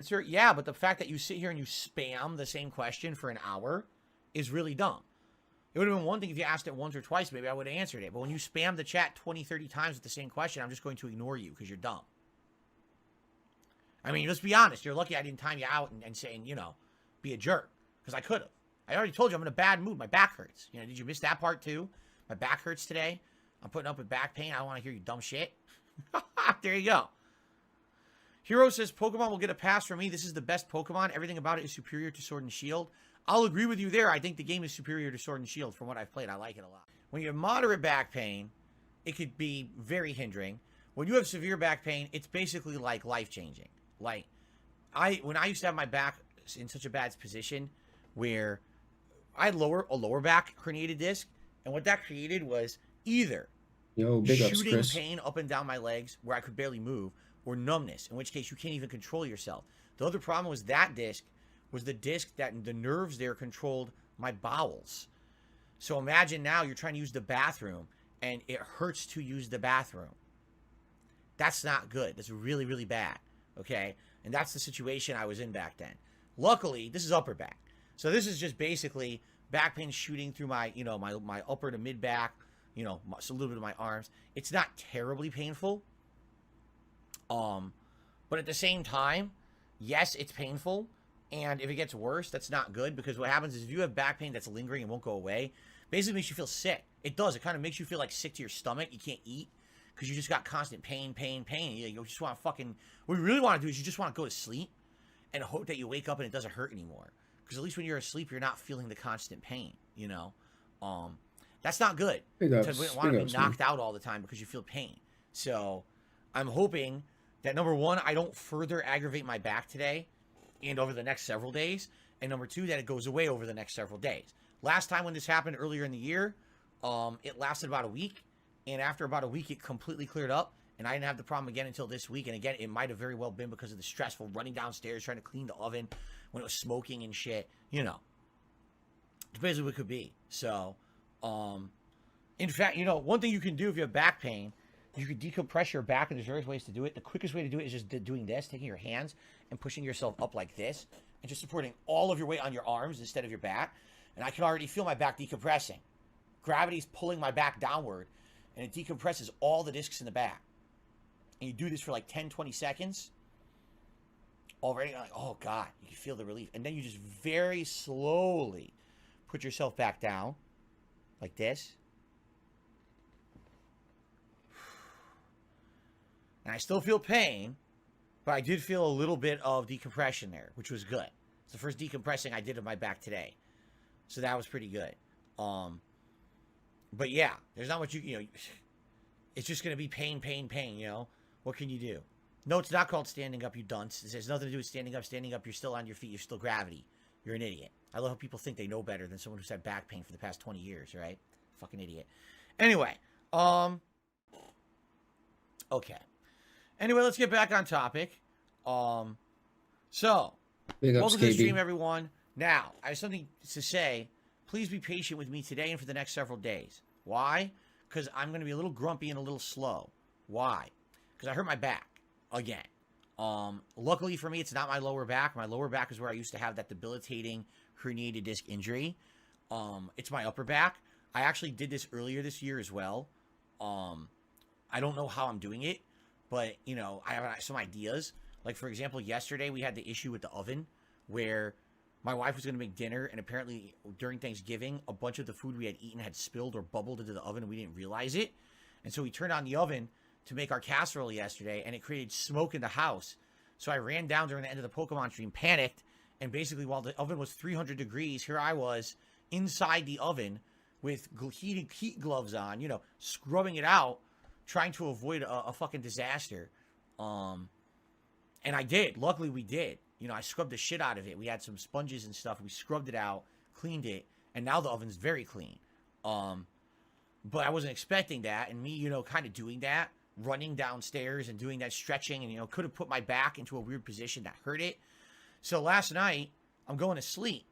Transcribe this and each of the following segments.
answer, yeah, but the fact that you sit here and you spam the same question for an hour is really dumb. It would have been one thing if you asked it once or twice, maybe I would have answered it. But when you spam the chat 20, 30 times with the same question, I'm just going to ignore you because you're dumb. I mean, let's be honest. You're lucky I didn't time you out and saying, be a jerk. Because I could have. I already told you I'm in a bad mood. My back hurts. Did you miss that part too? My back hurts today. I'm putting up with back pain. I don't want to hear you dumb shit. There you go. Hero says, Pokemon will get a pass from me. This is the best Pokemon. Everything about it is superior to Sword and Shield. I'll agree with you there. I think the game is superior to Sword and Shield from what I've played. I like it a lot. When you have moderate back pain, it could be very hindering. When you have severe back pain, it's basically like life-changing. Like, when I used to have my back in such a bad position where I had a lower back herniated disc, and what that created was either shooting pain up and down my legs where I could barely move, or numbness, in which case you can't even control yourself. The other problem was that disc was the disc that the nerves there controlled my bowels. So imagine now you're trying to use the bathroom and it hurts to use the bathroom. That's not good. That's really, really bad. Okay? And that's the situation I was in back then. Luckily, this is upper back. So this is just basically back pain shooting through my, my upper to mid back, so a little bit of my arms. It's not terribly painful. But at the same time, yes, it's painful. And if it gets worse, that's not good, because what happens is if you have back pain that's lingering and won't go away, basically makes you feel sick. It does. It kind of makes you feel like sick to your stomach. You can't eat because you just got constant pain. You just want to what you really want to do is you just want to go to sleep and hope that you wake up and it doesn't hurt anymore. Because at least when you're asleep, you're not feeling the constant pain, That's not good. Because we don't want to be knocked out all the time because you feel pain. So I'm hoping that, number one, I don't further aggravate my back today and over the next several days, and number two, that it goes away over the next several days. Last time when this happened earlier in the year, it lasted about a week, and after about a week, it completely cleared up, and I didn't have the problem again until this week, and again, it might have very well been because of the stressful running downstairs, trying to clean the oven when it was smoking and shit, Depends on what it could be. So, in fact, one thing you can do if you have back pain, you can decompress your back, and there's various ways to do it. The quickest way to do it is just doing this, taking your hands and pushing yourself up like this, and just supporting all of your weight on your arms instead of your back. And I can already feel my back decompressing. Gravity's pulling my back downward, and it decompresses all the discs in the back. And you do this for like 10, 20 seconds. Already, like, oh God, you can feel the relief. And then you just very slowly put yourself back down, like this. And I still feel pain, but I did feel a little bit of decompression there, which was good. It's the first decompressing I did of my back today. So that was pretty good. But yeah, there's not much it's just going to be pain, What can you do? No, it's not called standing up, you dunce. It has nothing to do with standing up. Standing up, you're still on your feet. You're still gravity. You're an idiot. I love how people think they know better than someone who's had back pain for the past 20 years, right? Fucking idiot. Anyway, okay. Anyway, let's get back on topic. Welcome to the stream, everyone. Now, I have something to say. Please be patient with me today and for the next several days. Why? Because I'm going to be a little grumpy and a little slow. Why? Because I hurt my back again. Luckily for me, it's not my lower back. My lower back is where I used to have that debilitating herniated disc injury. It's my upper back. I actually did this earlier this year as well. I don't know how I'm doing it, but, I have some ideas. Like, for example, yesterday we had the issue with the oven where my wife was going to make dinner, and apparently during Thanksgiving, a bunch of the food we had eaten had spilled or bubbled into the oven, and we didn't realize it. And so we turned on the oven to make our casserole yesterday, and it created smoke in the house. So I ran down during the end of the Pokemon stream, panicked, and basically while the oven was 300 degrees, here I was inside the oven with heat gloves on, scrubbing it out, trying to avoid a fucking disaster. And I did. Luckily, we did. I scrubbed the shit out of it. We had some sponges and stuff. We scrubbed it out, cleaned it, and now the oven's very clean. But I wasn't expecting that, and me, kind of doing that, running downstairs and doing that stretching, and, could have put my back into a weird position that hurt it. So last night, I'm going to sleep,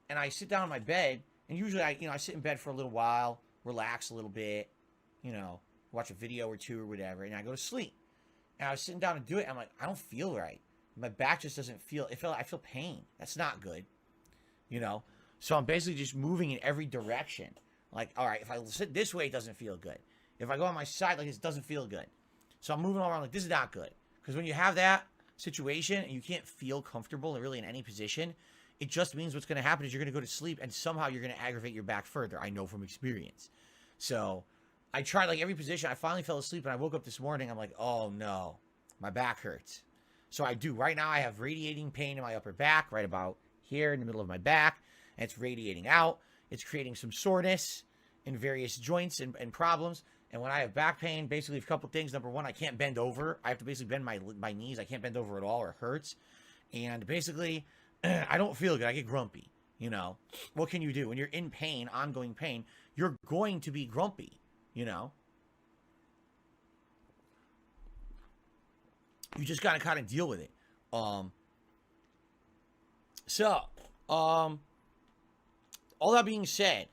and I sit down on my bed, and usually I sit in bed for a little while, relax a little bit, watch a video or two or whatever, and I go to sleep. And I was sitting down to do it, and I'm like, I don't feel right. my back just doesn't feel. I feel pain. That's not good, you know. So I'm basically just moving in every direction. Like, all right, if I sit this way, it doesn't feel good. If I go on my side like this, it doesn't feel good. So I'm moving all around like this is not good. Because when you have that situation and you can't feel comfortable really in any position, it just means what's going to happen is you're going to go to sleep and somehow you're going to aggravate your back further. I know from experience. So I tried like every position. I finally fell asleep and I woke up this morning. I'm like, oh no, my back hurts. So I do. Right now I have radiating pain in my upper back, right about here in the middle of my back. And it's radiating out. It's creating some soreness in various joints and problems. And when I have back pain, basically a couple things. Number one, I can't bend over. I have to basically bend my knees. I can't bend over at all or it hurts. And basically, I don't feel good. I get grumpy, you know. What can you do? When you're in pain, ongoing pain, you're going to be grumpy, you know. You just got to kind of deal with it. All that being said,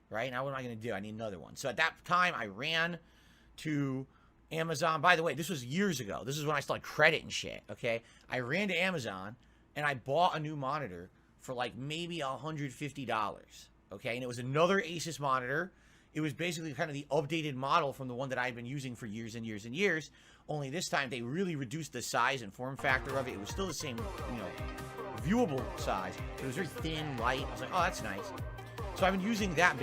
right now, what am I going to do? I need another one. So at that time, I ran to Amazon. By the way, this was years ago. This is when I still had credit and shit, okay? I ran to Amazon, and I bought a new monitor for like maybe $150, okay? And it was another Asus monitor. It was basically kind of the updated model from the one that I had been using for years and years and years. Only this time, they really reduced the size and form factor of it. It was still the same, you know, viewable size. It was very thin, light. I was like, oh, that's nice. So I've been using that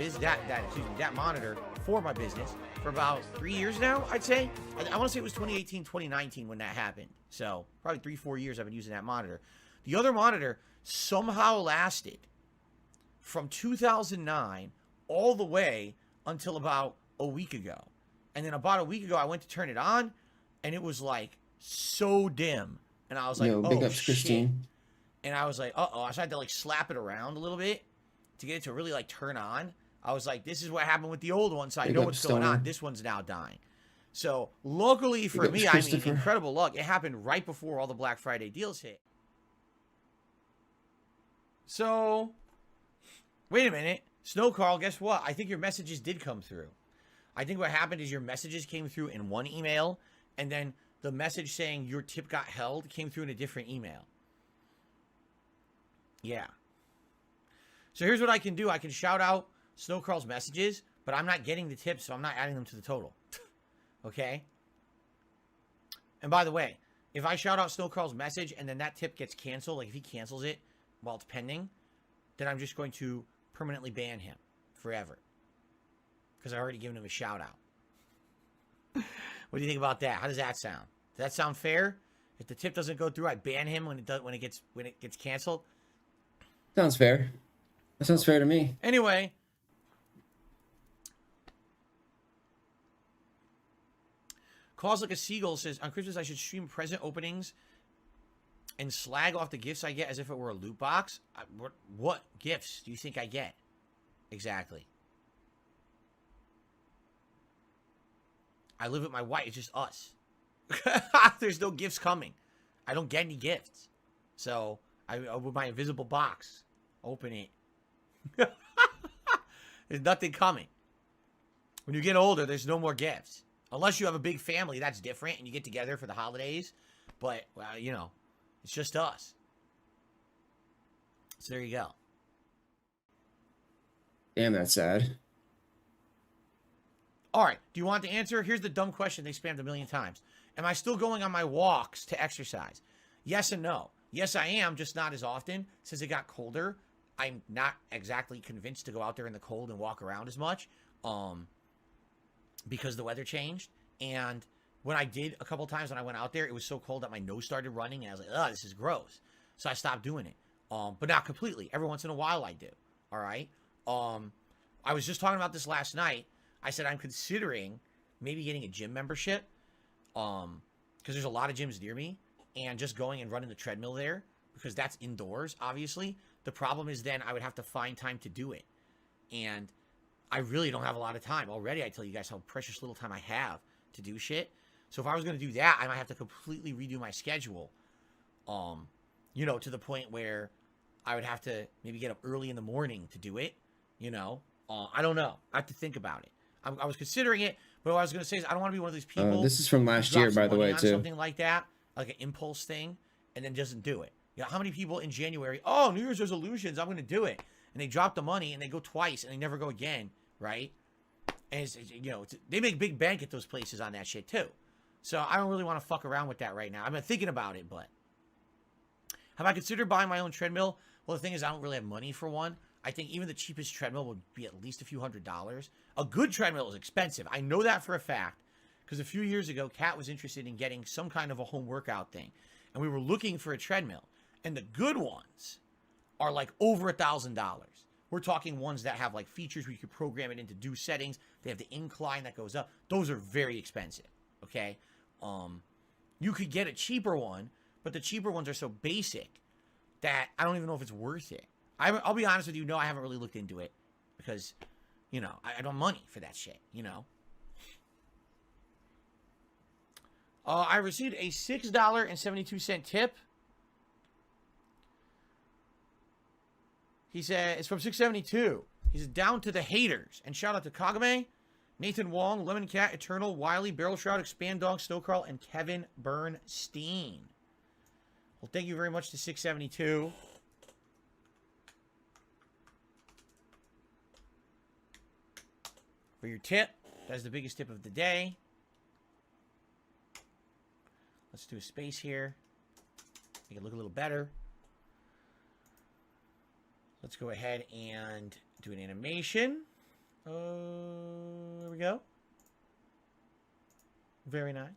monitor for my business for about 3 years now, I'd say. I want to say it was 2018, 2019 when that happened. So probably 3-4 years I've been using that monitor. The other monitor somehow lasted from 2009 all the way until about a week ago. And then about a week ago, I went to turn it on, and it was like so dim. And I was like, Yo, big ups, shit. Christine. And I was like, uh-oh. I had to like slap it around a little bit to get it to really like turn on. I was like, this is what happened with the old one, so I know what's going on. This one's now dying. So luckily for me, I mean, incredible luck. It happened right before all the Black Friday deals hit. So, wait a minute. Snow Carl, guess what? I think your messages did come through. I think what happened is your messages came through in one email, and then the message saying your tip got held came through in a different email. Yeah. So here's what I can do. I can shout out Snow Carl's messages, but I'm not getting the tips, so I'm not adding them to the total. Okay? And by the way, if I shout out Snow Carl's message and then that tip gets canceled, like if he cancels it while it's pending, then I'm just going to permanently ban him forever. Because I already given him a shout out. What do you think about that? How does that sound? Does that sound fair? If the tip doesn't go through, I ban him when it gets canceled. Sounds fair. That sounds fair to me. Anyway. Calls Like a Seagull says, on Christmas I should stream present openings and slag off the gifts I get as if it were a loot box. What gifts do you think I get? Exactly. I live with my wife. It's just us. There's no gifts coming. I don't get any gifts. So, I with my invisible box, open it. There's nothing coming. When you get older, there's no more gifts. Unless you have a big family, that's different, and you get together for the holidays. But, well, you know, it's just us. So there you go. Damn, that's sad. All right. Do you want the answer? Here's the dumb question they spammed a million times. Am I still going on my walks to exercise? Yes and no. Yes, I am, just not as often. Since it got colder, I'm not exactly convinced to go out there in the cold and walk around as much. Because the weather changed. And when I did a couple times when I went out there, it was so cold that my nose started running. And I was like, oh, this is gross. So I stopped doing it. But not completely. Every once in a while I do. All right. I was just talking about this last night. I said I'm considering maybe getting a gym membership. Because there's a lot of gyms near me. And just going and running the treadmill there. Because that's indoors, obviously. The problem is then I would have to find time to do it. And I really don't have a lot of time. Already I tell you guys how precious little time I have to do shit. So if I was going to do that, I might have to completely redo my schedule. You know, to the point where I would have to maybe get up early in the morning to do it. You know, I don't know. I have to think about it. I was considering it, but what I was going to say is I don't want to be one of these people. This is from last year, by the way, too. Something like that, like an impulse thing, and then doesn't do it. You know, how many people in January, oh, New Year's resolutions, I'm going to do it. And they drop the money and they go twice and they never go again, right? And they make big bank at those places on that shit too. So I don't really want to fuck around with that right now. I've been thinking about it, but have I considered buying my own treadmill? Well, the thing is, I don't really have money for one. I think even the cheapest treadmill would be at least a few $100s. A good treadmill is expensive. I know that for a fact because a few years ago, Kat was interested in getting some kind of a home workout thing. And we were looking for a treadmill. And the good ones are like over $1,000. We're talking ones that have like features where you can program it in to do settings. They have the incline that goes up. Those are very expensive, okay? You could get a cheaper one, but the cheaper ones are so basic that I don't even know if it's worth it. I'll be honest with you, no, I haven't really looked into it because, I don't have money for that shit, I received a $6.72 tip. He said, it's from 672. He said, down to the haters. And shout out to Kagame, Nathan Wong, Lemon Cat, Eternal, Wiley, Barrel Shroud, Expand Dog, Snowcrawl, and Kevin Bernstein. Well, thank you very much to 672. For your tip. That's the biggest tip of the day. Let's do a space here. Make it look a little better. Let's go ahead and do an animation. There we go. Very nice.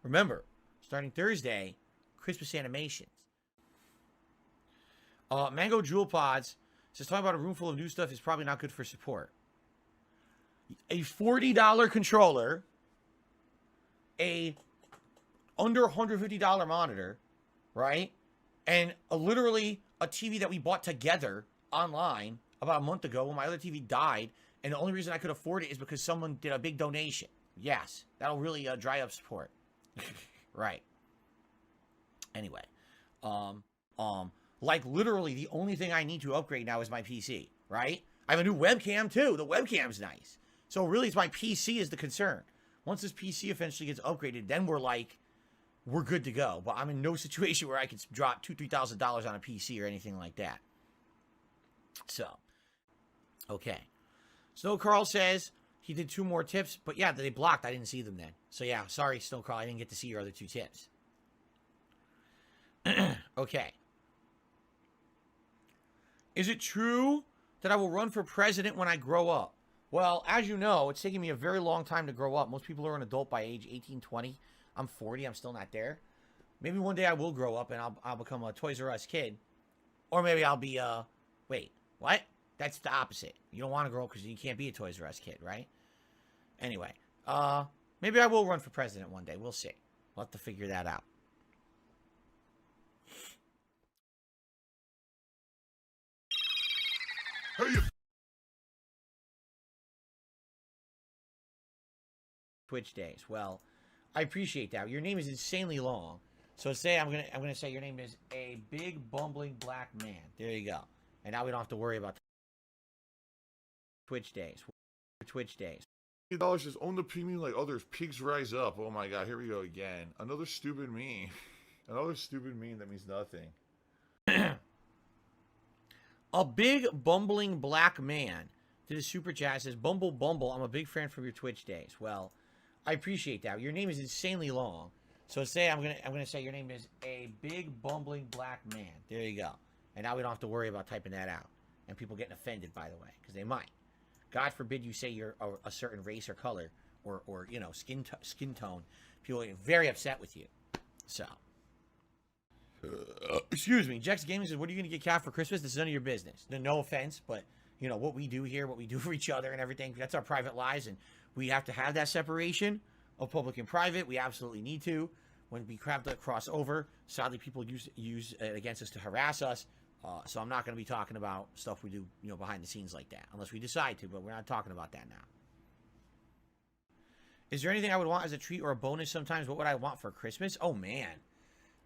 Remember, starting Thursday, Christmas animations. Mango Jewel Pods says, talking about a room full of new stuff is probably not good for support. A $40 controller, a under $150 monitor, right? And literally a TV that we bought together online about a month ago when my other TV died, and the only reason I could afford it is because someone did a big donation. Yes, that'll really dry up support. Right. Anyway, like literally the only thing I need to upgrade now is my PC, right? I have a new webcam too. The webcam's nice. So really it's my PC is the concern. Once this PC eventually gets upgraded, then we're good to go. But I'm in no situation where I could drop $2,000-$3,000 on a PC or anything like that. So, okay. Snow Carl says he did 2 more tips, but yeah, they blocked. I didn't see them then. So yeah, sorry, Snow Carl. I didn't get to see your other 2 tips. Okay. Is it true that I will run for president when I grow up? Well, as you know, it's taking me a very long time to grow up. Most people are an adult by age 18, 20. I'm 40. I'm still not there. Maybe one day I will grow up and I'll become a Toys R Us kid. Or maybe I'll be, wait, what? That's the opposite. You don't want to grow up because you can't be a Toys R Us kid, right? Anyway, maybe I will run for president one day. We'll see. We'll have to figure that out. Twitch days. Well, I appreciate that. Your name is insanely long. So say I'm gonna say your name is a big bumbling black man. There you go. And now we don't have to worry about Twitch days. Twitch days. $50 says own the premium like others. Pigs rise up. Oh my god, here we go again. Another stupid meme. Another stupid meme that means nothing. A big bumbling black man did a super chat. Says Bumble Bumble. I'm a big fan from your Twitch days. Well, I appreciate that. Your name is insanely long. So say I'm gonna say your name is a big bumbling black man. There you go. And now we don't have to worry about typing that out. And people getting offended, by the way, because they might. God forbid you say you're a certain race or color or you know, skin tone. People get very upset with you. So, excuse me. Jex Gaming says, what are you going to get Cat for Christmas? This is none of your business. No offense, but, you know, what we do here, what we do for each other and everything, that's our private lives, and we have to have that separation of public and private. We absolutely need to. When we crap that cross over, sadly, people use it against us to harass us. So I'm not going to be talking about stuff we do, you know, behind the scenes like that, unless we decide to, but we're not talking about that now. Is there anything I would want as a treat or a bonus sometimes? What would I want for Christmas? Oh, man.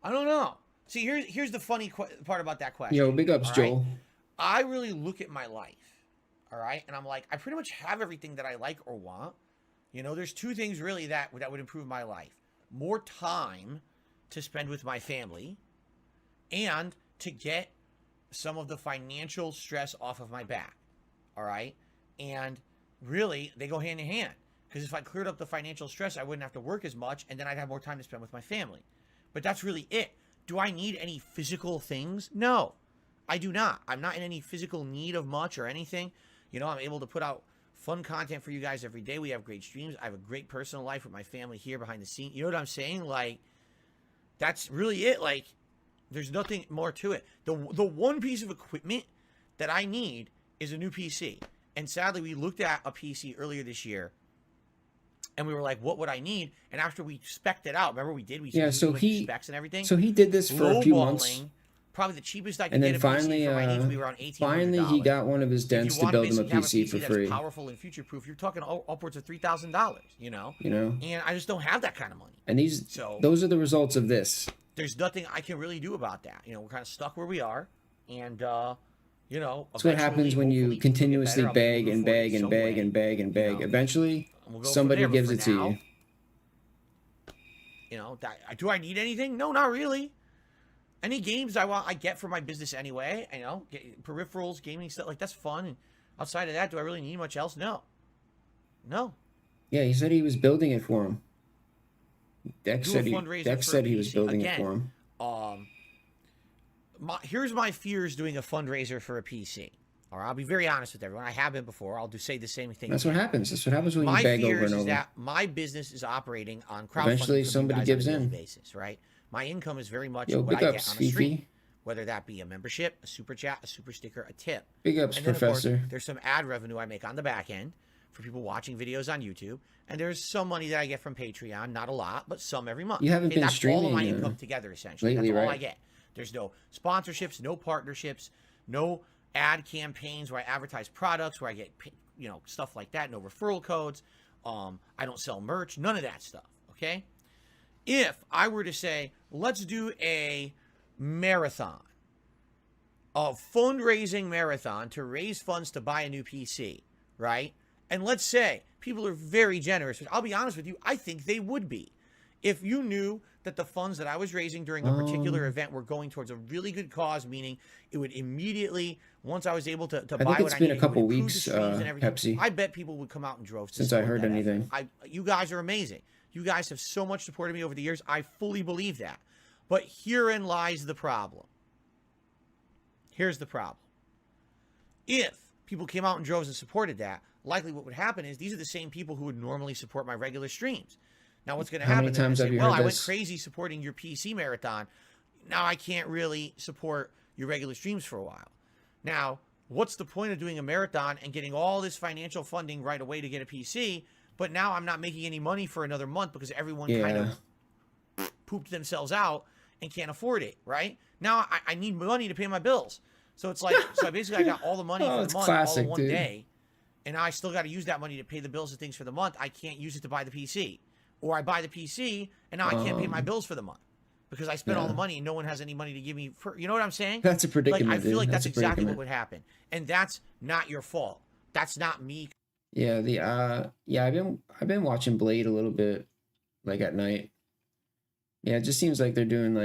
I don't know. See, here's the funny part about that question. Yo, big ups, Joel. Right? I really look at my life, all right? And I'm like, I pretty much have everything that I like or want. You know, there's 2 things really that would improve my life. More time to spend with my family and to get some of the financial stress off of my back. All right. And really, they go hand in hand. Because if I cleared up the financial stress, I wouldn't have to work as much, and then I'd have more time to spend with my family. But that's really it. Do I need any physical things? No, I do not. I'm not in any physical need of much or anything. You know, I'm able to put out fun content for you guys every day. We have great streams. I have a great personal life with my family here behind the scenes. You know what I'm saying? Like, that's really it. Like, there's nothing more to it. The one piece of equipment that I need is a new PC. And sadly, we looked at a PC earlier this year, and we were like, what would I need? And after we spec'd it out, remember we did? We so he specs and everything. So he did this for a few months. Probably the cheapest I could And then get a finally, PC for my needs would be around $1,800. finally he got one of his dents to build him a PC for free. That's powerful and future-proof. You're talking upwards of $3,000, you know? And I just don't have that kind of money. And those are the results of this. There's nothing I can really do about that. You know, we're kind of stuck where we are. And, you know, that's what happens when you continuously beg and beg and beg and beg and beg. Eventually, somebody gives it to you. You know, do I need anything? No, not really. Any games I get for my business anyway. You know, peripherals, gaming stuff, like that's fun. And outside of that, do I really need much else? No. Yeah, he said he was building it for him. Dex said he was building it for him. Here's my fears doing a fundraiser for a PC. All right, I'll be very honest with everyone. I have been before. I'll say the same thing. That's what happens. That's what happens when you beg over and over. My fears is that my business is operating on crowdfunding. Eventually, somebody gives in. Basis, right? My income is very much what I get on the stream, whether that be a membership, a super chat, a super sticker, a tip. Big ups, and then, Professor. Of course, there's some ad revenue I make on the back end for people watching videos on YouTube, and there's some money that I get from Patreon. Not a lot, but some every month. You haven't been streaming. That's all of my income together, essentially. Lately, that's all I get. There's no sponsorships, no partnerships, no ad campaigns where I advertise products, where I get, you know, stuff like that. No referral codes. I don't sell merch. None of that stuff. Okay. If I were to say, let's do a marathon, a fundraising marathon to raise funds to buy a new PC, right? And let's say people are very generous. I'll be honest with you, I think they would be. If you knew that the funds that I was raising during a particular event were going towards a really good cause, meaning it would immediately, once I was able to buy what I needed, I think it's been a couple weeks, Pepsi. I bet people would come out in droves. Since I heard anything. You guys are amazing. You guys have so much supported me over the years. I fully believe that. But herein lies the problem. Here's the problem. If people came out in droves and supported that, likely what would happen is these are the same people who would normally support my regular streams. Now what's going to happen? How many times have you heard this? I went crazy supporting your PC marathon. Now I can't really support your regular streams for a while. Now, what's the point of doing a marathon and getting all this financial funding right away to get a PC? But now I'm not making any money for another month because everyone kind of pooped themselves out and can't afford it, right? Now I need money to pay my bills. So it's like, I basically got all the money for the month all in one day. And now I still got to use that money to pay the bills and things for the month. I can't use it to buy the PC. Or I buy the PC and now I can't pay my bills for the month because I spent all the money and no one has any money to give me for, you know what I'm saying? That's a predicament. Like, I feel like that's exactly what would happen. And that's not your fault. That's not me. Yeah, I've been watching Blade a little bit, like at night. Yeah, it just seems like they're doing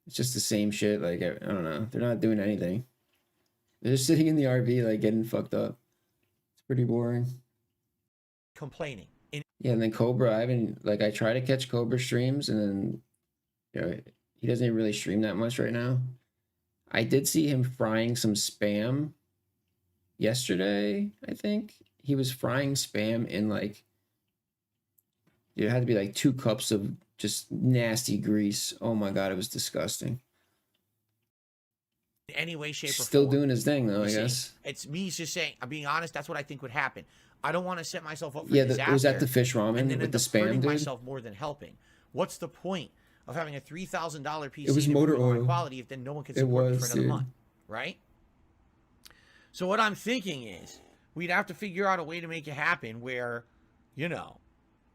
it's just the same shit. Like I don't know, they're not doing anything. They're just sitting in the RV like getting fucked up. It's pretty boring. Complaining. Yeah, and then Cobra, I try to catch Cobra streams, and then he doesn't even really stream that much right now. I did see him frying some spam yesterday, I think. He was frying spam in it had to be 2 cups of just nasty grease. Oh my God, it was disgusting. In any way, shape, or form. Still doing his thing though, I guess. It's me just saying, I'm being honest, that's what I think would happen. I don't want to set myself up for disaster. Was that the fish ramen and then with the spam, hurting dude? myself more than helping. What's the point of having a $3,000 PC it was motor oil quality if then no one can support me for another month, right? So what I'm thinking is we'd have to figure out a way to make it happen where,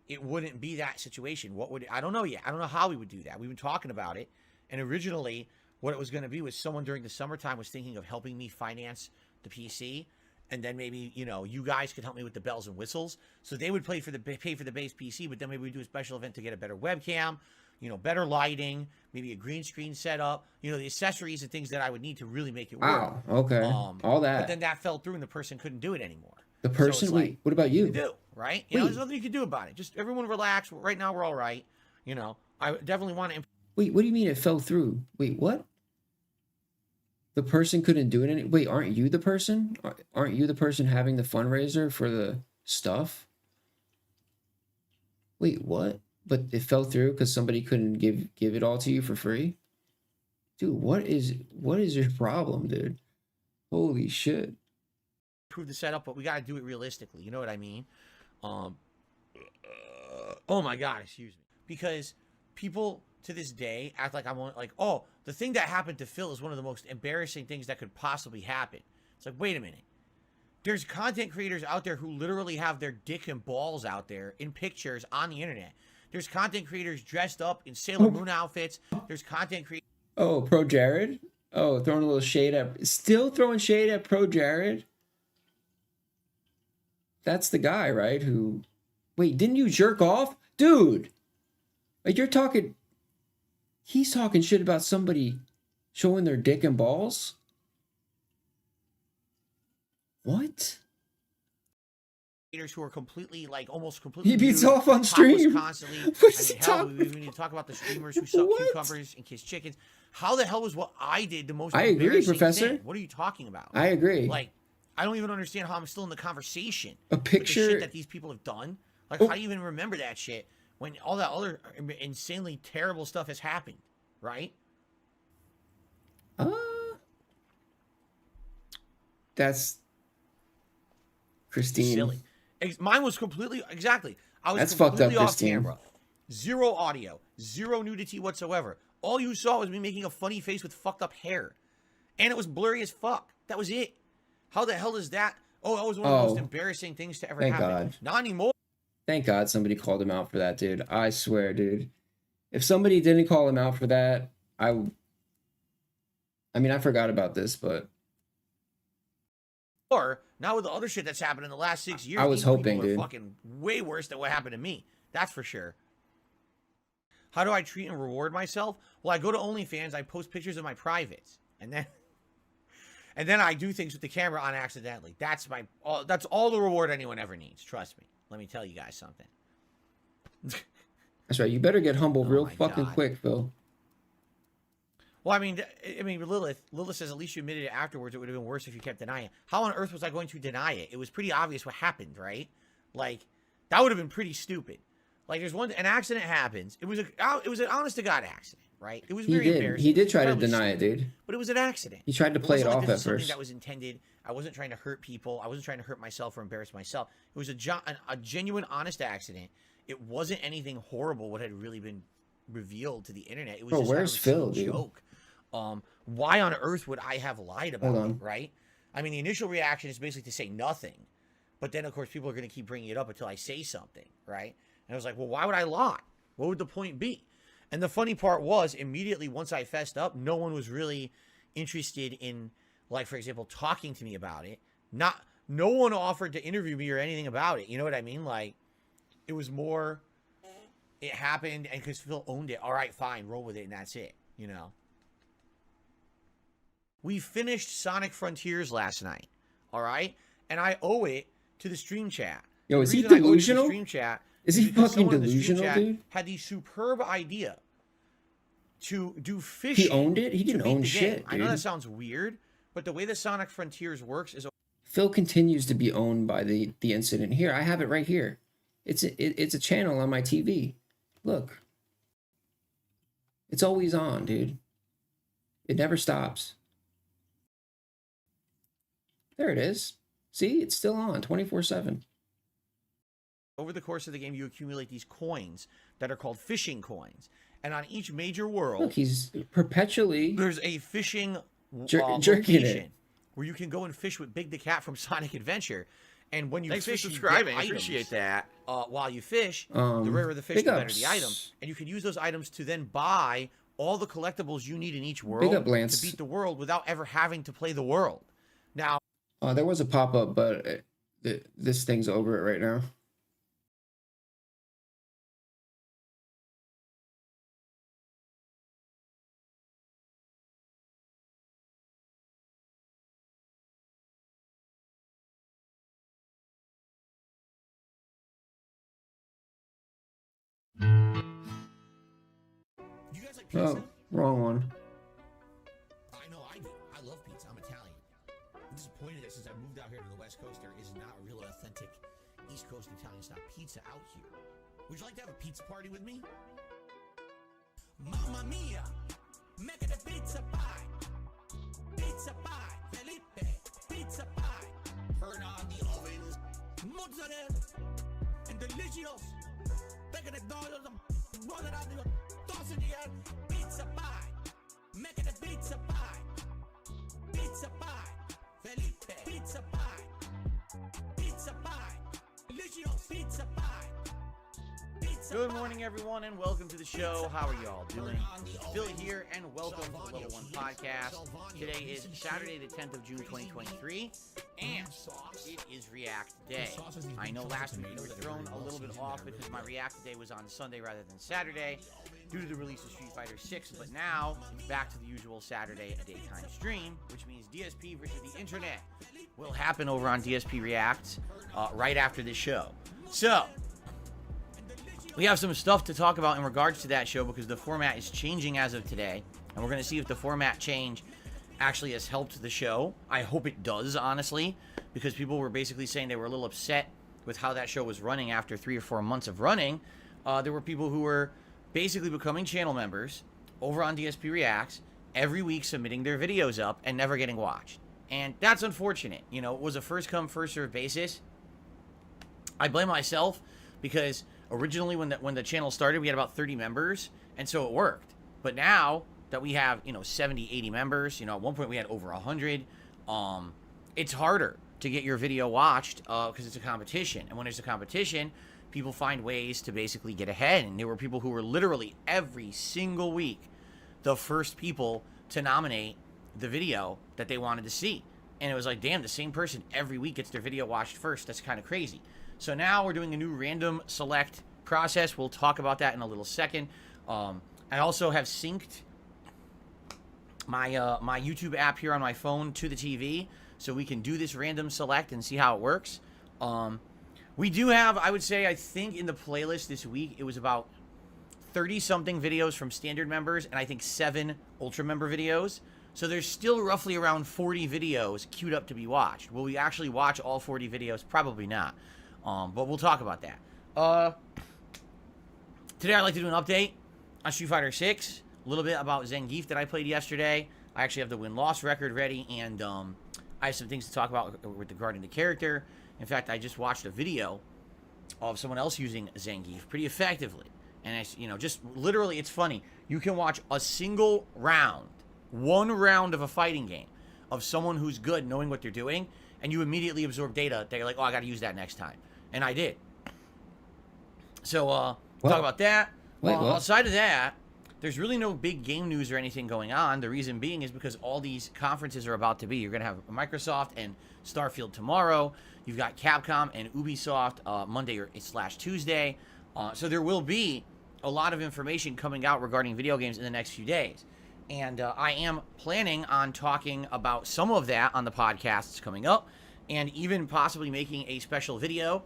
it wouldn't be that situation. I don't know yet. I don't know how we would do that. We've been talking about it. And originally what it was going to be was someone during the summertime was thinking of helping me finance the PC. And then maybe, you guys could help me with the bells and whistles. So they would pay for the base PC, but then maybe we do a special event to get a better webcam. better lighting, maybe a green screen setup, the accessories and things that I would need to really make it work. Wow. Okay. All But that. then that fell through and the person couldn't do it anymore. The So person. it's Wait. like, What about what do you? you do, right? Wait. There's nothing you can do about it. Just everyone relax. Right now we're all right. I definitely want to. Wait. What do you mean it fell through? Wait. What? The person couldn't do it. Wait. Aren't you the person? Aren't you the person having the fundraiser for the stuff? Wait. What? But it fell through because somebody couldn't give it all to you for free? Dude, what is your problem, dude? Holy shit. Improve the setup, but we got to do it realistically. You know what I mean? Oh my God, excuse me. Because people to this day act like I'm like, oh, the thing that happened to Phil is one of the most embarrassing things that could possibly happen. It's like, wait a minute. There's content creators out there who literally have their dick and balls out there in pictures on the internet. There's content creators dressed up in Sailor Moon outfits. There's content creators. Oh, Pro Jared? Oh, throwing a little shade at... Still throwing shade at Pro Jared? That's the guy, right? Who... Wait, didn't you jerk off? Dude! Like, you're talking... He's talking shit about somebody showing their dick and balls? What? Who are completely, like, almost completely... He beats nude, off on topless stream. constantly. What's he hell, talking we need to talk about the streamers who suck What? cucumbers and kiss chickens. How the hell was what I did the most I agree, embarrassing Professor. thing? What are you talking about? I agree. Like, I don't even understand how I'm still in the conversation. A With the picture... shit that these people have done. Like, how do you even remember that shit when all that other insanely terrible stuff has happened, right? That's... Christine. Silly. Mine was completely... Exactly. I was That's fucked completely up, off Christine. camera. Zero audio. Zero nudity whatsoever. All you saw was me making a funny face with fucked up hair. And it was blurry as fuck. That was it. How the hell is that? Oh, that was one of the most embarrassing things to ever Thank happen. God. Not anymore. Thank God somebody called him out for that, dude. I swear, dude. If somebody didn't call him out for that, I mean, I forgot about this, but... Or, now with the other shit that's happened in the last 6 years, I was these people hoping, are dude. fucking way worse than what happened to me. That's for sure. How do I treat and reward myself? Well, I go to OnlyFans, I post pictures of my privates, and then I do things with the camera on accidentally. That's all the reward anyone ever needs. Trust me. Let me tell you guys something. That's right. You better get humble real my fucking God. quick, Phil. Well, I mean, Lilith says at least you admitted it afterwards. It would have been worse if you kept denying it. How on earth was I going to deny it? It was pretty obvious what happened, right? Like, that would have been pretty stupid. Like, an accident happens. It was an honest to God accident, right? It was very embarrassing. He did try to Incredibly deny it, stupid, dude. But it was an accident. He tried to play it wasn't off like this at is something first. that was intended. I wasn't trying to hurt people. I wasn't trying to hurt myself or embarrass myself. It was a genuine, honest accident. It wasn't anything horrible what had really been revealed to the internet. It was Bro, just where's Phil, kind of a dude? joke. Why on earth would I have lied about Hold on. it, right? I mean, the initial reaction is basically to say nothing. But then, of course, people are going to keep bringing it up until I say something, right? And I was like, well, why would I lie? What would the point be? And the funny part was, immediately once I fessed up, no one was really interested in, like, for example, talking to me about it. No one offered to interview me or anything about it. You know what I mean? Like, it was more, it happened, and because Phil owned it, all right, fine, roll with it, and that's it, you know? We finished Sonic Frontiers last night, all right? And I owe it to the stream chat. Yo, The is he reason I owe it to the delusional? stream chat Is he because fucking someone in the stream delusional, chat dude? had the superb idea to do fishing. He owned it? He to didn't beat own the shit, game. I know that dude. sounds weird, but the way the Sonic Frontiers works is Phil continues to be owned by the incident. Here, I have it right here. It's a channel on my TV. Look. It's always on, dude. It never stops. There it is. See? It's still on 24/7. over the course of the game, you accumulate these coins that are called fishing coins. And on each major world, Look, he's perpetually there's a fishing jerking location it. where you can go and fish with Big the Cat from Sonic Adventure. And when you Thanks for fish, you get subscribing. I items. appreciate that. While you fish, the rarer the fish, big the better ups. the item. And you can use those items to then buy all the collectibles you need in each world Big up, Lance. to beat the world without ever having to play the world. Now, There was a pop-up, but this thing's over it right now. Do you guys like pizza? Oh, wrong one. I know I do. I love pizza. I'm Italian. I'm disappointed that since I moved out here to the West Coast, there is not a real authentic East Coast Italian style pizza out here. Would you like to have a pizza party with me? Mamma mia, make it a pizza pie. Pizza pie, Felipe, pizza pie. Turn on the oven. Mozzarella and delicious. Making it dollars, roll it out, toss it together. Pizza pie, make it a pizza pie. Pizza pie, Felipe, pizza pie. Pizza pie, delicious pizza pie. Good morning, everyone, and welcome to the show. How are y'all doing? Phil here, and welcome to the Level 1 Podcast. Today is Saturday, the 10th of June, 2023, and it is React Day. I know last week you were thrown a little bit off because my React Day was on Sunday rather than Saturday due to the release of Street Fighter 6, but now it's back to the usual Saturday daytime stream, which means DSP versus the internet will happen over on DSP React right after this show. So, we have some stuff to talk about in regards to that show because the format is changing as of today, and we're going to see if the format change actually has helped the show. I hope it does, honestly, because people were basically saying they were a little upset with how that show was running after 3 or 4 months of running. There were people who were basically becoming channel members over on DSP Reacts every week, submitting their videos up and never getting watched. And that's unfortunate. You know, it was a first come, first served basis. I blame myself because originally when the channel started, we had about 30 members, and so it worked. But now that we have, 70, 80 members, at one point we had over 100, it's harder to get your video watched because it's a competition. And when there's a competition, people find ways to basically get ahead. And there were people who were literally every single week the first people to nominate the video that they wanted to see. And it was like, damn, the same person every week gets their video watched first. That's kind of crazy. So now we're doing a new random select process. We'll talk about that in a little second. I also have synced my my YouTube app here on my phone to the TV, so we can do this random select and see how it works. We do have, I would say, I think in the playlist this week, it was about 30-something videos from standard members, and I think 7 ultra member videos. So there's still roughly around 40 videos queued up to be watched. Will we actually watch all 40 videos? Probably not. But we'll talk about that. Today I'd like to do an update on Street Fighter 6. A little bit about Zangief that I played yesterday. I actually have the win-loss record ready, and I have some things to talk about regarding the character. In fact, I just watched a video of someone else using Zangief pretty effectively. And, just literally, it's funny. You can watch a single round, one round of a fighting game of someone who's good knowing what they're doing, and you immediately absorb data that you're like, oh, I got to use that next time. And I did. So, we'll talk about that. Outside of that, there's really no big game news or anything going on. The reason being is because all these conferences are about to be. You're going to have Microsoft and Starfield tomorrow. You've got Capcom and Ubisoft Monday/Tuesday. So there will be a lot of information coming out regarding video games in the next few days. And I am planning on talking about some of that on the podcasts coming up, and even possibly making a special video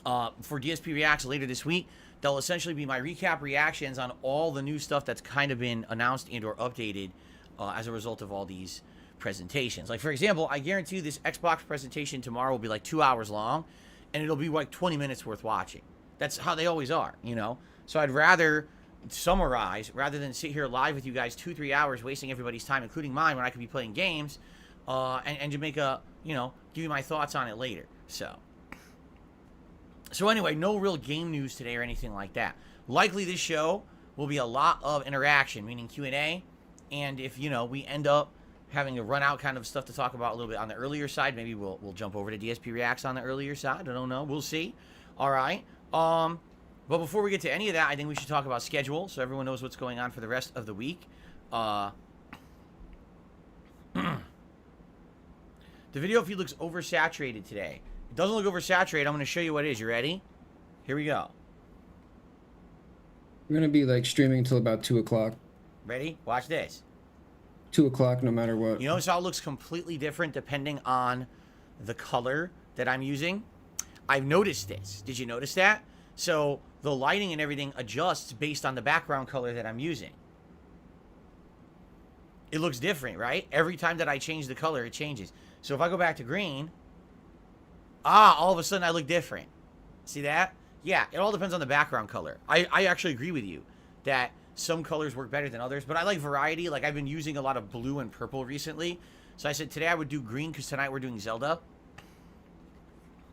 for DSP Reacts later this week. They'll essentially be my recap reactions on all the new stuff that's kind of been announced and or updated as a result of all these presentations. Like, for example, I guarantee you this Xbox presentation tomorrow will be like 2 hours long, and it'll be like 20 minutes worth watching. That's how they always are, So I'd rather summarize rather than sit here live with you guys 2-3 hours wasting everybody's time, including mine, when I could be playing games, and to make a, give you my thoughts on it later. So anyway, no real game news today or anything like that. Likely this show will be a lot of interaction, meaning Q&A, and if, we end up having a run out kind of stuff to talk about a little bit on the earlier side, maybe we'll jump over to DSP Reacts on the earlier side. I don't know. We'll see. All right. But before we get to any of that, I think we should talk about schedule so everyone knows what's going on for the rest of the week. The video feed looks oversaturated today. It doesn't look oversaturated. I'm going to show you what it is. You ready? Here we go. We're going to be streaming until about 2 o'clock. Ready? Watch this. 2 o'clock no matter what. You notice how it looks completely different depending on the color that I'm using? I've noticed this. Did you notice that? So the lighting and everything adjusts based on the background color that I'm using. It looks different, right? Every time that I change the color, it changes. So if I go back to green, all of a sudden I look different. See that? Yeah, it all depends on the background color. I actually agree with you that some colors work better than others, but I like variety. Like, I've been using a lot of blue and purple recently. So I said today I would do green because tonight we're doing Zelda.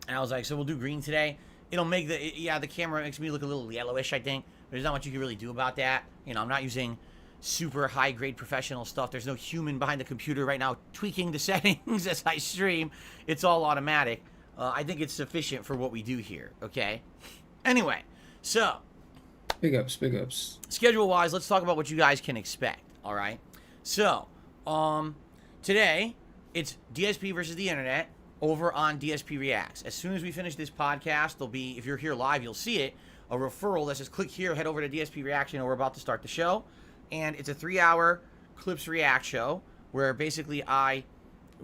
And I was like, so we'll do green today. It'll make the camera makes me look a little yellowish, I think. There's not much you can really do about that. You know, I'm not using super high-grade professional stuff. There's no human behind the computer right now tweaking the settings as I stream. It's all automatic. I think it's sufficient for what we do here, okay? Anyway, so Big ups. schedule-wise, let's talk about what you guys can expect, all right? So, today, it's DSP versus the internet over on DSP Reacts. As soon as we finish this podcast, there'll be, if you're here live, you'll see it, a referral that says click here, head over to DSP Reaction, and we're about to start the show. And it's a 3-hour clips react show where basically I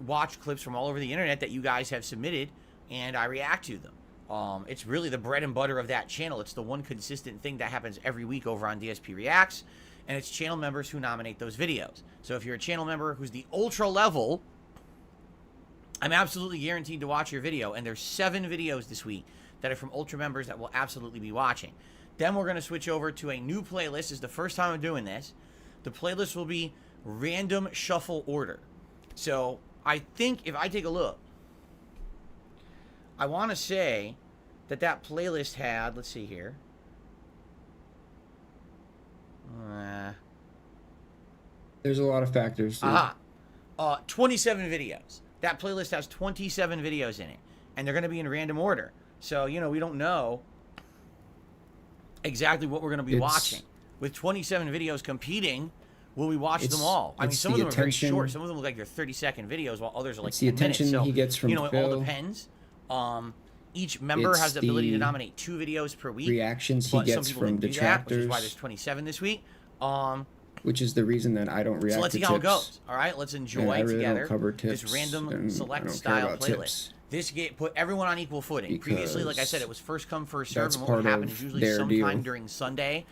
watch clips from all over the internet that you guys have submitted and I react to them. It's really the bread and butter of that channel. It's the one consistent thing that happens every week over on DSP Reacts, and it's channel members who nominate those videos. So if you're a channel member who's the ultra level, I'm absolutely guaranteed to watch your video, and there's 7 videos this week that are from ultra members that will absolutely be watching. Then we're going to switch over to a new playlist. This is the first time I'm doing this. The playlist will be random shuffle order. So I think if I take a look, I want to say that playlist had, let's see here. There's a lot of factors. Dude. 27 videos. That playlist has 27 videos in it, and they're going to be in random order. So, you know, we don't know exactly what we're going to be watching. With 27 videos competing, will we watch them all? I mean, some of them are very short. Some of them look like they're 30-second videos, while others are like 10 minutes. It's the attention he gets from Phil. It all depends. Each member has the ability to nominate 2 videos per week. Reactions he gets from detractors, which is why there's 27 this week. Which is the reason that I don't react to tips. So let's see how it goes. All right, let's enjoy together this random select style playlist. This put everyone on equal footing. Previously, like I said, it was first come, first serve, and what would happen is usually sometime during Sunday,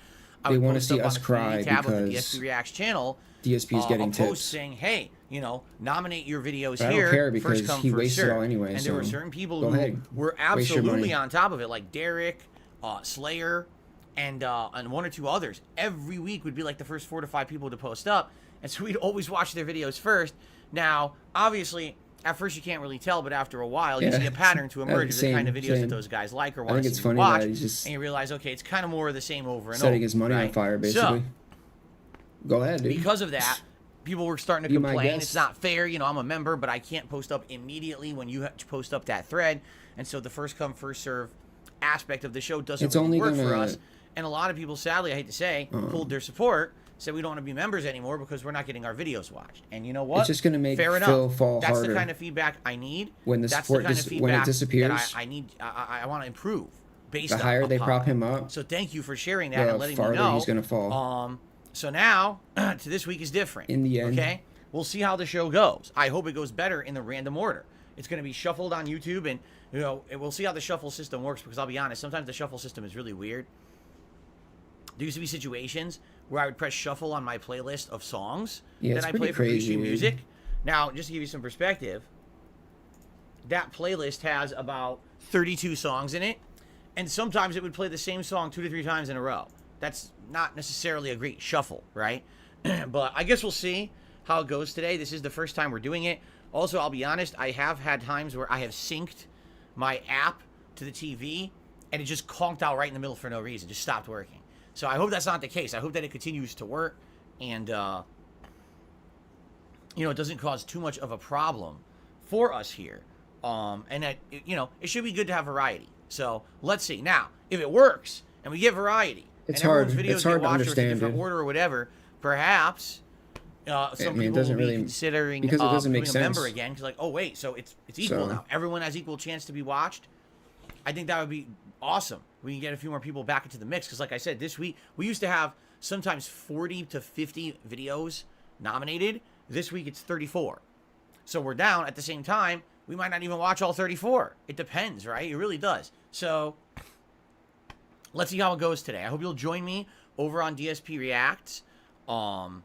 I would post up on the community tab of the DSP Reacts channel. DSP's getting tips. Post saying, "Hey, you know, nominate your videos but here." I don't care because first come, he first wasted serve. all anyway. And so there were certain people who were absolutely on top of it, like Derek, Slayer, and 1 or 2 others. Every week would be like the first 4 to 5 people to post up, and so we'd always watch their videos first. Now, obviously, at first you can't really tell, but after a while, you see a pattern to emerge of the kind of videos that those guys like or want to see watch, and you realize, okay, it's kind of more of the same over and over. Setting his money on fire, basically. So, go ahead, dude. Because of that, people were starting to complain. It's not fair. You know, I'm a member, but I can't post up immediately when you have to post up that thread. And so the first come, first serve aspect of the show doesn't really work for us. And a lot of people, sadly, I hate to say, pulled their support, said we don't want to be members anymore because we're not getting our videos watched. And you know what? It's just going to make Phil fall That's harder. the kind of feedback I need. When the support when it disappears, that I need. I want to improve based on the higher they prop him up. So thank you for sharing that and letting me know. The farther he's going to fall. So now, to this week is different. In the end. Okay? We'll see how the show goes. I hope it goes better in the random order. It's going to be shuffled on YouTube, and, you know, we'll see how the shuffle system works, because I'll be honest, sometimes the shuffle system is really weird. There used to be situations where I would press shuffle on my playlist of songs that I play for Christian music. Now, just to give you some perspective, that playlist has about 32 songs in it, and sometimes it would play the same song 2 to 3 times in a row. That's not necessarily a great shuffle, right? But I guess we'll see how it goes today. This is the first time we're doing it. Also, I'll be honest, I have had times where I have synced my app to the TV, and it just conked out right in the middle for no reason, just stopped working. So I hope that's not the case. I hope that it continues to work, and, you know, it doesn't cause too much of a problem for us here. And that, you know, it should be good to have variety. So let's see. Now, if it works, and we get variety, it's and everyone's hard. videos It's hard get watched to understand in a different order or whatever, perhaps some people will be considering because it doesn't make becoming a member sense. again. Because, like, oh, wait, so it's equal now. Everyone has equal chance to be watched. I think that would be awesome. We can get a few more people back into the mix. Because, like I said, this week, we used to have sometimes 40 to 50 videos nominated. This week, it's 34. So we're down. At the same time, we might not even watch all 34. It depends, right? It really does. So let's see how it goes today. I hope you'll join me over on DSP Reacts right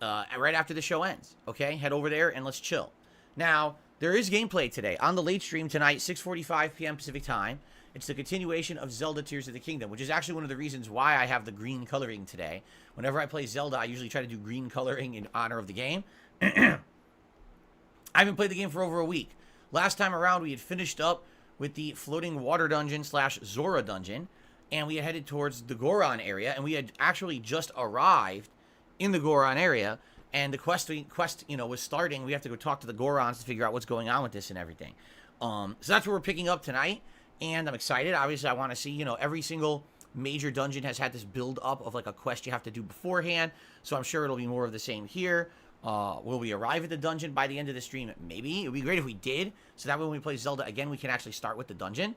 after the show ends, okay? Head over there and let's chill. Now, there is gameplay today on the late stream tonight, 6:45 p.m. Pacific time. It's the continuation of Zelda Tears of the Kingdom, which is actually one of the reasons why I have the green coloring today. Whenever I play Zelda, I usually try to do green coloring in honor of the game. I haven't played the game for over a week. Last time around, we had finished up with the floating water dungeon / Zora dungeon, and we had headed towards the Goron area, and we had actually just arrived in the Goron area, and the quest was starting. We have to go talk to the Gorons to figure out what's going on with this and everything. So that's what we're picking up tonight, and I'm excited. Obviously, I want to see, every single major dungeon has had this build up of like a quest you have to do beforehand, so I'm sure it'll be more of the same here. Will we arrive at the dungeon by the end of the stream? Maybe. It would be great if we did, so that way when we play Zelda again, we can actually start with the dungeon.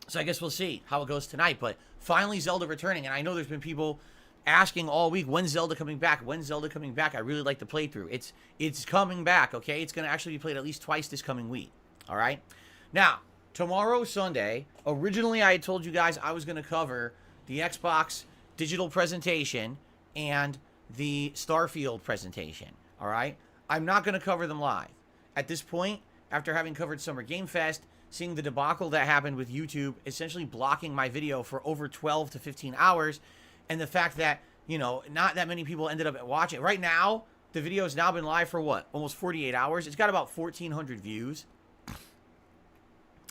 So I guess we'll see how it goes tonight, but finally Zelda returning, and I know there's been people asking all week, when's Zelda coming back? When's Zelda coming back? I really like the playthrough. It's coming back, okay? It's going to actually be played at least twice this coming week, all right? Now, tomorrow, Sunday, originally I had told you guys I was going to cover the Xbox digital presentation and the Starfield presentation, all right? I'm not going to cover them live. At this point, after having covered Summer Game Fest, seeing the debacle that happened with YouTube essentially blocking my video for over 12 to 15 hours, and the fact that, not that many people ended up watching. Right now, the video has now been live for what? Almost 48 hours. It's got about 1,400 views.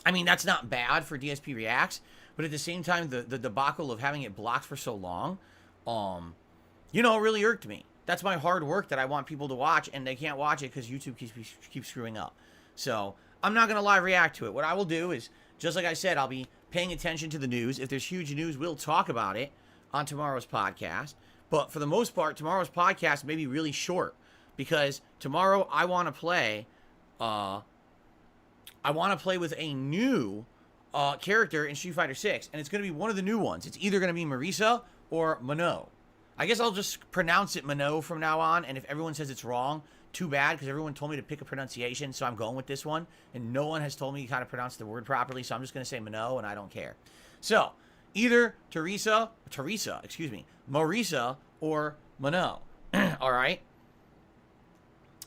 I mean, that's not bad for DSP Reacts, but at the same time, the debacle of having it blocked for so long, it really irked me. That's my hard work that I want people to watch, and they can't watch it because YouTube keeps screwing up. So I'm not going to live react to it. What I will do is, just like I said, I'll be paying attention to the news. If there's huge news, we'll talk about it on tomorrow's podcast. But for the most part, tomorrow's podcast may be really short because tomorrow I want to play with a new character in Street Fighter 6, and it's going to be one of the new ones. It's either going to be Marisa or Mano. I guess I'll just pronounce it Mano from now on, and if everyone says it's wrong, too bad, because everyone told me to pick a pronunciation, so I'm going with this one, and no one has told me how to pronounce the word properly, so I'm just going to say Mano, and I don't care. So, either Marisa or Mano, all right?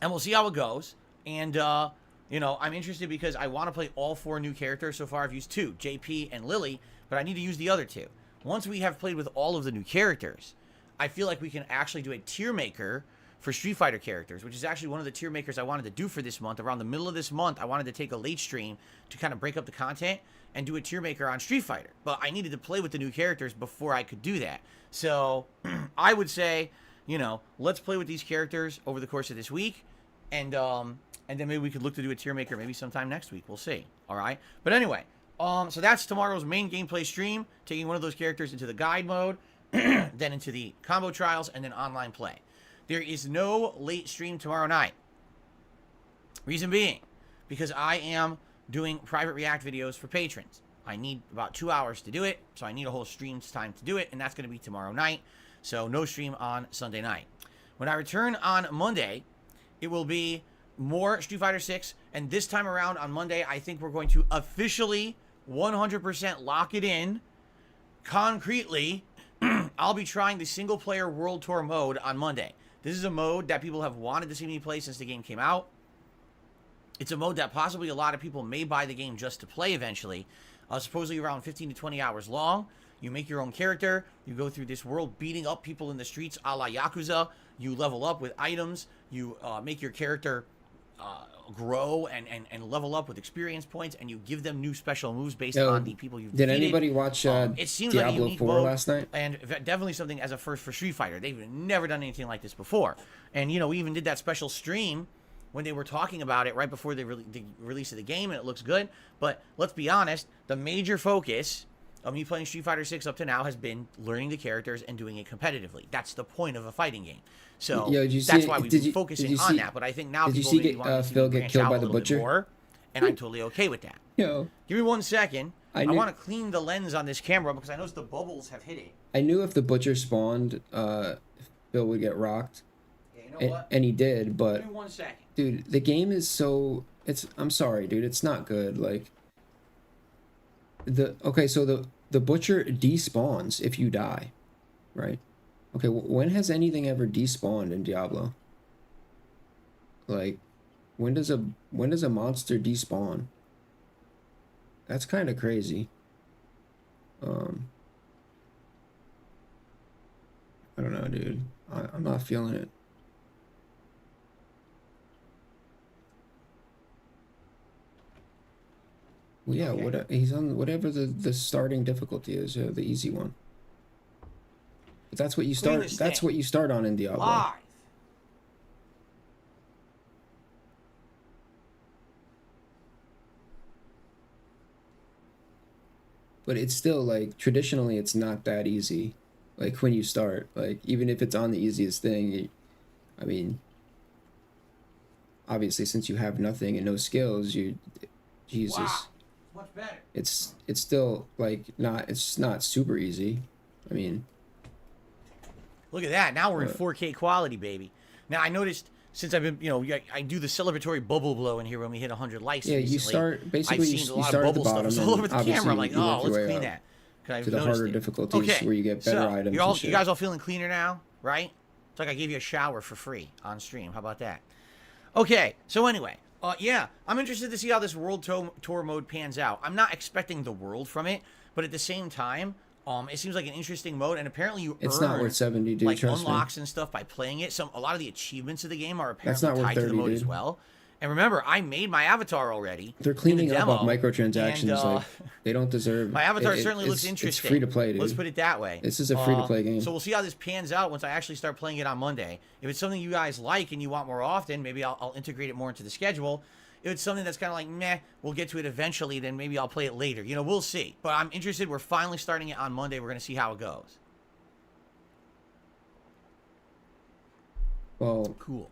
And we'll see how it goes, and, I'm interested because I want to play all 4 new characters. So far, I've used 2, JP and Lily, but I need to use the other 2. Once we have played with all of the new characters, I feel like we can actually do a tier maker for Street Fighter characters, which is actually one of the tier makers I wanted to do for this month. Around the middle of this month, I wanted to take a late stream to kind of break up the content and do a tier maker on Street Fighter. But I needed to play with the new characters before I could do that. So I would say, let's play with these characters over the course of this week, and then maybe we could look to do a tier maker maybe sometime next week. We'll see. All right. But anyway, so that's tomorrow's main gameplay stream, taking one of those characters into the guide mode, then into the combo trials, and then online play. There is no late stream tomorrow night. Reason being, because I am doing private react videos for patrons. I need about 2 hours to do it, so I need a whole stream's time to do it, and that's going to be tomorrow night. So no stream on Sunday night. When I return on Monday, it will be more Street Fighter 6, and this time around on Monday, I think we're going to officially 100% lock it in concretely. I'll be trying the single-player World Tour mode on Monday. This is a mode that people have wanted to see me play since the game came out. It's a mode that possibly a lot of people may buy the game just to play eventually. Supposedly around 15 to 20 hours long. You make your own character. You go through this world beating up people in the streets a la Yakuza. You level up with items. You make your character grow and level up with experience points, and you give them new special moves based on the people you've defeated. Did anybody watch it seems Diablo like a unique 4 mode, last night? and definitely something as a first for Street Fighter. They've never done anything like this before. And, we even did that special stream when they were talking about it right before the release of the game, and it looks good. But let's be honest, the major focus of me playing Street Fighter 6 up to now has been learning the characters and doing it competitively. That's the point of a fighting game. So that's why we've been focusing on that. But I think now people maybe want to see Phil get killed by the butcher more, and I'm totally okay with that. Give me 1 second. I want to clean the lens on this camera because I noticed the bubbles have hit it. I knew if the butcher spawned, Phil would get rocked. Yeah, you know what? And he did, but... Give me 1 second. Dude, the game is so... I'm sorry, dude. It's not good. Like... So the butcher despawns if you die, right? Okay, when has anything ever despawned in Diablo? Like, when does a monster despawn? That's kind of crazy. I don't know, dude. I'm not feeling it. Well, yeah, Okay. he's on whatever the starting difficulty is, the easy one. But that's what you start. Cleanest That's thing. what you start on in Diablo. Live. But it's still like traditionally it's not that easy. Like when you start, like even if it's on the easiest thing, I mean, obviously since you have nothing and no skills, Jesus, Wow. Much better. it's still like it's not super easy. I mean, Look at that. Now we're in What? 4K quality, baby. Now I noticed since I've been, I do the celebratory bubble blow in here when we hit 100 likes. yeah, recently. you start basically I've you, seen a you lot start of at the bubble bottom stuff all over the and camera. I'm obviously like, you work oh, your let's way clean up that. 'Cause I've to the noticed harder it. difficulties Okay, where you get better so items. You're all, and you shit. guys all feeling cleaner now, right? It's like I gave you a shower for free on stream. How about that? Okay, so anyway, yeah, I'm interested to see how this world tour mode pans out. I'm not expecting the world from it, but at the same time, it seems like an interesting mode, and apparently you It's earn not worth 70, dude. like Trust me. unlocks and stuff by playing it. A lot of the achievements of the game are That's apparently not worth tied to the 30, mode as dude. well. And remember, I made my avatar already. They're in the cleaning up demo, on microtransactions. and, like they don't deserve. my avatar it- certainly looks it's interesting. free to play, dude. Let's put it that way. This is a free-to-play game. So we'll see how this pans out once I actually start playing it on Monday. If it's something you guys like and you want more often, maybe I'll integrate it more into the schedule. If it's something that's kind of like, meh, we'll get to it eventually, then maybe I'll play it later. We'll see. But I'm interested. We're finally starting it on Monday. We're going to see how it goes. Well, Cool.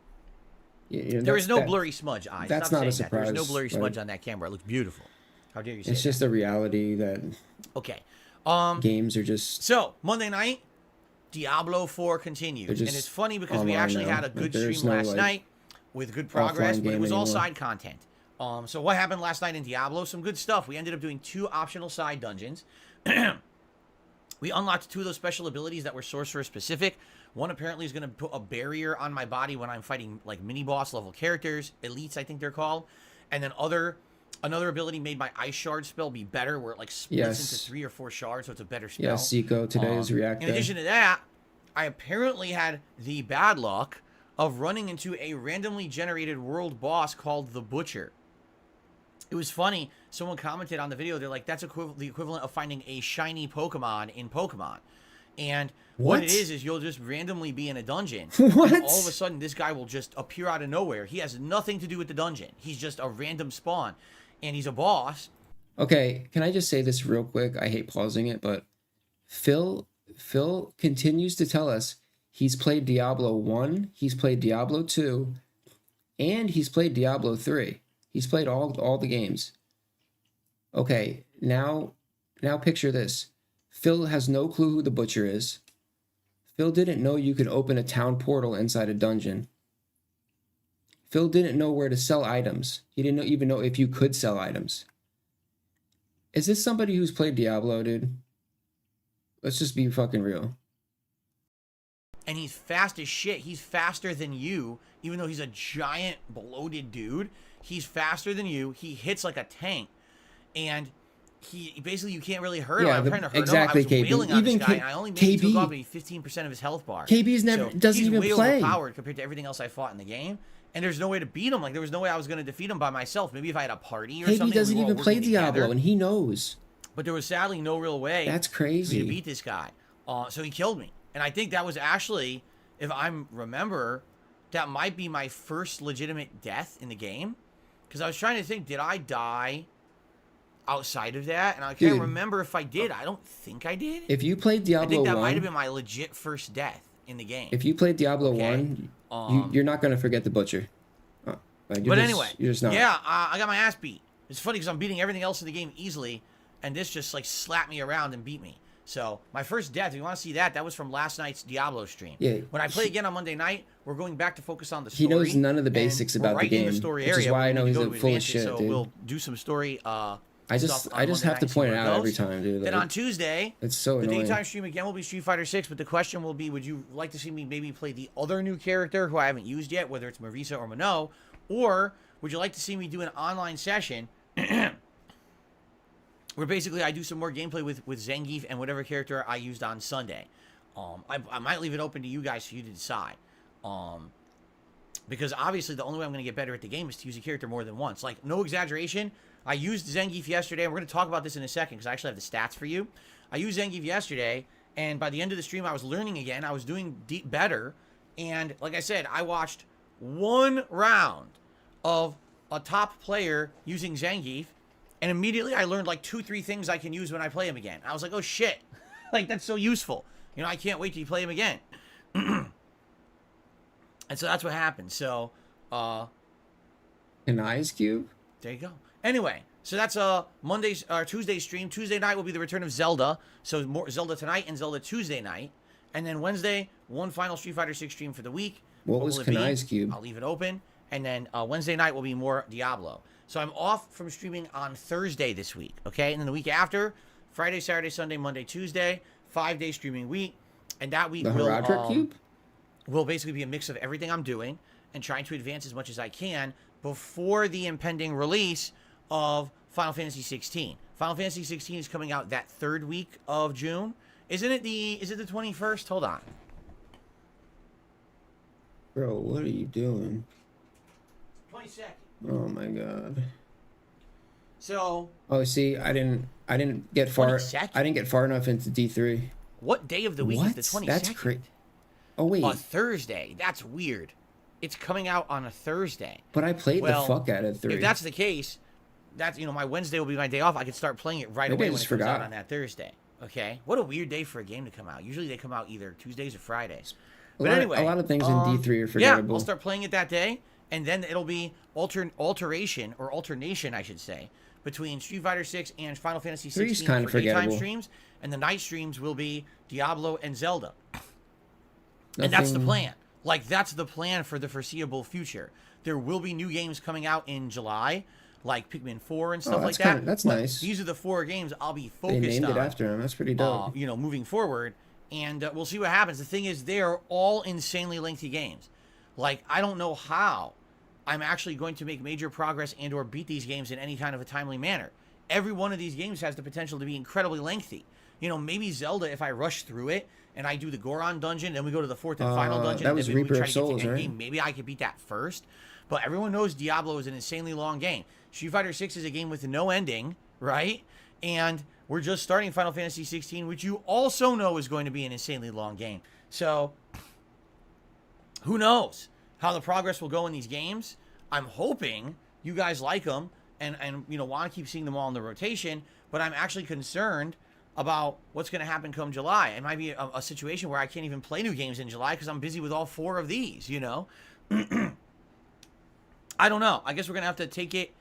yeah, There is no blurry smudge eyes. that's Stop not a saying that. There's no surprise, blurry like- smudge on that camera. It looks beautiful. How dare you say It's just a reality that that? Okay. games are just. So, Monday night, Diablo 4 continues. They're And just it's funny because we online actually now. had a Like, good there's stream no, last like, night with good progress, offline but it game was all anymore. side content. So what happened last night in Diablo? Some good stuff. We ended up doing 2 optional side dungeons. We unlocked 2 of those special abilities that were sorcerer specific. One apparently is going to put a barrier on my body when I'm fighting like mini boss level characters, elites I think they're called. And then another ability made my ice shard spell be better, where it like splits Yes. into 3 or 4 shards, so it's a better spell. Yeah, Seiko today is React In Day. addition to that, I apparently had the bad luck of running into a randomly generated world boss called the Butcher. It was funny. Someone commented on the video. They're like, that's the equivalent of finding a shiny Pokemon in Pokemon. And what it What? is you'll just randomly be in a dungeon. What? And all of a sudden, this guy will just appear out of nowhere. He has nothing to do with the dungeon. He's just a random spawn. And he's a boss. Okay, can I just say this real quick? I hate pausing it, but Phil continues to tell us he's played Diablo 1, he's played Diablo 2, and he's played Diablo 3. He's played all the games. Okay, now picture this. Phil has no clue who the Butcher is. Phil didn't know you could open a town portal inside a dungeon. Phil didn't know where to sell items. He didn't even know if you could sell items. Is this somebody who's played Diablo, dude? Let's just be fucking real. And he's fast as shit. He's faster than you, even though he's a giant bloated dude. He's faster than you. He hits like a tank. And he basically, you can't really hurt him. Yeah, I'm trying to hurt exactly, him. I was KB. wailing on Even this guy, K- and I only managed to KB go up maybe 15% of his health bar. KB's never doesn't he's even way play. overpowered compared to everything else I fought in the game. And there's no way to beat him. Like, there was no way I was going to defeat him by myself. Maybe if I had a party or something. KB doesn't we were all even play working Diablo, together. and he knows. But there was sadly no real way That's for me to crazy. beat this guy. So he killed me. And I think that was actually, if I remember, that might be my first legitimate death in the game. Because I was trying to think, did I die outside of that? And I can't Dude. remember if I did. I don't think I did. If you played I Diablo think that 1, might have been my legit first death in the game. if you played Diablo Okay. 1, you're not gonna forget the Butcher. But anyway, you're just not. yeah, I got my ass beat. It's funny because I'm beating everything else in the game easily, and this just like slapped me around and beat me. So my first death, if you want to see that, that was from last night's Diablo stream. Yeah, When I play again on Monday night, we're going back to focus on the story. He knows none of the and basics we're about the right in game, story which is area. why We I know need he's to a go to full of advance it, shit, So dude. we'll do some story I stuff just on I just Monday have to night, see point it where out every goes. time, dude. Then Like, on Tuesday, it's so the annoying. daytime stream again will be Street Fighter 6, but the question will be, would you like to see me maybe play the other new character who I haven't used yet, whether it's Marisa or Mano, or would you like to see me do an online session where basically I do some more gameplay with Zangief and whatever character I used on Sunday. I might leave it open to you guys for you to decide. Because obviously the only way I'm going to get better at the game is to use a character more than once. Like, no exaggeration, I used Zangief yesterday, and we're going to talk about this in a second because I actually have the stats for you. I used Zangief yesterday, and by the end of the stream, I was learning again. I was doing better, and like I said, I watched one round of a top player using Zangief, and immediately I learned like 2-3 things I can use when I play him again. I was like, oh shit, like that's so useful. You know, I can't wait to play him again. And so that's what happened. So, An Ice Cube? there you go. Anyway, so that's Monday's or Tuesday's stream. Tuesday night will be the return of Zelda. So more Zelda tonight and Zelda Tuesday night. And then Wednesday, one final Street Fighter 6 stream for the week. What was will it be? Kanai's Cube? I'll leave it open. And then Wednesday night will be more Diablo. So I'm off from streaming on Thursday this week, okay? And then the week after, Friday, Saturday, Sunday, Monday, Tuesday, 5-day streaming week. And that week The will Haradric Cube? will basically be a mix of everything I'm doing and trying to advance as much as I can before the impending release of Final Fantasy 16. Final Fantasy 16 is coming out that third week of June. Is it the 21st? Hold on. Bro, what are you doing? 22nd. Oh my god. So, Oh, see, I didn't get far. 22nd? I didn't get far enough into D3. what day of the week What? is the 22nd? That's crazy. Oh wait, A Thursday. That's weird. It's coming out on a Thursday. but I played Well, the fuck out of 3. If that's the case, that's, my Wednesday will be my day off. I could start playing it right Maybe I away when it just comes out forgot. on that Thursday. Okay? What a weird day for a game to come out. Usually they come out either Tuesdays or Fridays. But anyway, a lot of things in D3 are yeah, forgettable. I'll start playing it that day, and then it'll be alternation, I should say, between Street Fighter 6 and Final Fantasy 16 Three's kind for of daytime forgettable. streams, and the night streams will be Diablo and Zelda. And that's the plan. Like, that's the plan for the foreseeable future. There will be new games coming out in July, like Pikmin 4 and stuff like that. That's but nice. These are the 4 games I'll be They focused named on. it after him. That's pretty dope. Moving forward, and we'll see what happens. The thing is, they're all insanely lengthy games. Like, I don't know how I'm actually going to make major progress and or beat these games in any kind of a timely manner. Every one of these games has the potential to be incredibly lengthy. Maybe Zelda, if I rush through it and I do the Goron dungeon, then we go to the fourth and final dungeon, that and was then maybe we Reaper try of to get Souls, to right? Endgame. Maybe I could beat that first. But everyone knows Diablo is an insanely long game. Street Fighter 6 is a game with no ending, right? And we're just starting Final Fantasy 16, which you also know is going to be an insanely long game. So, who knows how the progress will go in these games? I'm hoping you guys like them and want to keep seeing them all in the rotation, but I'm actually concerned about what's going to happen come July. It might be a situation where I can't even play new games in July because I'm busy with all 4 of these, I don't know. I guess we're going to have to take it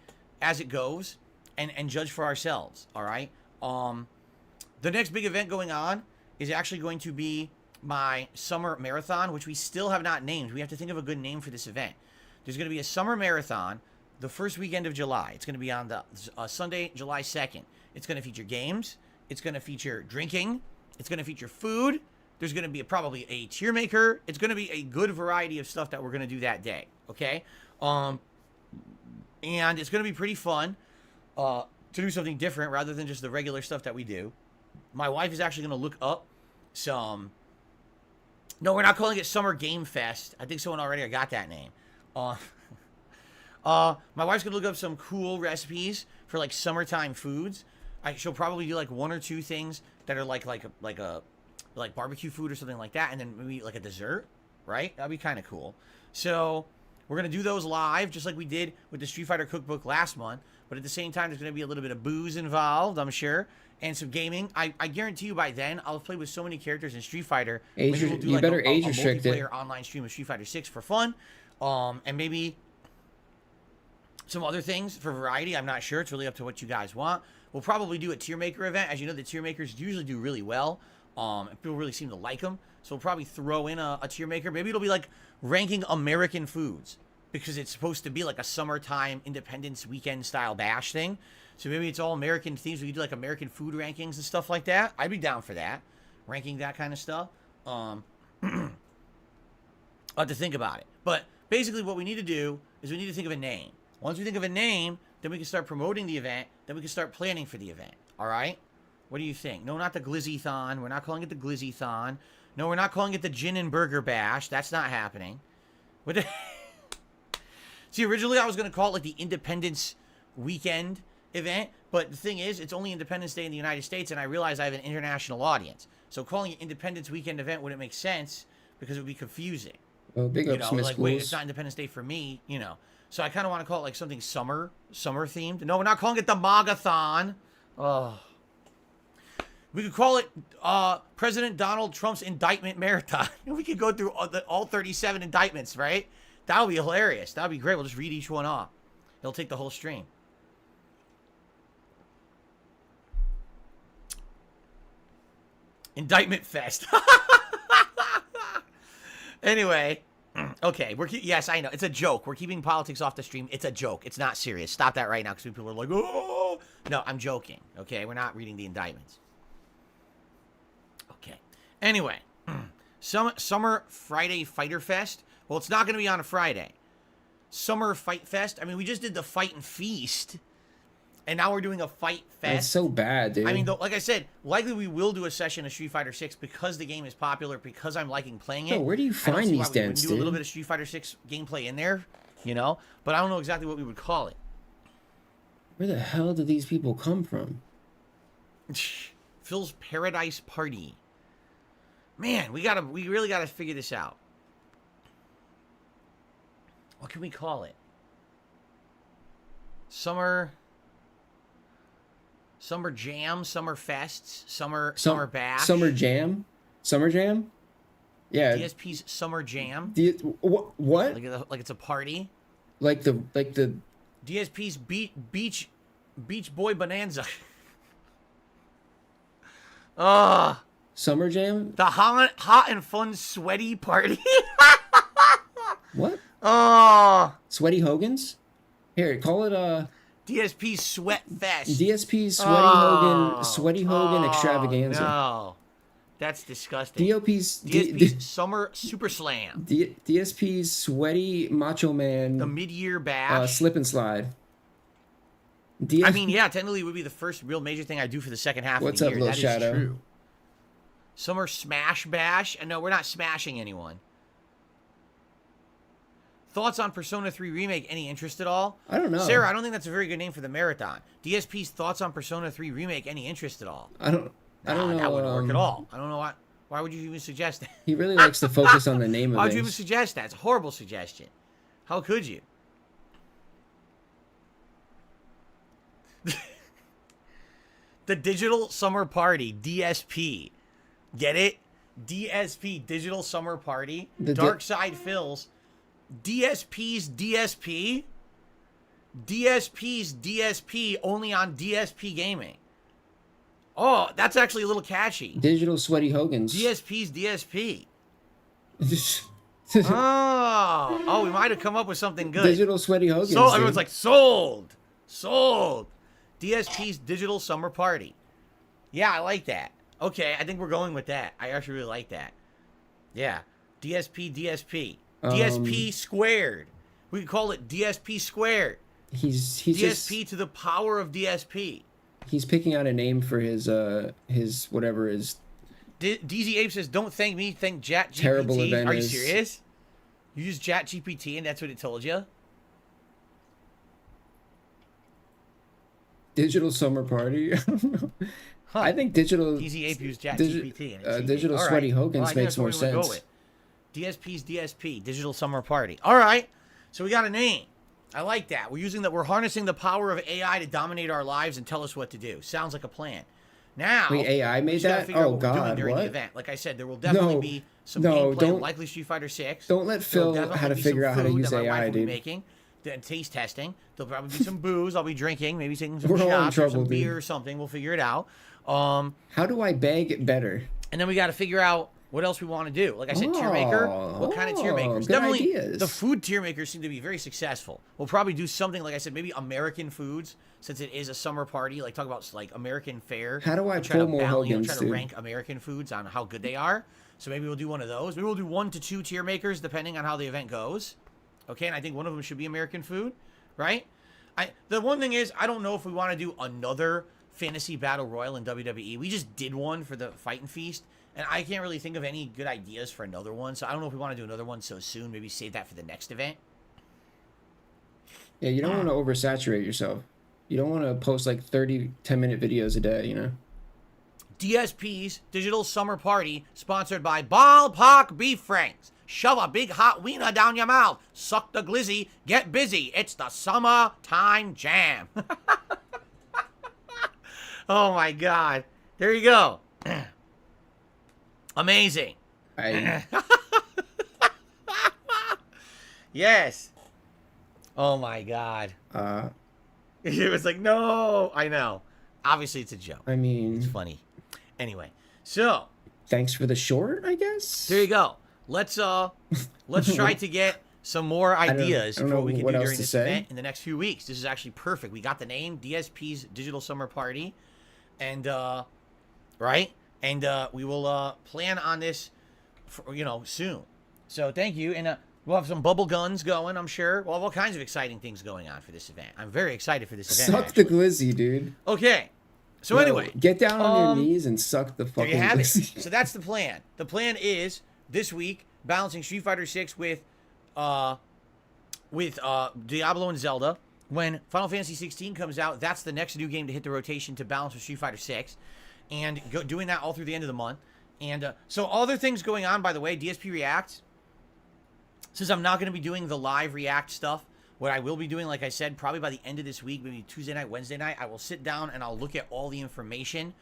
as it goes and judge for ourselves, all right? The next big event going on is actually going to be my summer marathon, which we still have not named. We have to think of a good name for this event. There's going to be a summer marathon the first weekend of July. It's going to be on the Sunday, July 2nd. It's going to feature games. It's going to feature drinking. It's going to feature food. There's going to be probably a tier maker. It's going to be a good variety of stuff that we're going to do that day, okay? And it's going to be pretty fun to do something different rather than just the regular stuff that we do. My wife is actually going to look up some... No, we're not calling it Summer Game Fest. I think someone already got that name. My wife's going to look up some cool recipes for, like, summertime foods. She'll probably do, like, 1 or 2 things that are like barbecue food or something like that, and then maybe, like, a dessert, right? That'd be kind of cool. So... we're going to do those live, just like we did with the Street Fighter Cookbook last month. But at the same time, there's going to be a little bit of booze involved, I'm sure. And some gaming. I guarantee you by then, I'll have played with so many characters in Street Fighter. You better age restrict it. Multiplayer online stream of Street Fighter 6 for fun. And maybe some other things for variety. I'm not sure. It's really up to what you guys want. We'll probably do a tier maker event. As you know, the tier makers usually do really well. And people really seem to like them. So we'll probably throw in a tier maker. Maybe it'll be like ranking American foods, because it's supposed to be like a summertime Independence Weekend style bash thing. So maybe it's all American themes. We could do like American food rankings and stuff like that. I'd be down for that, ranking that kind of stuff. I'll have to think about it. But basically, what we need to do is we need to think of a name. Once we think of a name, then we can start promoting the event. Then we can start planning for the event. All right? What do you think? No, not the Glizzy-thon. We're not calling it the Glizzy-thon. No, we're not calling it the Gin and Burger Bash. That's not happening. What the... See, originally I was going to call it like the Independence Weekend event. But the thing is, it's only Independence Day in the United States, and I realize I have an international audience. So calling it Independence Weekend event wouldn't make sense because it would be confusing. Oh, big ups, Miss like, wait, it's not Independence Day for me, So I kind of want to call it like something summer themed. No, we're not calling it the MAGA-thon. Oh. We could call it President Donald Trump's indictment marathon. We could go through all 37 indictments, right? That would be hilarious. That would be great. We'll just read each one off. It'll take the whole stream. Indictment Fest. Anyway, okay. Yes, I know. It's a joke. We're keeping politics off the stream. It's a joke. It's not serious. Stop that right now because people are like, oh. No, I'm joking. Okay, we're not reading the indictments. Okay. Anyway, Summer Friday Fighter Fest. Well, it's not going to be on a Friday. Summer Fight Fest. I mean, we just did the Fight and Feast. And now we're doing a Fight Fest. That's so bad, dude. I mean, like I said, likely we will do a session of Street Fighter 6 because the game is popular, because I'm liking playing it. Yo, where do you find these dents, dude? Do a little bit of Street Fighter 6 gameplay in there, But I don't know exactly what we would call it. Where the hell do these people come from? Phil's Paradise Party. Man, we really gotta figure this out. What can we call it? Summer Jam, Summer Fests, Summer Bash. Summer Jam? Summer Jam? Yeah. DSP's Summer Jam. What? Like it's a party. Like the DSP's Beach Boy Bonanza. Summer Jam? The hot and fun sweaty party. What? Oh. Sweaty Hogan's? Here, call it DSP Sweat Fest. DSP Sweaty Hogan Extravaganza. No. That's disgusting. DSP's Summer Super Slam. DSP's Sweaty Macho Man. The Mid-Year Bash. Slip and Slide. I mean, yeah, technically it would be the first real major thing I do for the second half What's of the up, year. Lil Shadow? Is true. Summer Smash Bash. And no, we're not smashing anyone. Thoughts on Persona 3 Remake? Any interest at all? I don't know. Sarah, I don't think that's a very good name for the marathon. DSP's thoughts on Persona 3 Remake? Any interest at all? I don't know. That wouldn't work at all. I don't know why would you even suggest that? He really likes to focus on the name of it. Why would you even suggest that? It's a horrible suggestion. How could you? The Digital Summer Party, DSP. Get it? DSP, Digital Summer Party. Dark Side Phil's. DSP's DSP. DSP's DSP only on DSP Gaming. Oh, that's actually a little catchy. Digital Sweaty Hogan's. DSP's DSP. Oh, we might have come up with something good. Digital Sweaty Hogan's. So everyone's like, sold. DSP's Digital Summer Party. Yeah, I like that. Okay, I think we're going with that. I actually really like that. Yeah. DSP. DSP squared. We could call it DSP squared. He's DSP just, to the power of DSP. He's picking out a name for his whatever his DZ Ape says, "Don't thank me, thank ChatGPT." terrible event Are you is. serious? You use ChatGPT and that's what it told you? Digital Summer Party. I don't know. Huh. I think digital DZ Ape used ChatGPT. Digital Sweaty Hogan's makes more sense. DSP's DSP, Digital Summer Party. All right, so we got a name. I like that. We're harnessing the power of AI to dominate our lives and tell us what to do. Sounds like a plan. Now, wait, AI made that? Oh God, during what? the event. Like I said, there will definitely be some gameplay of likely Street Fighter 6. Don't let Phil how to figure out how to use AI, dude. Making, then taste testing. There'll probably be some booze I'll be drinking, maybe taking some We're all in shots or trouble, some dude. beer or something. We'll figure it out. How do I bag it better? And then we got to figure out what else we want to do. Like I said, tier maker. What kind of tier makers? Good Definitely ideas. the food tier makers seem to be very successful. We'll probably do something, like I said, maybe American foods, since it is a summer party. Like talk about like American fare. How do I and try pull to more Hogans, try to dude? rank American foods on how good they are. So maybe we'll do one of those. Maybe we'll do 1 to 2 tier makers depending on how the event goes. Okay, and I think one of them should be American food, right? The one thing is, I don't know if we want to do another fantasy battle royal in WWE. We just did one for the Fight and Feast, and I can't really think of any good ideas for another one. So I don't know if we want to do another one so soon. Maybe save that for the next event. Yeah, you don't want to oversaturate yourself. You don't want to post like 30 10-minute videos a day, you know? DSP's Digital Summer Party, sponsored by Ballpark Beef Franks. Shove a big hot wiener down your mouth. Suck the glizzy. Get busy. It's the summertime jam. Oh my God. There you go. Amazing. Yes. Oh my God. It was like, no. I know. Obviously, it's a joke. I mean, It's funny. Anyway, so thanks for the short, I guess. there you go. Let's try to get some more ideas I don't for know what we can what do else during to this say. event in the next few weeks. This is actually perfect. We got the name, DSP's Digital Summer Party, and right, and we will plan on this, for, soon. So thank you, and we'll have some bubble guns going. I'm sure we'll have all kinds of exciting things going on for this event. I'm very excited for this event. Suck the glizzy, dude. Okay. So Yo, anyway, get down on your knees and suck the there fucking you have it. glizzy. So that's the plan. The plan is this week balancing Street Fighter 6 with Diablo and Zelda. When Final Fantasy 16 comes out, that's the next new game to hit the rotation to balance with Street Fighter 6, and doing that all through the end of the month. And so other things going on, by the way, DSP React. Since I'm not going to be doing the live React stuff, what I will be doing, like I said, probably by the end of this week, maybe Tuesday night, Wednesday night, I will sit down and I'll look at all the information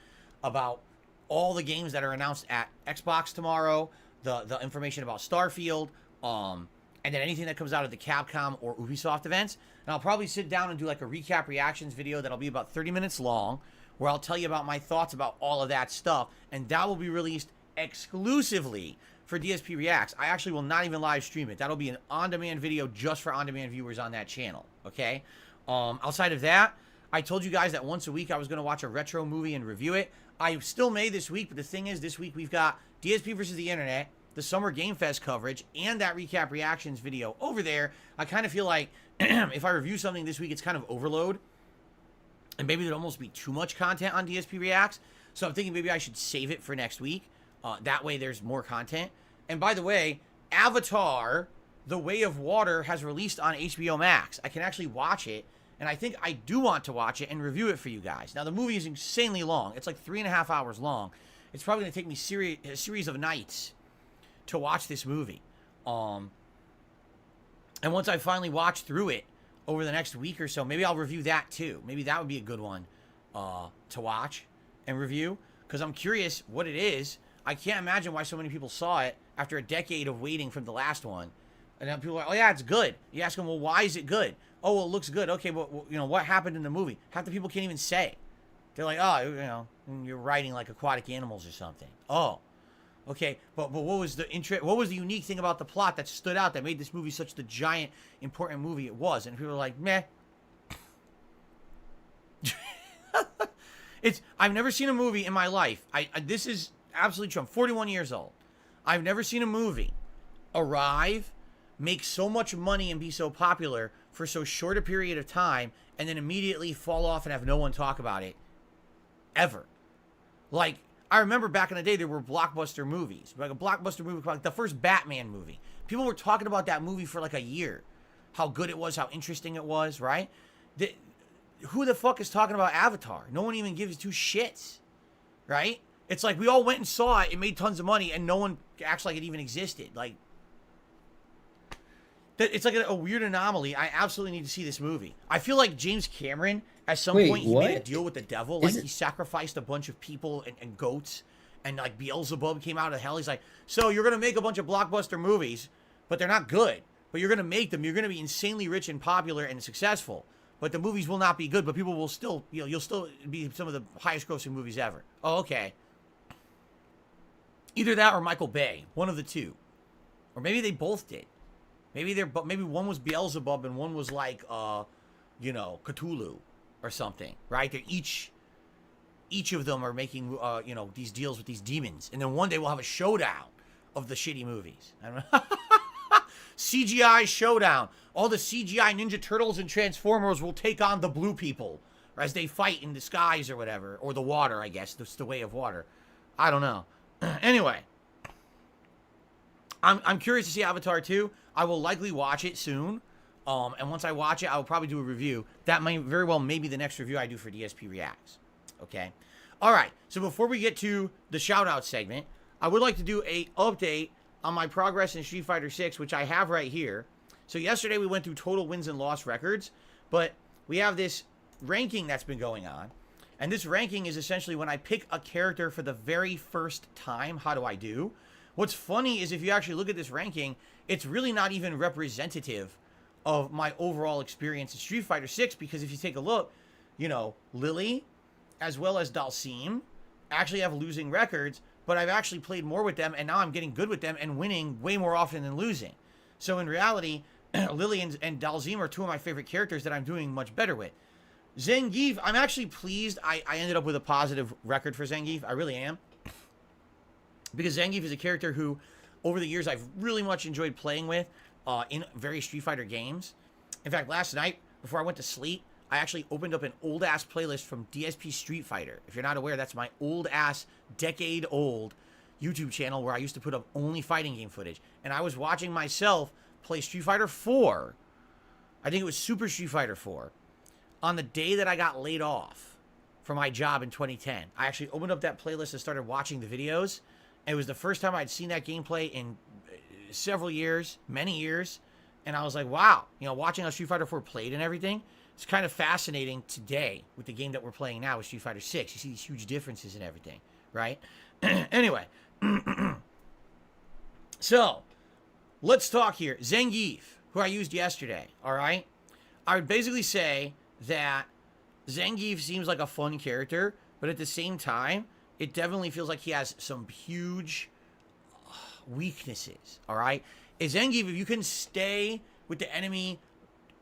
about all the games that are announced at Xbox tomorrow, the information about Starfield, and then anything that comes out of the Capcom or Ubisoft events. And I'll probably sit down and do like a recap reactions video that'll be about 30 minutes long, where I'll tell you about my thoughts about all of that stuff, and that will be released exclusively for DSP Reacts. I actually will not even live stream it. That'll be an on-demand video just for on-demand viewers on that channel, okay? Outside of that, I told you guys that once a week I was going to watch a retro movie and review it. I still may this week, but the thing is, this week we've got DSP versus the Internet, the Summer Game Fest coverage, and that recap reactions video over there. I kind of feel like if I review something this week, it's kind of overload, and maybe there'd almost be too much content on DSP Reacts. So I'm thinking maybe I should save it for next week. That way there's more content. And by the way, Avatar, The Way of Water has released on HBO Max. I can actually watch it, and I think I do want to watch it and review it for you guys. Now, the movie is insanely long. It's like 3.5 hours long. It's probably going to take me a series of nights to watch this movie. And once I finally watch through it over the next week or so, maybe I'll review that too. Maybe that would be a good one to watch and review, because I'm curious what it is. I can't imagine why so many people saw it after a decade of waiting from the last one. And then people are like, oh yeah, it's good. You ask them, well, why is it good? Oh, well, it looks good. Okay, but what happened in the movie? Half the people can't even say. They're like, oh, you're writing like aquatic animals or something. Oh, okay. But what was the what was the unique thing about the plot that stood out that made this movie such the giant important movie it was? And people are like, meh. I've never seen a movie in my life. This is absolutely true. I'm 41 years old. I've never seen a movie arrive, make so much money, and be so popular for so short a period of time, and then immediately fall off and have no one talk about it ever. Like, I remember back in the day, there were blockbuster movies. Like a blockbuster movie, like the first Batman movie. People were talking about that movie for like a year. How good it was, how interesting it was, right? Who the fuck is talking about Avatar? No one even gives two shits, right? It's like we all went and saw it. It made tons of money, and no one acts like it even existed. Like, it's like a weird anomaly. I absolutely need to see this movie. I feel like James Cameron, at some point, he made a deal with the devil. Like, he sacrificed a bunch of people and goats, and like Beelzebub came out of hell. He's like, so you're going to make a bunch of blockbuster movies, but they're not good. But you're going to make them. You're going to be insanely rich and popular and successful. But the movies will not be good, but people will still, you'll still be some of the highest grossing movies ever. Oh, okay. Either that or Michael Bay, one of the two, or maybe they both did. Maybe one was Beelzebub and one was like Cthulhu or something, right? They're each of them are making these deals with these demons, and then one day we'll have a showdown of the shitty movies. I don't know. CGI showdown. All the CGI Ninja Turtles and Transformers will take on the blue people as they fight in the skies or whatever, or the water. I guess that's the way of water. I don't know. Anyway, I'm curious to see Avatar 2. I will likely watch it soon. And once I watch it, I will probably do a review. That might very well maybe the next review I do for DSP Reacts. Okay? All right. So before we get to the shout-out segment, I would like to do a update on my progress in Street Fighter 6, which I have right here. So yesterday we went through total wins and loss records, but we have this ranking that's been going on. And this ranking is essentially when I pick a character for the very first time, how do I do? What's funny is if you actually look at this ranking, it's really not even representative of my overall experience in Street Fighter 6, because if you take a look, Lily as well as Dalsim actually have losing records, but I've actually played more with them, and now I'm getting good with them and winning way more often than losing. So in reality, Lily and Dalsim are two of my favorite characters that I'm doing much better with. Zangief, I'm actually pleased I ended up with a positive record for Zangief. I really am. Because Zangief is a character who, over the years, I've really much enjoyed playing with in various Street Fighter games. In fact, last night, before I went to sleep, I actually opened up an old-ass playlist from DSP Street Fighter. If you're not aware, that's my old-ass, decade-old YouTube channel where I used to put up only fighting game footage. And I was watching myself play Street Fighter 4. I think it was Super Street Fighter 4. On the day that I got laid off from my job in 2010. I actually opened up that playlist and started watching the videos. It was the first time I'd seen that gameplay in several years, many years. And I was like, wow, watching how Street Fighter 4 played and everything, it's kind of fascinating today with the game that we're playing now with Street Fighter 6. You see these huge differences and everything, right? Anyway. So, let's talk here. Zangief, who I used yesterday, all right? I would basically say that Zangief seems like a fun character, but at the same time, it definitely feels like he has some huge weaknesses, all right? Zangief, if you can stay with the enemy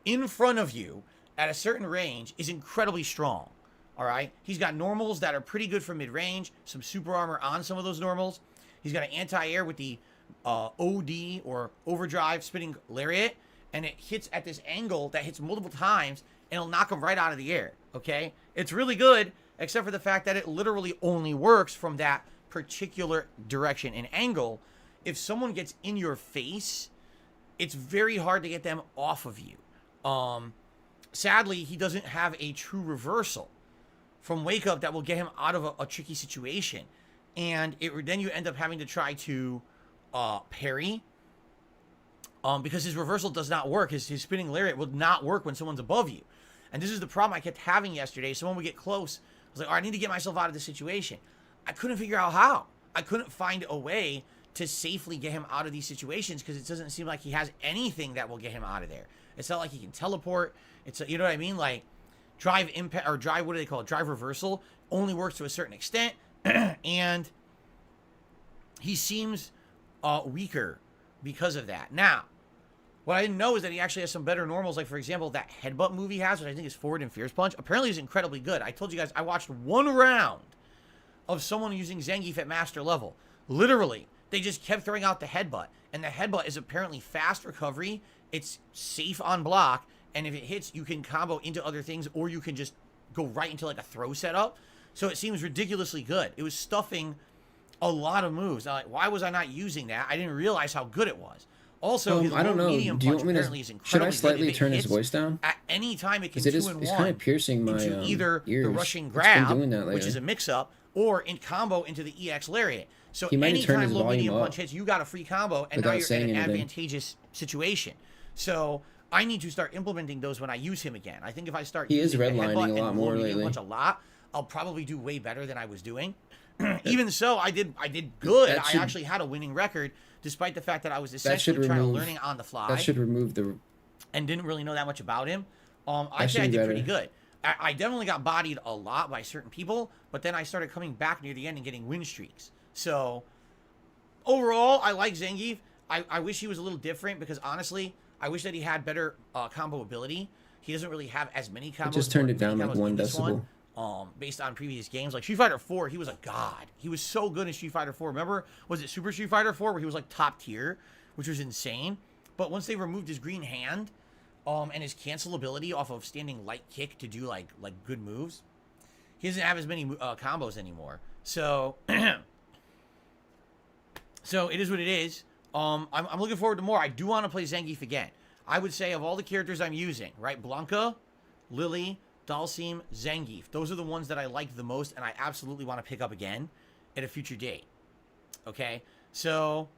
in front of you at a certain range, is incredibly strong, all right? He's got normals that are pretty good for mid-range, some super armor on some of those normals. He's got an anti-air with the OD, or overdrive spinning lariat, and it hits at this angle that hits multiple times, and it'll knock him right out of the air, okay? It's really good, except for the fact that it literally only works from that particular direction and angle. If someone gets in your face, it's very hard to get them off of you. Sadly, he doesn't have a true reversal from Wake Up that will get him out of a tricky situation. And then you end up having to try to parry, because his reversal does not work. His spinning lariat will not work when someone's above you. And this is the problem I kept having yesterday. Someone would get close. I was like, all right, I need to get myself out of this situation. I couldn't figure out how. I couldn't find a way to safely get him out of these situations, because it doesn't seem like he has anything that will get him out of there. It's not like he can teleport. You know what I mean? Like, drive impact, or drive, what do they call it? Drive reversal only works to a certain extent. And he seems weaker because of that. Now, what I didn't know is that he actually has some better normals. Like, for example, that headbutt move he has, which I think is forward and fierce punch, apparently is incredibly good. I told you guys, I watched one round of someone using Zangief at master level. Literally, they just kept throwing out the headbutt. And the headbutt is apparently fast recovery. It's safe on block. And if it hits, you can combo into other things, or you can just go right into like a throw setup. So it seems ridiculously good. It was stuffing a lot of moves. Like, why was I not using that? I didn't realize how good it was. Also, his I don't know. medium Do you punch want me apparently is to? incredibly Should I good. slightly If it turn his hits voice down? at any time, it can Because two in it's one kind of piercing my into either ears. the Russian It's grab, been doing that which is lately. a mix-up, or in combo into the EX lariat. So He might have turned anytime his low volume medium up punch hits, you got a free combo, and now without you're in saying an anything. advantageous situation. So I need to start implementing those when I use him again. I think if I start He is using the redlining headbutt a and lot the low more medium lately. punch a lot, I'll probably do way better than I was doing. Even so, I did good. That should- I actually had a winning record, despite the fact that I was essentially should trying to remove- learning on the fly That should remove the. and didn't really know that much about him. I That think I should be did pretty better. good. I definitely got bodied a lot by certain people, but then I started coming back near the end and getting win streaks. So overall, I like Zangief. I wish he was a little different because honestly, I wish that he had better combo ability. He doesn't really have as many combos. I just turned it down like combos 1 in this decibel. Based on previous games. Like Street Fighter 4, he was a god. He was so good in Street Fighter 4. Remember, was it Super Street Fighter 4 where he was like top tier, which was insane? But once they removed his green hand, and his cancel ability off of standing light kick to do like good moves, he doesn't have as many combos anymore. So, so it is what it is. I'm looking forward to more. I do want to play Zangief again. I would say of all the characters I'm using, right? Blanca, Lily, Dalsim, Zangief. Those are the ones that I like the most, and I absolutely want to pick up again at a future date. Okay? So,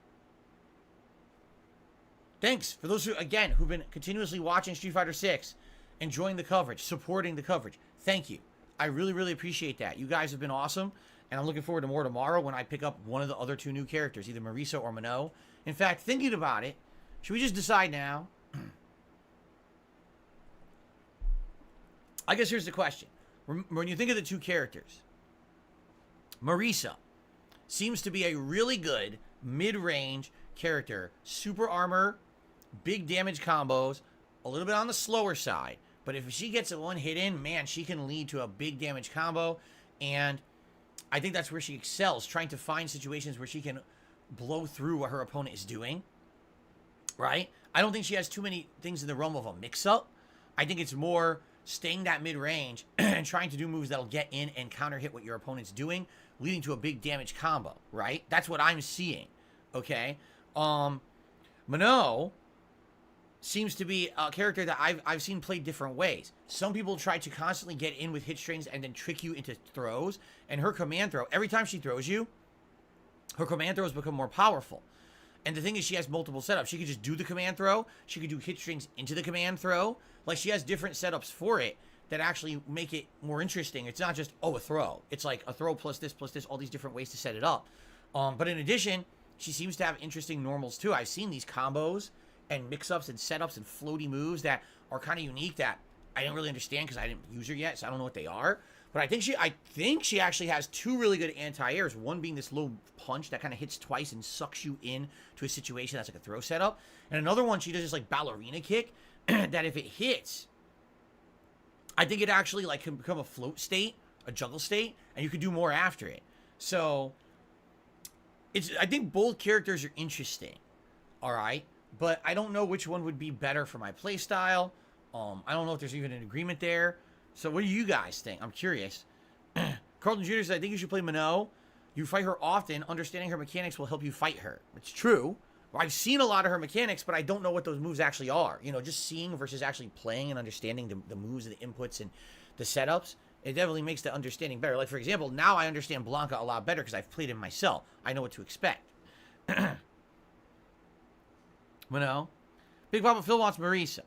thanks for those who, again, who've been continuously watching Street Fighter 6, enjoying the coverage, supporting the coverage. Thank you. I really, really appreciate that. You guys have been awesome, and I'm looking forward to more tomorrow when I pick up one of the other 2 new characters, either Marisa or Minot. In fact, thinking about it, should we just decide now? I guess here's the question. When you think of the 2 characters, Marisa seems to be a really good mid-range character. Super armor, big damage combos, a little bit on the slower side. But if she gets a 1 hit in, man, she can lead to a big damage combo. And I think that's where she excels, trying to find situations where she can blow through what her opponent is doing. Right? I don't think she has too many things in the realm of a mix-up. I think it's more staying that mid-range and trying to do moves that'll get in and counter-hit what your opponent's doing, leading to a big damage combo, right? That's what I'm seeing, okay? Minot seems to be a character that I've seen played different ways. Some people try to constantly get in with hit strings and then trick you into throws, and her command throw, every time she throws you, her command throws become more powerful. And the thing is, she has multiple setups. She could just do the command throw. She could do hit strings into the command throw. Like, she has different setups for it that actually make it more interesting. It's not just, oh, a throw. It's like a throw plus this, all these different ways to set it up. But in addition, she seems to have interesting normals, too. I've seen these combos and mix-ups and setups and floaty moves that are kind of unique that I didn't really understand because I didn't use her yet, so I don't know what they are. But I think she actually has 2 really good anti-airs. One being this low punch that kind of hits twice and sucks you in to a situation that's like a throw setup. And another one, she does this like ballerina kick that if it hits, I think it actually like can become a float state, a juggle state, and you can do more after it. So I think both characters are interesting. All right. But I don't know which one would be better for my play style. I don't know if there's even an agreement there. So what do you guys think? I'm curious. Carlton Jr. says, I think you should play Minot. You fight her often. Understanding her mechanics will help you fight her. It's true. I've seen a lot of her mechanics, but I don't know what those moves actually are. You know, just seeing versus actually playing and understanding the moves and the inputs and the setups, it definitely makes the understanding better. Like, for example, now I understand Blanca a lot better because I've played him myself. I know what to expect. Minot. Big Papa Phil wants Marisa.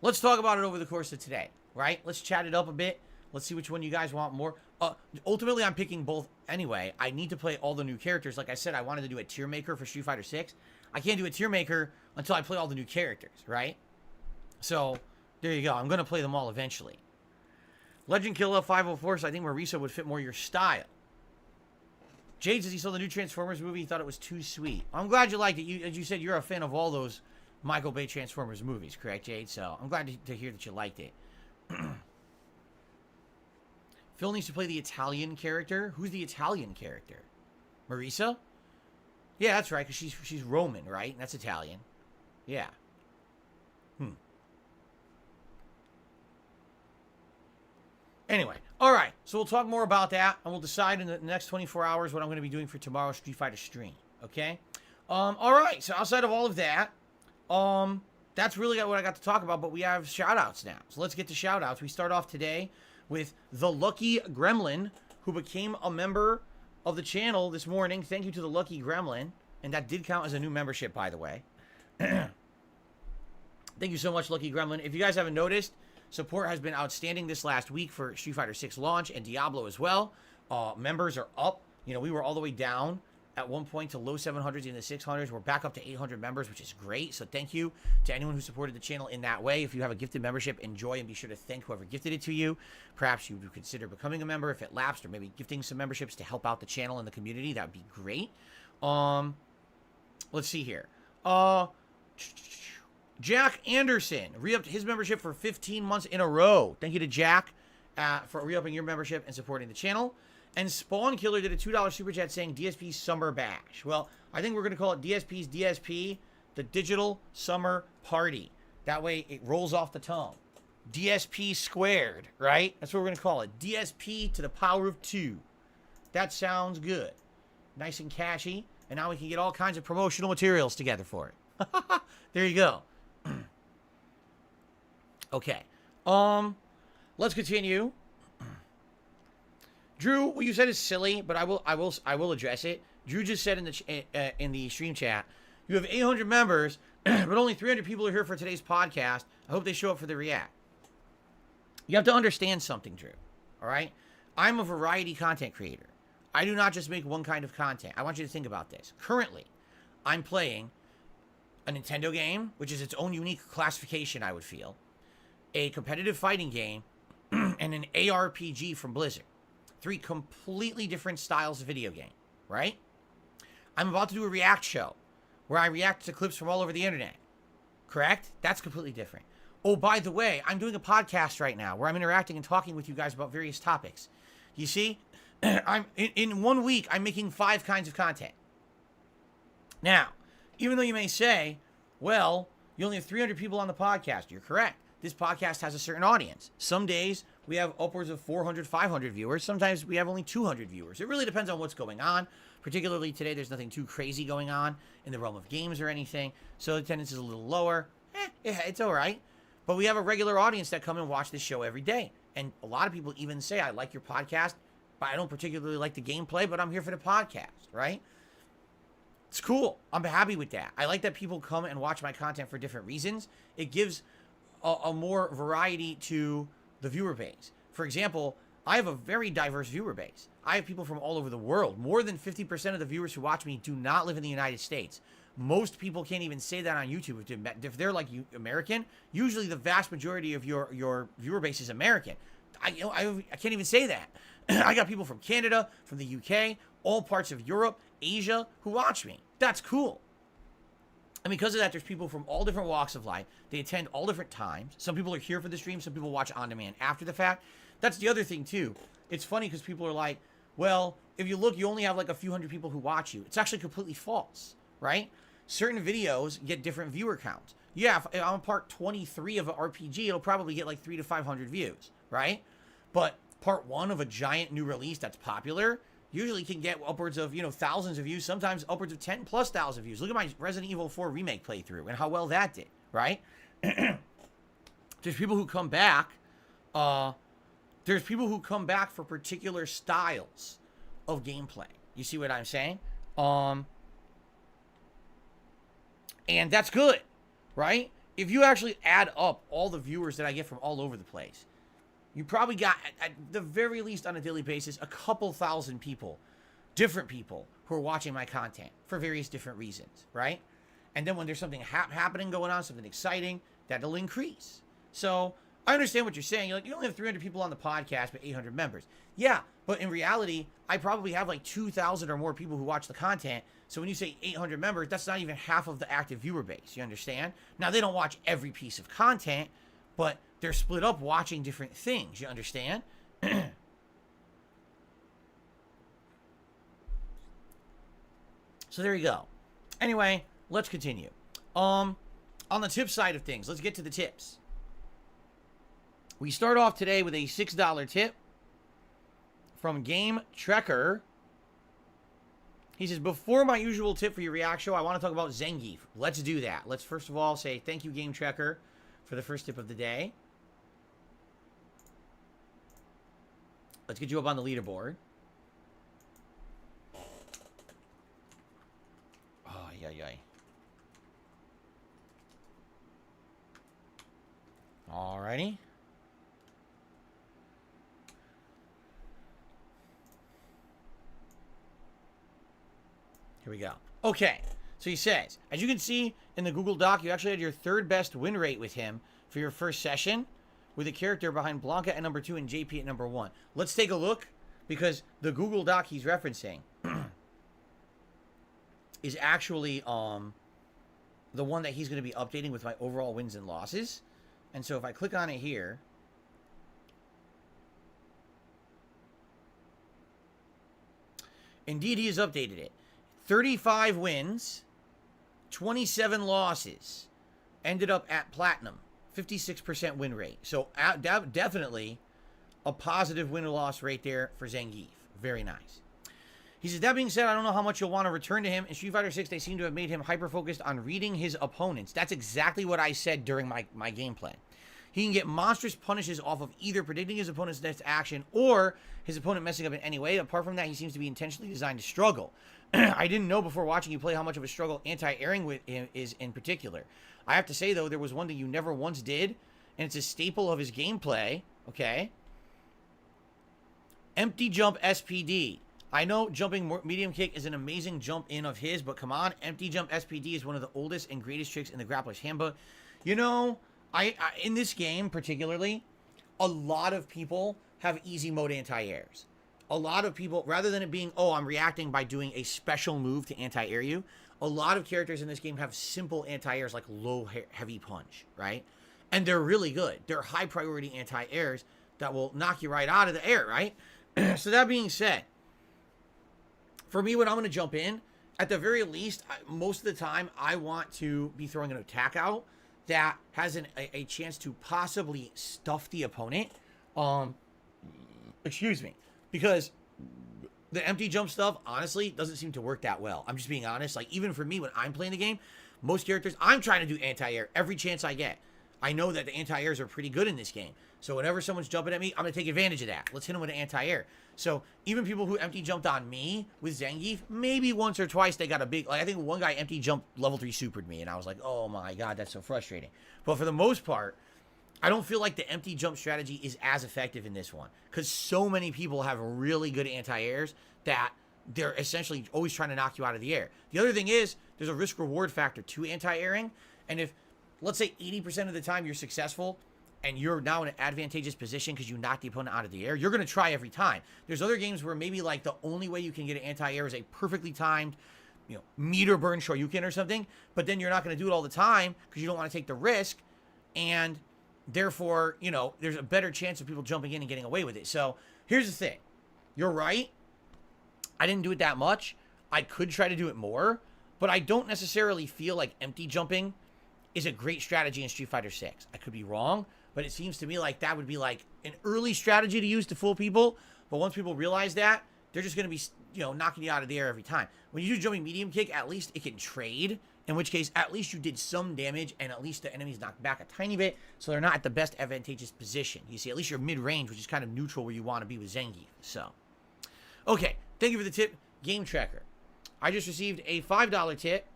Let's talk about it over the course of today. Right? Let's chat it up a bit. Let's see which one you guys want more. Ultimately, I'm picking both anyway. I need to play all the new characters. Like I said, I wanted to do a tier maker for Street Fighter 6. I can't do a tier maker until I play all the new characters, right? So, there you go. I'm going to play them all eventually. Legend Killer 504, so I think Marisa would fit more your style. Jade says he saw the new Transformers movie. He thought it was too sweet. I'm glad you liked it. As you said, you're a fan of all those Michael Bay Transformers movies, correct, Jade? So, I'm glad to hear that you liked it. Phil needs to play the Italian character. Who's the Italian character? Marisa? Yeah, that's right, because she's Roman, right? That's Italian. Yeah. Anyway, all right. So we'll talk more about that, and we'll decide in the next 24 hours what I'm going to be doing for tomorrow's Street Fighter stream. Okay? All right. So outside of all of that, that's really what I got to talk about, but we have shout-outs now. So let's get to shout-outs. We start off today with the Lucky Gremlin, who became a member of the channel this morning. Thank you to the Lucky Gremlin. And that did count as a new membership, by the way. Thank you so much, Lucky Gremlin. If you guys haven't noticed, support has been outstanding this last week for Street Fighter 6 launch and Diablo as well. Members are up. You know, we were all the way down at one point to low 700s in the 600s. We're back up to 800 members, which is great. So thank you to anyone who supported the channel in that way. If you have a gifted membership, enjoy, and be sure to thank whoever gifted it to you. Perhaps you would consider becoming a member if it lapsed, or maybe gifting some memberships to help out the channel and the community. That would be great. Let's see here. Jack Anderson re-upped his membership for 15 months in a row. Thank you to Jack for re-upping your membership and supporting the channel. And Spawn Killer did a $2 super chat saying DSP Summer Bash. Well, I think we're going to call it DSP's DSP, the Digital Summer Party. That way it rolls off the tongue. DSP squared, right? That's what we're going to call it. DSP to the power of 2. That sounds good. Nice and catchy. And now we can get all kinds of promotional materials together for it. There you go. Okay. Let's continue. Drew, what you said is silly, but I will address it. Drew just said in the stream chat, you have 800 members, but only 300 people are here for today's podcast. I hope they show up for the react. You have to understand something, Drew. All right? I'm a variety content creator. I do not just make one kind of content. I want you to think about this. Currently, I'm playing a Nintendo game, which is its own unique classification, I would feel, a competitive fighting game, and an ARPG from Blizzard. 3 completely different styles of video game, right? I'm about to do a react show where I react to clips from all over the internet. Correct? That's completely different. Oh, by the way, I'm doing a podcast right now where I'm interacting and talking with you guys about various topics. You see? I'm in 1 week, I'm making 5 kinds of content. Now, even though you may say, well, you only have 300 people on the podcast, you're correct. This podcast has a certain audience. Some days we have upwards of 400, 500 viewers. Sometimes we have only 200 viewers. It really depends on what's going on. Particularly today, there's nothing too crazy going on in the realm of games or anything. So the attendance is a little lower. It's all right. But we have a regular audience that come and watch this show every day. And a lot of people even say, I like your podcast, but I don't particularly like the gameplay, but I'm here for the podcast, right? It's cool. I'm happy with that. I like that people come and watch my content for different reasons. It gives a more variety to the viewer base. For example, I have a very diverse viewer base. I have people from all over the world. More than 50% of the viewers who watch me do not live in the United States. Most people can't even say that on YouTube. If they're like American, usually the vast majority of your viewer base is American. I can't even say that. I got people from Canada, from the UK, all parts of Europe, Asia, who watch me. That's cool. And because of that, there's people from all different walks of life. They attend all different times. Some people are here for the stream. Some people watch on demand after the fact. That's the other thing, too. It's funny because people are like, well, if you look, you only have like a few hundred people who watch you. It's actually completely false, right? Certain videos get different viewer counts. Yeah, if I'm part 23 of an RPG, it'll probably get like 300 to 500 views, right? But part 1 of a giant new release that's popular usually can get upwards of, thousands of views, sometimes upwards of 10,000+ views. Look at my Resident Evil 4 remake playthrough and how well that did, right? There's people who come back. There's people who come back for particular styles of gameplay. You see what I'm saying? And that's good, right? If you actually add up all the viewers that I get from all over the place, you probably got, at the very least on a daily basis, a couple thousand people, different people, who are watching my content for various different reasons, right? And then when there's something happening going on, something exciting, that'll increase. So I understand what you're saying. You're like, you only have 300 people on the podcast, but 800 members. Yeah, but in reality, I probably have like 2,000 or more people who watch the content. So when you say 800 members, that's not even half of the active viewer base. You understand? Now, they don't watch every piece of content, but they're split up watching different things. You understand? So there you go. Anyway, let's continue. On the tip side of things, let's get to the tips. We start off today with a $6 tip from Game Trekker. He says, before my usual tip for your react show, I want to talk about Zangief. Let's do that. Let's first of all say thank you, Game Trekker, for the first tip of the day. Let's get you up on the leaderboard. Oh, yeah. Alrighty. Here we go. Okay. So he says, as you can see in the Google Doc, you actually had your 3rd best win rate with him for your first session, with a character behind Blanca at number 2 and JP at number 1. Let's take a look, because the Google Doc he's referencing is actually the one that he's going to be updating with my overall wins and losses. And so if I click on it here, indeed he has updated it. 35 wins, 27 losses, ended up at platinum, 56% win rate. So definitely a positive win or loss rate there for Zangief. Very nice. He says, that being said, I don't know how much you'll want to return to him. In Street Fighter 6, they seem to have made him hyper-focused on reading his opponents. That's exactly what I said during my game plan. He can get monstrous punishes off of either predicting his opponent's next action or his opponent messing up in any way. Apart from that, he seems to be intentionally designed to struggle. I didn't know before watching you play how much of a struggle anti-airing with him is in particular. I have to say, though, there was one thing you never once did, and it's a staple of his gameplay, okay? Empty jump SPD. I know jumping medium kick is an amazing jump in of his, but come on, empty jump SPD is one of the oldest and greatest tricks in the Grappler's Handbook. You know, I in this game particularly, a lot of people have easy mode anti-airs. A lot of people, rather than it being, oh, I'm reacting by doing a special move to anti-air you, a lot of characters in this game have simple anti-airs like low heavy punch, right? And they're really good. They're high priority anti-airs that will knock you right out of the air, right? So that being said, for me, when I'm going to jump in, at the very least, most of the time, I want to be throwing an attack out that has a chance to possibly stuff the opponent. Excuse me. Because the empty jump stuff, honestly, doesn't seem to work that well. I'm just being honest. Like, even for me, when I'm playing the game, most characters, I'm trying to do anti-air every chance I get. I know that the anti-airs are pretty good in this game. So whenever someone's jumping at me, I'm going to take advantage of that. Let's hit them with an anti-air. So even people who empty jumped on me with Zangief, maybe once or twice they got a big... Like, I think one guy empty jumped level 3 supered me, and I was like, oh my god, that's so frustrating. But for the most part, I don't feel like the empty jump strategy is as effective in this one. Because so many people have really good anti-airs that they're essentially always trying to knock you out of the air. The other thing is, there's a risk-reward factor to anti-airing. And if, let's say 80% of the time you're successful, and you're now in an advantageous position because you knocked the opponent out of the air, you're going to try every time. There's other games where maybe like the only way you can get an anti-air is a perfectly timed, you know, meter burn Shoryuken or something, but then you're not going to do it all the time because you don't want to take the risk, and therefore, you know, there's a better chance of people jumping in and getting away with it. So here's the thing. You're right. I didn't do it that much. I could try to do it more, but I don't necessarily feel like empty jumping is a great strategy in Street Fighter 6. I could be wrong, but it seems to me like that would be like an early strategy to use to fool people. But once people realize that, they're just going to be, you know, knocking you out of the air every time. When you do jumping medium kick, at least it can trade. In which case, at least you did some damage, and at least the enemy's knocked back a tiny bit, so they're not at the best advantageous position. You see, at least you're mid-range, which is kind of neutral where you want to be with Zangief. So, okay, thank you for the tip, Game Tracker. I just received a $5 tip.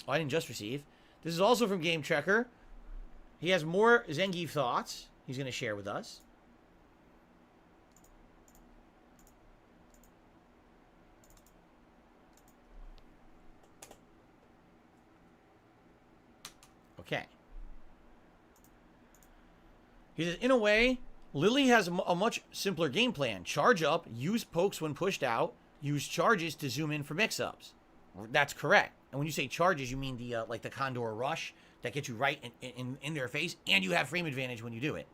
Oh, I didn't just receive. This is also from Game Tracker. He has more Zangief thoughts he's going to share with us. Okay. He says, in a way, Lily has a much simpler game plan. Charge up, use pokes when pushed out, use charges to zoom in for mix-ups. That's correct. And when you say charges, you mean the like the Condor Rush that gets you right in their face, and you have frame advantage when you do it.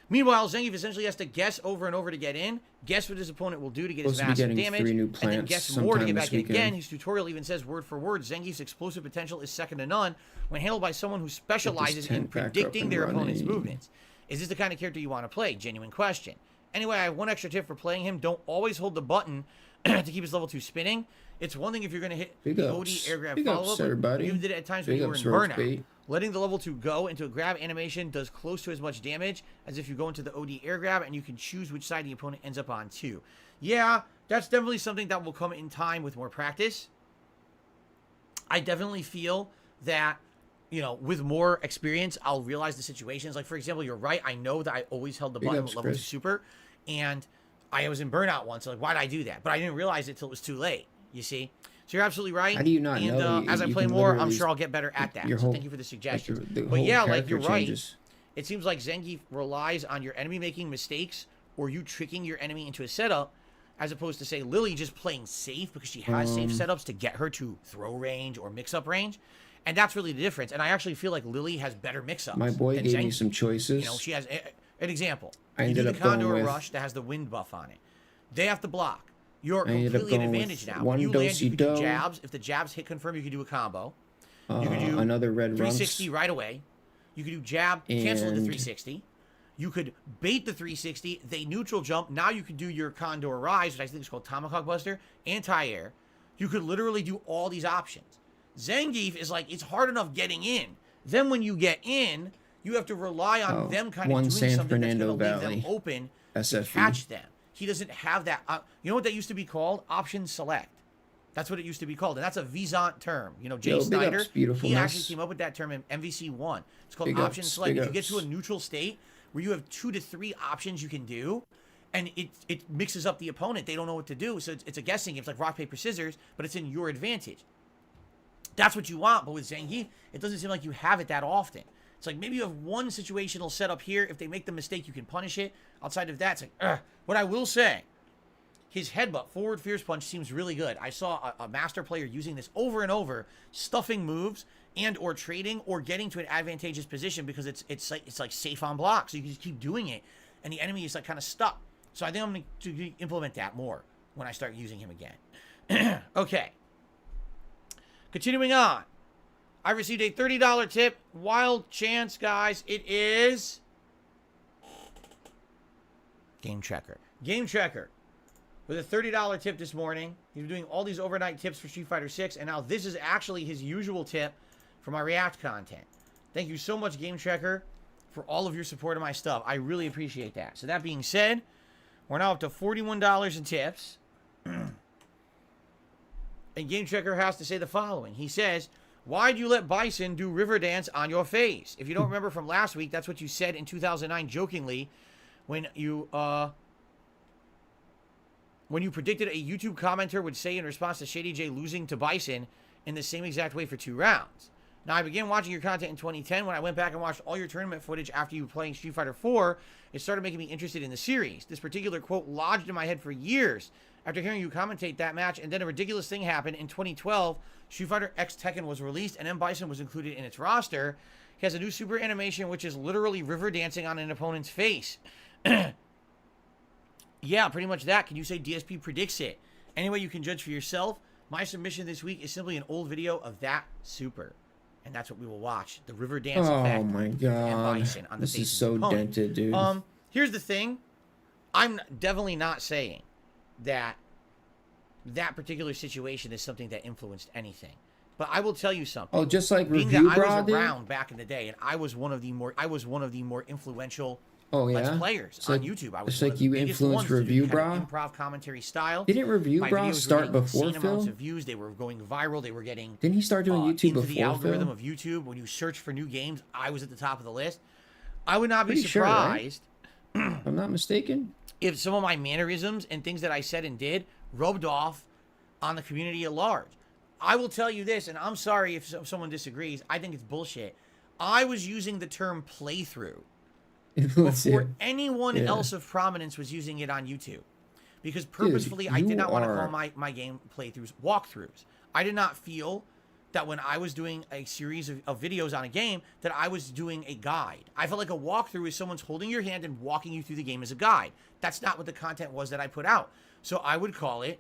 Meanwhile, Zangief essentially has to guess over and over to get in, guess what his opponent will do to get his massive damage, and then guess more to get back in again. His tutorial even says, word for word, Zangief's explosive potential is second to none when handled by someone who specializes in predicting their opponent's movements. Is this the kind of character you want to play? Genuine question. Anyway, I have one extra tip for playing him. Don't always hold the button to keep his level 2 spinning. It's one thing if you're going to hit the OD air grab follow-up, but you did it at times when you were in burnout. Letting the level 2 go into a grab animation does close to as much damage as if you go into the OD air grab, and you can choose which side the opponent ends up on too. Yeah, that's definitely something that will come in time with more practice. I definitely feel that, you know, with more experience, I'll realize the situations. Like, for example, you're right. I know that I always held the button with level 2 super, and I was in burnout once. So like, why did I do that? But I didn't realize it till it was too late, you see? So you're absolutely right. How do you not know? And as I play more, I'm sure I'll get better at that. So thank you for the suggestions. But yeah, like you're right. It seems like Zangief relies on your enemy making mistakes or you tricking your enemy into a setup as opposed to, say, Lily just playing safe because she has safe setups to get her to throw range or mix-up range. And that's really the difference. And I actually feel like Lily has better mix-ups. My boy than gave me Zangief. some choices. You know, she has an example. I You do ended the up going Condor with- Rush that has the wind buff on it. They have to block. You're I ended up completely at going advantage with now. one When you land, you can do do-si-do. jabs. If the jabs hit confirm, you can do a combo. You can do Another red 360 rumps. right away. You can do jab, cancel into And- 360. You could bait the 360. They neutral jump. Now you can do your Condor Rise, which I think is called Tomahawk Buster, anti-air. You could literally do all these options. Zangief is like, it's hard enough getting in. Then when you get in, you have to rely on them kind of one doing San something Fernando that's going to leave Valley. them open to SFE. catch them. He doesn't have that. You know what that used to be called? Option select. That's what it used to be called. And that's a Vizant term. You know, Jay Yo, big Snyder, ups, he beautifulness. actually came up with that term in MVC1. It's called Big option ups, select. big If you get to a ups. neutral state where you have 2 to 3 options you can do, and it mixes up the opponent. They don't know what to do. So it's a guessing game. It's like rock, paper, scissors, but it's in your advantage. That's what you want. But with Zangief, it doesn't seem like you have it that often. It's like maybe you have one situational setup here. If they make the mistake, you can punish it. Outside of that, it's like, ugh. What I will say, his headbutt, forward fierce punch, seems really good. I saw a master player using this over and over, stuffing moves and or trading or getting to an advantageous position because it's like safe on block. So you can just keep doing it, and the enemy is like kind of stuck. So I think I'm going to implement that more when I start using him again. Okay. Continuing on. I received a $30 tip. Wild chance, guys. It is Game Checker. Game Checker with a $30 tip this morning. He's doing all these overnight tips for Street Fighter 6, and now this is actually his usual tip for my React content. Thank you so much, Game Checker, for all of your support of my stuff. I really appreciate that. So that being said, we're now up to $41 in tips. And Game Checker has to say the following. He says, why'd you let Bison do river dance on your face? If you don't remember from last week, that's what you said in 2009 jokingly when you predicted a YouTube commenter would say in response to Shady J losing to Bison in the same exact way for 2 rounds. Now, I began watching your content in 2010. When I went back and watched all your tournament footage after you were playing Street Fighter 4, it started making me interested in the series. This particular quote lodged in my head for years after hearing you commentate that match, and then a ridiculous thing happened. In 2012, Street Fighter X Tekken was released, and M. Bison was included in its roster. He has a new super animation, which is literally river dancing on an opponent's face. Yeah, pretty much that. Can you say DSP predicts it? Anyway, you can judge for yourself. My submission this week is simply an old video of that super. And that's what we will watch. The river dance effect. Oh my and god. Bison on the This face is of so the opponent. dented, dude. Here's the thing. I'm definitely not saying that that particular situation is something that influenced anything. But I will tell you something. Oh, just like Being Review that I Bra was did? around back in the day, and I was one of the more influential Oh yeah. Let's Players It's on like- YouTube. I was it's one like of the you biggest influenced ones to do Review kind of Bra? improv commentary style. Didn't Review My Bra videos were start getting before insane amounts Phil? of views. They were going viral. They were getting Didn't he start doing YouTube into the before algorithm Phil? of YouTube. When you search for new games, I was at the top of the list. I would not be Pretty sure, right? surprised If I'm not mistaken. if some of my mannerisms and things that I said and did rubbed off on the community at large. I will tell you this, and I'm sorry if someone disagrees. I think it's bullshit. I was using the term playthrough Influence before it. anyone Yeah. else of prominence was using it on YouTube. Because purposefully, I did you not want to are- call my game playthroughs walkthroughs. I did not feel that when I was doing a series of videos on a game, that I was doing a guide. I felt like a walkthrough is someone's holding your hand and walking you through the game as a guide. That's not what the content was that I put out. So I would call it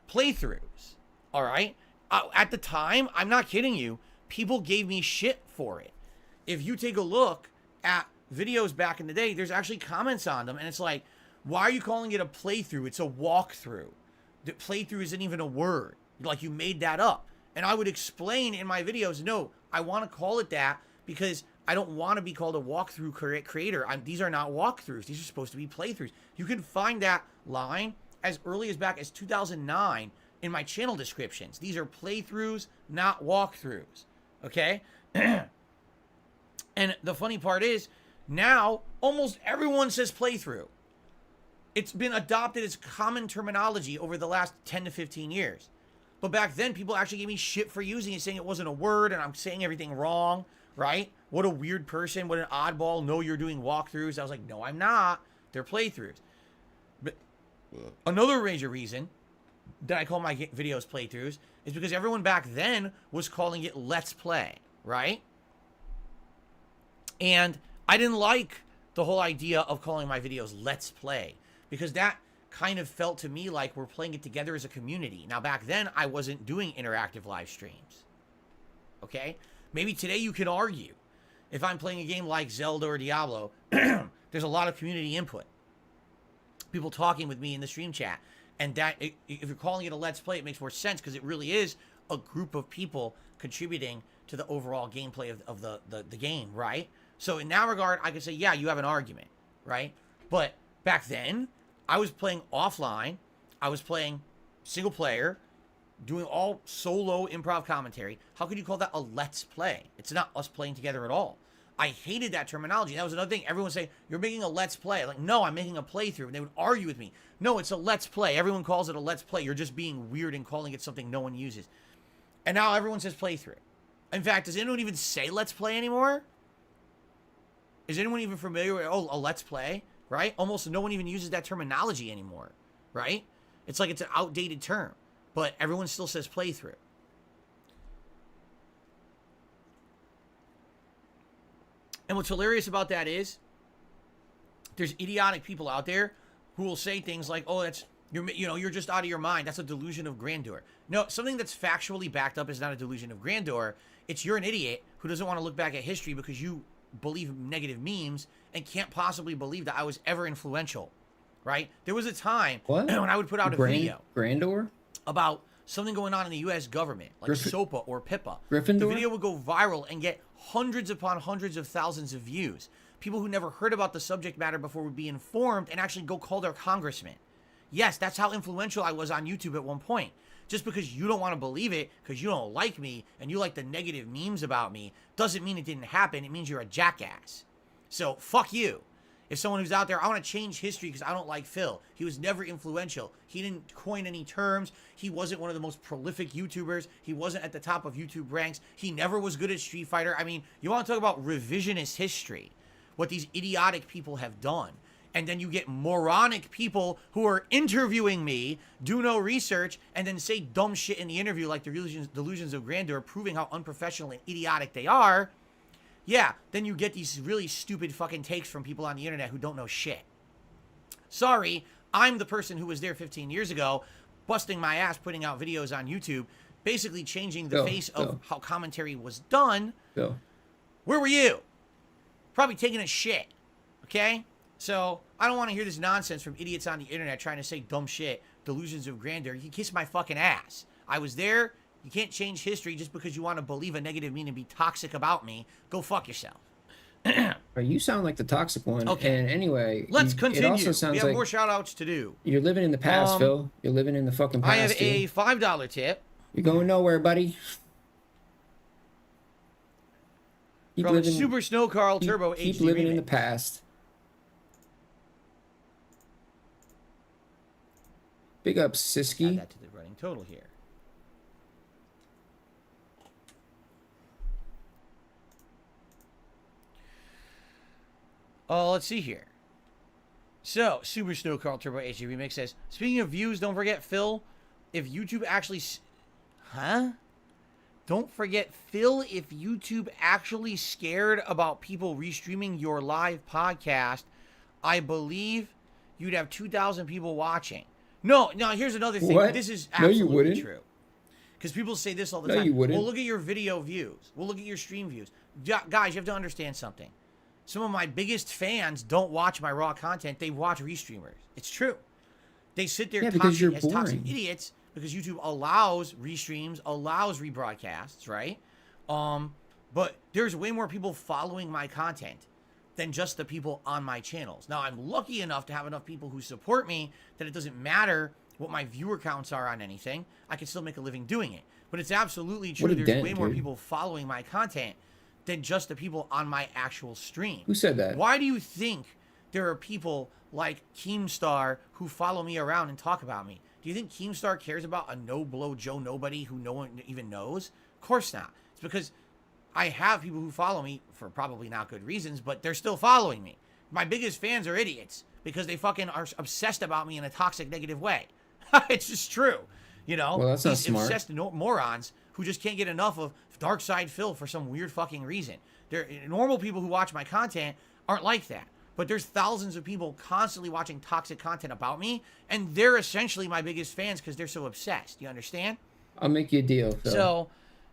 playthroughs. All right? At the time, I'm not kidding you, people gave me shit for it. If you take a look at videos back in the day, there's actually comments on them, and it's like, why are you calling it a playthrough? It's a walkthrough. The playthrough isn't even a word. Like, you made that up. And I would explain in my videos, no, I want to call it that because I don't want to be called a walkthrough creator. These are not walkthroughs. These are supposed to be playthroughs. You can find that line as early as back as 2009 in my channel descriptions. These are playthroughs, not walkthroughs. Okay? And the funny part is, now almost everyone says playthrough. It's been adopted as common terminology over the last 10 to 15 years. But back then, people actually gave me shit for using it, saying it wasn't a word and I'm saying everything wrong, right? What a weird person, what an oddball. No, you're doing walkthroughs. I was like, no, I'm not. They're playthroughs. But Another major reason that I call my videos playthroughs is because everyone back then was calling it Let's Play, right? And I didn't like the whole idea of calling my videos Let's Play because that kind of felt to me like we're playing it together as a community. Now, back then, I wasn't doing interactive live streams. Okay? Maybe today you could argue. If I'm playing a game like Zelda or Diablo, there's a lot of community input. People talking with me in the stream chat. And that, if you're calling it a Let's Play, it makes more sense because it really is a group of people contributing to the overall gameplay of the game, right? So in that regard, I could say, yeah, you have an argument, right? But back then, I was playing offline. I was playing single player, doing all solo improv commentary. How could you call that a Let's Play? It's not us playing together at all. I hated that terminology. That was another thing. Everyone would say, you're making a Let's Play. Like, no, I'm making a playthrough. And they would argue with me. No, it's a Let's Play. Everyone calls it a Let's Play. You're just being weird and calling it something no one uses. And now everyone says playthrough. In fact, does anyone even say Let's Play anymore? Is anyone even familiar with, a Let's Play, right? Almost no one even uses that terminology anymore, right? It's like it's an outdated term, but everyone still says playthrough. And what's hilarious about that is there's idiotic people out there who will say things like, oh, you're just out of your mind. That's a delusion of grandeur. No, something that's factually backed up is not a delusion of grandeur. It's you're an idiot who doesn't want to look back at history because you believe negative memes and can't possibly believe that I was ever influential, right? There was a time when I would put out a video Grandeur about something going on in the U.S. government, like SOPA or PIPA. Gryffindor? The video would go viral and get hundreds upon hundreds of thousands of views. People who never heard about the subject matter before would be informed and actually go call their congressman. Yes, that's how influential I was on YouTube at one point. Just because you don't want to believe it, because you don't like me, and you like the negative memes about me, doesn't mean it didn't happen. It means you're a jackass. So, fuck you. If someone who's out there, I want to change history because I don't like Phil. He was never influential. He didn't coin any terms. He wasn't one of the most prolific YouTubers. He wasn't at the top of YouTube ranks. He never was good at Street Fighter. I mean, you want to talk about revisionist history, what these idiotic people have done. And then you get moronic people who are interviewing me, do no research, and then say dumb shit in the interview like the delusions of grandeur, proving how unprofessional and idiotic they are. Yeah, then you get these really stupid fucking takes from people on the internet who don't know shit. Sorry, I'm the person who was there 15 years ago, busting my ass, putting out videos on YouTube, basically changing the face of how commentary was done. Where were you? Probably taking a shit, okay? So, I don't want to hear this nonsense from idiots on the internet trying to say dumb shit, delusions of grandeur. You kiss my fucking ass. I was there. You can't change history just because you want to believe a negative meme and be toxic about me. Go fuck yourself. You sound like the toxic one. Okay. And anyway, let's continue. It also sounds we have like more shout-outs to do. You're living in the past, Phil. You're living in the fucking past. I have a $5 tip. You're going nowhere, buddy. From Super Snow Carl Turbo HD Keep living Remix. in the past. Big up, Add Siski. that to the running total here. Let's see here. So, Super Snow Carl Turbo HD Remix says, speaking of views, don't forget, Phil, if YouTube actually... Don't forget, Phil, if YouTube actually scared about people restreaming your live podcast, I believe you'd have 2,000 people watching. No, here's another thing. What? This is No, you absolutely wouldn't. true. Because people say this all the No, time. you wouldn't. Well, look at your video views. We'll look at your stream views. Guys, you have to understand something. Some of my biggest fans don't watch my raw content. They watch restreamers. It's true. They sit there because you're as toxic boring. idiots because YouTube allows restreams, allows rebroadcasts, right? But there's way more people following my content than just the people on my channels. Now, I'm lucky enough to have enough people who support me that it doesn't matter what my viewer counts are on anything. I can still make a living doing it. But it's absolutely true. There's way more people following my content than just the people on my actual stream. Who said that? Why do you think there are people like Keemstar who follow me around and talk about me? Do you think Keemstar cares about a no-blow Joe Nobody who no one even knows? Of course not. It's because I have people who follow me for probably not good reasons, but they're still following me. my biggest fans are idiots because they fucking are obsessed about me in a toxic, negative way. It's just true. You know, Well, that's not these smart. obsessed morons who just can't get enough of Dark Side Phil for some weird fucking reason. They're normal people who watch my content aren't like that. But there's thousands of people constantly watching toxic content about me, and they're essentially my biggest fans because they're so obsessed. You understand? I'll make you a deal, Phil. So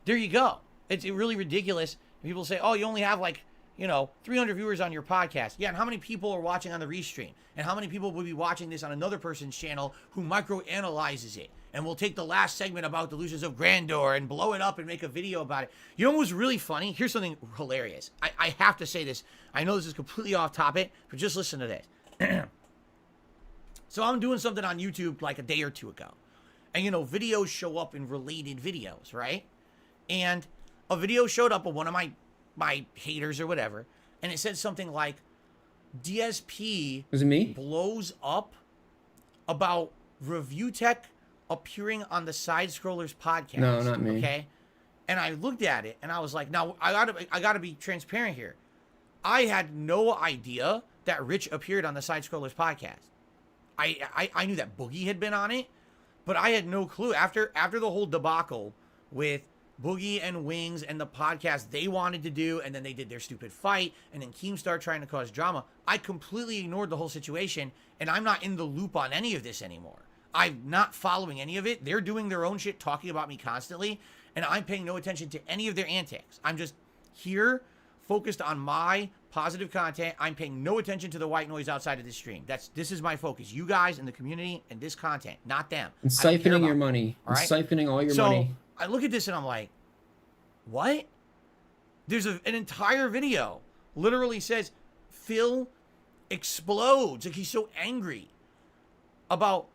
there you go. It's really ridiculous. People say, oh, you only have like, 300 viewers on your podcast. Yeah, and how many people are watching on the restream? And how many people will be watching this on another person's channel who microanalyzes it and will take the last segment about Delusions of Grandeur and blow it up and make a video about it? You know what was really funny? Here's something hilarious. I have to say this. I know this is completely off topic, but just listen to this. So I'm doing something on YouTube like a day or two ago. And, videos show up in related videos, right? And a video showed up of one of my haters or whatever, and it said something like, DSP Was it me? blows up about Review Tech appearing on the Side Scrollers podcast. No, not me. Okay? And I looked at it, and I was like, now, I gotta be transparent here. I had no idea that Rich appeared on the Side Scrollers podcast. I knew that Boogie had been on it, but I had no clue. After the whole debacle with Boogie and Wings and the podcast they wanted to do, and then they did their stupid fight, and then Keemstar trying to cause drama, I completely ignored the whole situation, and I'm not in the loop on any of this anymore. I'm not following any of it. They're doing their own shit, talking about me constantly, and I'm paying no attention to any of their antics. I'm just here, focused on my positive content. I'm paying no attention to the white noise outside of this stream. This is my focus. You guys in the community and this content, not them. And I don't care siphoning about your them, money. all right? Siphoning all your So money. I look at this and I'm like, what? There's an entire video literally says Phil explodes. Like, he's so angry about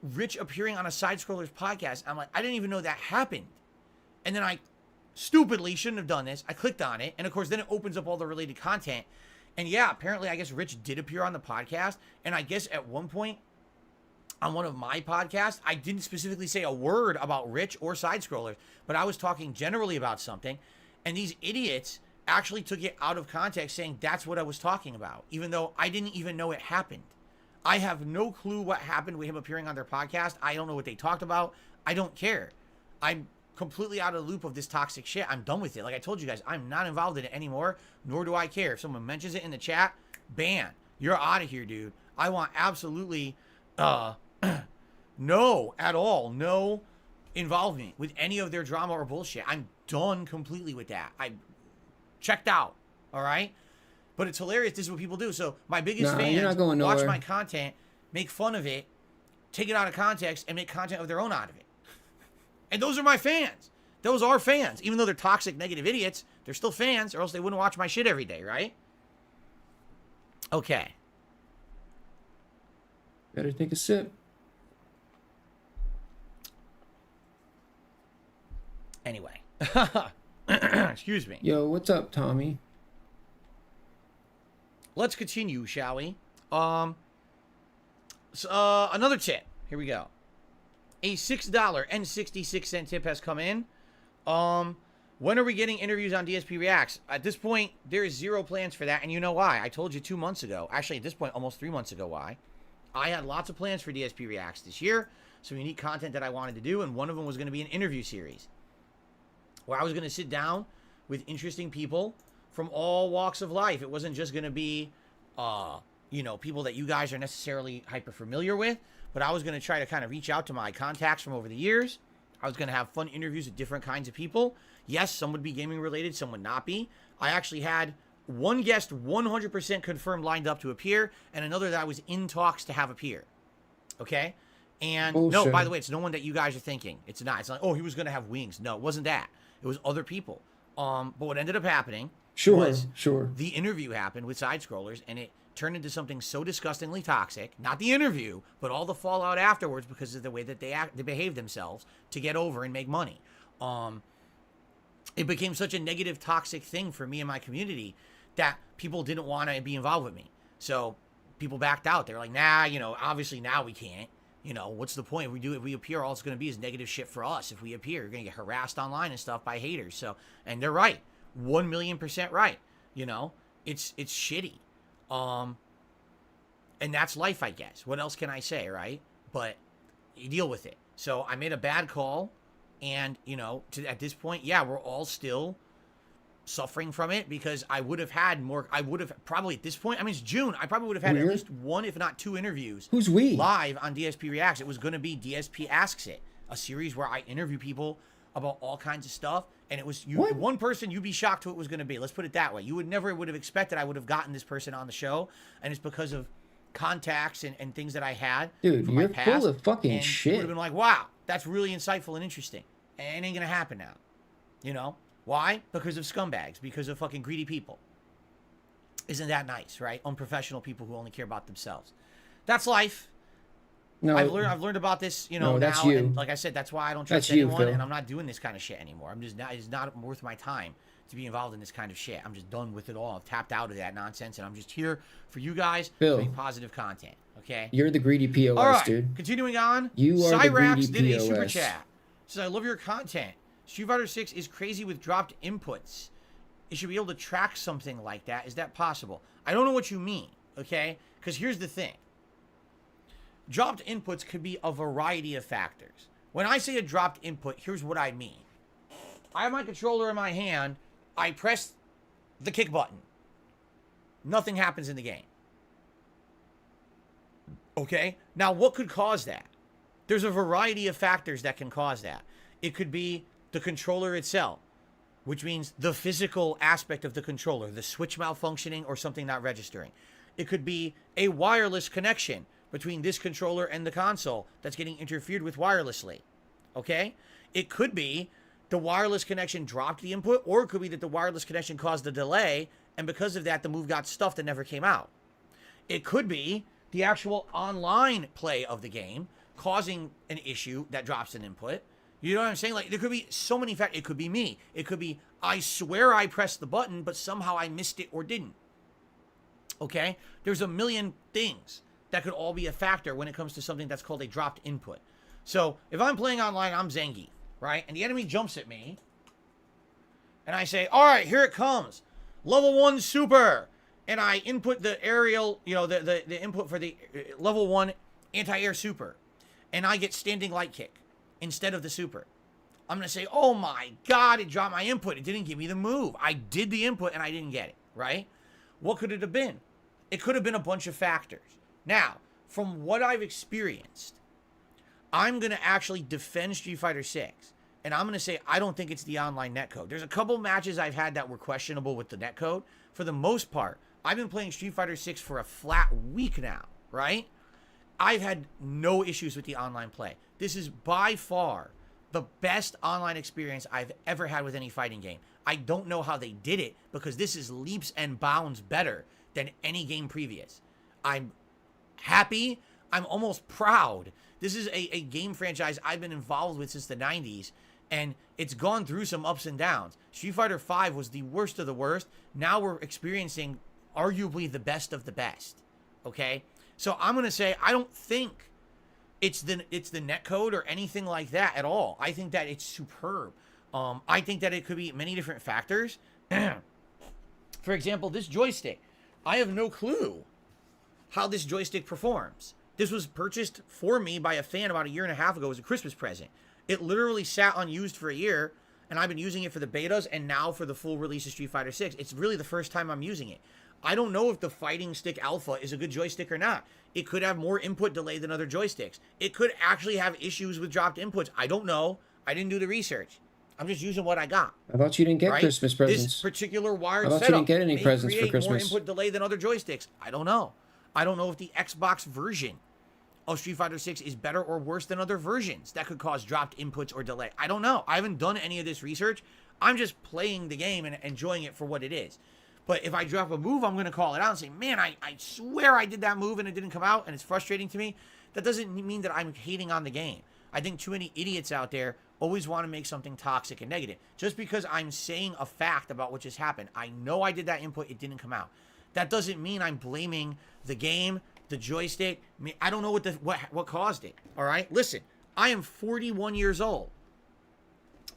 Rich appearing on a Side Scrollers podcast. I'm like, I didn't even know that happened. And then I stupidly shouldn't have done this. I clicked on it, and of course then it opens up all the related content. And yeah, apparently I guess Rich did appear on the podcast, and I guess at one point on one of my podcasts, I didn't specifically say a word about Rich or Side Scrollers, but I was talking generally about something, and these idiots actually took it out of context, saying that's what I was talking about, even though I didn't even know it happened. I have no clue what happened with him appearing on their podcast. I don't know what they talked about. I don't care. I'm completely out of the loop of this toxic shit. I'm done with it. Like I told you guys, I'm not involved in it anymore, nor do I care. If someone mentions it in the chat, ban. You're out of here, dude. I want absolutely no at all, no involvement with any of their drama or bullshit. I'm done completely with that. I checked out, all right? But it's hilarious. This is what people do. So my biggest Nah, you're not fans going watch nowhere. my content, make fun of it, take it out of context, and make content of their own out of it. And those are my fans. Those are fans. Even though they're toxic, negative idiots, they're still fans, or else they wouldn't watch my shit every day, right? Okay. Better take a sip. Anyway. Excuse me. Yo, what's up, Tommy? Let's continue, shall we? Another tip. Here we go. A $6.66 tip has come in. When are we getting interviews on DSP Reacts? At this point, there is zero plans for that, and you know why. I told you 2 months ago. Actually, at this point, almost 3 months ago why. I had lots of plans for DSP Reacts this year, some unique content that I wanted to do, and one of them was going to be an interview series where I was going to sit down with interesting people from all walks of life. It wasn't just going to be, people that you guys are necessarily hyper familiar with, but I was going to try to kind of reach out to my contacts from over the years. I was going to have fun interviews with different kinds of people. Yes, some would be gaming related, some would not be. I actually had one guest 100% confirmed lined up to appear, and another that I was in talks to have appear. Okay? And no, Bullshit. by the way, it's no one that you guys are thinking. It's not. It's like, oh, he was going to have Wings. No, it wasn't that. It was other people. But what ended up happening was Sure. the interview happened with Side Scrollers, and it turned into something so disgustingly toxic. Not the interview, but all the fallout afterwards because of the way that they behave themselves to get over and make money. It became such a negative, toxic thing for me and my community that people didn't want to be involved with me. So people backed out. They were like, nah, obviously now we can't. What's the point? If we appear, all it's going to be is negative shit for us. If we appear, you're going to get harassed online and stuff by haters. So, and they're right. 1,000,000% right. It's shitty. And that's life, I guess. What else can I say, right? But you deal with it. So I made a bad call, and at this point, yeah, we're all still suffering from it, because I would have had more. I would have probably at this point. I mean, it's June. I probably would have had at least one, if not two, interviews. Who's we? Live on DSP Reacts. It was going to be DSP Asks It, a series where I interview people about all kinds of stuff. And it was one person. You'd be shocked who it was going to be. Let's put it that way. You would have expected I would have gotten this person on the show, and it's because of contacts and things that I had. Dude, from you're my past, full of fucking and shit. You would have been like, wow, that's really insightful and interesting. And it ain't going to happen now. Why? Because of scumbags, because of fucking greedy people. Isn't that nice, right? Unprofessional people who only care about themselves. That's life. No, I've learned about this, no, that's now. you. And like I said, that's why I don't trust That's you, anyone, Phil. and I'm not doing this kind of shit anymore. It's not worth my time to be involved in this kind of shit. I'm just done with it all. I've tapped out of that nonsense, and I'm just here for you guys Phil, to make positive content. Okay? You're the greedy POS, All right, dude. continuing on. You are the greedy Cyrax did a super POS. chat. Says, I love your content. Street Fighter 6 is crazy with dropped inputs. It should be able to track something like that. Is that possible? I don't know what you mean, okay? Because here's the thing. Dropped inputs could be a variety of factors. When I say a dropped input, here's what I mean. I have my controller in my hand. I press the kick button. Nothing happens in the game. Okay? Now, what could cause that? There's a variety of factors that can cause that. It could be the controller itself, which means the physical aspect of the controller, the switch malfunctioning or something not registering. It could be a wireless connection between this controller and the console that's getting interfered with wirelessly. Okay? It could be the wireless connection dropped the input, or it could be that the wireless connection caused a delay, and because of that, the move got stuffed and never came out. It could be the actual online play of the game causing an issue that drops an input. You know what I'm saying? Like, there could be so many factors. It could be me. It could be, I swear I pressed the button, but somehow I missed it or didn't. Okay? There's a million things that could all be a factor when it comes to something that's called a dropped input. So, if I'm playing online, I'm Zangief, right? And the enemy jumps at me, and I say, all right, here it comes. Level 1 super. And I input the aerial, the input for the level 1 anti-air super. And I get standing light kick instead of the super. I'm going to say, oh my God, it dropped my input. It didn't give me the move. I did the input and I didn't get it, right? What could it have been? It could have been a bunch of factors. Now, from what I've experienced, I'm going to actually defend Street Fighter 6. And I'm going to say, I don't think it's the online netcode. There's a couple matches I've had that were questionable with the netcode. For the most part, I've been playing Street Fighter 6 for a flat week now, right? I've had no issues with the online play. This is by far the best online experience I've ever had with any fighting game. I don't know how they did it, because this is leaps and bounds better than any game previous. I'm happy. I'm almost proud. This is a game franchise I've been involved with since the 90s, and it's gone through some ups and downs. Street Fighter V was the worst of the worst. Now we're experiencing arguably the best of the best. Okay? So I'm going to say I don't think it's the netcode or anything like that at all. I think that it's superb. I think that it could be many different factors. For example, this joystick. I have no clue how this joystick performs. This was purchased for me by a fan about 1.5 years ago as a Christmas present. It literally sat unused for a year, and I've been using it for the betas and now for the full release of Street Fighter 6. It's really the first time I'm using it. I don't know if the Fighting Stick Alpha is a good joystick or not. It could have more input delay than other joysticks. It could actually have issues with dropped inputs. I don't know. I didn't do the research. I'm just using what I got. I thought you didn't get right? Christmas presents. This particular wired I thought you setup didn't get any may presents for create Christmas. more input delay than other joysticks. I don't know. I don't know if the Xbox version of Street Fighter 6 is better or worse than other versions that could cause dropped inputs or delay. I don't know. I haven't done any of this research. I'm just playing the game and enjoying it for what it is. But if I drop a move, I'm going to call it out and say, man, I swear I did that move and it didn't come out and it's frustrating to me. That doesn't mean that I'm hating on the game. I think too many idiots out there always want to make something toxic and negative. Just because I'm saying a fact about what just happened, I know I did that input, it didn't come out. That doesn't mean I'm blaming the game, the joystick. I don't know what caused it, all right? Listen, I am 41 years old.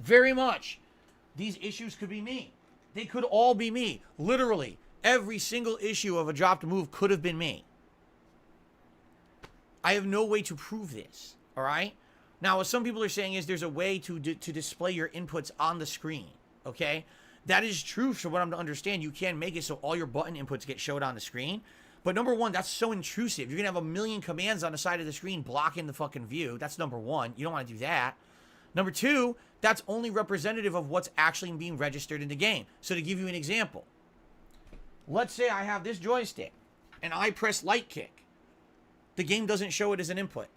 Very much. These issues could be me. They could all be me. Literally, Every single issue of a dropped move could have been me. I have no way to prove this, all right? Now, what some people are saying is there's a way to display your inputs on the screen, okay? That is true for what I'm to understand. You can make it so all your button inputs get showed on the screen. But number one, that's so intrusive. You're going to have a million commands on the side of the screen blocking the fucking view. That's number one. You don't want to do that. Number two, that's only representative of what's actually being registered in the game. So to give you an example, let's say I have this joystick and I press light kick. The game doesn't show it as an input.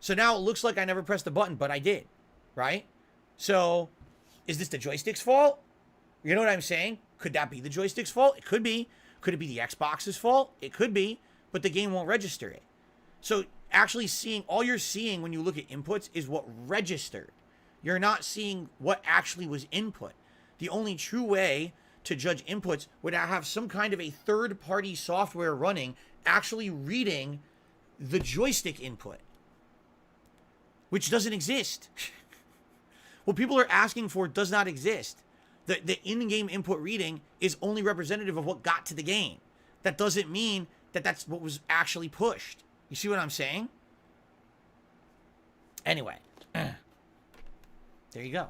So now it looks like I never pressed the button, but I did, right? So is this the joystick's fault? You know what I'm saying? Could that be the joystick's fault? It could be. Could it be the Xbox's fault? It could be, but the game won't register it. So actually seeing, all you're seeing when you look at inputs is what registered. You're not seeing what actually was input. The only true way to judge inputs would have some kind of a third-party software running actually reading the joystick input, which doesn't exist. What people are asking for does not exist. The in-game input reading is only representative of what got to the game. That doesn't mean that that's what was actually pushed. You see what I'm saying? Anyway, there you go.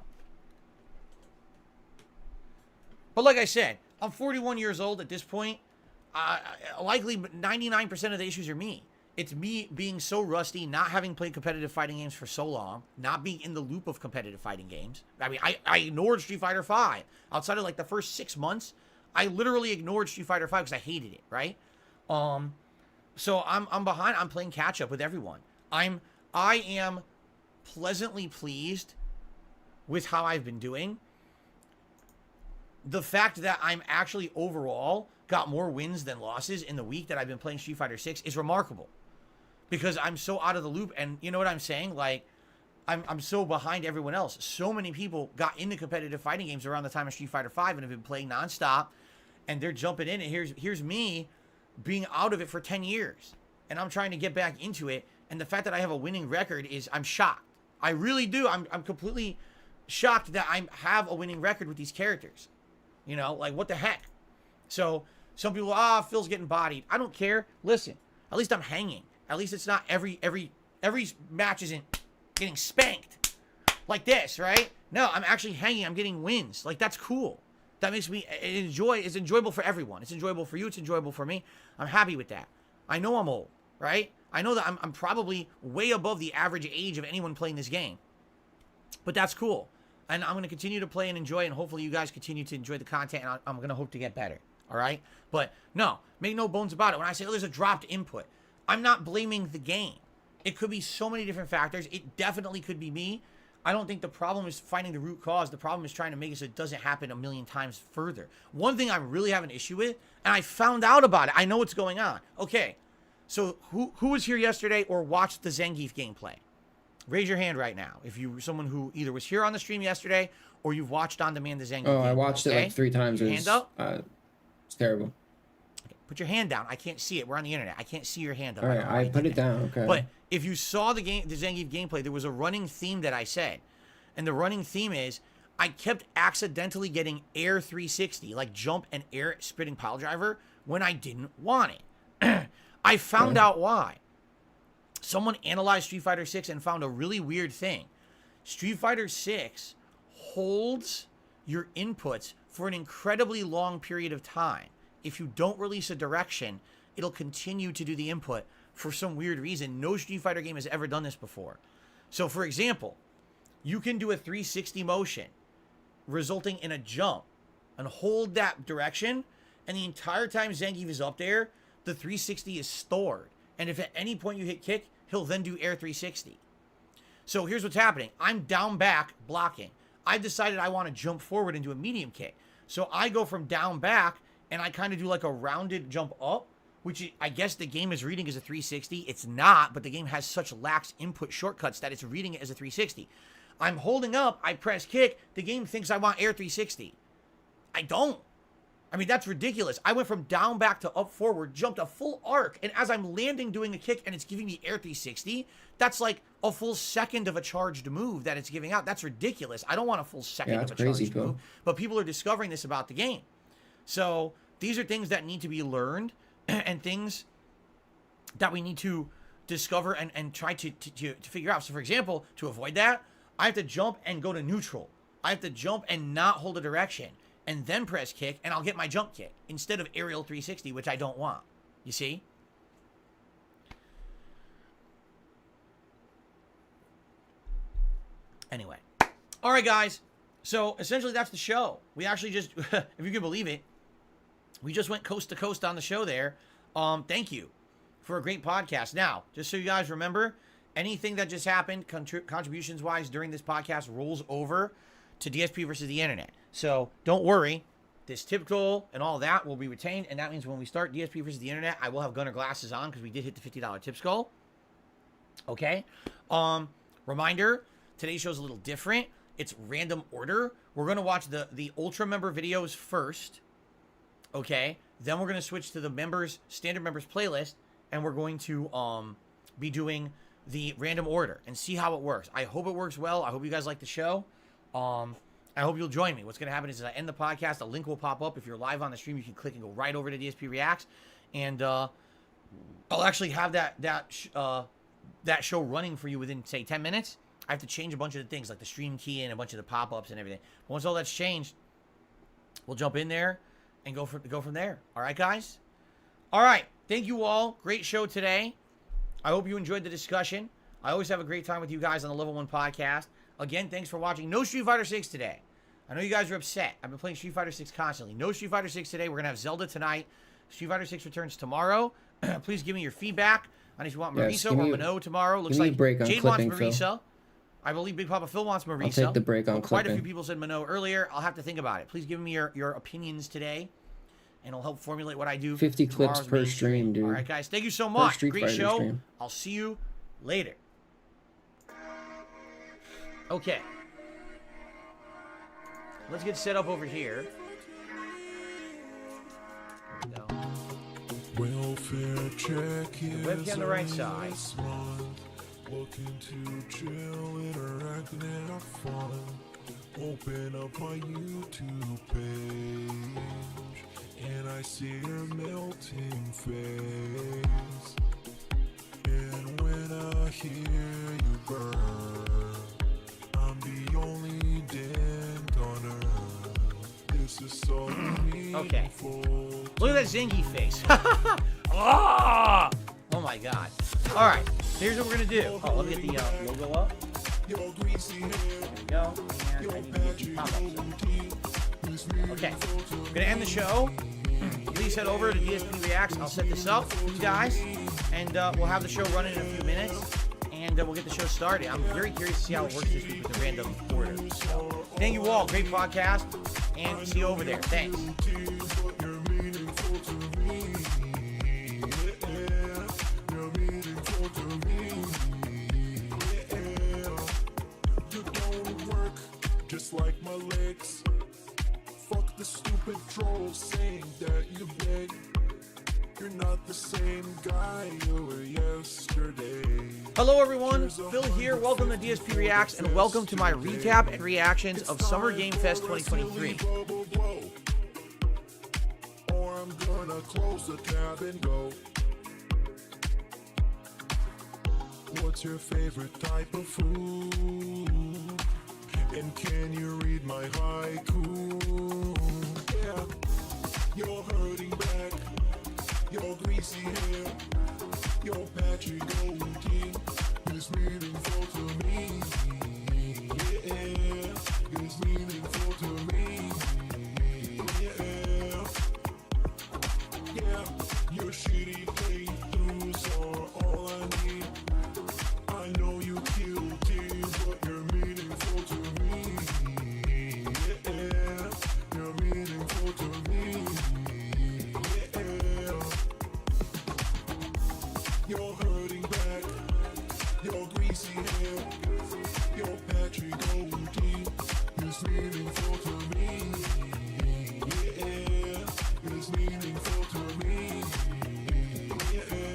But like I said, I'm 41 years old at this point. Likely 99% of the issues are me. It's me being so rusty, not having played competitive fighting games for so long, not being in the loop of competitive fighting games. I mean, I ignored Street Fighter V. Outside of like the first 6 months, I literally ignored Street Fighter V because I hated it, right? So I'm behind. I'm playing catch up with everyone. I am pleasantly pleased with how I've been doing. The fact that I'm actually overall got more wins than losses in the week that I've been playing Street Fighter 6 is remarkable. Because I'm so out of the loop, and you know what I'm saying? Like, I'm so behind everyone else. So many people got into competitive fighting games around the time of Street Fighter V and have been playing nonstop, and they're jumping in, and here's me being out of it for 10 years, and I'm trying to get back into it, and the fact that I have a winning record is, I'm shocked. I really do. I'm completely shocked that I have a winning record with these characters. You know, like, what the heck? So, some people, Phil's getting bodied. I don't care. Listen, at least I'm hanging. At least it's not every match isn't getting spanked like this, right? No, I'm actually hanging. I'm getting wins. Like, that's cool. That makes me it's enjoyable for everyone. It's enjoyable for you. It's enjoyable for me. I'm happy with that. I know I'm old, right? I know that I'm probably way above the average age of anyone playing this game. But that's cool. And I'm going to continue to play and enjoy, and hopefully you guys continue to enjoy the content, and I'm going to hope to get better, all right? But no, make no bones about it. When I say, there's a dropped input, I'm not blaming the game. It could be so many different factors. It definitely could be me. I don't think the problem is finding the root cause. The problem is trying to make it so it doesn't happen a million times further. One thing I really have an issue with, and I found out about it. I know what's going on. Okay, so who was here yesterday or watched the Zangief gameplay? Raise your hand right now if you're someone who either was here on the stream yesterday or you've watched on demand the Zangief gameplay. I watched it like 3 times. Hand up? It's terrible. Okay, put your hand down. I can't see it. We're on the internet. I can't see your hand up. All right, I put it down. Okay. But if you saw the Zangief gameplay, there was a running theme that I said. And the running theme is I kept accidentally getting air 360, like jump and air spitting pile driver, when I didn't want it. I found out why. Someone analyzed Street Fighter 6 and found a really weird thing. Street Fighter 6 holds your inputs for an incredibly long period of time. If you don't release a direction, it'll continue to do the input for some weird reason. No Street Fighter game has ever done this before. So, for example, you can do a 360 motion resulting in a jump and hold that direction, and the entire time Zangief is up there, the 360 is stored. And if at any point you hit kick, he'll then do air 360. So here's what's happening. I'm down back blocking. I've decided I want to jump forward and do a medium kick. So I go from down back and I kind of do like a rounded jump up, which I guess the game is reading as a 360. It's not, but the game has such lax input shortcuts that it's reading it as a 360. I'm holding up, I press kick, the game thinks I want air 360. I don't. I mean, that's ridiculous. I went from down back to up forward, jumped a full arc, and as I'm landing doing a kick and it's giving me air 360, that's like a full second of a charged move that it's giving out. That's ridiculous. I don't want a full second Yeah, of that's a crazy, charged Phil. move. But people are discovering this about the game. So these are things that need to be learned and things that we need to discover and try to figure out. So, for example, to avoid that, I have to jump and go to neutral. I have to jump and not hold a direction and then press kick, and I'll get my jump kick instead of aerial 360, which I don't want. You see? Anyway. All right, guys. So, essentially, that's the show. We actually just, if you can believe it, we just went coast to coast on the show there. Thank you for a great podcast. Now, just so you guys remember, anything that just happened, contributions-wise, during this podcast rolls over to DSP versus the Internet. So, don't worry. This tip goal and all that will be retained, and that means when we start DSP versus the Internet, I will have gunner glasses on because we did hit the $50 tips goal. Okay? Reminder, today's show's a little different. It's random order. We're going to watch the Ultra member videos first. Okay? Then we're going to switch to the standard members playlist, and we're going to be doing the random order and see how it works. I hope it works well. I hope you guys like the show. I hope you'll join me. What's going to happen is, as I end the podcast, a link will pop up. If you're live on the stream, you can click and go right over to DSP Reacts, and I'll actually have that show running for you within, say, 10 minutes. I have to change a bunch of the things, like the stream key and a bunch of the pop-ups and everything. But once all that's changed, we'll jump in there and go from there. All right, guys? All right. Thank you all. Great show today. I hope you enjoyed the discussion. I always have a great time with you guys on the Level 1 podcast. Again, thanks for watching. No Street Fighter 6 today. I know you guys are upset. I've been playing Street Fighter 6 constantly. No Street Fighter 6 today. We're going to have Zelda tonight. Street Fighter 6 returns tomorrow. Please give me your feedback on if you want Marisa or Minot tomorrow. Looks like Jade wants Marisa. I believe Big Papa Phil wants Marisa. I'll take the break on quite clipping. a few people said Minot earlier. I'll have to think about it. Please give me your opinions today, and it'll help formulate what I do. 50 clips per stream, dude. All right, guys. Thank you so much. Street Great Fighter show. stream. I'll see you later. Okay. Let's get set up over here. There we go. Welfare check is Webcam on the right side. Looking to chill, interact, and have fun. Open up my YouTube page, and I see your melting face. And when I hear you burn, I'm the only dent on earth. This is so meaningful. Okay. Look at that Zingy face. Ah! Oh my god. All right. Here's what we're going to do. Oh, let me get the logo up. There we go. And I need to get the pop-ups. Okay. We're going to end the show. Please head over to DSP Reacts. I'll set this up for you guys. And we'll have the show running in a few minutes. And we'll get the show started. I'm very curious to see how it works this week with the random order. So, thank you all. Great podcast. And see you over there. Thanks. Just like my legs. Fuck the stupid trolls saying that you beg. You're not the same guy you were yesterday. Hello everyone, Phil here. Welcome to DSP Reacts and welcome to my recap and reactions of Summer Game Fest 2023. Or I'm gonna close the tab and go. What's your favorite type of food? And can you read my haiku? Yeah, you're hurting back, your greasy hair, your patchy goatee is meaningful to me. Yeah, it's meaningful to me. Yeah, your shitty playthroughs are all I need. I know you guilty, but you're meaningful to me. Yeah, you're meaningful to me. Yeah, you're hurting back, your greasy hair, your patchy goatee is meaningful to me. Yeah, it's meaningful to me. Yeah.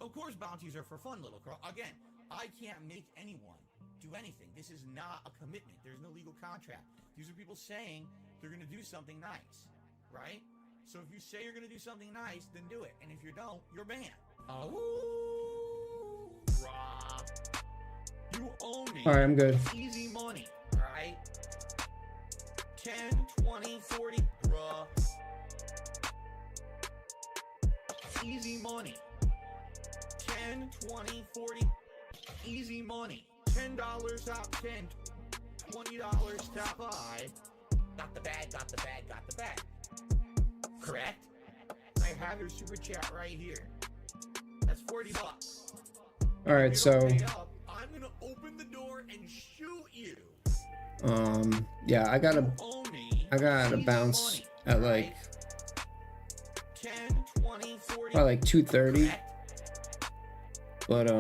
Of course, bounties are for fun, little girl. Again, I can't make anyone do anything. This is not a commitment. There's no legal contract. These are people saying they're going to do something nice, right? So if you say you're going to do something nice, then do it. And if you don't, you're banned. Oh, Rob. You owe me. All right, I'm good. Easy money, all right? 10, 20, 40, bruh. Easy money. 10, 20, 40, easy money. $10 top 10, $20 top 5. Got the bag, got the bag, got the bag. Correct? I have your super chat right here. That's $40. All right, If you don't so pay up, I'm gonna open the door and shoot you. yeah, I gotta Owe me easy bounce money, at right? like 10, 20, 40. probably like 2:30, Correct? but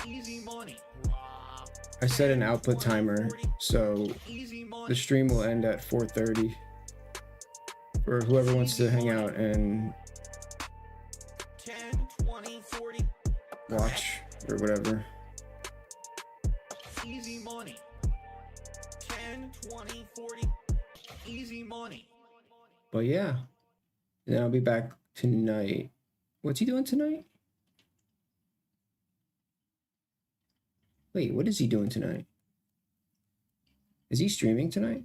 Easy money. I set an output timer, so Easy money. the stream will end at 4:30 for whoever wants to hang out and 10, 20, 40. watch or whatever. Easy money. 10, 20, 40. Easy money. But yeah, then I'll be back tonight. What's he doing tonight? Wait, what is he doing tonight? Is he streaming tonight?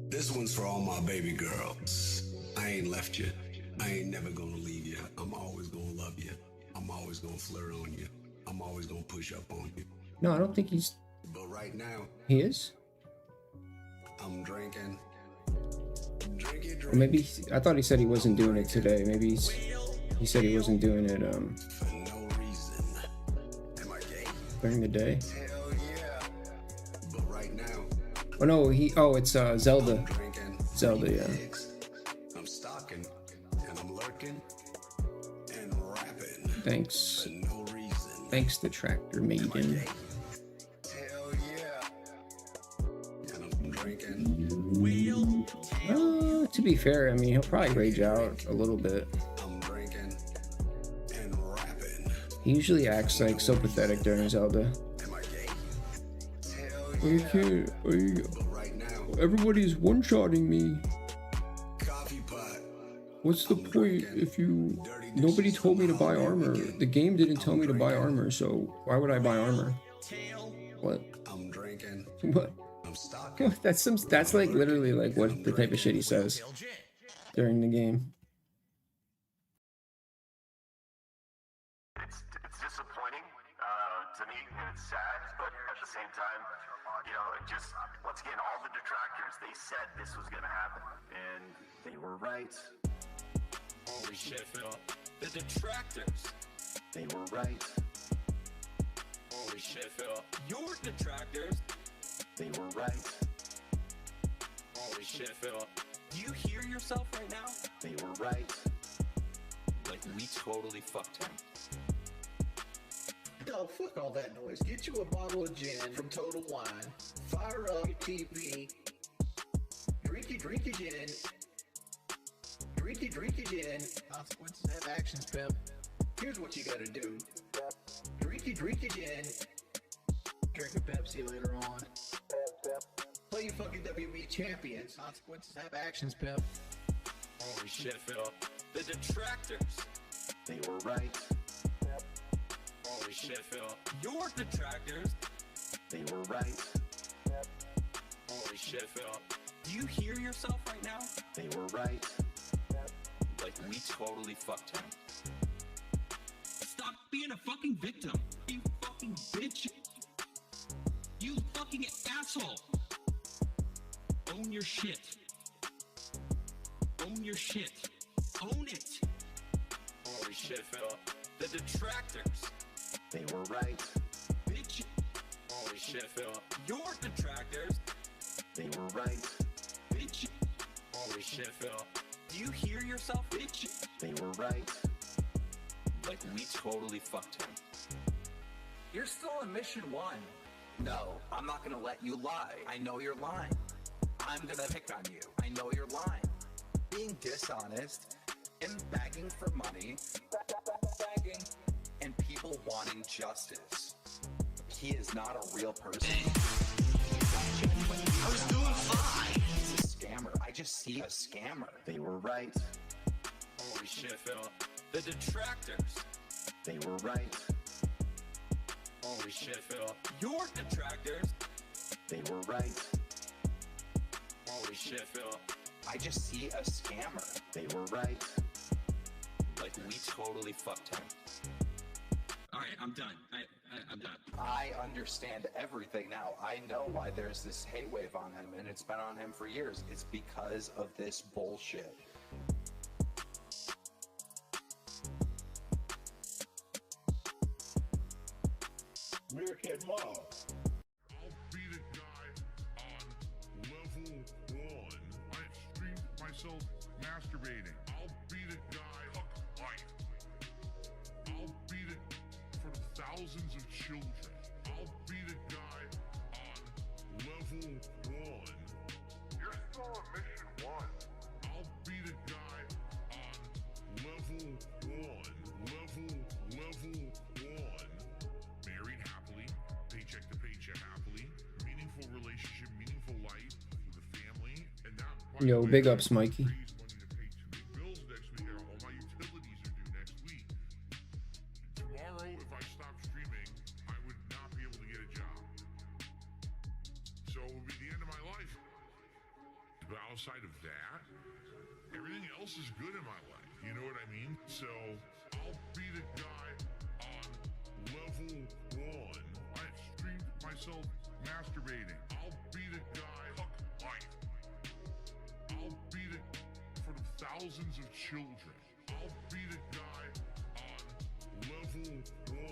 This one's for all my baby girls. I ain't left you. I ain't never gonna leave you. I'm always gonna love you. I'm always gonna flirt on you. I'm always gonna push up on you. No, I don't think he's. But right now, He is. I'm drinking. Or maybe I thought he said he wasn't doing it today. Maybe he said he wasn't doing it For no reason. Am I gay? during the day. Hell yeah. But right now, Oh no, it's Zelda. I'm drinking. Zelda, yeah. Pigs. I'm stalking. And I'm lurking. And rapping. Thanks. For no reason. Thanks to Tractor Am I Maiden. gay? Hell yeah. And I'm drinking. To be fair, I mean, he'll probably rage out a little bit. I'm drinking and rapping. He usually acts like so pathetic during Zelda. Am I gay? Hell You yeah. can't. But right now, Everybody's one-shotting me. coffee pot. What's the point if you... Nobody told me to buy armor. The game didn't tell me to buy armor, so why would I buy armor? What? I'm drinking. What? I'm stalking. That's like literally like what the type of shit he says during the game. It's disappointing to me, and it's sad, but at the same time, you know, it just, once again, all the detractors, they said this was going to happen, and they were right. Holy shit, Phil. The detractors. They were right. Holy shit, Phil. Your detractors. They were right. Holy shit, Phil. Do you hear yourself right now? They were right. Like, we totally fucked him. Dog, fuck all that noise. Get you a bottle of gin from Total Wine. Fire up your TV. Drink your gin. Drink your gin. Consequences have actions, Pep. Here's what you gotta do. Drink your gin. Drink a Pepsi later on. Play your fucking WB champions. Consequences have actions, Pep. Holy shit, Phil. The detractors. They were right. Holy shit, Phil. Your detractors. They were right. Holy shit, Phil. Do you hear yourself right now? They were right. Like, we totally fucked him. Stop being a fucking victim. You fucking bitch. You fucking asshole. Own your shit. Own your shit. Own it. Holy shit, Phil. The detractors. They were right. Bitch. Holy shit, Phil. Your detractors. They were right. Bitch. Holy shit, Phil. Do you hear yourself, bitch? They were right. Like, we totally fucked him. You're still on mission 1. No, I'm not gonna let you lie. I know you're lying. I'm gonna pick on you. I know you're lying. Being dishonest him begging for money, begging, and people wanting justice. He is not a real person. I was doing fine. He's a scammer. I just see a scammer. They were right. Holy shit, Phil. The detractors. They were right. Holy shit, Phil. Your detractors. They were right. Holy shit, Phil. I just see a scammer. They were right. Like, we totally fucked him. Alright, I'm done. I'm done. I understand everything now. I know why there's this hate wave on him, and it's been on him for years. It's because of this bullshit. Meerkat Mob. I'll be the guy on level 1. I streamed myself masturbating. I'll be the guy fuck life. I'll be the for the thousands of children. I'll be the guy on level 1. You're still on mission 1. I'll be the guy on level 1. Level 1. Married happily, paycheck to paycheck happily, meaningful relationship, meaningful life with a family, and that. Yo, big ups, Mikey. Raise money to pay bills next week. All my utilities are due next week. Tomorrow, if I stop streaming, I would not be able to get a job. So it would be the end of my life. But outside of that, everything else is good in my life. You know what I mean? So I'll be the guy on level 1. I streamed myself masturbating. I'll be the guy fuck life. I'll be the for the thousands of children. I'll be the guy on level 1.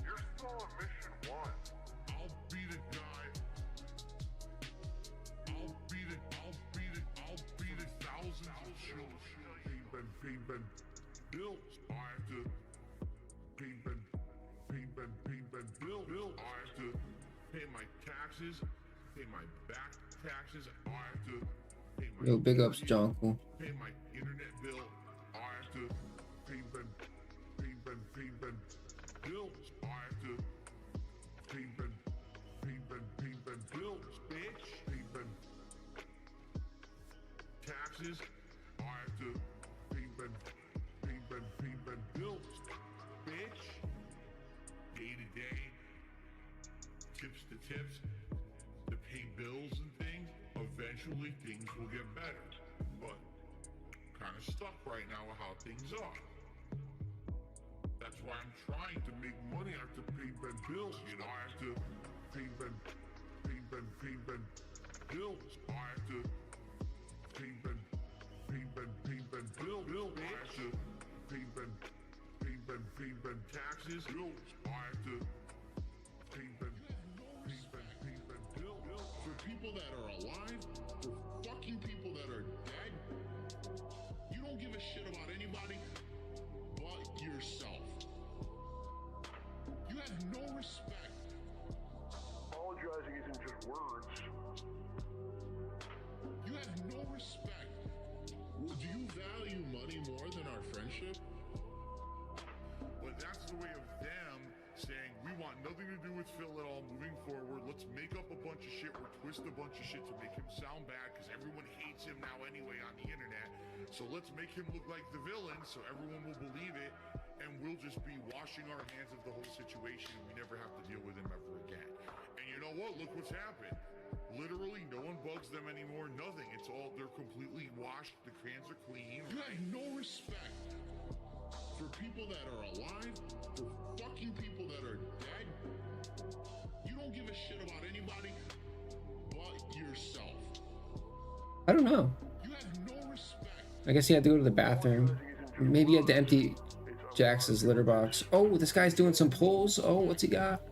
You're still on mission 1. I'll be the guy. I'll be the thousands of children. Payment bills. I have to payment bill. I have to pay my taxes, pay my back taxes. I have to pay my Yo, big ups, Jonko. pay my internet bill. I have to payment bills. I have to payment bills, bitch. Payment taxes. I have to payment bills, bitch. Day to day, tips to tips, to pay bills and things. Eventually, things will get better. But kind of stuck right now with how things are. That's why I'm trying to make money. I have to pay bills. You know, I have to pay bills. I have to pay bill. I have to pay taxes. Bills. I have to pay bill. For people that are alive, for fucking people that are dead, you don't give a shit about anybody but yourself. You have no respect. Apologizing isn't just words. You have no respect. Well, do you value money more than our friendship? But that's the way of them saying, we want nothing to do with Phil at all moving forward. Let's make up a bunch of shit or twist a bunch of shit to make him sound bad because everyone hates him now anyway on the internet. So let's make him look like the villain so everyone will believe it and we'll just be washing our hands of the whole situation and we never have to deal with him ever again. And you know what? Look what's happened. Literally, no one bugs them anymore. Nothing. It's all, they're completely washed. The cans are clean. You have no respect for people that are alive, for fucking people that are dead. You don't give a shit about anybody but yourself. I don't know. You have no respect. I guess he had to go to the bathroom. Maybe he had to empty Jax's litter box. Oh, this guy's doing some pulls. Oh, what's he got?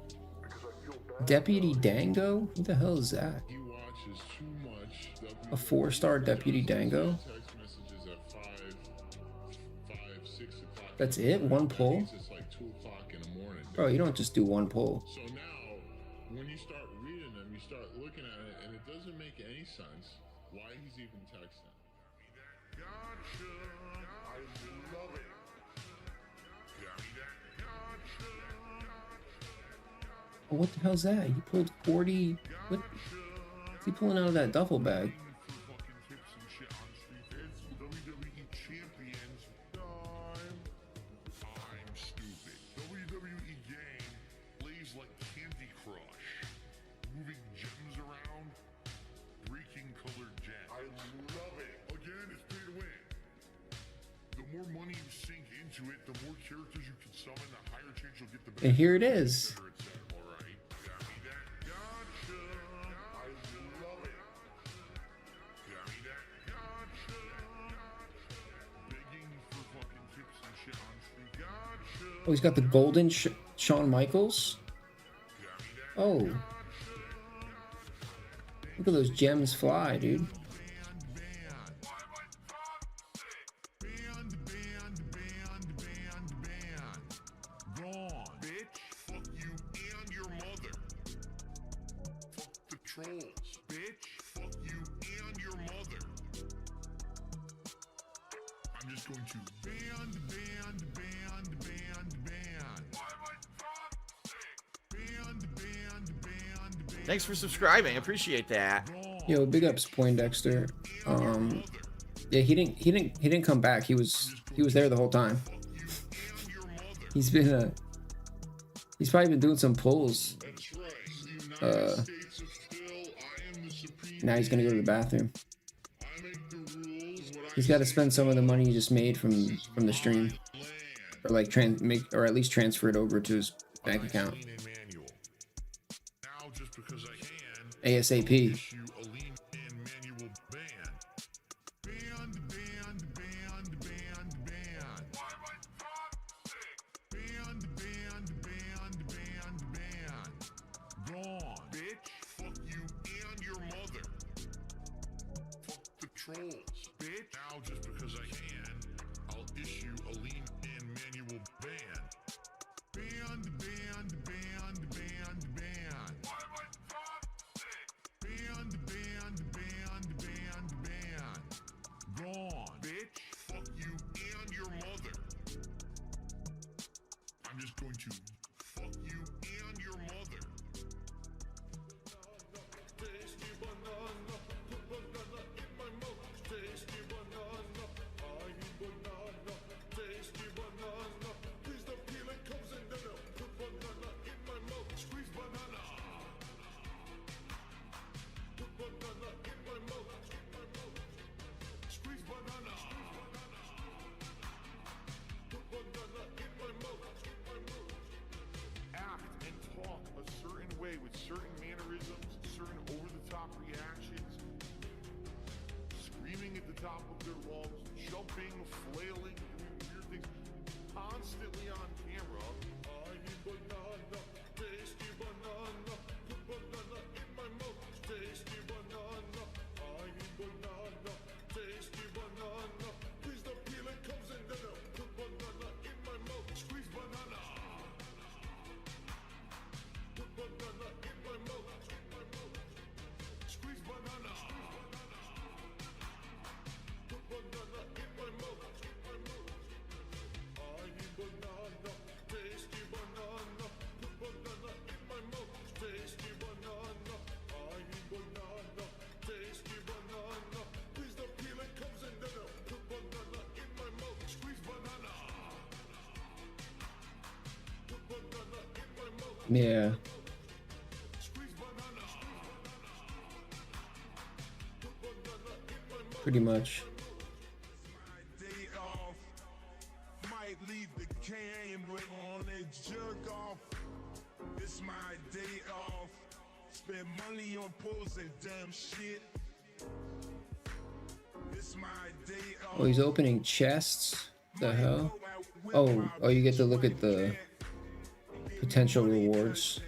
Deputy Dango? Who the hell is that? He watches too much. A 4-star Deputy Dango? Text messages at 6 o'clock. That's it? One pull? It's like 2 o'clock in the morning. Bro, you don't just do one pull. So now, when you start reading them, you start looking at it, and it doesn't make any sense why he's even texting. Gotcha. I love it. Got me that. Gotcha. Oh, what the hell's that? He pulled 40. What? What's he pulling out of that duffel bag? For fucking tips and shit on street. It's WWE Champions time. I'm stupid. WWE game plays like Candy Crush. Moving gems around. Breaking colored gems. I love it. Again, it's pay to win. The more money you sink into it, the more characters you can summon, the higher chance you'll get the best. And here it is. Alright. Got me that. Gotcha. I love it. Got me that. Gotcha. Begging for fucking tips and shit on street. Gotcha. Oh, he's got the golden Shawn Michaels. Got me that. Oh. Look at those gems fly, dude. Gone, bitch. Fuck you and your mother. Fuck the trolls, bitch. Fuck you and your mother. I'm just going to ban. Thanks for subscribing. I appreciate that. Yo, big ups Poindexter. Yeah, he didn't come back. He was there the whole time. He's probably been doing some pulls. Now he's gonna go to the bathroom. He's got to spend some of the money he just made from the stream, or like or at least transfer it over to his bank account. Now, just because I can, ASAP. issue a lean and manual ban. Ban. Gone, bitch. Fuck you and your mother. Fuck the trolls, bitch. Now, just because I can, I'll issue a lean and manual ban. Ban. Gone, bitch. Fuck you and your mother. I'm just going to fuck you and your mother. Tasty banana, put banana in my mouth. Tasty banana, I eat banana. Tasty banana, please don't peel it, comes in the milk. Put banana in my mouth. Squeeze banana. Put banana in my mouth. Squeeze banana. Put banana in my mouth. Act and talk a certain way with certain mannerisms, certain over-the-top reactions, screaming at the top of their lungs, jumping, flailing, doing weird things, constantly on camera. I eat banana, tasty banana, put banana in my mouth. Tasty banana, I eat banana, tasty banana, please don't peel it, comes in the milk. Put banana in my mouth, squeeze banana. Put banana in my mouth, squeeze banana. Put banana in my mouth. I eat banana, tasty banana, put banana in my mouth. Tasty banana, I eat banana, tasty banana, please don't peel it, comes in the milk. Put banana in my mouth, squeeze banana. Put banana in my mouth. Yeah. Pretty much. Day off, might leave the camera on and jerk off. It's my day off. Spend money on posing dumb shit. It's my day off. Oh, he's opening chests. The hell? Oh, you get to look at the potential rewards.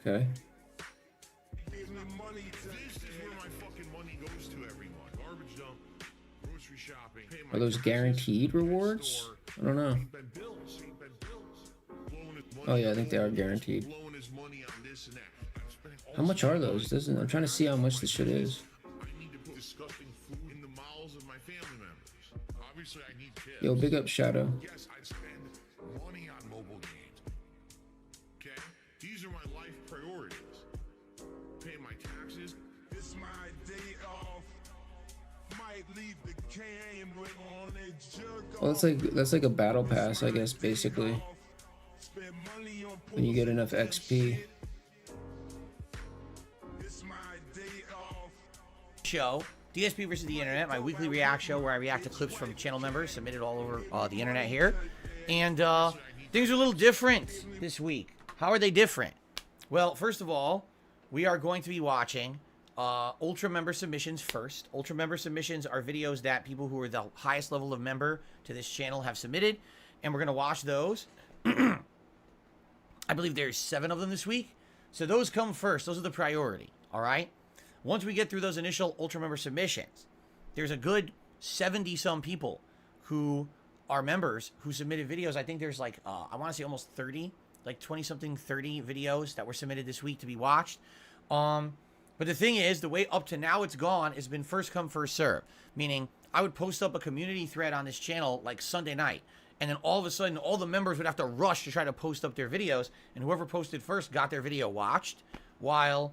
Okay. This is where my fucking money goes to every month. Garbage dump, grocery shopping. pay my Are those taxes, guaranteed rewards? store, I don't know. ain't been bills. Blowing his money Oh yeah, I think on they are this, guaranteed. blowing his money on this and that. I'm spending all How much are this those? I'm trying to see how much the shit is. I need to put disgusting food in the mouths of my family members. Obviously, I need tips. Yo, big up Shadow. Yes, I'd spend money on mobile games. Okay? These are my life priorities. Pay my taxes. It's my day off. Might leave the can with on it jug. Well, that's like a battle pass, I guess, basically. Spend money on When you get enough XP. It's my day off. Show DSP versus the internet, my weekly react show where I react to clips from channel members submitted all over the internet here. And things are a little different this week. How are they different? Well, first of all, we are going to be watching Ultra member submissions first. Ultra member submissions are videos that people who are the highest level of member to this channel have submitted, and we're going to watch those. I believe there's 7 of them this week. So those come first. Those are the priority, all right? Once we get through those initial Ultra member submissions, there's a good 70-some people who are members who submitted videos. I think there's like, I want to say almost 30, like 20-something, 30 videos that were submitted this week to be watched. But the thing is, the way up to now it's gone has been first come, first serve. Meaning, I would post up a community thread on this channel like Sunday night, and then all of a sudden, all the members would have to rush to try to post up their videos, and whoever posted first got their video watched, while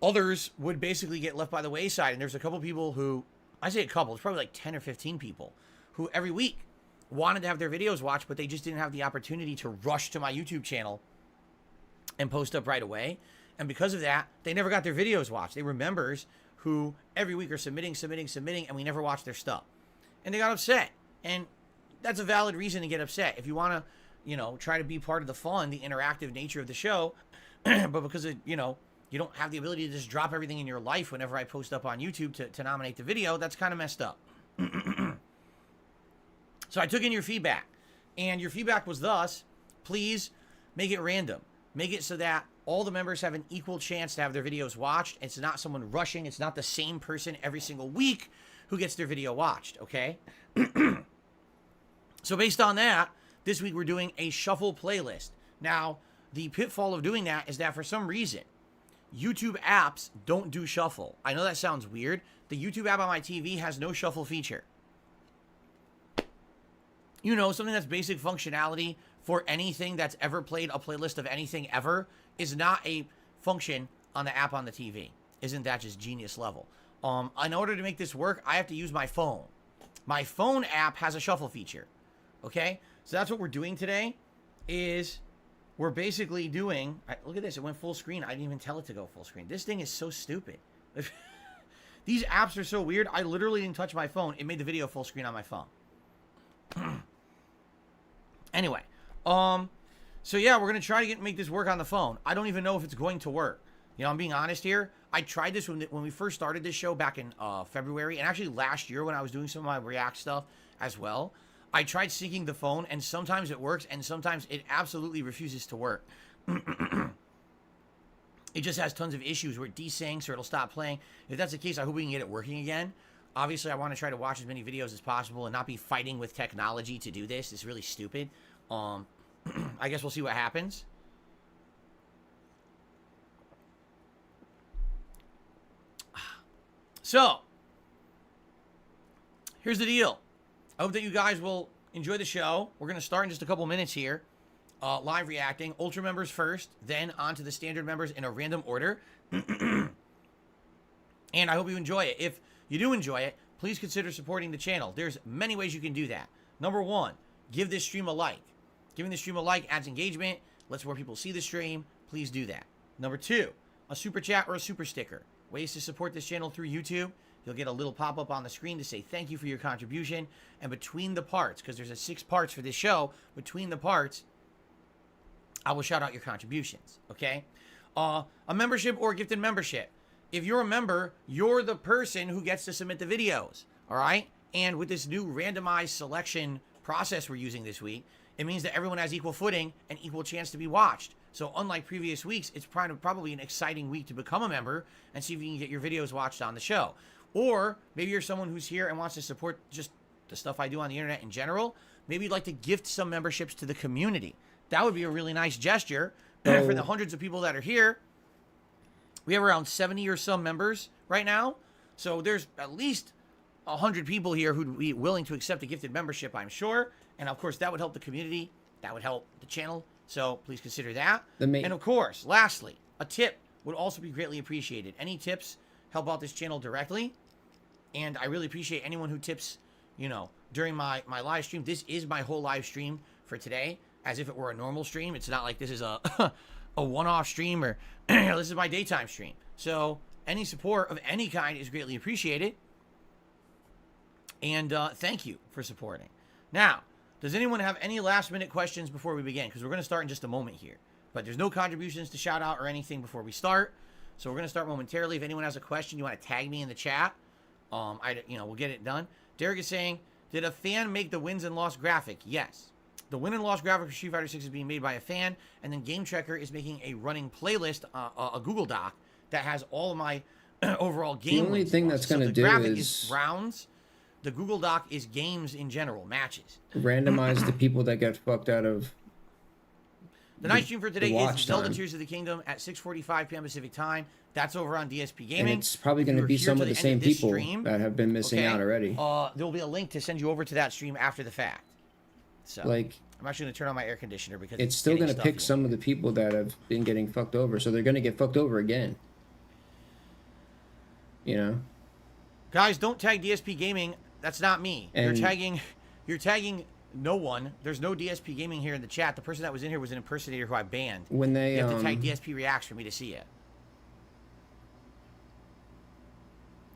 others would basically get left by the wayside. And there's a couple people who, I say a couple, it's probably like 10 or 15 people, who every week wanted to have their videos watched, but they just didn't have the opportunity to rush to my YouTube channel and post up right away. And because of that, they never got their videos watched. They were members who every week are submitting, and we never watched their stuff. And they got upset. And that's a valid reason to get upset. If you want to, you know, try to be part of the fun, the interactive nature of the show, but because of, you know, you don't have the ability to just drop everything in your life whenever I post up on YouTube to nominate the video, that's kind of messed up. So I took in your feedback, and your feedback was thus: please make it random. Make it so that all the members have an equal chance to have their videos watched. It's not someone rushing. It's not the same person every single week who gets their video watched, okay? So based on that, this week we're doing a shuffle playlist. Now, the pitfall of doing that is that for some reason, YouTube apps don't do shuffle. I know that sounds weird. The YouTube app on my TV has no shuffle feature. You know, something that's basic functionality for anything that's ever played a playlist of anything ever is not a function on the app on the TV. Isn't that just genius level? In order to make this work, I have to use my phone. My phone app has a shuffle feature. Okay? So that's what we're doing today, is we're basically doing... Look at this. It went full screen. I didn't even tell it to go full screen. This thing is so stupid. These apps are so weird. I literally didn't touch my phone. It made the video full screen on my phone. Anyway. So yeah, we're going to try to make this work on the phone. I don't even know if it's going to work. You know, I'm being honest here. I tried this when we first started this show back in February, and actually last year when I was doing some of my React stuff as well. I tried syncing the phone, and sometimes it works, and sometimes it absolutely refuses to work. It just has tons of issues where it desyncs or it'll stop playing. If that's the case, I hope we can get it working again. Obviously, I want to try to watch as many videos as possible and not be fighting with technology to do this. It's really stupid. I guess we'll see what happens. So, here's the deal. I hope that you guys will enjoy the show. We're going to start in just a couple minutes here. Live reacting. Ultra members first, then on to the standard members in a random order. And I hope you enjoy it. If you do enjoy it, please consider supporting the channel. There's many ways you can do that. Number 1, give this stream a like. Giving the stream a like adds engagement, lets more people see the stream. Please do that. Number 2, a super chat or a super sticker. Ways to support this channel through YouTube. You'll get a little pop-up on the screen to say thank you for your contribution. And between the parts, because there's 6 parts for this show, between the parts, I will shout out your contributions, okay? A membership or gifted membership. If you're a member, you're the person who gets to submit the videos, all right? And with this new randomized selection process we're using this week, it means that everyone has equal footing and equal chance to be watched. So unlike previous weeks, it's probably an exciting week to become a member and see if you can get your videos watched on the show. Or maybe you're someone who's here and wants to support just the stuff I do on the internet in general. Maybe you'd like to gift some memberships to the community. That would be a really nice gesture for the hundreds of people that are here. We have around 70 or some members right now. So there's at least 100 people here who'd be willing to accept a gifted membership, I'm sure. And of course, that would help the community. That would help the channel. So please consider that. And of course, lastly, a tip would also be greatly appreciated. Any tips help out this channel directly. And I really appreciate anyone who tips, you know, during my live stream. This is my whole live stream for today, as if it were a normal stream. It's not like this is a a one-off stream or this is my daytime stream. So any support of any kind is greatly appreciated. And thank you for supporting. Now, does anyone have any last-minute questions before we begin? Because we're going to start in just a moment here. But there's no contributions to shout out or anything before we start. So we're going to start momentarily. If anyone has a question, you want to tag me in the chat. We'll get it done. Derek is saying, did a fan make the wins and loss graphic? Yes. The win and loss graphic for Street Fighter 6 is being made by a fan, and then Game Tracker is making a running playlist, a Google Doc that has all of my overall game. The only thing that's going to do is rounds. The Google Doc is games in general, matches. Randomize the people that get fucked out of. The night stream for today is Zelda Tears of the Kingdom at 6:45 p.m. Pacific time. That's over on DSP Gaming. And it's probably going to be some of the same people that have been missing out already. There will be a link to send you over to that stream after the fact. So, like, I'm actually going to turn on my air conditioner because it's still going to pick some of the people that have been getting fucked over, so they're going to get fucked over again. You know, guys, don't tag DSP Gaming. That's not me. And you're tagging no one. There's no DSP Gaming here in the chat. The person that was in here was an impersonator who I banned. When they you have to tag DSP Reacts for me to see it.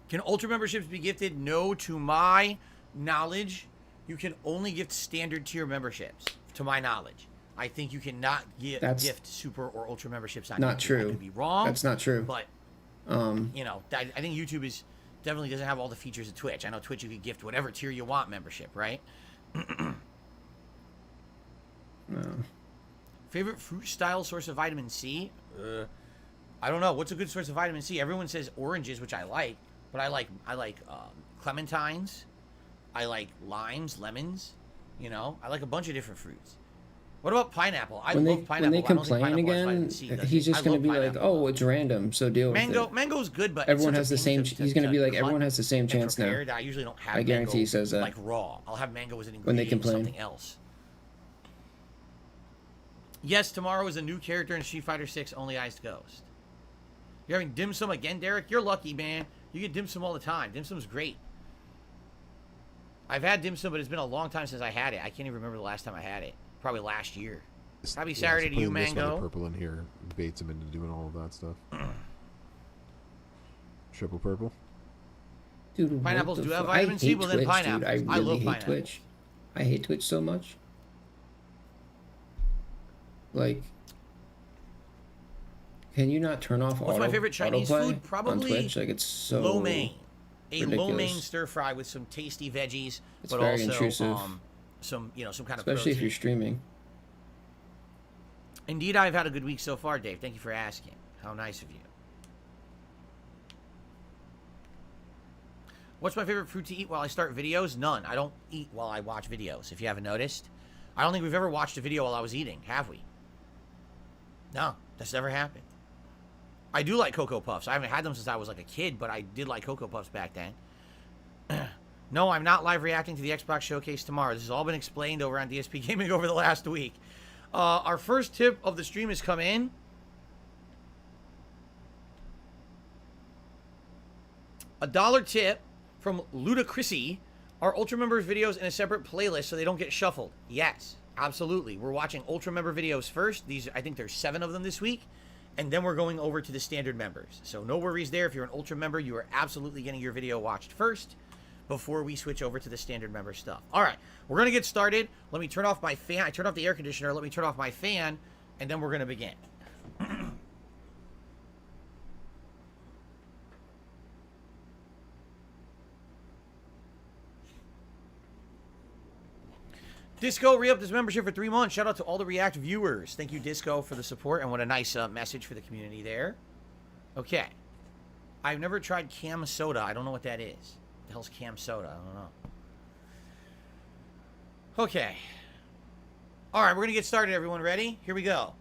Can Ultra memberships be gifted? No, to my knowledge, you can only gift standard tier memberships. To my knowledge, I think you cannot gift super or Ultra memberships on not YouTube. true. I could be wrong. That's not true. But you know, I think YouTube is definitely doesn't have all the features of Twitch. I know Twitch you could gift whatever tier you want membership, right? No. Favorite fruit style source of vitamin C? I don't know. What's a good source of vitamin C? Everyone says oranges, which I like, but I like clementines. I like limes, lemons. You know, I like a bunch of different fruits. What about pineapple? I love pineapple. When they complain again, he's just going to be like, "Oh, it's random, so deal with it." Mango's good, but everyone has the same. He's going to be like, everyone has the same chance now. I usually don't have. I guarantee he says that. Like raw, I'll have mango as an ingredient. When they complain, something else. Yes, tomorrow is a new character in Street Fighter 6. Only Iced Ghost. You're having dim sum again, Derek? You're lucky, man. You get dim sum all the time. Dim sum's great. I've had dim sum, but it's been a long time since I had it. I can't even remember the last time I had it. Probably last year. Happy Saturday to you, Mango. Purple in here baits him into doing all of that stuff. Triple purple. Dude, pineapples do have vitamin C. Well, then pineapples. Dude, I really hate Twitch. I hate Twitch so much. Like, can you not turn off What's my favorite Chinese food? Probably on Twitch? Like, it's so lo mein. A ridiculous. lo mein stir fry with some tasty veggies, it's but very also intrusive. some kind of especially protein. if you're streaming. Indeed, I've had a good week so far, Dave. Thank you for asking. How nice of you. What's my favorite fruit to eat while I start videos? None. I don't eat while I watch videos, if you haven't noticed. I don't think we've ever watched a video while I was eating, have we? No, that's never happened. I do like Cocoa Puffs. I haven't had them since I was like a kid, but I did like Cocoa Puffs back then. No, I'm not live reacting to the Xbox Showcase tomorrow. This has all been explained over on DSP Gaming over the last week. Our first tip of the stream has come in. $1 tip from Ludacrisy. Are Ultra Members videos in a separate playlist so they don't get shuffled? Yes, absolutely. We're watching Ultra Member videos first. I think there's 7 of them this week. And then we're going over to the standard members. So no worries there. If you're an Ultra member, you are absolutely getting your video watched first before we switch over to the standard member stuff. All right, we're going to get started. Let me turn off my fan. I turned off the air conditioner. Let me turn off my fan, and then we're going to begin. Disco re-upped his membership for 3 months. Shout out to all the React viewers. Thank you, Disco, for the support, and what a nice message for the community there. Okay. I've never tried cam soda. I don't know what that is. What the hell's cam soda? I don't know. Okay. All right, we're going to get started, everyone. Ready? Here we go.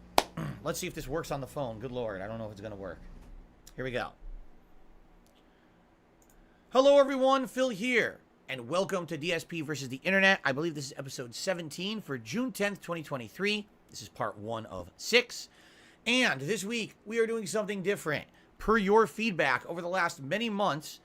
Let's see if this works on the phone. Good Lord. I don't know if it's going to work. Here we go. Hello everyone, Phil here, and welcome to DSP versus the Internet. I believe this is episode 17 for June 10th, 2023. This is part 1 of 6. And this week, we are doing something different. Per your feedback over the last many months,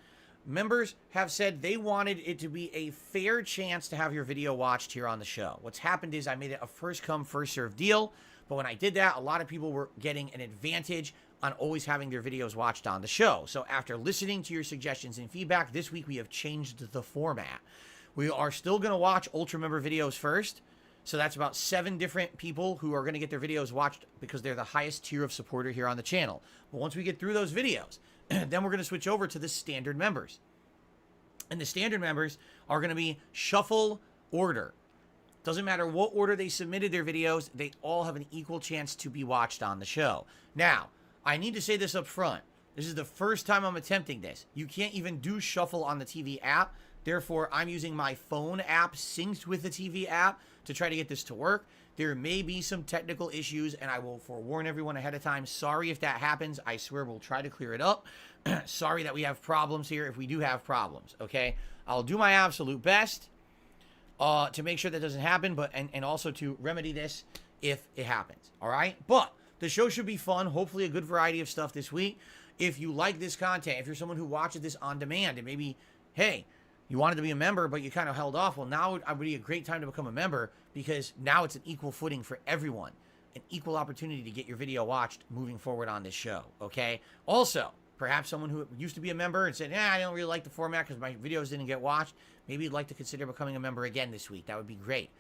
members have said they wanted it to be a fair chance to have your video watched here on the show. What's happened is I made it a first come, first served deal, but when I did that, a lot of people were getting an advantage on always having their videos watched on the show. So after listening to your suggestions and feedback, this week we have changed the format. We are still going to watch Ultra member videos first. So that's about 7 different people who are going to get their videos watched because they're the highest tier of supporter here on the channel. But once we get through those videos, then we're going to switch over to the standard members. And the standard members are going to be shuffle order. Doesn't matter what order they submitted their videos, they all have an equal chance to be watched on the show. Now, I need to say this up front. This is the first time I'm attempting this. You can't even do shuffle on the TV app. Therefore, I'm using my phone app synced with the TV app to try to get this to work. There may be some technical issues, and I will forewarn everyone ahead of time. Sorry if that happens. I swear we'll try to clear it up. Sorry that we have problems here if we do have problems, okay? I'll do my absolute best to make sure that doesn't happen, but and also to remedy this if it happens, all right? But the show should be fun. Hopefully a good variety of stuff this week. If you like this content, if you're someone who watches this on demand and maybe, hey, you wanted to be a member, but you kind of held off. Well, now would be a great time to become a member because now it's an equal footing for everyone. An equal opportunity to get your video watched moving forward on this show, okay? Also, perhaps someone who used to be a member and said, I don't really like the format because my videos didn't get watched. Maybe you'd like to consider becoming a member again this week. That would be great.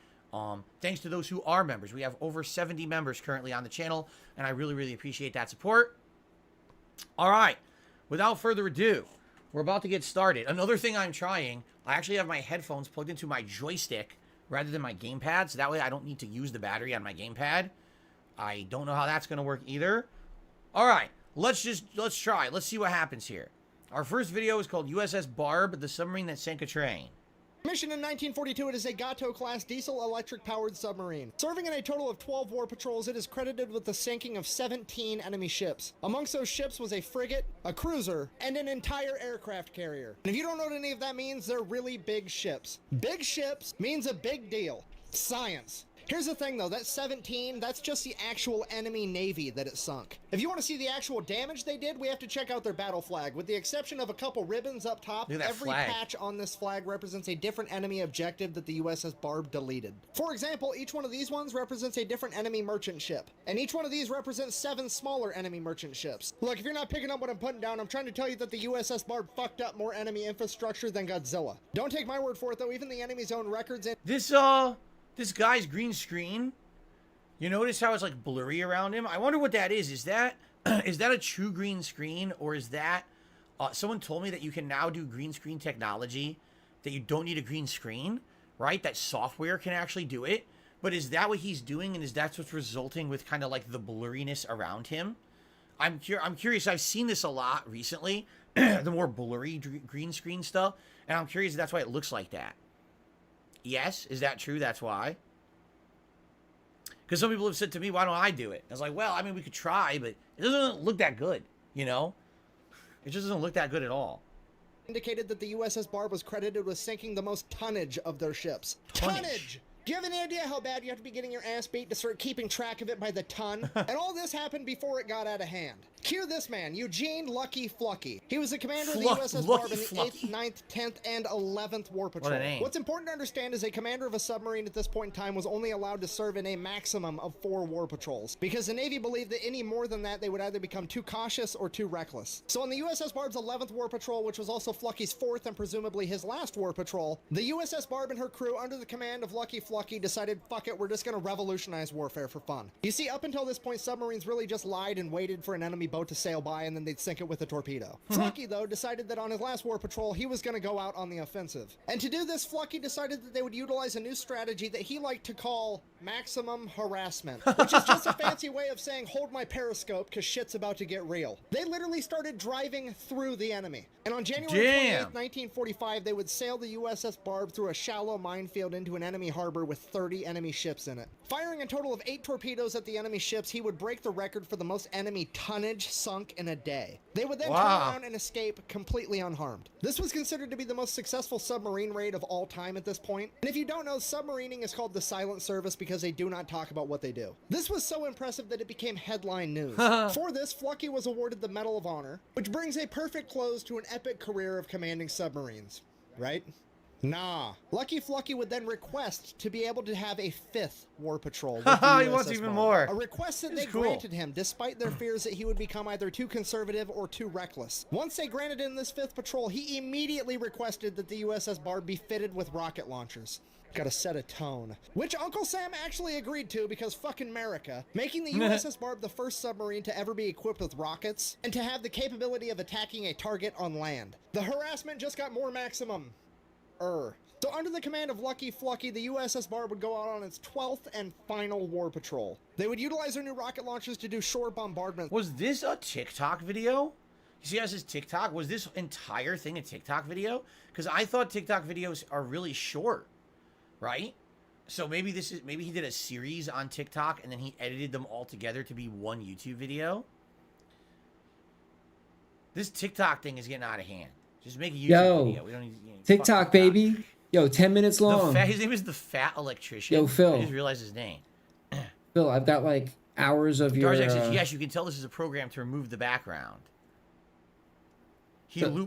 Thanks to those who are members. We have over 70 members currently on the channel, and I really, really appreciate that support. All right, without further ado, we're about to get started. Another thing I'm trying, I actually have my headphones plugged into my joystick rather than my gamepad, so that way I don't need to use the battery on my gamepad. I don't know how that's going to work either. All right, let's try. Let's see what happens here. Our first video is called USS Barb, the submarine that sank a train. Commissioned in 1942, it is a Gato-class diesel-electric-powered submarine. Serving in a total of 12 war patrols, it is credited with the sinking of 17 enemy ships. Amongst those ships was a frigate, a cruiser, and an entire aircraft carrier. And if you don't know what any of that means, they're really big ships. Big ships means a big deal. Science. Here's the thing though, that 17, that's just the actual enemy navy that it sunk. If you want to see the actual damage they did, we have to check out their battle flag. With the exception of a couple ribbons up top, every patch on this flag represents a different enemy objective that the USS Barb deleted. For example, each one of these ones represents a different enemy merchant ship. And each one of these represents 7 smaller enemy merchant ships. Look, if you're not picking up what I'm putting down, I'm trying to tell you that the USS Barb fucked up more enemy infrastructure than Godzilla. Don't take my word for it though, even the enemy's own records and This guy's green screen, you notice how it's like blurry around him? I wonder what that is. Is that a true green screen, or is that someone told me that you can now do green screen technology, that you don't need a green screen, right? That software can actually do it. But is that what he's doing, and is that what's resulting with kind of like the blurriness around him? I'm curious. I've seen this a lot recently, the more blurry green screen stuff, and I'm curious if that's why it looks like that. Yes, is that true? That's why. Because some people have said to me, why don't I do it? I was like, well, I mean, we could try, but it doesn't look that good, you know? It just doesn't look that good at all. Indicated that the USS Barb was credited with sinking the most tonnage of their ships. Tonnage! Do you have any idea how bad you have to be getting your ass beat to start keeping track of it by the ton? And all this happened before it got out of hand. Cue this man, Eugene Lucky Flucky. He was the commander of the USS Barb in the 8th, 9th, 10th, and 11th War Patrol. What a name. What's important to understand is a commander of a submarine at this point in time was only allowed to serve in a maximum of 4 war patrols, because the Navy believed that any more than that, they would either become too cautious or too reckless. So on the USS Barb's 11th War Patrol, which was also Flucky's 4th and presumably his last war patrol, the USS Barb and her crew, under the command of Lucky Flucky, decided, fuck it, we're just gonna revolutionize warfare for fun. You see, up until this point, submarines really just lied and waited for an enemy boat to sail by, and then they'd sink it with a torpedo. Flucky, though, decided that on his last war patrol, he was gonna go out on the offensive. And to do this, Flucky decided that they would utilize a new strategy that he liked to call maximum harassment, which is just a fancy way of saying, hold my periscope, cause shit's about to get real. They literally started driving through the enemy. And on January 28th, 1945, they would sail the USS Barb through a shallow minefield into an enemy harbor with 30 enemy ships in it. Firing a total of 8 torpedoes at the enemy ships, he would break the record for the most enemy tonnage sunk in a day. They would then turn around and escape completely unharmed. This was considered to be the most successful submarine raid of all time at this point. And if you don't know, submarining is called the silent service because they do not talk about what they do. This was so impressive that it became headline news. For this, Flucky was awarded the Medal of Honor, which brings a perfect close to an epic career of commanding submarines. Right? Nah. Lucky Flucky would then request to be able to have a 5th war patrol. With the He wants USS even Barb. more. A request that This they is cool. granted him, despite their fears that he would become either too conservative or too reckless. Once they granted him this 5th patrol, he immediately requested that the USS Barb be fitted with rocket launchers. Gotta set a tone. Which Uncle Sam actually agreed to because fucking America, making the USS Barb the first submarine to ever be equipped with rockets and to have the capability of attacking a target on land. The harassment just got more maximum. So under the command of Lucky Flucky, the USS Barb would go out on its 12th and final war patrol. They would utilize their new rocket launchers to do shore bombardment. Was this a TikTok video? You see how it says TikTok? Was this entire thing a TikTok video? Because I thought TikTok videos are really short, right? So maybe maybe he did a series on TikTok and then he edited them all together to be one YouTube video. This TikTok thing is getting out of hand. Just make a YouTube video. We don't need TikTok, baby. Yo, 10 minutes long. His name is the Fat Electrician. Yo, Phil. I just realized his name. Phil, I've got like hours of your... Darzak says, yes, you can tell this is a program to remove the background.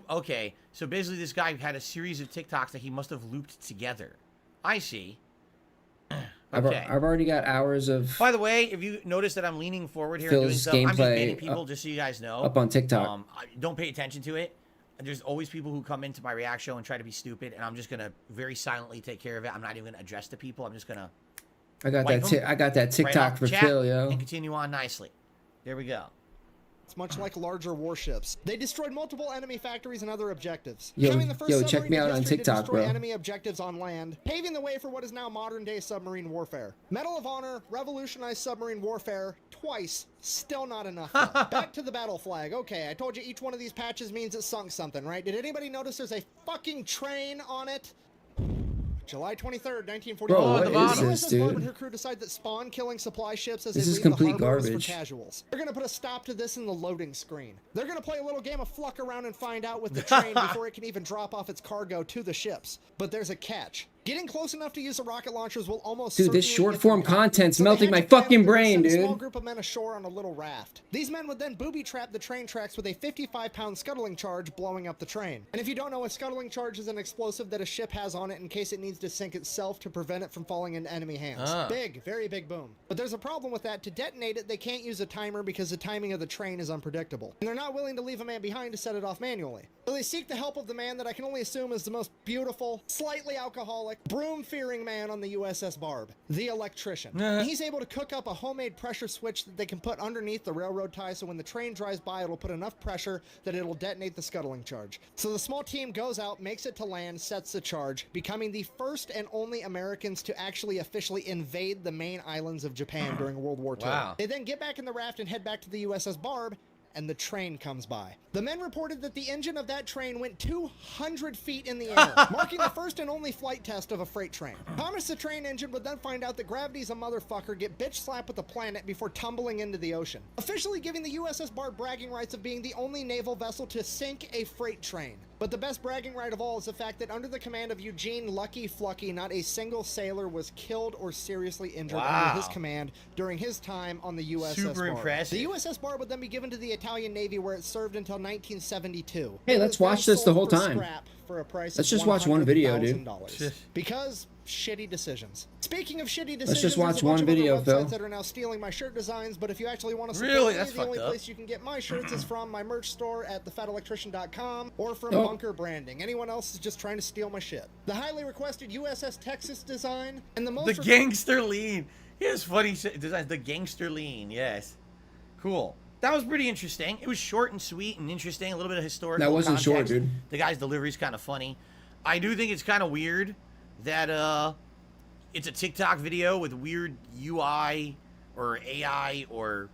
Okay, so basically this guy had a series of TikToks that he must have looped together. I see. Okay. I've already got hours of... By the way, if you notice that I'm leaning forward here Phil's and doing stuff, I'm just gameplay baiting people just so you guys know. up on TikTok. Don't pay attention to it. There's always people who come into my react show and try to be stupid, and I'm just gonna very silently take care of it. I'm not even gonna address the people. I'm just gonna. I got that TikTok for Phil, yo. And continue on nicely. There we go. It's much like larger warships. They destroyed multiple enemy factories and other objectives. Yo, Becoming the first check submarine me in out on history to TikTok, destroy bro. enemy objectives on land, paving the way for what is now modern-day submarine warfare. Medal of Honor revolutionized submarine warfare twice. Still not enough. though. Back to the battle flag. Okay, I told you each one of these patches means it sunk something, right? Did anybody notice there's a fucking train on it? July 23rd, 1941. Bro, what is the this, USS dude? Barb and her crew decide that spawn killing supply ships as This they is leave complete the harbor is garbage. for casuals. They're gonna put a stop to this in the loading screen. They're gonna play a little game of fluck around and find out with the train before it can even drop off its cargo to the ships. But there's a catch. Getting close enough to use the rocket launchers will almost Dude, this certainly short get form them caught. content's So they melting had my to plan fucking to brain, send a dude. small group of men ashore on a little raft. These men would then booby trap the train tracks with a 55-pound scuttling charge, blowing up the train. And if you don't know, a scuttling charge is an explosive that a ship has on it in case it needs to sink itself to prevent it from falling into enemy hands. Big, very big boom. But there's a problem with that. To detonate it, they can't use a timer because the timing of the train is unpredictable. And they're not willing to leave a man behind to set it off manually. So they seek the help of the man that I can only assume is the most beautiful, slightly alcoholic, broom-fearing man on the USS Barb, the electrician. And he's able to cook up a homemade pressure switch that they can put underneath the railroad tie, so when the train drives by, it'll put enough pressure that it'll detonate the scuttling charge. So the small team goes out, makes it to land, sets the charge, becoming the first and only Americans to actually officially invade the main islands of Japan during World War II. Wow. They then get back in the raft and head back to the USS Barb, and the train comes by. The men reported that the engine of that train went 200 feet in the air, marking the first and only flight test of a freight train. Thomas the train engine would then find out that gravity's a motherfucker, get bitch slapped with the planet before tumbling into the ocean, officially giving the USS Barb bragging rights of being the only naval vessel to sink a freight train. But the best bragging right of all is the fact that under the command of Eugene Lucky Flucky, not a single sailor was killed or seriously injured under his command during his time on the USS Super Barb. impressive. The USS Barb would then be given to the Italian Navy, where it served until 1972. Hey, It let's was then watch this the sold whole for time. scrap for a price Let's of just watch one video, dude. $100,000. Because shitty decisions. Speaking of shitty decisions, Let's just watch there's a bunch one of other video, Phil. websites that are not stealing my shirt designs, but if you actually want to support Really? me, That's the only fucked up. place you can get my shirts is from my merch store at thefatelectrician.com or from Oh. Bunker Branding. Anyone else is just trying to steal my shit. The highly requested USS Texas design and the most The gangster lean. He has funny designs. The gangster lean. Yes. Cool. That was pretty interesting. It was short and sweet and interesting. A little bit of historical That wasn't short, context. dude. The guy's delivery's kind of funny. I do think it's kind of weird that it's a TikTok video with weird UI or AI or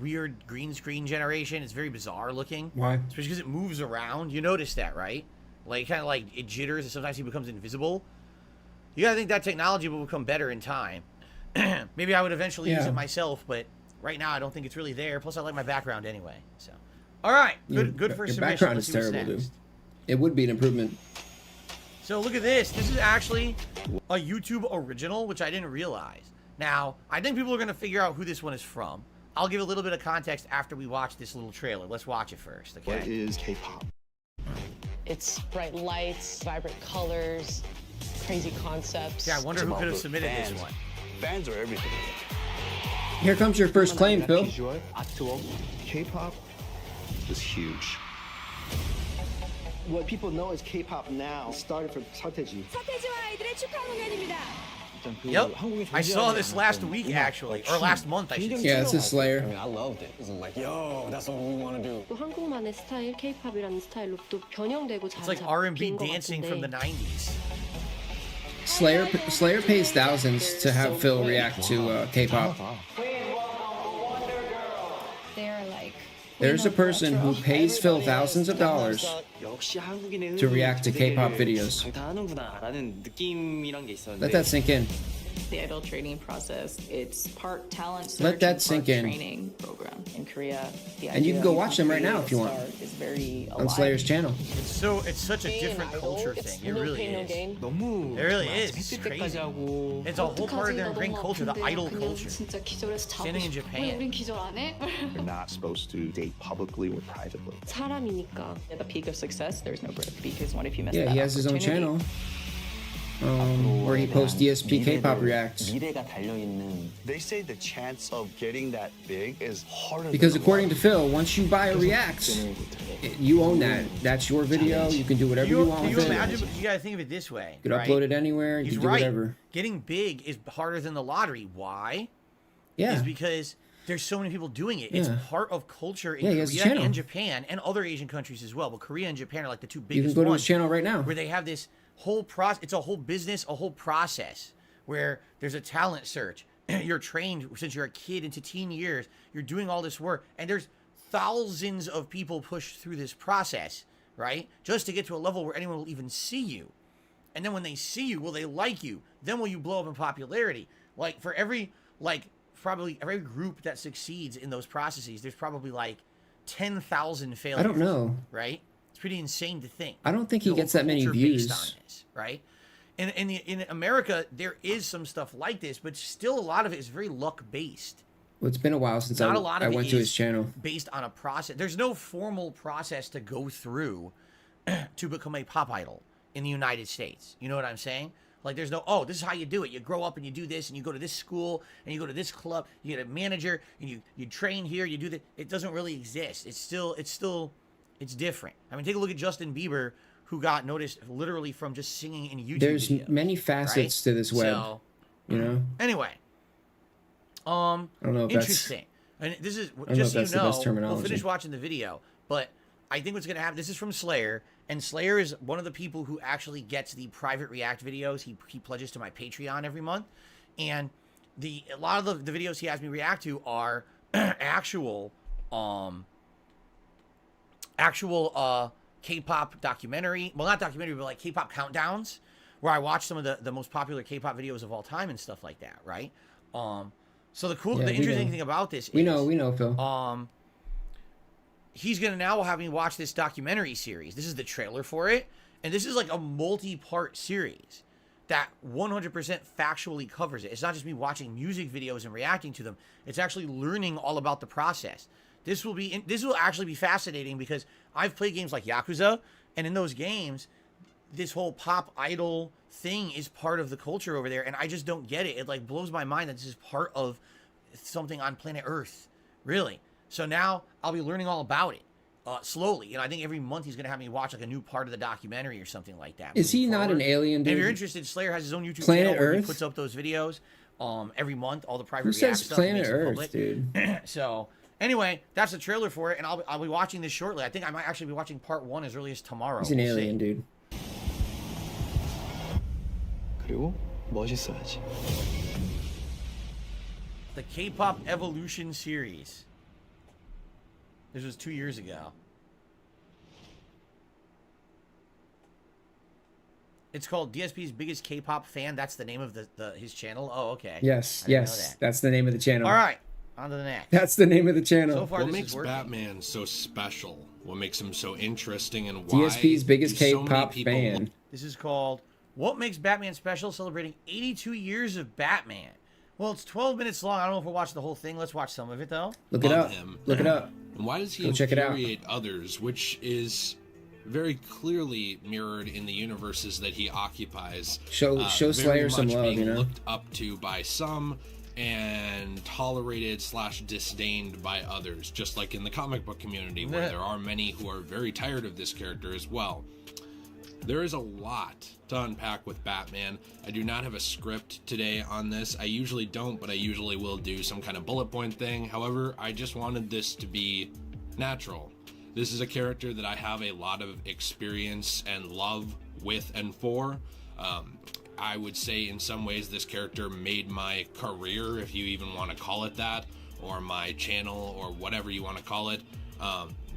weird green screen generation. It's very bizarre looking. Why? Especially because it moves around. You notice that, right? Like, kind of like it jitters and sometimes he becomes invisible. You gotta think that technology will become better in time. Maybe I would eventually use Yeah. it myself, but right now I don't think it's really there. Plus, I like my background anyway. So, all right, good for Your submission. background Let's is see what's terrible, dude. next. It would be an improvement. So look at this. This is actually a YouTube original, which I didn't realize. Now, I think people are gonna figure out who this one is from. I'll give a little bit of context after we watch this little trailer. Let's watch it first, okay? What is K-pop? It's bright lights, vibrant colors, crazy concepts. Yeah, I wonder who could have submitted this fans. one. Fans are everything. Here comes your first claim, Phil. 비주얼, 아트웍, K-pop is huge. What people know as K-pop now started from 서태지. 서태지와 아이들의 축하 공연입니다. Yep, I saw this last week actually, or last month I should say. Yeah, this is Slayer. I loved it. It was like, yo, that's what we want to do. 또 한국만의 스타일, K-팝이라는 스타일로 또 변형되고 It's like R&B dancing from the 90s. Slayer pays thousands to have Phil react to K-pop. They're like There's a person who pays Phil thousands of dollars to react to K-pop videos. Let that sink in. The idol training process, it's part talent search Let that and sink part in. training program in Korea. The And you can idea go of watch them right now if you want. creating a star is very On alive. Slayer's channel. It's such a different culture thing. It really is. It really is. It's crazy. It's a whole part of their ingrained culture, the idol culture. 진짜 기절해서 자고 Standing in 싶어. 왜 Japan. 우린 기절 안 해? You're not supposed to date publicly or privately. 사람이니까. At the peak of success, there's no break because what if you miss Yeah, that he has his own opportunity? channel where he posts DSP K-pop reacts. They say the chance of getting that big is harder. Because than according to Phil, once you buy a react, you own that. That's your video. You can do whatever you want Can you with imagine? it. You gotta think of it this way. You can right? upload it anywhere. You He's can do right. whatever. Getting big is harder than the lottery. Why? Yeah. Is because there's so many people doing it. It's Yeah. part of culture in Yeah, he has a Korea channel. and Japan and other Asian countries as well. But Korea and Japan are like the two You biggest can go to ones. his channel right now. Where they have this whole process. It's a whole business, a whole process where there's a talent search. You're trained since you're a kid into teen years. You're doing all this work, and there's thousands of people pushed through this process, right? Just to get to a level where anyone will even see you. And then when they see you, will they like you? Then will you blow up in popularity? Like for probably every group that succeeds in those processes, there's probably like 10,000 failures. I don't know. Right? It's pretty insane to think. I don't think he The gets whole that many culture views. based on this, right? In America, there is some stuff like this, but still a lot of it is very luck based. Well, it's been a while since Not a lot I of it went to his is channel. based on a process. There's no formal process to go through to become a pop idol in the United States. You know what I'm saying? Like there's no, oh, this is how you do it. You grow up and you do this, and you go to this school, and you go to this club, you get a manager, and you train here, you do that. It doesn't really exist. It's different. I mean, take a look at Justin Bieber, who got noticed literally from just singing in YouTube There's videos, many facets to this web. So, You know? anyway, I don't know if that's interesting. And this is don't know just if so you that's the best know, terminology. we'll finish watching the video, but I think what's gonna happen. This is from Slayer, and Slayer is one of the people who actually gets the private react videos. He pledges to my Patreon every month, and a lot of the videos he has me react to are actual K-pop documentary. Well, not documentary, but like K-pop countdowns, where I watch some of the most popular K-pop videos of all time and stuff like that, right? So the Yeah, we interesting know. thing about this is we know, Phil. he's gonna now have me watch this documentary series. This is the trailer for it, and this is like a multi-part series that 100% factually covers it. It's not just me watching music videos and reacting to them. It's actually learning all about the process. This will actually be fascinating because I've played games like Yakuza, and in those games, this whole pop idol thing is part of the culture over there, and I just don't get it. It like blows my mind that this is part of something on planet Earth, really. So now I'll be learning all about it slowly. You know, I think every month he's gonna have me watch like a new part of the documentary or something like that. Is he moving not forward. an alien, And if dude? you're interested, Slayer has his own YouTube Planet channel where he Earth? puts up those videos every month, all the private Who react says stuff he Planet makes Earth, public. dude? So anyway, that's the trailer for it, and I'll be watching this shortly. I think I might actually be watching part 1 as early as tomorrow. He's an We'll see. alien, dude. 그리고 멋있어야지. The K-pop Evolution series. This was 2 years ago. It's called DSP's Biggest K-Pop Fan. That's the name of his channel. Oh, okay. Yes, I didn't know yes, that. that's the name of the channel. All right, on to the next. That's the name of the channel. So far, What this makes is working. Batman so special? What makes him so interesting, and why DSP's Biggest do so many K-Pop people Fan. This is called What Makes Batman Special, celebrating 82 years of Batman. Well, it's 12 minutes long. I don't know if we're watching the whole thing. Let's watch some of it, though. Look it love up. him? Look it up. And why does he Go check it out. infuriate others, which is very clearly mirrored in the universes that he occupies. Show very Slayer some much love, being you know? looked up to by some and tolerated / disdained by others, just like in the comic book community, where there are many who are very tired of this character as well. There is a lot to unpack with Batman. I do not have a script today on this. I usually don't, but I usually will do some kind of bullet point thing. However, I just wanted this to be natural. This is a character that I have a lot of experience and love with and for. I would say in some ways this character made my career, if you even want to call it that, or my channel, or whatever you want to call it.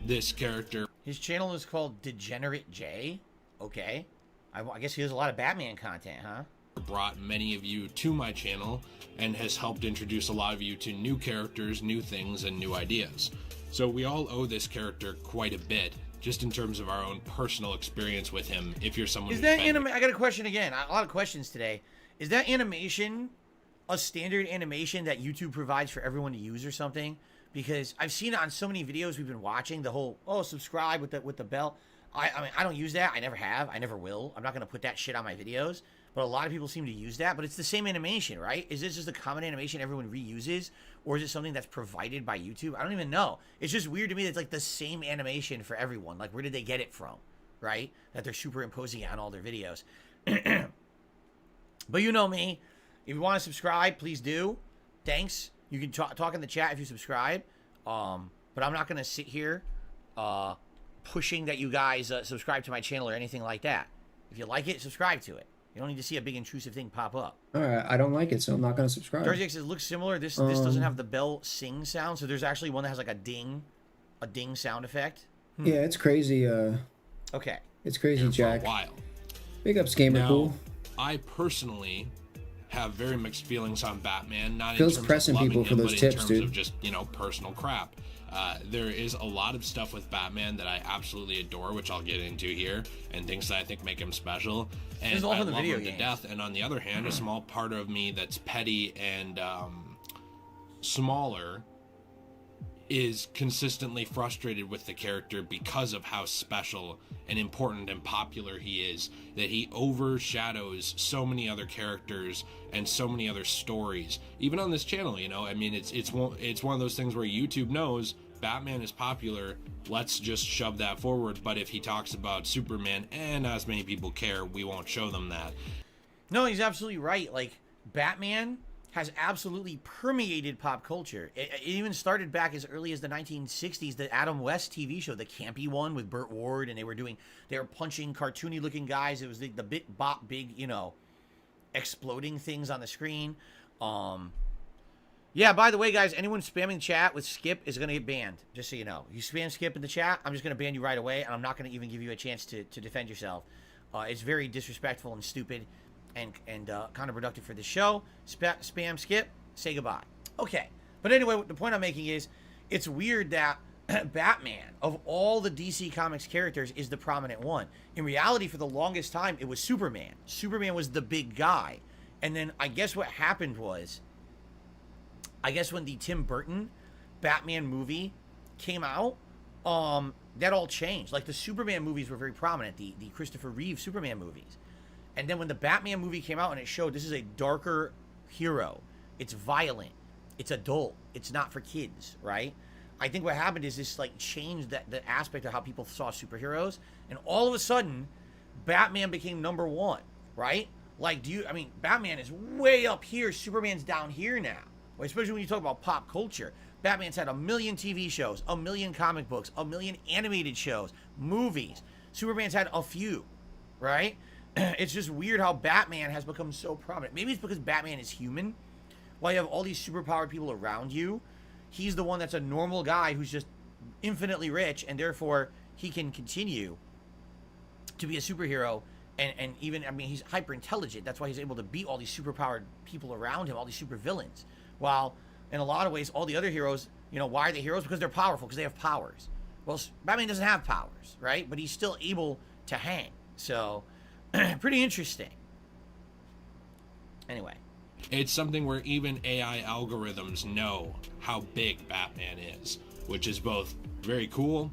This character... His channel is called Degenerate J. Okay. I guess he has a lot of Batman content, huh? Brought many of you to my channel and has helped introduce a lot of you to new characters, new things, and new ideas. So we all owe this character quite a bit, just in terms of our own personal experience with him, if you're someone Is who's that been- anime? I got a question again. A lot of questions today. Is that animation a standard animation that YouTube provides for everyone to use or something? Because I've seen it on so many videos we've been watching, the whole, subscribe with the bell. I mean, I don't use that. I never have. I never will. I'm not going to put that shit on my videos. But a lot of people seem to use that. But it's the same animation, right? Is this just a common animation everyone reuses? Or is it something that's provided by YouTube? I don't even know. It's just weird to me that it's like the same animation for everyone. Like, where did they get it from, right? That they're superimposing it on all their videos. But you know me. If you want to subscribe, please do. Thanks. You can talk in the chat if you subscribe. But I'm not going to sit here pushing that you guys subscribe to my channel or anything like that. If you like it, subscribe to it. You don't need to see a big intrusive thing pop up. All right, I don't like it, so I'm not going to subscribe. Darcy X says, looks similar. This doesn't have the bell sing sound, so there's actually one that has like a ding sound effect. Yeah, it's crazy. Okay. It's crazy, Jack. For a while. Big ups, Gamer Now, Cool. I personally have very mixed feelings on Batman, not Phil's in terms pressing of loving people for him, those but tips, in terms dude. of just, personal crap. There is a lot of stuff with Batman that I absolutely adore, which I'll get into here, and things that I think make him special. This And is all I from the love video him to games. death. And on the other hand, a small part of me that's petty and smaller is consistently frustrated with the character because of how special and important and popular he is, that he overshadows so many other characters and so many other stories, even on this channel. I mean, it's one of those things where YouTube knows Batman is popular, let's just shove that forward. But if he talks about Superman, and not as many people care, we won't show them that. No, he's absolutely right. Like, Batman has absolutely permeated pop culture. It even started back as early as the 1960s, the Adam West TV show, the campy one with Burt Ward, and they were punching cartoony looking guys. It was the big, exploding things on the screen. Yeah, by the way, guys, anyone spamming chat with Skip is going to get banned, just so you know. You spam Skip in the chat, I'm just going to ban you right away, and I'm not going to even give you a chance to defend yourself. It's very disrespectful and stupid and counterproductive for the show. Spam Skip, say goodbye. Okay, but anyway, the point I'm making is it's weird that Batman, of all the DC Comics characters, is the prominent one. In reality, for the longest time, it was Superman. Superman was the big guy. And then I guess what happened was, when the Tim Burton Batman movie came out, that all changed. Like, the Superman movies were very prominent, the Christopher Reeve Superman movies. And then when the Batman movie came out and it showed this is a darker hero, it's violent, it's adult, it's not for kids, right? I think what happened is this changed the aspect of how people saw superheroes, and all of a sudden, Batman became number one, right? Batman is way up here, Superman's down here now. Especially when you talk about pop culture. Batman's had 1 million TV shows, 1 million comic books, 1 million animated shows, movies. Superman's had a few, right? It's just weird how Batman has become so prominent. Maybe it's because Batman is human. While you have all these superpowered people around you, he's the one that's a normal guy who's just infinitely rich, and therefore he can continue to be a superhero And even, I mean, he's hyper intelligent. That's why he's able to beat all these superpowered people around him, all these super villains. While in a lot of ways, all the other heroes, you know, why are they heroes? Because they're powerful, because they have powers. Well, Batman doesn't have powers, right? But he's still able to hang. So, pretty interesting. Anyway. It's something where even AI algorithms know how big Batman is, which is both very cool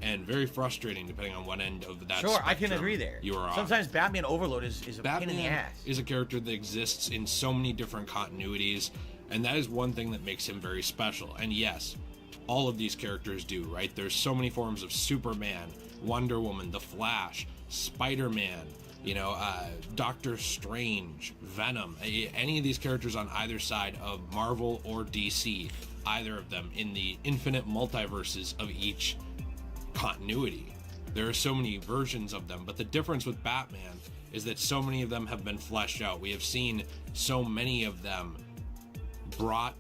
and very frustrating depending on what end of that Sure, I can agree there. You are on. Sometimes Batman Overload is a Batman pain in the ass. is a character that exists in so many different continuities, and that is one thing that makes him very special. And yes, all of these characters do, right? There's so many forms of Superman, Wonder Woman, The Flash, Spider-Man, you know, Doctor Strange, Venom, any of these characters on either side of Marvel or DC, either of them in the infinite multiverses of each continuity. There are so many versions of them, but the difference with Batman is that so many of them have been fleshed out. We have seen so many of them brought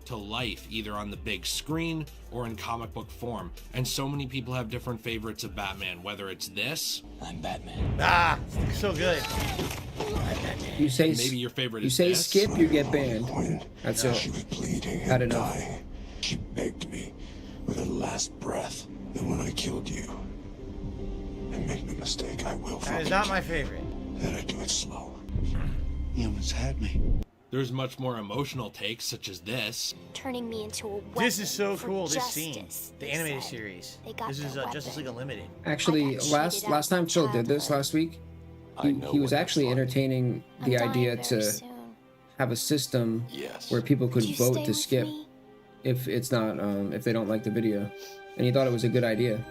to life either on the big screen or in comic book form, and so many people have different favorites of Batman, whether it's this, I'm Batman. Ah, so good. You say maybe your favorite you is say this. skip, you get banned. That's it. She was bleeding Had and enough. dying. She begged me with her last breath that when I killed you, and make no mistake, I will That is not my favorite. that I do it slow. You almost had me. There's much more emotional takes, such as this. Turning me into a weapon. This is so for cool, this justice, scene. The they animated said. series. They got This is their Justice League Unlimited. Actually, last time Phil did this last week, he was actually entertaining the idea to have a system where people could you vote stay to with skip me? if it's not if they don't like the video, and he thought it was a good idea.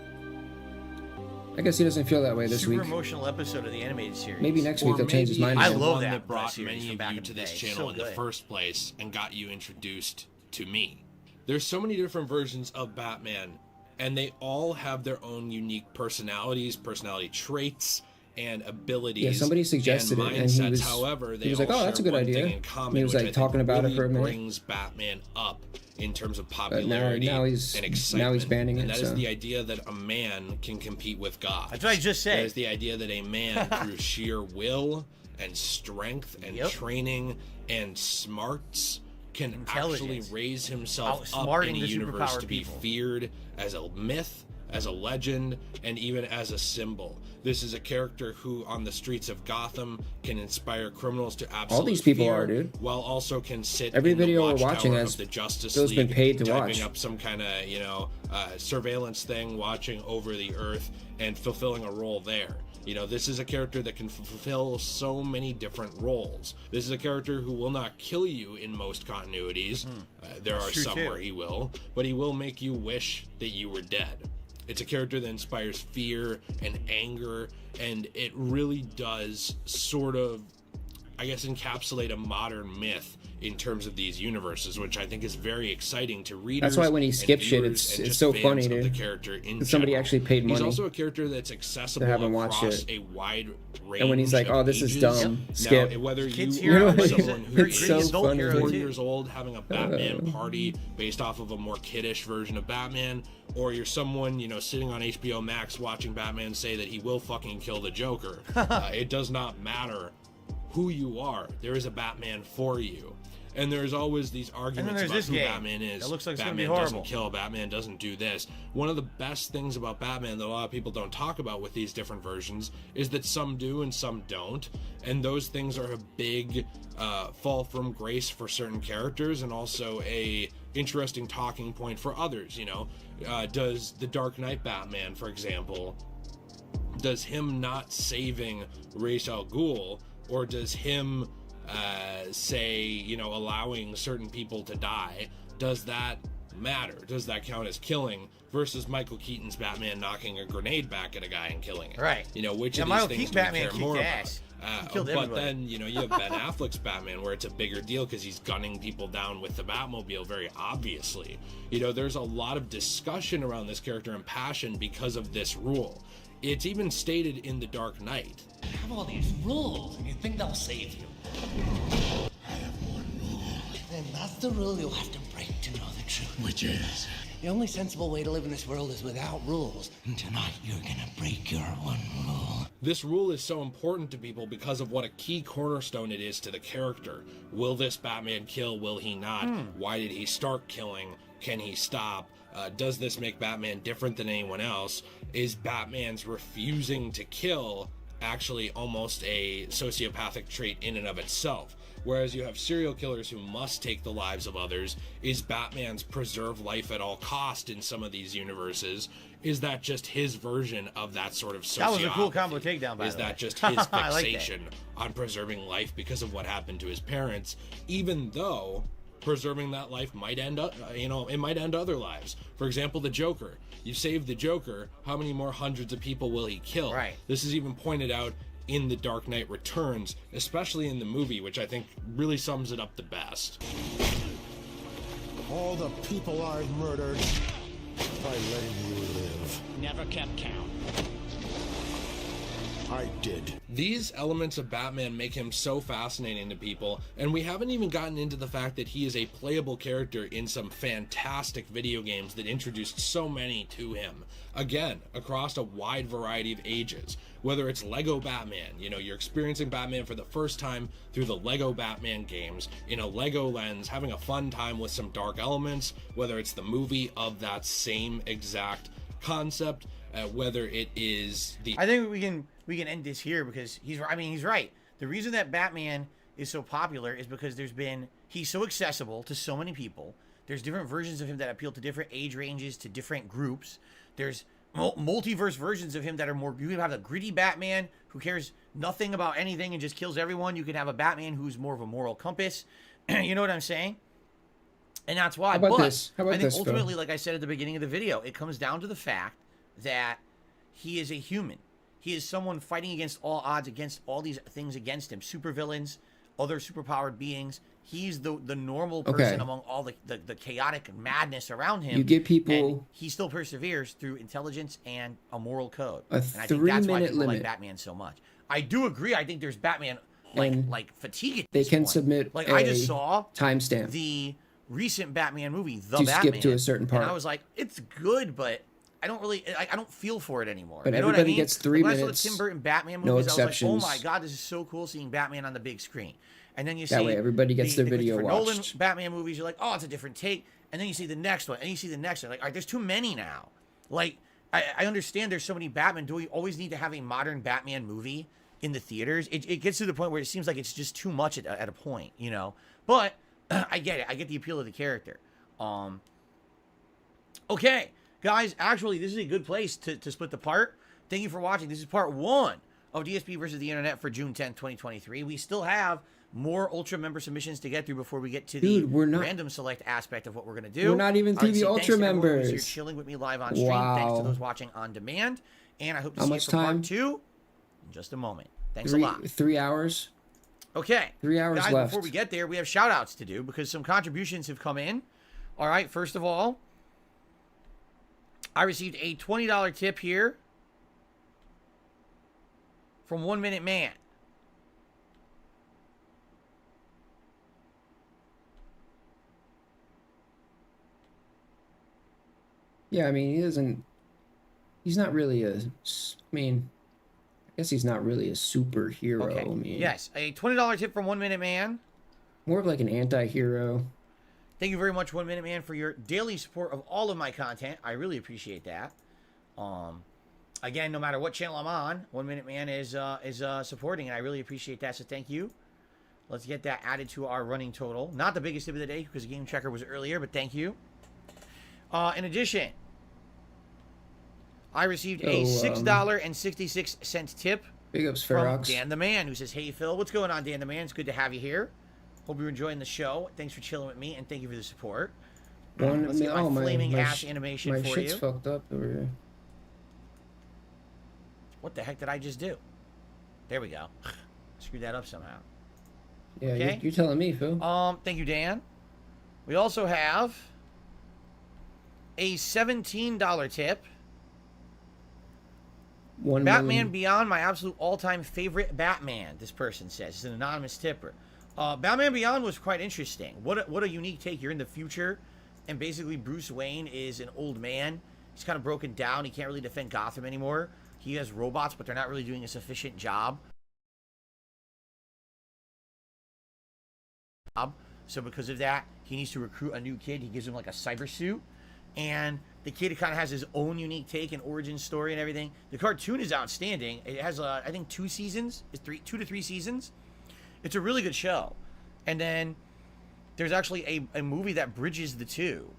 I guess he doesn't feel that way this Super week. emotional episode of the animated series. Maybe next week Or they'll change his maybe mind. I it's the love one that brought series many from of back you in to the this day. channel So in the good. first place and got you introduced to me. There's so many different versions of Batman, and they all have their own unique personalities, personality traits, and abilities. Yeah, somebody suggested and it, and he mindsets. was However, he they was like, all "Oh, that's a share good one thing idea." in common, And he was which like I talking think about it really for a minute. brings Batman up in terms of But popularity now he's and excitement. now he's banning and it. that is So the idea that a man can compete with God. That's what I just said. That is the idea that a man, through sheer will and strength and training and smarts, can actually raise himself up Outsmarting in a the universe superpowered to be people. feared as a myth, as a legend, and even as a symbol. This is a character who, on the streets of Gotham, can inspire criminals to absolute all these people fear, are, dude. while also can sit Every in the video we're watchtower watching of has the Justice Phil's been League, paid to typing watch. up some kind of, you know, surveillance thing, watching over the earth and fulfilling a role there. You know, this is a character that can fulfill so many different roles. This is a character who will not kill you in most continuities. There That's are true, some too. where he will, but he will make you wish that you were dead. It's a character that inspires fear and anger, and it really does sort of, I guess, encapsulate a modern myth in terms of these universes, which I think is very exciting to readers. That's why when he and skips shit, viewers it's and just so fans funny, of dude. the character in 'Cause somebody general. actually paid money He's also a character that's accessible haven't watched across it. a wide range. And when he's like, of "Oh, this is ages. dumb, Now, skip." whether Kids you hero, are he's a someone who pretty is so adult funny, hero, 4 too. years old having a Batman party based off of a more kiddish version of Batman, or you're someone, you know, sitting on HBO Max watching Batman say that he will fucking kill the Joker. It does not matter who you are. There is a Batman for you. And there's always these arguments there's about this who game. Batman is. That looks like it's gonna Batman be doesn't horrible. kill, Batman doesn't do this. One of the best things about Batman that a lot of people don't talk about with these different versions is that some do and some don't. And those things are a big fall from grace for certain characters, and also a interesting talking point for others. You know, does the Dark Knight Batman, for example, does him not saving Ra's al Ghul, or does him say, you know, allowing certain people to die, does that matter? Does that count as killing? Versus Michael Keaton's Batman knocking a grenade back at a guy and killing it. Right. You know, which Yeah, of Michael these things Keaton do we Batman care kicked more ass. about? He killed But everybody. then, you know, you have Ben Affleck's Batman, where it's a bigger deal because he's gunning people down with the Batmobile very obviously. You know, there's a lot of discussion around this character and passion because of this rule. It's even stated in The Dark Knight. You have all these rules, and you think they'll save you. I have one rule. Then that's the rule you'll have to break to know the truth. Which is? The only sensible way to live in this world is without rules. And tonight, you're gonna break your one rule. This rule is so important to people because of what a key cornerstone it is to the character. Will this Batman kill? Will he not? Why did he start killing? Can he stop? Does this make Batman different than anyone else? Is Batman's refusing to kill actually almost a sociopathic trait in and of itself? Whereas you have serial killers who must take the lives of others. Is Batman's preserve life at all cost in some of these universes? Is that just his version of that sort of sociopathy? That was a cool combo takedown, by Is the way. that just his I like fixation on preserving life because of what happened to his parents, even though preserving that life might end up, it might end other lives. For example, the Joker. You save the Joker, how many more hundreds of people will he kill? Right. This is even pointed out in The Dark Knight Returns, especially in the movie, which I think really sums it up the best. All the people I've murdered by letting you live. Never kept count. I did. These elements of Batman make him so fascinating to people, and we haven't even gotten into the fact that he is a playable character in some fantastic video games that introduced so many to him. Again, across a wide variety of ages. Whether it's Lego Batman, you're experiencing Batman for the first time through the Lego Batman games, in a Lego lens, having a fun time with some dark elements, whether it's the movie of that same exact concept, whether it is the... I think we can end this here because he's right. The reason that Batman is so popular is because he's so accessible to so many people. There's different versions of him that appeal to different age ranges, to different groups. There's multiverse versions of him that are more... You can have a gritty Batman who cares nothing about anything and just kills everyone. You can have a Batman who's more of a moral compass. You know what I'm saying? And that's why. How about but this? How about I think this, ultimately, Phil? like I said at the beginning of the video, it comes down to the fact that he is a human. He is someone fighting against all odds, against all these things against him. Supervillains, other superpowered beings. He's the normal person among all the chaotic madness around him. You get people... And he still perseveres through intelligence and a moral code. A And I think that's why 3-minute people like limit. Batman so much. I do agree. I think there's Batman like fatigue at They this can point. submit Like a I just saw timestamp the recent Batman movie, The to Batman. skip to a certain part. And I was like, it's good, but I don't really, I don't feel for it anymore. But you know what I everybody mean? gets 3 when minutes, I saw the Tim Burton Batman no movies, I was like, exceptions. oh my god, this is so cool seeing Batman on the big screen. And then you That see way everybody gets their video Christopher Nolan watched. Batman movies, you're like, oh, it's a different take. And then you see the next one, and you see the next one. Like, all right, there's too many now. Like, I understand there's so many Batman. Do we always need to have a modern Batman movie in the theaters? It gets to the point where it seems like it's just too much at a point, But I get it. I get the appeal of the character. Okay, guys, actually, this is a good place to split the part. Thank you for watching. This is part 1 of DSP versus the Internet for June 10th, 2023. We still have more Ultra member submissions to get through before we get to the random select aspect of what we're going to do. We're not even through the thanks Ultra to everyone who's members. here chilling with me live on stream. Thanks to those watching on demand. And I hope to How see much you for part time? 2 in just a moment. Thanks a lot. 3 hours. Okay. 3 hours Guys, left. before we get there, we have shout outs to do because some contributions have come in. All right, first of all, I received a $20 tip here from 1 Minute Man. Yeah, I mean, he's not really I guess he's not really a superhero. Okay. I mean, Yes, a $20 tip from 1 Minute Man. more of like an anti-hero. Thank you very much, 1 Minute Man, for your daily support of all of my content. I really appreciate that. Again, no matter what channel I'm on, 1 Minute Man is supporting, and I really appreciate that. So thank you. Let's get that added to our running total. Not the biggest tip of the day because the game checker was earlier, but thank you. In addition, I received a $6.66 tip Big ups, from Ferox. Dan the Man, who says, "Hey Phil, what's going on, Dan the Man? It's good to have you here. Hope you're enjoying the show. Thanks for chilling with me, and thank you for the support." Let's get my flaming ass animation my for shit's you. fucked up over here. What the heck did I just do? There we go. Screwed that up somehow. Yeah, Okay. you're telling me, Phil. Thank you, Dan. We also have a $17 tip. Batman Beyond, my absolute all-time favorite Batman, this person says. It's an anonymous tipper. Batman Beyond was quite interesting. What a unique take. You're in the future. and basically Bruce Wayne is an old man. He's kind of broken down. He can't really defend Gotham anymore. He has robots, but they're not really doing a sufficient job. So because of that, he needs to recruit a new kid. He gives him like a cyber suit, and the kid kind of has his own unique take and origin story and everything. The cartoon is outstanding. It has, I think, 2 seasons. It's 2 to 3 seasons. It's a really good show. And then there's actually a movie that bridges the two.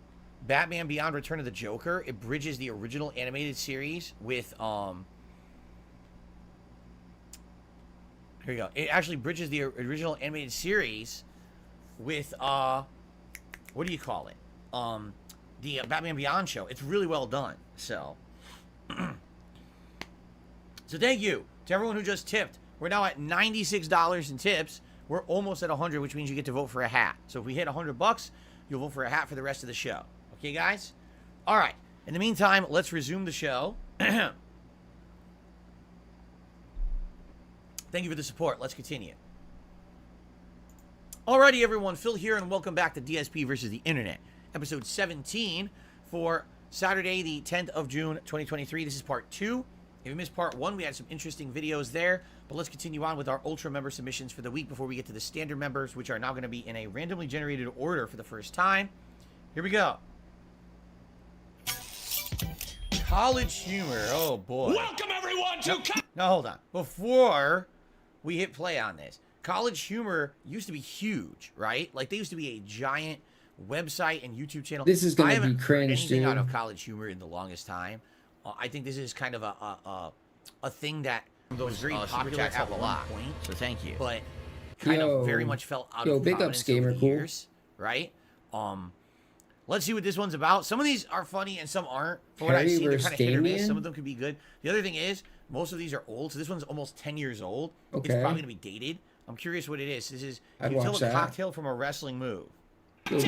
Batman Beyond Return of the Joker. It bridges the original animated series with, here you go. It actually bridges the original animated series with, what do you call it? The Batman Beyond show. It's really well done. So, so thank you to everyone who just tipped. We're now at $96 in tips. We're almost at 100, which means you get to vote for a hat. So if we hit $100, you'll vote for a hat for the rest of the show. Okay, guys? All right. In the meantime, let's resume the show. Thank you for the support. Let's continue. Alrighty, everyone. Phil here, and welcome back to DSP versus the Internet. Episode 17 for Saturday, the 10th of June, 2023. This is part 2. If you missed part 1, we had some interesting videos there. But let's continue on with our Ultra member submissions for the week before we get to the standard members, which are now going to be in a randomly generated order for the first time. Here we go. College humor. Oh, boy. Welcome, everyone, to... Now, hold on. Before we hit play on this, College Humor used to be huge, right? Like, they used to be a giant website and YouTube channel. This is gonna I haven't be cringe, heard anything dude. out of College Humor in the longest time. I think this is kind of a thing that was very popular at one point. So thank you. But kind of very much fell out of big prominence ups, Gamer over the Cool. years, right? Let's see what this one's about. Some of these are funny and some aren't. From what I've Harry seen, they're versus kind of hit or miss. Damien? Some of them could be good. The other thing is, most of these are old. So this one's almost 10 years old. It's Okay. probably going to be dated. I'm curious what it is. This is, I'd can you tell watch a that. cocktail from a wrestling move? Big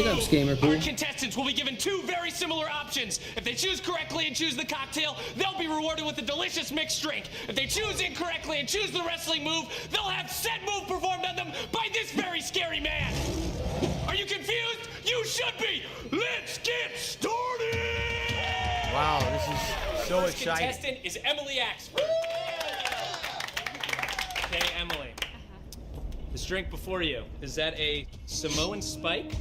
ups, Gamer Cool. Our contestants will be given 2 very similar options. If they choose correctly and choose the cocktail, they'll be rewarded with a delicious mixed drink. If they choose incorrectly and choose the wrestling move, they'll have said move performed on them by this very scary man. Are you confused? You should be. Let's get started. Wow, this is so First exciting. contestant is Emily Axford. Okay, Emily. This drink before you, is that a Samoan spike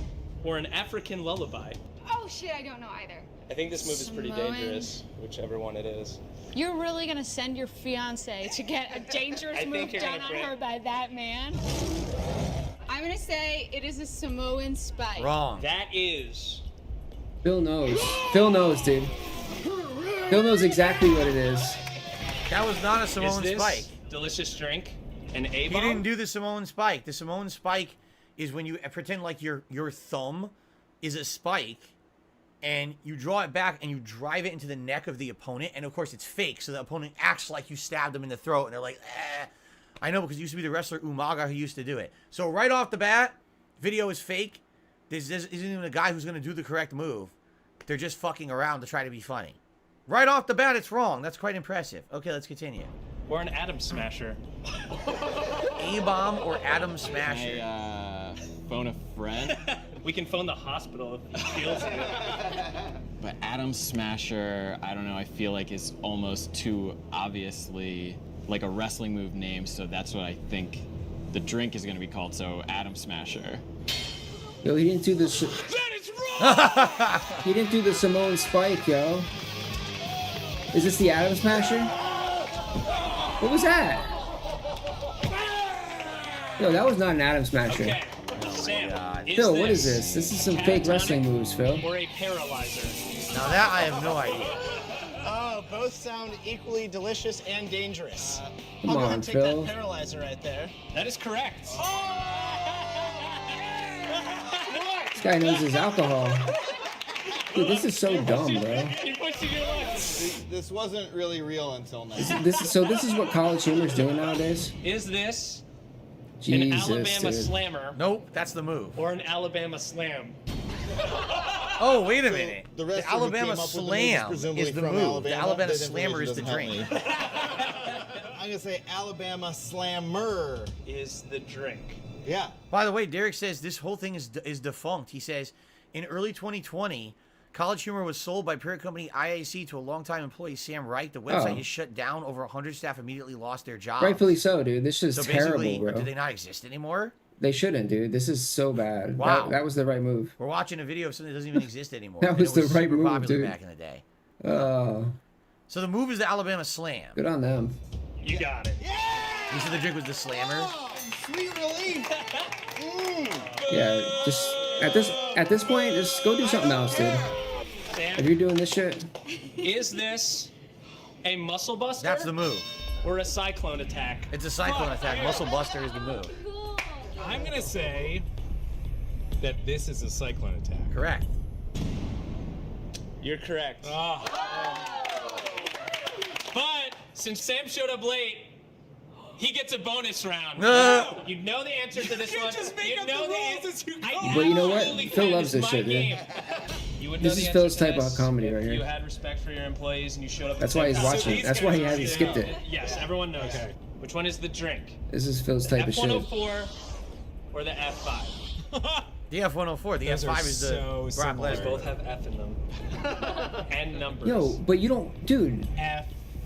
or an African lullaby? Oh shit, I don't know either. I think this move is pretty Samoan. dangerous, whichever one it is. You're really gonna send your fiance to get a dangerous I think move you're done gonna on crit. her by that man? I'm gonna say it is a Samoan spike. Wrong. That is. Phil knows. Phil knows, dude. Phil knows exactly what it is. That was not a Samoan Is this spike. delicious drink an He A-bomb? didn't do the Samoan spike. The Samoan spike is when you pretend like your thumb is a spike, and you draw it back and you drive it into the neck of the opponent, and of course it's fake, so the opponent acts like you stabbed them in the throat, and they're like, eh. I know, because it used to be the wrestler Umaga who used to do it. So right off the bat, video is fake. This isn't even a guy who's going to do the correct move. They're just fucking around to try to be funny. Right off the bat, it's wrong. That's quite impressive. Okay, let's continue. Or an atom smasher. A-bomb or Atom Smasher? Phone a friend. We can phone the hospital if he feels it. But Atom Smasher, I don't know, I feel like is almost too obviously like a wrestling move name, so that's what I think the drink is going to be called, so Atom Smasher. Yo, he didn't do the... he didn't do the Samoan spike, yo. Is this the Atom Smasher? What was that? Yo, that was not an Atom Smasher. Okay. Sam, Phil, what is this? This is some fake wrestling moves, Phil. Or a paralyzer. Now that I have no idea. Oh, both sound equally delicious and dangerous. Come I'll go ahead on, and take Phil. that paralyzer right there. That is correct. This guy knows his alcohol. Dude, this is so dumb, bro. This wasn't really real until now. This is what College Humor's doing nowadays? Is this an Jesus, Alabama dude. slammer? Nope, that's the move. Or an Alabama slam? Oh, wait a minute. The The wrestler who Alabama came up with the move Slam presumably is the from move. Alabama. The Alabama They didn't Slammer really is the doesn't drink. help I'm gonna say Alabama Slammer. Is the drink. Yeah. By the way, Derek says this whole thing is defunct. He says In early 2020, College Humor was sold by parent company IAC to a longtime employee, Sam Wright. The website is shut down. Over 100 staff immediately lost their jobs. Rightfully so, dude. This is terrible, bro. Do they not exist anymore? They shouldn't, dude. This is so bad. Wow. That was the right move. We're watching a video of something that doesn't even exist anymore. That was the right move, popular dude. back in the day. Oh. So the move is the Alabama Slam. Good on them. You got it. You said the drink was the Slammer? Sweet relief. Yeah, just at this point, just go do something else, dude. Sam, If you're doing this shit, is this a muscle buster? That's the move. Or a cyclone attack? It's a cyclone attack. Muscle Buster is the move. I'm gonna say that this is a cyclone attack. Correct. You're correct. Oh. But since Sam showed up late, he gets a bonus round. You know the answer to this one. You know the answer. but you know what? Phil loves this shit, dude. You would know This the is answer Phil's to type this of comedy if right You here. had respect for your employees and you showed up. That's at why the he's same watching. time. That's why he hasn't skipped it. Yes, everyone knows. Okay. Which one is the drink? This is Phil's type of shit. F104 or the F5? The F104. The Those are F5 is the so Brock similar. Lesnar. Both have F in them. And numbers. Yo, but you don't, dude.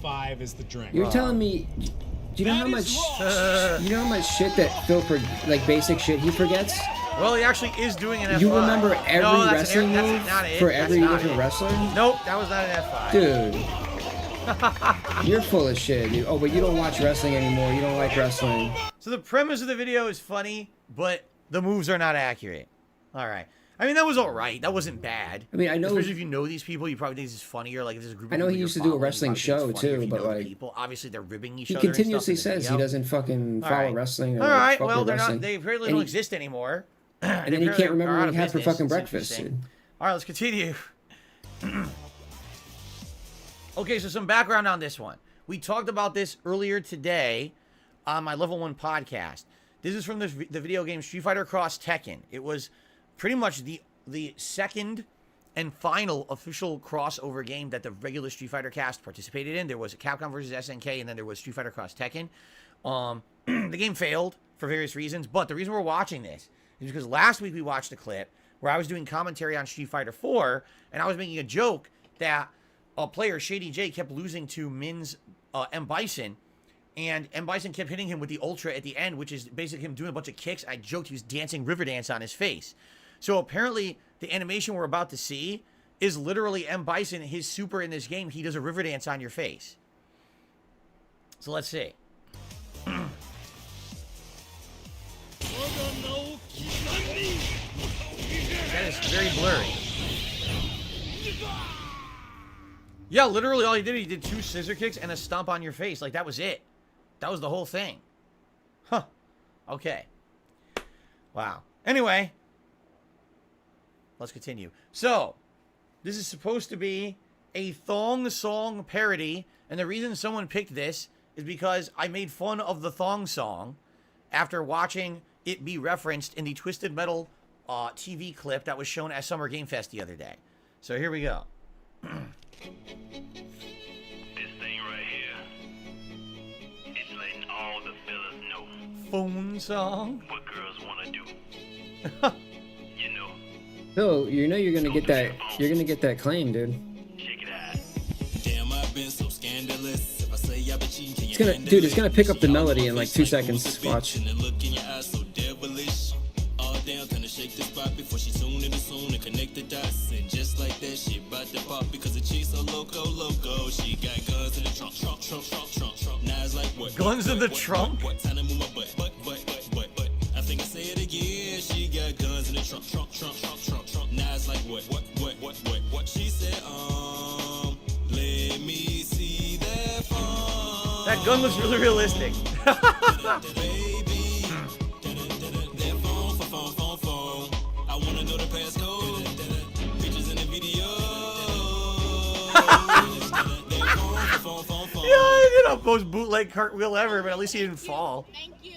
F5 is the drink. You're telling me. Do you know how much? You know how much shit that Phil like basic shit he forgets? Well, he actually is doing an F5. You remember every No, that's wrestling that's move not it. for That's every not different it. wrestler? Nope, that was not an F5. Dude. You're full of shit, dude. Oh, but you don't watch wrestling anymore. You don't like wrestling. So the premise of the video is funny, but the moves are not accurate. All right. I mean, that was all right. That wasn't bad. I mean, I know. Especially if you know these people, you probably think this is funnier. Like if there's a group. I of know people he you're used to do a following, wrestling you probably think it's show funnier if too, you but know the like people. Obviously they're ribbing each he other. and continuously stuff in the says he video. doesn't fucking All follow right. wrestling. Or All right. fuck Well, with they're wrestling. not. They apparently And don't he- exist anymore. And then he can't remember what he had for fucking That's breakfast. interesting. Dude. All right, let's continue. Okay, so some background on this one. We talked about this earlier today on my Level 1 podcast. This is from the video game Street Fighter Cross Tekken. It was pretty much the second and final official crossover game that the regular Street Fighter cast participated in. There was Capcom versus SNK, and then there was Street Fighter Cross Tekken. The game failed for various reasons, but the reason we're watching this is because last week we watched a clip where I was doing commentary on Street Fighter 4, and I was making a joke that a player, Shady J, kept losing to Min's M. Bison, and M. Bison kept hitting him with the Ultra at the end, which is basically him doing a bunch of kicks. I joked he was dancing river dance on his face. So apparently, the animation we're about to see is literally M. Bison, his super in this game. He does a river dance on your face. So let's see. That is very blurry. Yeah, literally all he did 2 scissor kicks and a stomp on your face. Like, that was it. That was the whole thing. Huh. Okay. Wow. Anyway. Let's continue. So, this is supposed to be a thong song parody. And the reason someone picked this is because I made fun of the thong song after watching it be referenced in the Twisted Metal TV clip that was shown at Summer Game Fest the other day. So here we go. This thing right here, it's letting all the fellas know Phone song. what girls want to do. You know, Phil, you know you're gonna get that. You're gonna get that claim, dude. Damn, I've been so scandalous. If I say I've been cheating, can you It's gonna, handle dude. It's it? gonna pick up the melody in like 2 seconds. Watch. And the look in your eyes so devilish. All down, trying to shake the spot before she tune in the zone and connect the dots. And just like that, she about to pop because the chick's so loco. She got guns in the trunk. Now it's like what? Guns in the trunk? What? Time to move my butt. I think I say it again. She got guns in the trunk. Now it's like what? She said, let me see that phone. That gun looks really realistic. I wanna know the passcode. Pictures in the video. Yeah, I did a most bootleg cartwheel ever, but at least he didn't fall. Thank you.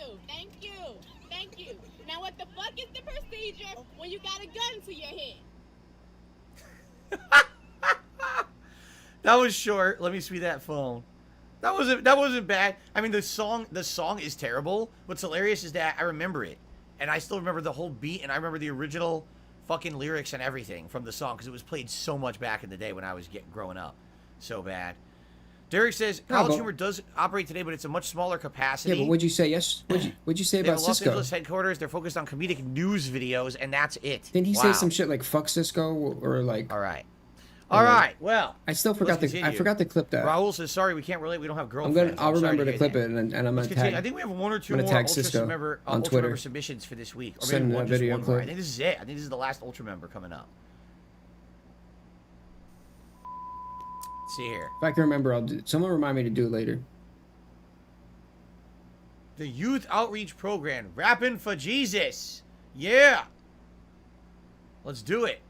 Now what the fuck is the procedure when you got a gun to your head? That was short. Let me see that phone. That wasn't bad. I mean, the song is terrible. What's hilarious is that I remember it, and I still remember the whole beat, and I remember the original fucking lyrics and everything from the song because it was played so much back in the day when I was growing up. So bad. Derek says College Humor does operate today, but it's a much smaller capacity. Yeah, but what'd you say? Yes, what'd you say They have about a Los Cisco? Angeles headquarters. They're focused on comedic news videos, and that's it. Didn't he say some shit like "fuck Cisco" or like? All right. All right. Well, I still forgot I forgot to clip that. Raul says, "Sorry, we can't relate. We don't have girlfriends." I'll remember to clip it, and I'm gonna tag. I think we have one or two more tag Ultra Cisco member, on Ultra Twitter. member submissions for this week, or Send maybe that one, just video one more. I clip. think this is it. I think this is the last Ultra member coming up. Let's see here. If I can remember, I'll do. Someone remind me to do it later. The Youth Outreach Program, Rapping for Jesus. Yeah. Let's do it.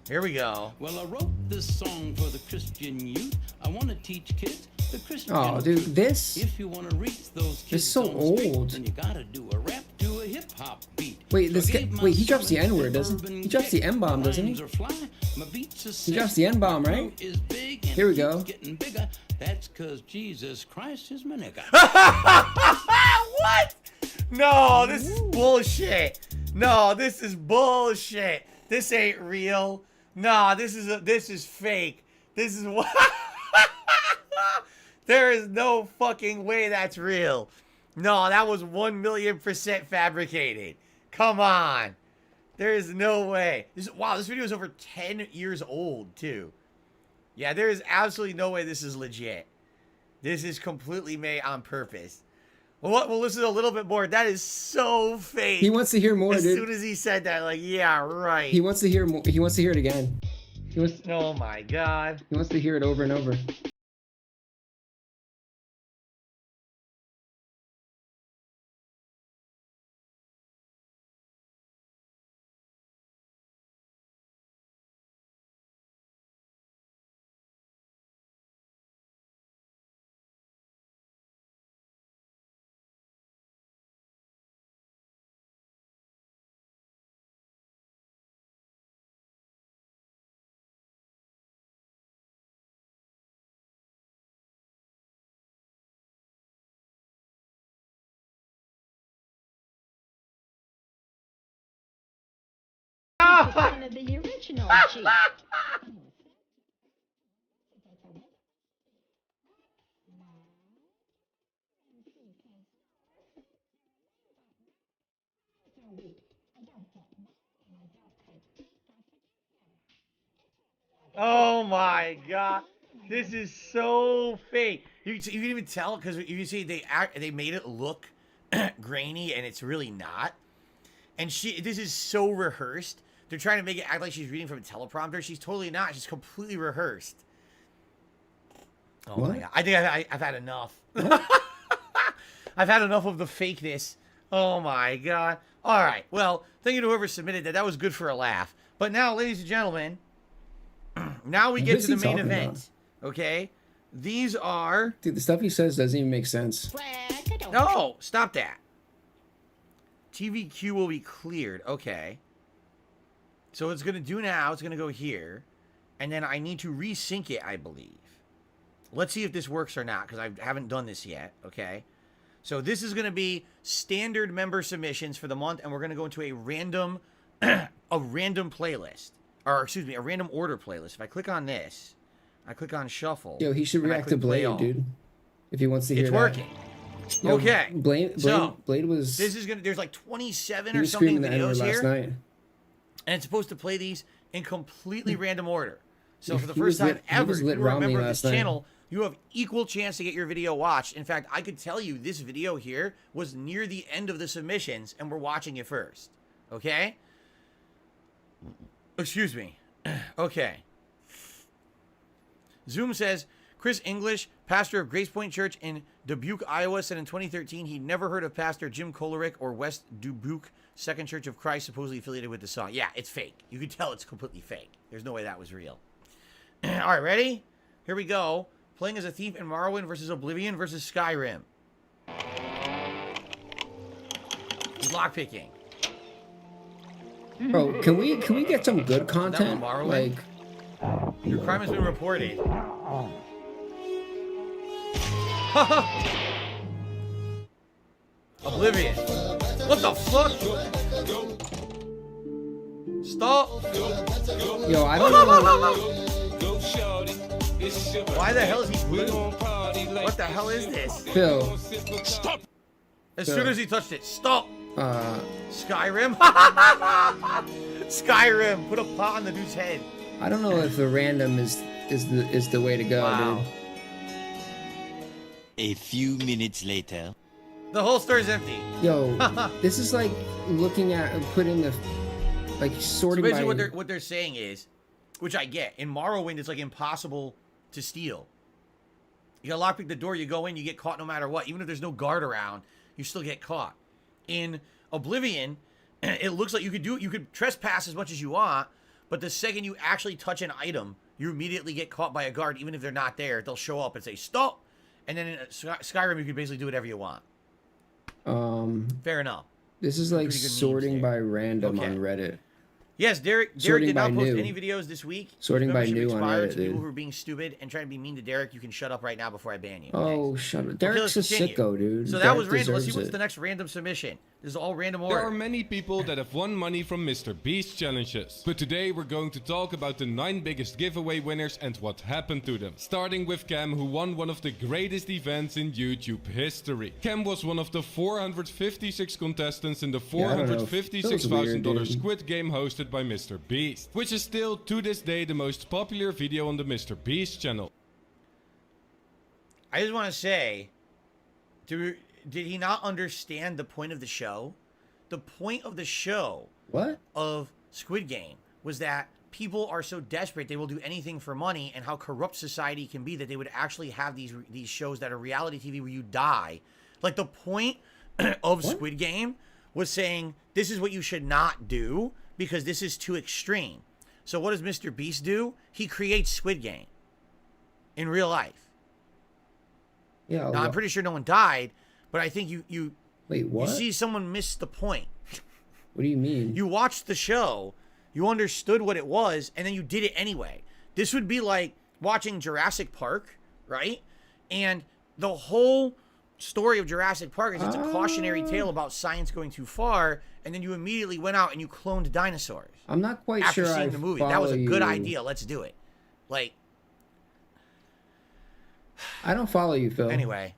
Here we go. Well, I wrote this song for the Christian youth. I want to teach kids the Christian Oh, dude, truth. this. If you want to reach those kids It's so on the street, old. then you gotta do a rap to a hip hop beat. Wait, this guy. Forgave my Wait, he drops the sermons N-word, in doesn't he? urban He drops the kick. M-bomb, doesn't he? Rhymes are fly, my beats are He sick, drops the N-bomb, my right? flow is big and Here we keeps go. getting bigger. That's 'cause Jesus Christ is my nigga. What? No, this is bullshit. No, this is bullshit. This ain't real. No, this is fake. This is what. There is no fucking way that's real. No, that was 1,000,000% fabricated. Come on. There is no way. Wow, this video is over 10 years old, too. Yeah, there is absolutely no way this is legit. This is completely made on purpose. Well, we'll listen to a little bit more. That is so fake. He wants to hear more, as dude. As soon as he said that, like, yeah, right. He wants to hear more. He wants to hear it again. Oh my god. He wants to hear it over and over. One of the original G. Oh my god. This is so fake. You can even tell because you can see they made it look grainy and it's really not. And this is so rehearsed. They're trying to make it act like she's reading from a teleprompter. She's totally not. She's completely rehearsed. Oh my god. I think I've had enough. I've had enough of the fakeness. Oh my god. All right. Well, thank you to whoever submitted that. That was good for a laugh. But now, ladies and gentlemen, now we get to the main event. Okay? These are... Dude, the stuff he says doesn't even make sense. No! Stop that. TVQ will be cleared. Okay. So what it's going to do now, it's going to go here. And then I need to resync it, I believe. Let's see if this works or not, because I haven't done this yet. Okay. So this is going to be standard member submissions for the month, and we're going to go into a random playlist. Or, excuse me, a random order playlist. If I click on this, I click on shuffle. Yo, he should react to Blade, dude. If he wants to hear it's that. working. Yo, Okay. Blade was... This is going to... There's like 27 he or was something screaming the N-word videos last here. night. And it's supposed to play these in completely random order. So for the He first was time lit- he ever, was if lit you're a Romney member of this last night. channel, you have equal chance to get your video watched. In fact, I could tell you this video here was near the end of the submissions, and we're watching it first. Okay? Excuse me. Okay. Zoom says, Chris English, pastor of Grace Point Church in Dubuque, Iowa, said in 2013 he never heard of Pastor Jim Kolerick or West Dubuque Second Church of Christ, supposedly affiliated with the song. Yeah, it's fake. You can tell it's completely fake. There's no way that was real. All right, ready? Here we go. Playing as a thief in Morrowind versus Oblivion versus Skyrim. He's lockpicking. Bro, can we get some good content? Morrowind? Like, your crime has been reported. Oblivion. What the fuck? Stop. Yo, I don't know. Why the hell is he blue? What the hell is this? Phil. Stop. As soon as he touched it, stop. Skyrim. Skyrim. Put a pot on the dude's head. I don't know if the random is the way to go, dude. A few minutes later. The holster is empty. Yo, this is like looking at putting the like sorting. So basically, by... what they're saying is, which I get, in Morrowind, it's like impossible to steal. You gotta lockpick the door. You go in, you get caught no matter what. Even if there's no guard around, you still get caught. In Oblivion, it looks like you could trespass as much as you want, but the second you actually touch an item, you immediately get caught by a guard. Even if they're not there, they'll show up and say stop. And then in Skyrim, you can basically do whatever you want. Fair enough. This is like sorting by random on Reddit. Yes, Derek did not post any videos this week. Sorting by new on Reddit, dude. People who are being stupid and trying to be mean to Derek, you can shut up right now before I ban you. Oh, shut up. Derek's a sicko, dude. So that was random. Let's see what's the next random submission. This is all random order. There are many people that have won money from Mr. Beast challenges. But today we're going to talk about the 9 biggest giveaway winners and what happened to them. Starting with Cam, who won one of the greatest events in YouTube history. Cam was one of the 456 contestants in the $456,000 Squid Game hosted by Mr. Beast, which is still to this day the most popular video on the Mr. Beast channel. I just want to say, did he not understand the point of the show? The point of the show of Squid Game was that people are so desperate they will do anything for money, and how corrupt society can be that they would actually have these shows that are reality TV where you die. Like, the point of Squid Game was saying this is what you should not do because this is too extreme. So what does Mr. Beast do? He creates Squid Game in real life. Yeah. Now, I'm pretty sure no one died, but I think you wait, what? You see someone miss the point. What do you mean? You watched the show, you understood what it was, and then you did it anyway. This would be like watching Jurassic Park, right? And the whole story of Jurassic Park is it's a cautionary tale about science going too far, and then you immediately went out and you cloned dinosaurs. I'm not quite after sure seeing I the movie. That was a good you. idea. Let's do it. Like, I don't follow you, Phil. Anyway.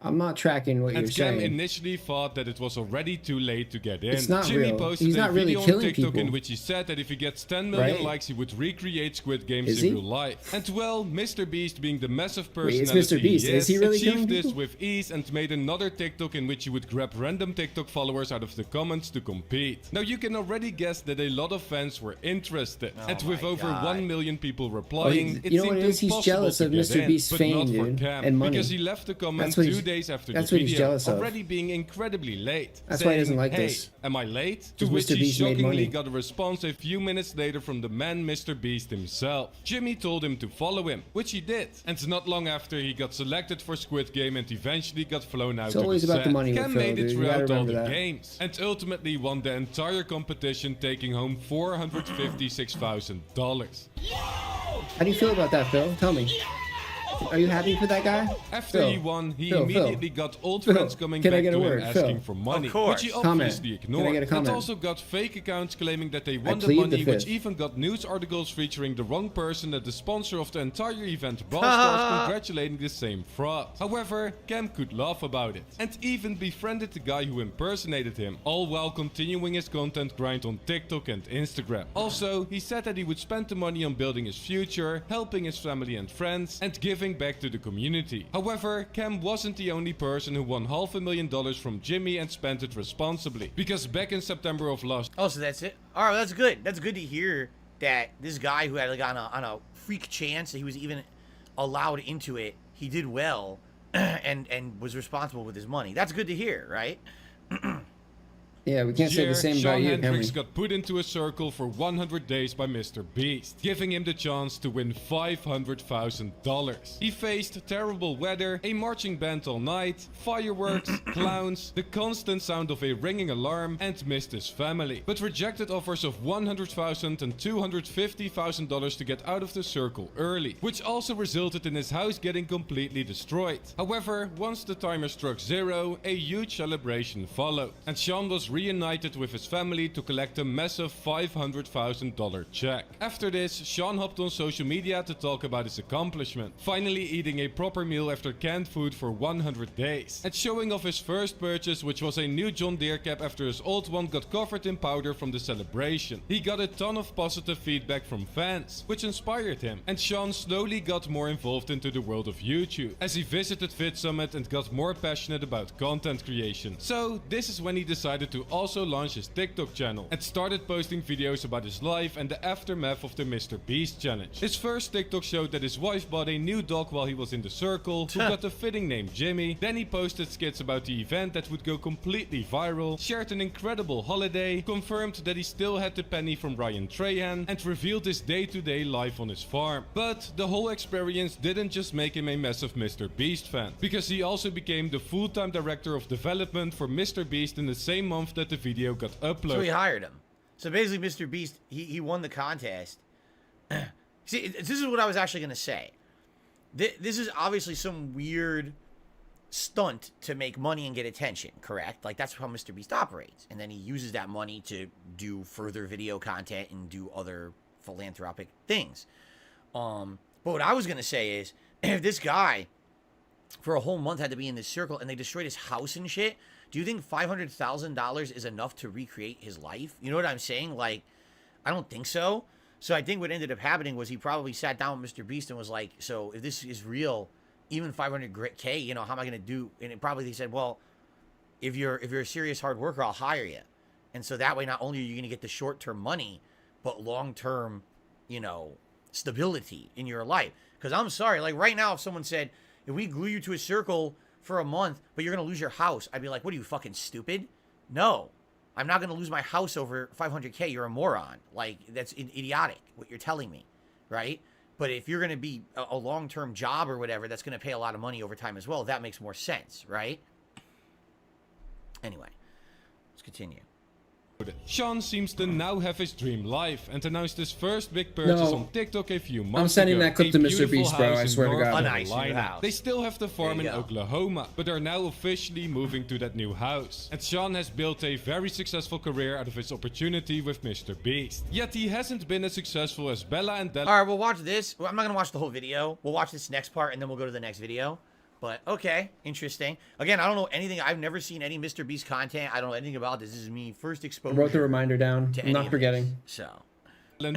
I'm not tracking what you're saying. And Cam initially thought that it was already too late to get in. It's not Jimmy real. posted He's a not really video on killing TikTok people. in which he said that if he gets 10 million likes, he would recreate Squid Games in real life. And well, Mr. Beast, being the massive personality Mr. Beast. Is he really killing achieved this people? with ease and made another TikTok in which he would grab random TikTok followers out of the comments to compete. Now you can already guess that a lot of fans were interested. And with over 1 million people replying, it seemed impossible jealous to of get Mr. in. Beast's But fame, not for dude, Cam, and money. because he left the comment That's what 2 days after the that's what he's video, jealous of. already being incredibly late. That's saying, why he doesn't like hey, this. am I late? To Because which Mr. he Beast made shockingly money. got a response a few minutes later from the man Mr. Beast himself. Jimmy told him to follow him, which he did. And not long after, he got selected for Squid Game and eventually got flown out It's to always the about set. the money with Cam Phil, made dude. it You gotta throughout all the remember that. games and ultimately won the entire competition, taking home $456,000. How do you feel about that, Phil? Tell me. Are you happy for that guy? After Phil. he won, he Phil, immediately Phil. got old Phil, friends coming can I back get to a him word? asking Phil. for money, Of course. which he Comment. obviously Can I ignored. get a comment? And also got fake accounts claiming that they won the plead the money, which fifth. even got news articles featuring the wrong person at the sponsor of the entire event, Brawl Stars, congratulating the same fraud. However, Cam could laugh about it and even befriended the guy who impersonated him, all while continuing his content grind on TikTok and Instagram. Also, he said that he would spend the money on building his future, helping his family and friends, and giving back to the community. However, Cam wasn't the only person who won $500,000 from Jimmy and spent it responsibly, because back in September of last Oh, so that's it? All right, that's good. That's good to hear that this guy who had like on a freak chance that he was even allowed into it, he did well and was responsible with his money. That's good to hear, right? Yeah, we can't say the same about Sean you, can we? Hendricks got put into a circle for 100 days by Mr. Beast, giving him the chance to win $500,000. He faced terrible weather, a marching band all night, fireworks, clowns, the constant sound of a ringing alarm, and missed his family, but rejected offers of $100,000 and $250,000 to get out of the circle early, which also resulted in his house getting completely destroyed. However, once the timer struck 0, a huge celebration followed, and Sean was reunited with his family to collect a massive $500,000 check. After this, Sean hopped on social media to talk about his accomplishment, finally eating a proper meal after canned food for 100 days, and showing off his first purchase, which was a new John Deere cap after his old one got covered in powder from the celebration. He got a ton of positive feedback from fans, which inspired him, and Sean slowly got more involved into the world of YouTube, as he visited VidSummit and got more passionate about content creation. So this is when he decided to also launch his TikTok channel, and started posting videos about his life and the aftermath of the Mr. Beast challenge. His first TikTok showed that his wife bought a new dog while he was in the circle, who got a fitting name Jimmy. Then he posted skits about the event that would go completely viral, shared an incredible holiday, confirmed that he still had the penny from Ryan Trahan, and revealed his day-to-day life on his farm. But the whole experience didn't just make him a massive Mr. Beast fan, because he also became the full-time director of development for Mr. Beast in the same month that the video got uploaded. So he hired him. So basically, Mr. Beast, he won the contest. See, this is what I was actually going to say. This is obviously some weird stunt to make money and get attention, correct? Like, that's how Mr. Beast operates. And then he uses that money to do further video content and do other philanthropic things. But what I was going to say is, if this guy for a whole month had to be in this circle and they destroyed his house and shit, do you think $500,000 is enough to recreate his life? You know what I'm saying? Like, I don't think so. So I think what ended up happening was he probably sat down with Mr. Beast and was like, so if this is real, even 500K, you know, how am I going to do? And it probably, they said, well, if you're a serious hard worker, I'll hire you. And so that way, not only are you going to get the short-term money, but long-term, you know, stability in your life. Because I'm sorry, like right now, if someone said, if we glue you to a circle for a month, but you're going to lose your house, I'd be like, what are you, fucking stupid? No, I'm not going to lose my house over 500K. You're a moron. Like, that's idiotic, what you're telling me, right? But if you're going to be a long-term job or whatever, that's going to pay a lot of money over time as well. That makes more sense, right? Anyway, let's continue. Sean seems to now have his dream life and announced his first big purchase on TikTok a few months ago. I'm sending that clip to Mr. Beast, bro. I swear to God. Carolina. They still have the farm in Oklahoma, but are now officially moving to that new house. And Sean has built a very successful career out of his opportunity with Mr. Beast. Yet he hasn't been as successful as Bella and Della. All right, we'll watch this. I'm not going to watch the whole video. We'll watch this next part, and then we'll go to the next video. But, okay, interesting. Again, I don't know anything. I've never seen any Mr. Beast content. I don't know anything about this. This is me first exposure. I wrote the reminder down. I'm not forgetting. So.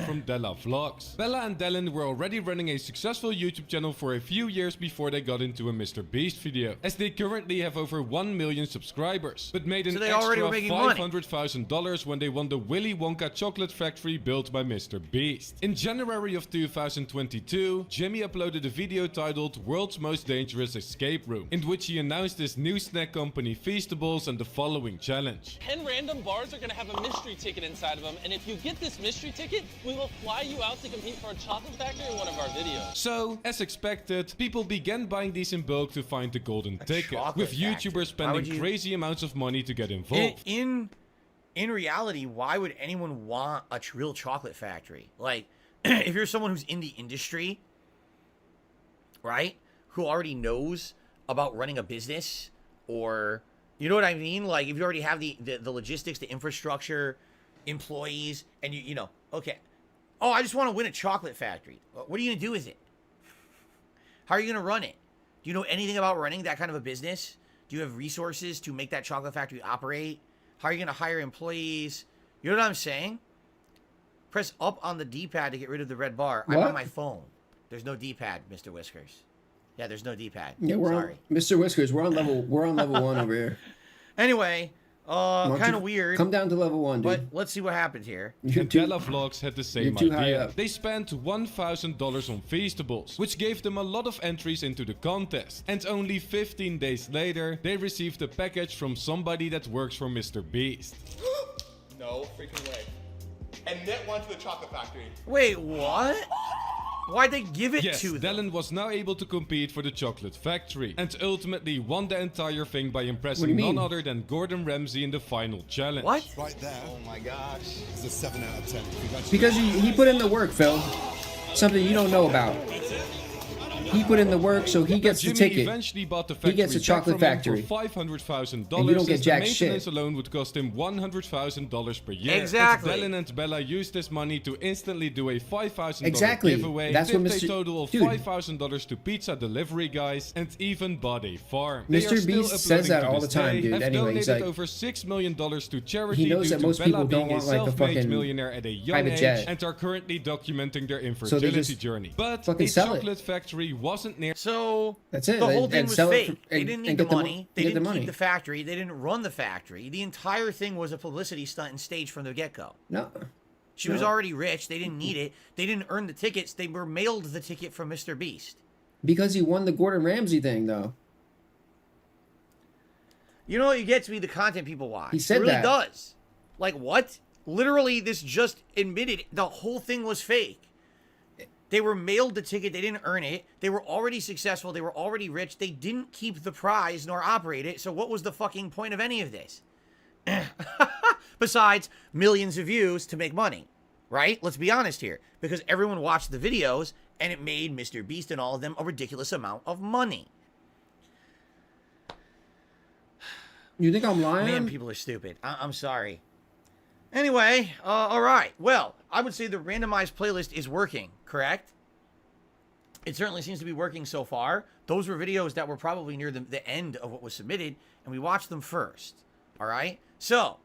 From Della Vlogs. Bella and Dylan were already running a successful YouTube channel for a few years before they got into a Mr. Beast video, as they currently have over 1 million subscribers, but made an extra $500,000 when they won the Willy Wonka chocolate factory built by Mr. Beast. In January of 2022, Jimmy uploaded a video titled World's Most Dangerous Escape Room, in which he announced his new snack company Feastables and the following challenge. 10 random bars are going to have a mystery ticket inside of them, and if you get this mystery ticket, we will fly you out to compete for a chocolate factory in one of our videos. So, as expected, people began buying these in bulk to find the golden ticket, with YouTubers spending crazy amounts of money to get involved. In reality, why would anyone want a real chocolate factory? Like, if you're someone who's in the industry, right, who already knows about running a business, or, you know what I mean? Like, if you already have the logistics, the infrastructure, employees, and you know, okay, oh, I just want to win a chocolate factory. What are you going to do with it? How are you going to run it? Do you know anything about running that kind of a business? Do you have resources to make that chocolate factory operate? How are you going to hire employees? You know what I'm saying? Press up on the D-pad to get rid of the red bar. I'm on my phone. There's no D-pad, Mr. Whiskers. Yeah, there's no D-pad. Yeah, Sorry. Mr. Whiskers, we're on level 1 over here. Anyway, kind of weird. Come down to level 1, dude. But let's see what happens here. Della Vlogs had the same idea. They spent $1,000 on Feastables, which gave them a lot of entries into the contest. And only 15 days later, they received a package from somebody that works for Mr. Beast. No freaking way. And Net went to the chocolate factory. Wait, what? Why'd they give it to them? Dylan was now able to compete for the chocolate factory and ultimately won the entire thing by impressing none other than Gordon Ramsay in the final challenge. What? Right there. Oh my gosh. It's a 7 out of 10. Because he put in the work, Phil. Something you don't know about. He put in the work, so he gets the Jimmy ticket. eventually bought the He factory gets a back chocolate from him factory. for $500,000, And you don't get since jack the shit. maintenance alone would cost him $100,000 per year. Exactly. And Dylan and Bella used this money to instantly do a $5,000 Exactly. giveaway, That's what tipped Mr. a total of Dude. $5,000 to pizza delivery guys, and even bought a farm. They Mr. are still Beast says uploading that to all this the time, day, dude. have Anyway, he's donated like, over $6 million to charity he knows due that to most Bella people don't being a want, like, the self-made fucking millionaire at a young private age, jet. and are currently documenting their So they infertility just journey. But fucking a sell it. chocolate factory wasn't near. So That's it. the whole thing And was sell it fake. for- They and- didn't and need the get the mo- money. They get the didn't money. keep the factory. They didn't run the factory. The entire thing was a publicity stunt and staged from the get-go. No. She was already rich. They didn't need it. They didn't earn the tickets. They were mailed the ticket from Mr. Beast. Because he won the Gordon Ramsay thing, though. You know what gets me? The content people watch. He said it really that. does. Like, what? Literally, this just admitted the whole thing was fake. They were mailed the ticket. They didn't earn it. They were already successful. They were already rich. They didn't keep the prize nor operate it. So what was the fucking point of any of this? Besides millions of views to make money, right? Let's be honest here. Because everyone watched the videos and it made Mr. Beast and all of them a ridiculous amount of money. You think I'm lying? Man, people are stupid. I'm sorry. Anyway, all right. Well, I would say the randomized playlist is working, correct? It certainly seems to be working so far. Those were videos that were probably near the end of what was submitted, and we watched them first. All right? So,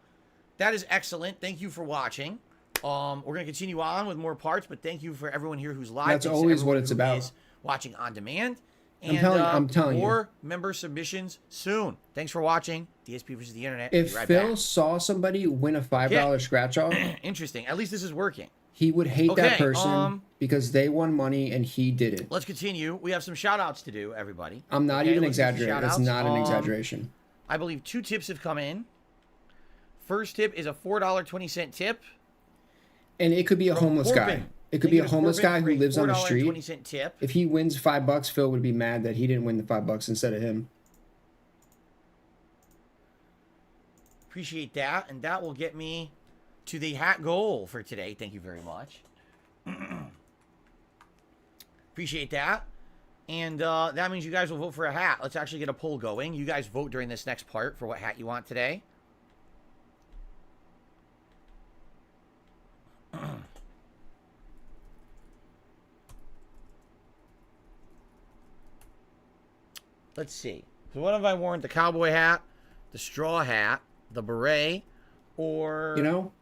that is excellent. Thank you for watching. We're going to continue on with more parts, but thank you for everyone here who's live. That's Thanks to always what everyone it's who about. is watching on demand. I'm telling you. More member submissions soon. Thanks for watching DSP versus the Internet. If Be right Phil back. saw somebody win a $5 scratch off, Interesting. At least this is working. he would hate that Okay, person because they won money and he didn't. Let's continue. We have some shout outs to do, everybody. I'm not Okay, even let's do some exaggerating. That's shout-outs. not an exaggeration. I believe 2 tips have come in. First tip is a $4.20 tip. And it could be a From homeless Corbin. guy. It could be a Thank you to homeless Corbin guy for who a lives on the street. $4.20 tip. If he wins $5, Phil would be mad that he didn't win the $5 instead of him. Appreciate that. And that will get me to the hat goal for today. Thank you very much. Appreciate that. And that means you guys will vote for a hat. Let's actually get a poll going. You guys vote during this next part for what hat you want today. Let's see. So what have I worn? The cowboy hat, the straw hat, the beret, or You know?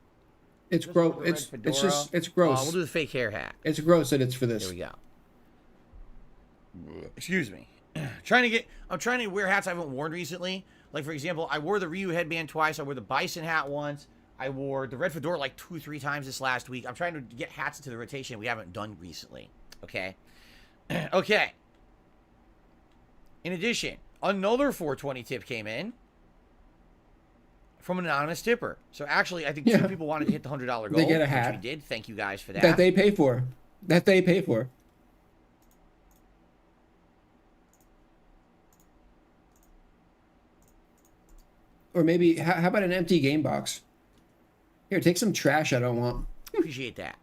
It's gross. the red It's fedora? just it's gross. We'll do the fake hair hat. It's gross that it's for this. There we go. Excuse me. I'm trying to wear hats I haven't worn recently. Like, for example, I wore the Ryu headband twice. I wore the Bison hat once. I wore the red fedora like 2-3 times this last week. I'm trying to get hats into the rotation we haven't done recently. Okay? Okay. In addition, another 420 tip came in from an anonymous tipper. So actually, I think 2 people wanted to hit the $100 goal. They get a which hat. we did. Thank you guys for that. That they pay for. That they pay for. Or maybe, how about an empty game box? Here, take some trash I don't want. Appreciate that.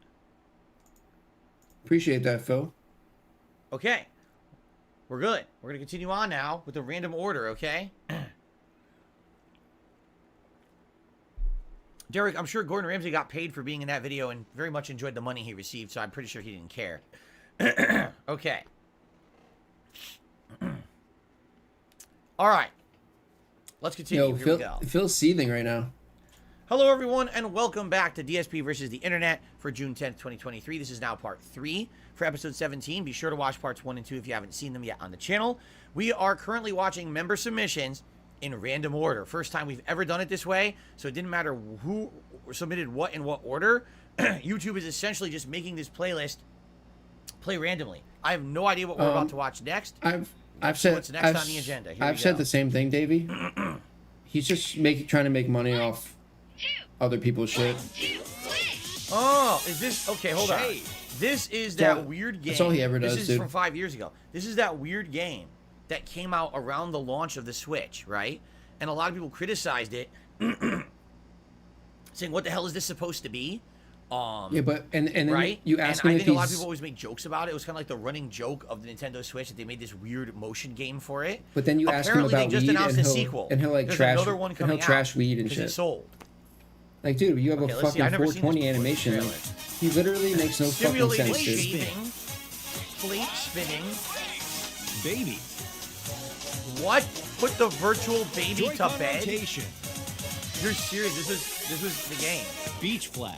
Appreciate that, Phil. Okay. We're good. We're going to continue on now with the random order, okay? Derek, I'm sure Gordon Ramsay got paid for being in that video and very much enjoyed the money he received, so I'm pretty sure he didn't care. Okay. All right. Let's continue. Yo, Here Phil, we go. Phil's seething right now. Hello, everyone, and welcome back to DSP versus the Internet for June 10th, 2023. This is now part 3 for episode 17. Be sure to watch parts 1 and 2 if you haven't seen them yet on the channel. We are currently watching member submissions in random order. First time we've ever done it this way, so it didn't matter who submitted what in what order. YouTube is essentially just making this playlist play randomly. I have no idea what we're about to watch next. I've said what's next on the agenda. Here I've we said go. the same thing, Davey. He's just trying to make money off other people's shit. Oh, is this okay? Hold on. This is that weird game. That's all he ever does, This is dude. from 5 years ago. This is that weird game that came out around the launch of the Switch, right? And a lot of people criticized it, saying, "What the hell is this supposed to be?" Yeah, but and then right? you ask and him I if think a lot of he's. people always make jokes about it. It was kind of like the running joke of the Nintendo Switch that they made this weird motion game for it. But then you ask him Apparently, about they just weed, announced and a he'll sequel. like There's trash another one and he'll coming trash out weed and 'cause shit. it's sold. Like, dude, you have Okay, a let's see. fucking I've never seen this 420 before. animation. Trailer. Like, he literally makes no fucking Simulating sense, dude. shaving, plate spinning. Baby. What? Put the virtual baby to Joy-Con bed? rotation. You're serious? This was the game. Beach flag.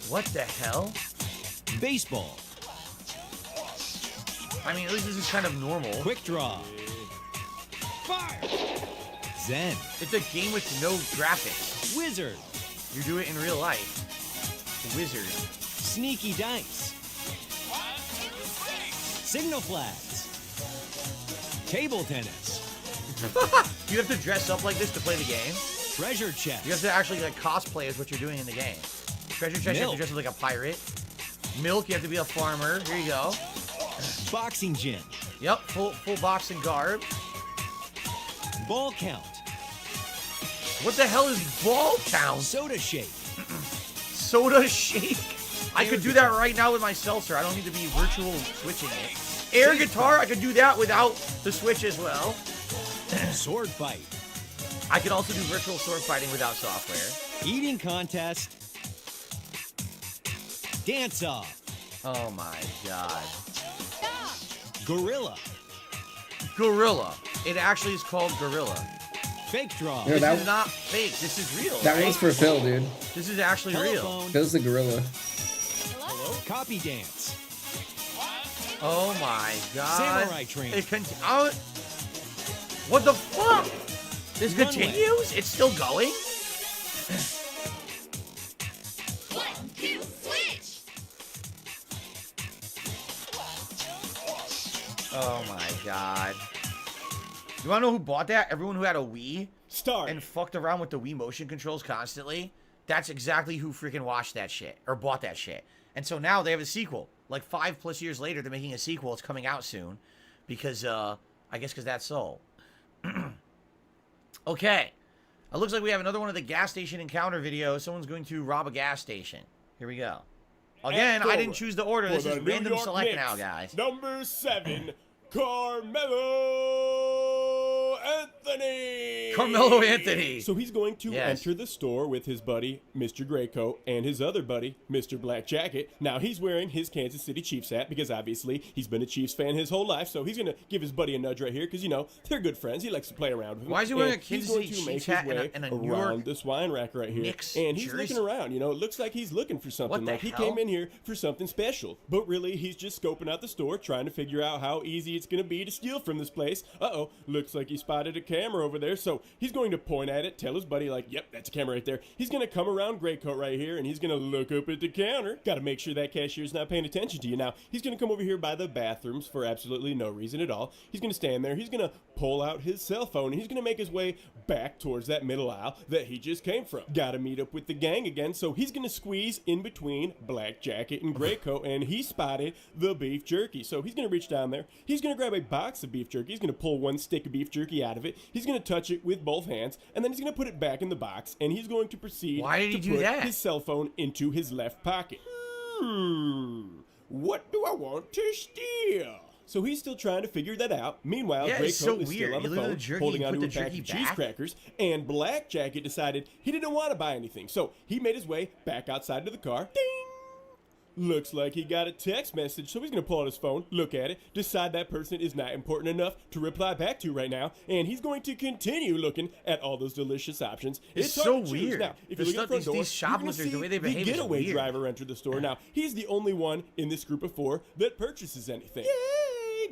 What the hell? Baseball. I mean, at least this is kind of normal. Quick draw. Fire. Zen. It's a game with no graphics. Wizard. You do it in real life. Wizard. Sneaky dice. Signal flags. Table tennis. You have to dress up like this to play the game? Treasure chest. You have to actually like cosplay as what you're doing in the game. Treasure chest, you have to dress up like a pirate. Milk, you have to be a farmer. Here you go. Boxing gym. Yep, full boxing garb. Ball count. What the hell is ball count? Soda shake. Soda shake? I could do that right now with my seltzer. I don't need to be virtual switching it. Air guitar, I could do that without the switch as well. Sword fight. I could also do virtual sword fighting without software. Eating contest. Dance off. Oh my god. Gorilla. Gorilla. It actually is called Gorilla. Fake draw. Yeah, This is not fake. This is real. That right? was for Phil, dude. This is actually real. Telephone. Phil's the gorilla. Hello? Copy dance. Oh my god. Samurai train. What the fuck? This Runway. continues? It's still going? 1, 2, switch! Oh my god. You wanna know who bought that? Everyone who had a Wii and fucked around with the Wii motion controls constantly. That's exactly who freaking watched that shit or bought that shit. And so now they have a sequel. Like 5+ years later, they're making a sequel. It's coming out soon because I guess because that's sold. Okay. It looks like we have another one of the gas station encounter videos. Someone's going to rob a gas station. Here we go. Again, I didn't choose the order. This is random select now, guys. Number 7, Carmelo Anthony. Carmelo Anthony. So he's going to enter the store with his buddy, Mr. Graycoat, and his other buddy, Mr. Black Jacket. Now, he's wearing his Kansas City Chiefs hat because, obviously, he's been a Chiefs fan his whole life. So he's going to give his buddy a nudge right here because, you know, they're good friends. He likes to play around with him. Why is he wearing a And Kansas he's going City to make Chiefs his hat way and a New York around this wine rack right here. Knicks And he's jersey? looking around. You know, it looks like he's looking for something. What the Like he hell? came in here for something special. But really, he's just scoping out the store, trying to figure out how easy it's going to be to steal from this place. Uh-oh, looks like he spotted a camera over there. So he's going to point at it, tell his buddy, like, yep, that's a camera right there. He's going to come around Graycoat right here, and he's going to look up at the counter. Got to make sure that cashier's not paying attention to you. Now, he's going to come over here by the bathrooms for absolutely no reason at all. He's going to stand there. He's going to pull out his cell phone, and he's going to make his way back towards that middle aisle that he just came from. Got to meet up with the gang again, so he's going to squeeze in between Black Jacket and Graycoat, and he spotted the beef jerky. So he's going to reach down there. He's going to grab a box of beef jerky. He's going to pull one stick of beef jerky out of it. He's going to touch it with both hands, and then he's going to put it back in the box, and he's going to proceed Why did he to do put that? his cell phone into his left pocket. What do I want to steal? So he's still trying to figure that out. Meanwhile, Yeah, it's Graycoat so is weird. still on You the look at phone, the jerky, holding you onto put a the pack jerky of cheese back? crackers, and Black Jacket decided he didn't want to buy anything. So he made his way back outside to the car. Ding! Looks like he got a text message, so he's going to pull out his phone, look at it, decide that person is not important enough to reply back to right now, and he's going to continue looking at all those delicious options. It's hard so to choose. weird. Now, if The you look at the stuff- front door, these you're gonna shoplifters, see the way they behave is getaway weird. driver enter the store. Now, he's the only one in this group of 4 that purchases anything. Yay!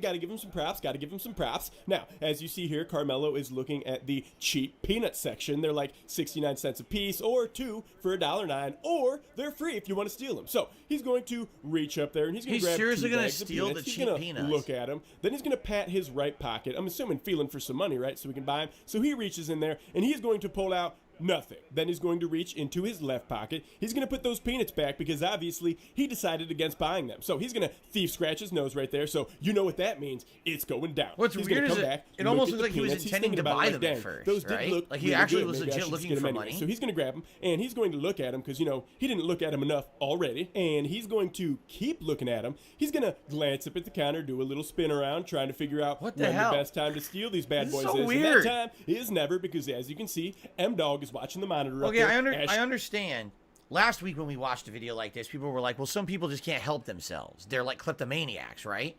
Gotta give him some props, gotta give him some props. Now, as you see here, Carmelo is looking at the cheap peanut section. They're like 69 cents a piece, or 2 for $1.09, or they're free if you want to steal them. So, he's going to reach up there and he's going to He's grab seriously 2 gonna bags of steal peanuts. the He's cheap gonna peanuts. look at him. Then he's going to pat his right pocket. I'm assuming feeling for some money, right? So we can buy him. So he reaches in there and he's going to pull out nothing. Then he's going to reach into his left pocket. He's going to put those peanuts back because obviously he decided against buying them. So he's going to thief scratch his nose right there. So you know what that means. It's going down. What's he's weird gonna is come back, it look almost at looks the like he was peanuts. He's intending thinking to about buy it them like, at "Dang, first, those did right? look Like he really actually good. was Maybe I legit should looking just get for 'em anyway." money. So he's going to grab them, and he's going to look at them because, you know, he didn't look at them enough already. And he's going to keep looking at them. He's going to glance up at the counter, do a little spin around, trying to figure out What the when hell? the best time to steal these bad This is boys so is. weird. And that time is never, because as you can see, M-Dog is watching the monitor up Okay, there. I understand. Last week when we watched a video like this, people were like, well, some people just can't help themselves. They're like kleptomaniacs, right?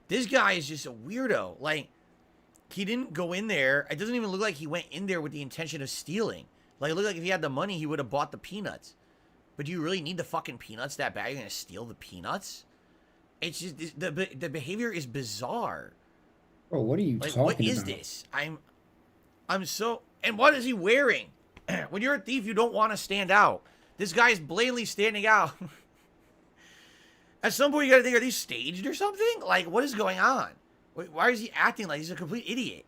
This guy is just a weirdo. Like, he didn't go in there. It doesn't even look like he went in there with the intention of stealing. Like, it looked like if he had the money, he would have bought the peanuts. But do you really need the fucking peanuts that bad? You're going to steal the peanuts? It's just, the behavior is bizarre. Oh, what are you Like, talking what is about? this? I'm so... And what is he wearing? When you're a thief, you don't want to stand out. This guy's blatantly standing out. At some point, you gotta think, are these staged or something? Like, what is going on? Why is he acting like he's a complete idiot?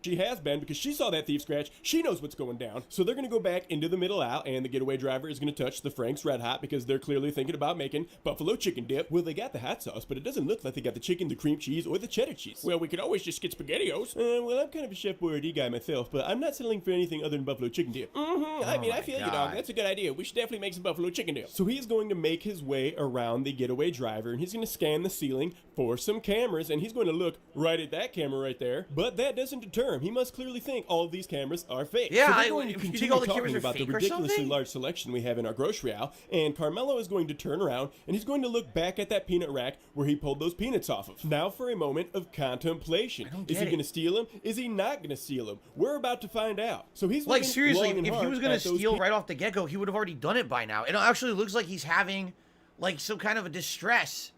She has been, because she saw that thief scratch. She knows what's going down. So they're going to go back into the middle aisle, and the getaway driver is going to touch the Frank's Red Hot because they're clearly thinking about making buffalo chicken dip. Well, they got the hot sauce, but it doesn't look like they got the chicken, the cream cheese, or the cheddar cheese. Well, we could always just get SpaghettiOs. Well, I'm kind of a Chef Boyardee guy myself, but I'm not settling for anything other than buffalo chicken dip. I mean, I feel you, dog. That's a good idea. We should definitely make some buffalo chicken dip. So he's going to make his way around the getaway driver, and he's going to scan the ceiling for some cameras, and he's going to look right at that camera right there. But that doesn't deter him. He must clearly think all of these cameras are fake. Yeah, so they're I- going to you think continue all the cameras talking are about the fake or ridiculously something? large selection we have in our grocery aisle, and Carmelo is going to turn around, and he's going to look back at that peanut rack where he pulled those peanuts off of. Now for a moment of contemplation. Is he get it. going to steal them? Is he not going to steal them? We're about to find out. So he's Like, looking seriously, long and if he hard was going to at those steal right off the get-go, he would have already done it by now. It actually looks like he's having, like, some kind of a distress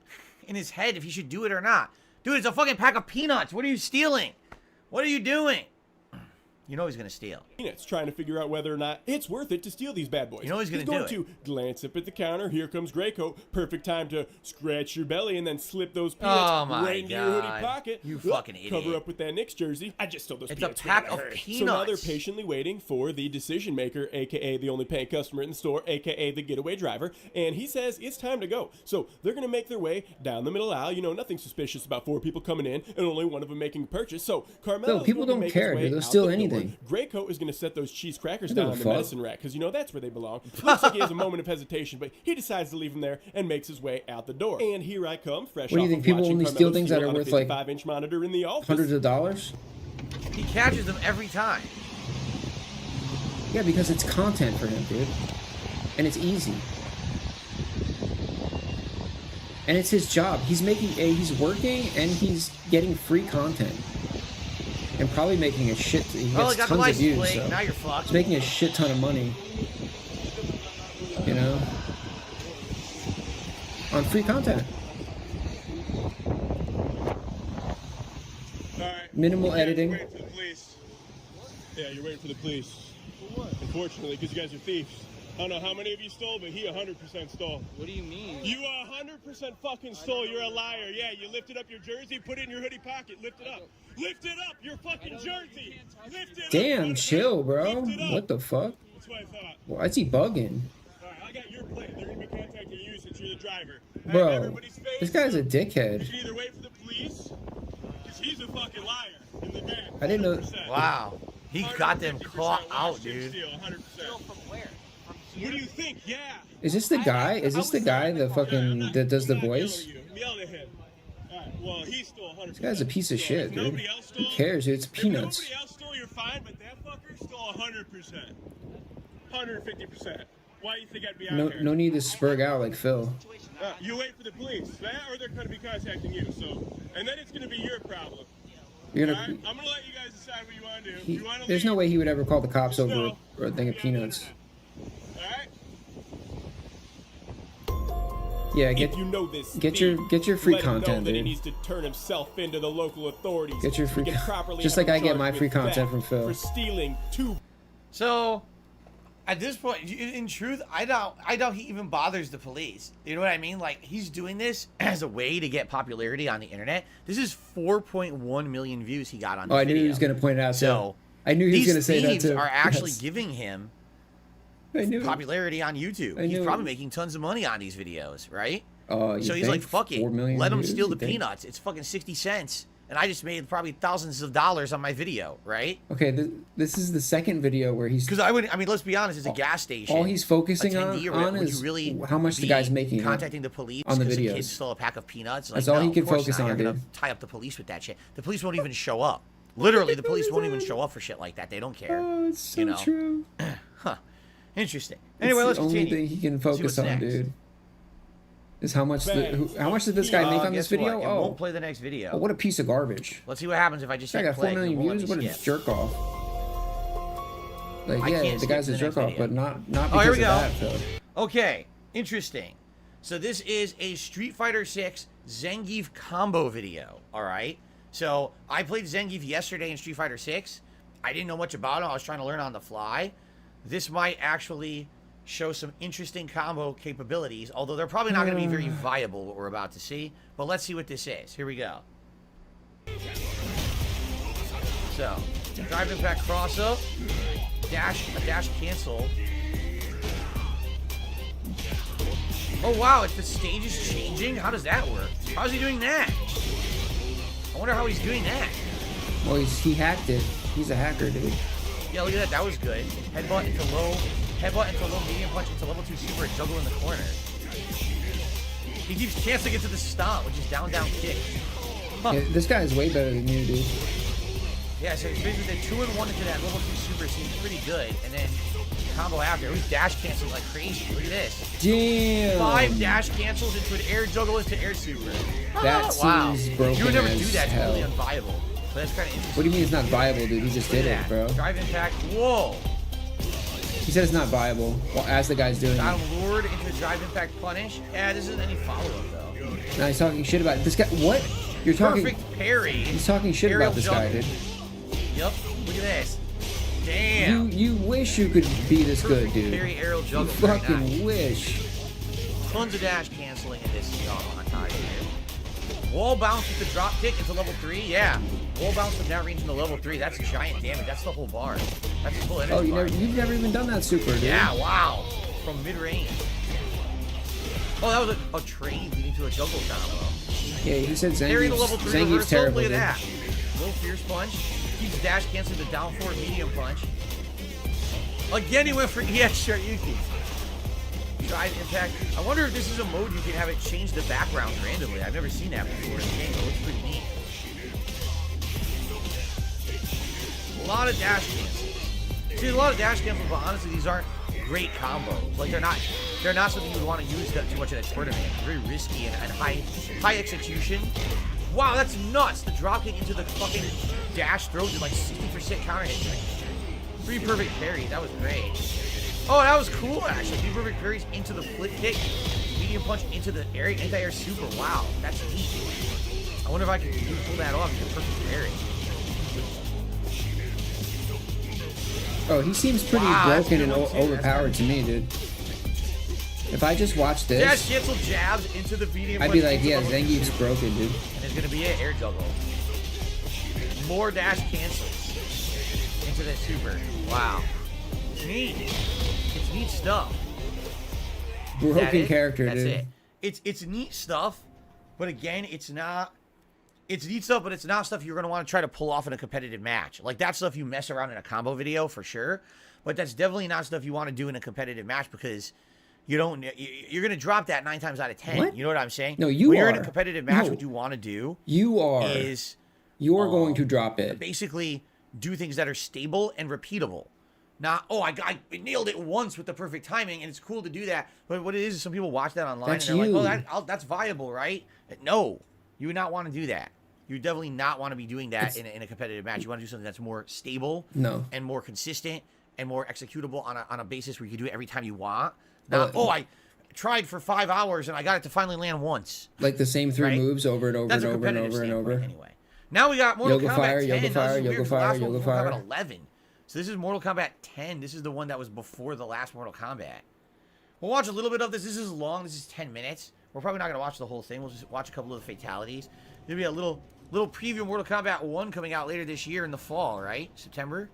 in his head if he should do it or not. Dude, it's a fucking pack of peanuts. What are you stealing? What are you doing? You know he's going to steal. peanuts, trying to figure out whether or not it's worth it to steal these bad boys. You know he's gonna do going it. to glance up at the counter. Here comes Greycoat. Perfect time to scratch your belly and then slip those peanuts Oh my right into your hoodie God. pocket. You Look, fucking idiot. Cover up with that Knicks jersey. I just stole those It's a peanuts. pack We're in of hurry. peanuts. So now they're patiently waiting for the decision maker, aka the only paying customer in the store, aka the getaway driver, and he says it's time to go. So they're gonna make their way down the middle aisle. You know, nothing suspicious about 4 people coming in and only one of them making a purchase. So Carmelo, No, people don't care, dude. They'll steal anything. Greycoat is gonna set those cheese crackers I down don't on the fuck. medicine rack because you know that's where they belong. Looks like he has a moment of hesitation, but he decides to leave them there and makes his way out the door. And here I come, fresh What do you off think, of people watching only steal Carmelo things that steal are on a worth, like, 55-inch monitor in the office. Hundreds of dollars? He catches them every time. Yeah, because it's content for him, dude. And it's easy. And it's his job. He's working and he's getting free content. And probably making a shit. He Well, gets he got the tons of license views. plate. So Now you're fucked. he's making a shit ton of money. You know? On free content. Minimal editing. Waiting for the police. Yeah, you're waiting for the police. For what? Unfortunately, because you guys are thieves. I don't know how many of you stole, but he 100% stole. What do you mean? You 100% fucking stole. You're a liar. Yeah, you lifted up your jersey, put it in your hoodie pocket. Lift it up. Lift it up. Your fucking jersey. Lift it up. Damn, chill, bro. What the fuck? That's what I thought. Why is he bugging? All right, I got your plate. They're going to be contacting you since you're the driver. Bro, this guy's a dickhead. You can either wait for the police, because he's a fucking liar in the back. I didn't know. Wow. He got them caught out, dude. What do you think? Yeah. Is this the guy? Is this the guy that does the voice? Yell at him. All right. Well, he stole 100%. This guy's a piece of shit, dude. Who cares? It's peanuts. If nobody else stole, you're fine, but that fucker stole 100%. 150%. Why do you think I'd be out here? No need to spurg out like Phil. You wait for the police, or they're going to be contacting you. So, and then it's going to be your problem. You're All gonna. right? I'm going to let you guys decide what you want to do. You want to There's no way he would ever call the cops over a thing of peanuts. Yeah, if you know this, get your free let him know content, that he dude. needs to turn himself into the local authorities. Get your free, He can properly just have like I him get my charged free with content theft from Phil. for stealing 2. So, at this point, in truth, I doubt he even bothers the police. You know what I mean? Like, he's doing this as a way to get popularity on the internet. This is 4.1 million views he got on this Oh, I knew video. he was gonna point it out. So, I knew he was going to say that thieves too. are actually Yes. giving him I knew it. popularity on YouTube. I He's knew probably it. making tons of money on these videos, right? You So he's like, think? fuck it. 4 million Let him views, steal you the think? peanuts. It's fucking 60 cents. And I just made probably thousands of dollars on my video, right? Okay, this is the second video where he's... Because I mean, let's be honest, it's a gas station. All he's focusing attendee or on would is you really how much the be guy's making contacting the police on the because the videos. kid stole a pack of peanuts. Like, That's all no, he can of course focus not. on, You're gonna dude. tie up the police with that shit. The police won't even show up. Literally, the police won't even show up for shit like that. They don't care. Oh, it's so you know? true. Huh. Interesting. Anyway, It's let's the only continue. thing he can See focus what's on, next. dude. Is how much how much did this guy make on this guess what? video? It Oh, won't play the next video. oh, what a piece of garbage. Let's see what happens if I just This guy hit got play. 4 million It won't let views. me What a skip. jerk off. Like, I yeah, can't the skip guy's to a the jerk next off, video. but not Oh, here because we of go. that, though. Okay, interesting. So this is a Street Fighter 6 Zangief combo video, all right? So I played Zangief yesterday in Street Fighter 6. I didn't know much about him. I was trying to learn on the fly. This might actually show some interesting combo capabilities, although they're probably not going to be very viable, what we're about to see. But let's see what this is. Here we go. So, drive impact cross up, a dash cancel. Oh wow, if the stage is changing, how does that work? How's he doing that? I wonder how he's doing that. Well, he hacked it. He's a hacker, dude. Yeah, look at that. That was good. Headbutt into low, medium punch into level 2 super, juggle in the corner. He keeps canceling it to the stomp, which is down kick. Huh. Yeah, this guy is way better than you, dude. Yeah, so he's basically the 2-in-1 into that level 2 super seems pretty good, and then combo after. He's dash canceling like crazy. Look at this. Damn. 5 dash cancels into an air juggle into air super. That Wow. seems broken You would never as do that. It's hell. really unviable. But that's kind of interesting. What do you mean it's not viable, dude? He just Look did at it, that. bro. Drive impact. Whoa. He said it's not viable. Well, as the guy's doing Got it. him lured into the drive impact punish. Yeah, this isn't any follow-up, though. Now he's talking shit about it. This guy. What? You're talking. Perfect parry. He's talking shit Aerial about this juggle. guy, dude. Yep. Look at this. Damn. You wish you could be this good, Perfect dude. parry, aerial You juggle. Very fucking nice. wish. Tons of dash canceling in this montage here. Wall bounce with the drop kick into level 3. Yeah. Wall bounce from that range into level 3. That's giant damage. That's the whole bar. That's the full energy Oh, bar. you've never even done that super, dude. Yeah, wow. From mid-range. Oh, that was a trade leading to a juggle combo. Yeah, he said Parry the level 3 Zangief's reversal. terrible, Look at dude. that. Little fierce punch. Keeps dash canceling the down forward medium punch. Again, he went for EX Yuki. Drive impact. I wonder if this is a mode you can have it change the backgrounds randomly. I've never seen that before in the game. It looks pretty neat. A lot of dash cancels. See, a lot of dash cancels, but honestly, these aren't great combos. Like, they're not something you would want to use too much in a tournament. Very risky and high execution. Wow, that's nuts. The drop kick into the fucking dash throws in like 60% counter hit. 3 perfect parries. That was great. Oh, that was cool, actually. 3 perfect parries into the flip kick. Medium punch into the anti-air super. Wow, that's neat. I wonder if I can pull that off with a perfect parry. Oh, he seems pretty Wow, that's broken and good one, too. overpowered to me, dude. If I just watch this, Dash cancel jabs into the medium I'd punch. be like, into yeah, level 2 Zangief's super. broken, dude. And there's going to be an air juggle. More dash cancels into that super. Wow. It's neat. It's neat stuff. Is that Broken it? character, That's dude. it. It's neat stuff, but again, it's not. It's neat stuff, but it's not stuff you're going to want to try to pull off in a competitive match. Like, that's stuff you mess around in a combo video for sure, but that's definitely not stuff you want to do in a competitive match because you're going to drop that 9 times out of 10. What? You know what I'm saying? No, you when you're are. in a competitive match, No. what you want to do You're going to drop it. basically do things that are stable and repeatable. Not, oh, I nailed it once with the perfect timing, and it's cool to do that. But what it is some people watch that online That's and they're you. like, oh, that's viable, right? No, you would not want to do that. You definitely not want to be doing that in a competitive match. You want to do something that's more stable No. and more consistent and more executable on a basis where you can do it every time you want. Not, I tried for 5 hours and I got it to finally land once. Like the same 3 Right? moves over and over That's and a over and competitive over and over. standpoint, anyway. Now we got Mortal Yoga Kombat Fire, 10. Yoga Now, this Fire, is weird, Yoga 'cause the last Fire, one was Yoga Mortal Fire. Kombat 11. So this is Mortal Kombat 10. This is the one that was before the last Mortal Kombat. We'll watch a little bit of this. This is long. This is 10 minutes. We're probably not going to watch the whole thing. We'll just watch a couple of the fatalities. There'll be a little preview of Mortal Kombat 1 coming out later this year in the fall, right? September.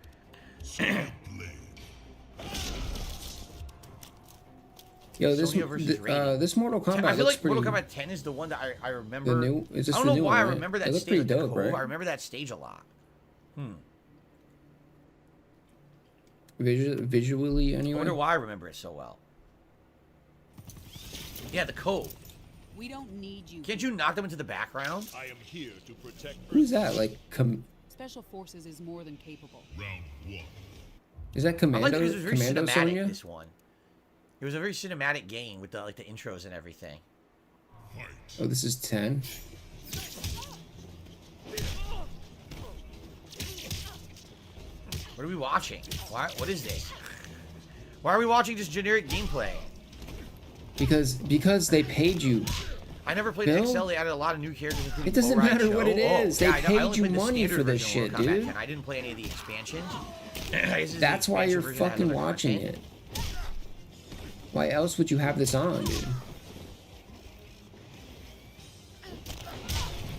Yo, this Sonya versus Raiden. this Mortal Kombat I feel looks like pretty. Mortal Kombat 10 is the one that I remember. The new, is this I don't the know new why one, I right? remember that It looked stage. pretty Like the dope, Cove. right? I remember that stage a lot. Visually, I anyway. wonder why I remember it so well. Yeah, the Cove. We don't need you. Can't you knock them into the background? I am here to protect. Who's that? Like, Special Forces is more than capable. Round 1. is that I Commando? like it because it was very Commando cinematic. Sonya? This one. It was a very cinematic game with the like the intros and everything. Oh, this is 10. What are we watching? Why? What is this? Why are we watching just generic gameplay? Because they paid you. I never played Bill? XL. They added a lot of new characters. Including It doesn't Bo' Rai matter what Cho. it is. They I know. I paid only you played the money standard for this version of shit, Mortal Kombat dude. 10. I didn't play any of the expansions. This is That's the why expansion you're version that has fucking the watching content. it. Why else would you have this on, dude?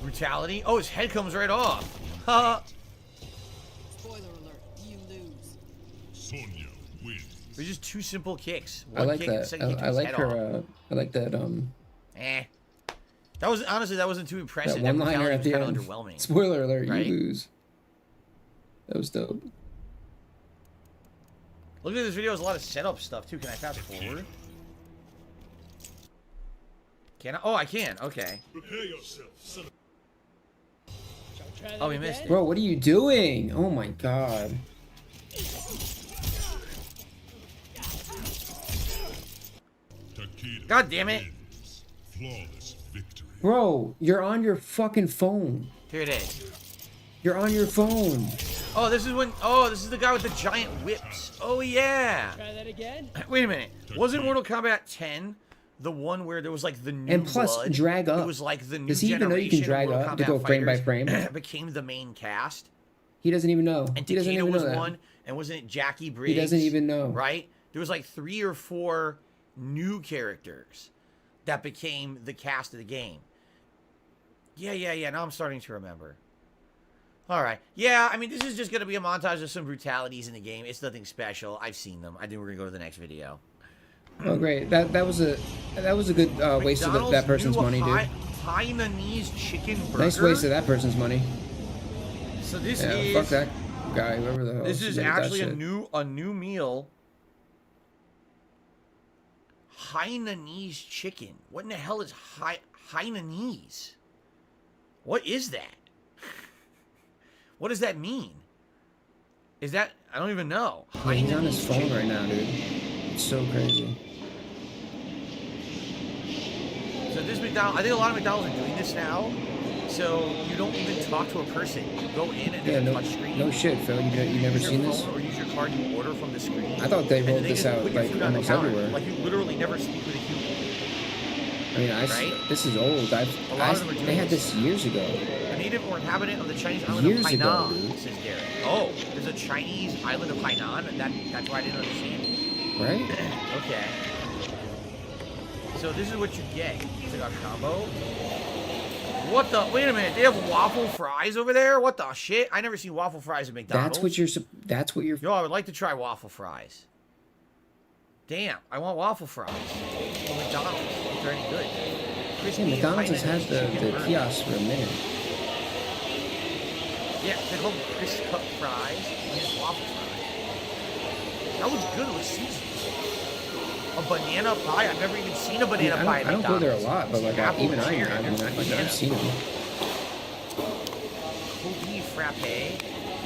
Brutality. Oh, his head comes right off. Ha. Spoiler alert, you lose. Sonya wins. They're just two simple kicks. I One like kick, the that. second kick to I his like head her. off. I like that. That was honestly that wasn't too That impressive. one brutality liner at was the kind end. of underwhelming. Spoiler alert: right? you lose. That was dope. Look at this video. There's a lot of setup stuff too. Can I fast forward? Can I? Oh, I can. Okay. Prepare yourself, son of... Oh, we missed it. Bro, what are you doing? Oh my god. God damn it. Flawless victory. Bro, you're on your fucking phone. Here it is. You're on your phone. Oh, this is when. Oh, this is the guy with the giant whips. Oh yeah. Try that again. Wait a minute. Wasn't Mortal Kombat 10 the one where there was like the new And plus, blood? drag up. It was like the new Does he even know you can generation of drag Mortal up to Kombat go frame by fighters frame? became the main cast. He doesn't even know. And He doesn't Takeda even was know that. one, and wasn't it Jackie Briggs? He doesn't even know. Right? There was like 3 or 4 new characters that became the cast of the game. Yeah. Now I'm starting to remember. All right. Yeah, I mean, this is just going to be a montage of some brutalities in the game. It's nothing special. I've seen them. I think we're going to go to the next video. Oh great. That was a good waste of that person's money, dude. Hainanese chicken burger. Nice waste of that person's money. So this Yeah, is fuck that guy, whoever the hell. This is did that actually shit. a new meal. Hainanese chicken. What in the hell is Hainanese? What is that? What does that mean? Is that I don't even know. Yeah, he's on his Hainanese phone chicken. right now, dude. It's so crazy. So this McDonald's, I think a lot of McDonald's are doing this now. So you don't even talk to a person. You go in and Yeah, there's no, a touch screen. no shit, Phil. You never Use your seen this? phone or use your card. You order from the screen. I thought they and rolled then this just out put your like food on the almost counter. everywhere. Like you literally never speak with a human. I mean, Right? this is old. A lot of them are doing They had this. this years ago. A native or inhabitant of the Chinese island Years of ago, Hainan, dude. says Derek. Oh, there's a Chinese island of Hainan, and that's why I didn't understand. Right? Okay. So this is what you get. It's like a combo. What the? Wait a minute. They have waffle fries over there? What the shit? I never seen waffle fries at McDonald's. That's what you're. Yo, I would like to try waffle fries. Damn, I want waffle fries. From McDonald's. If they're any good. Crispy Yeah, McDonald's has had Hainanese chicken the burger. kiosks for a minute. Yeah, they call them crisp cut fries. And just waffle fries. That looks good with seasoning. A banana pie? I've never even seen a banana I pie at don't go there a McDonald's. lot, but like Apple even cherry, I've banana. seen them. Kobe frappe.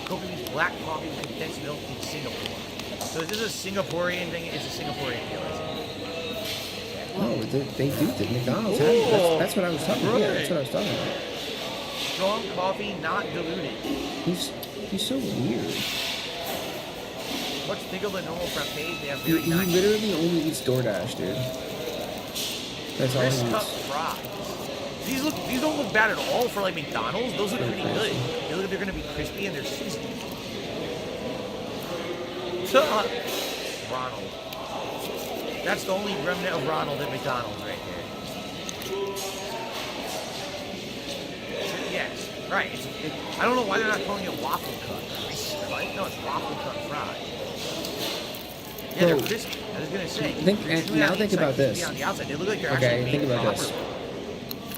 Kobe's black coffee with condensed milk in Singapore. So is this a Singaporean thing? It's a Singaporean deal, isn't it? No, they do. The McDonald's has it. That's what I was talking about. Yeah, that's what I was talking about. Strong coffee, not diluted. He's so weird. What's bigger than normal frappes? They have He very nice literally only eats DoorDash, dude. That's all crisp he cut eats. fries. These don't look bad at all for like McDonald's. Those look pretty good. They look like they're gonna be crispy and they're seasoned. Ronald. That's the only remnant of Ronald at McDonald's right there. Yes. Right. I don't know why they're not calling it waffle cut. Right? No, it's waffle cut fries. Yeah, they're Bro, crispy. I was gonna say. think about this. On the outside, they look like they're Okay, actually think made about this. properly,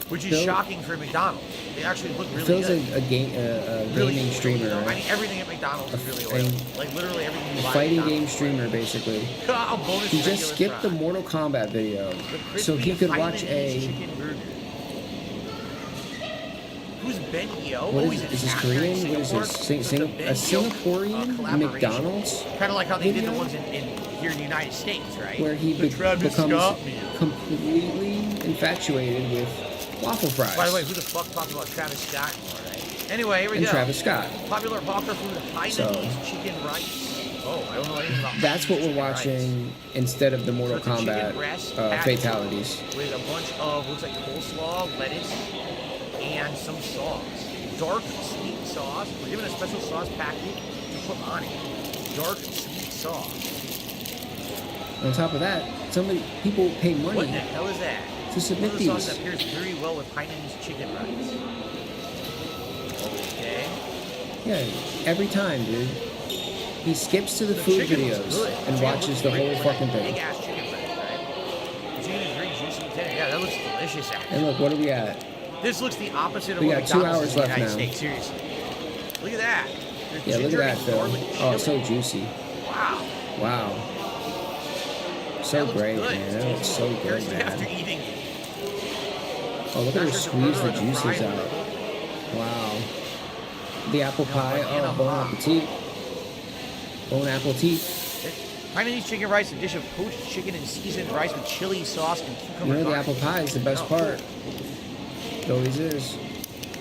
which is Phil- shocking for McDonald's. They actually look really Phil's good. a Really gaming good. streamer, I right? mean, everything at McDonald's is really And oily. Like literally everything you buy. at Fighting McDonald's. game streamer, basically. Oh, bonus He just regular skipped the fry. Mortal Kombat video, The so he crispy could watch Hainanese a. chicken burger. Who's Ben Yo? What Oh, is he's it? an Is this actor in Korean? What is Singapore. this? It's a Ben Yo, Singaporean collaboration. McDonald's? Kind of like how they did the video? ones in here in the United States, right? Where he The Travis becomes Scott meal. completely infatuated with waffle fries. By the way, who the fuck talks about Travis Scott anymore, right? Anyway, here we And go. Travis Scott. Popular hawker food, Hainanese So- chicken rice. Oh, I don't know anything about That's what we're chicken rice. watching instead of the Mortal So it's a chicken Kombat breast patty fatalities. with a bunch of, looks like coleslaw, lettuce, and some sauce. Dark sweet sauce. We're given a special sauce packet to put on it. Dark sweet sauce. On top of that, people pay money What the hell is that? to submit One of the sauce these. that pairs very well with Hainanese chicken rice. Okay. Yeah, every time, dude. He skips to the The food chicken looks videos good. and Chicken watches looks the great. whole Like fucking Big thing. ass chicken breast, right? The chicken is very juicy and tender. Yeah, that looks delicious. Actually. And look, what are we at? This looks the opposite of We what got 2 McDonald's hours is in the left United now. States. Seriously. Look at that. There's Yeah, look at ginger that, and Phil. garlic Oh, it's so chili. juicy. Wow. Wow. That So looks great, good. man. That looks so good, Here's man. after eating it. Oh, look at her After the squeeze burger the and the fry juices and out. Wow. The apple pie. banana Oh, bon pie. appetit. Bon appetit. Hainanese chicken rice, a dish of poached chicken and seasoned rice with chili sauce and You cucumber know the garnish. apple pie is the best Oh, part. It always is.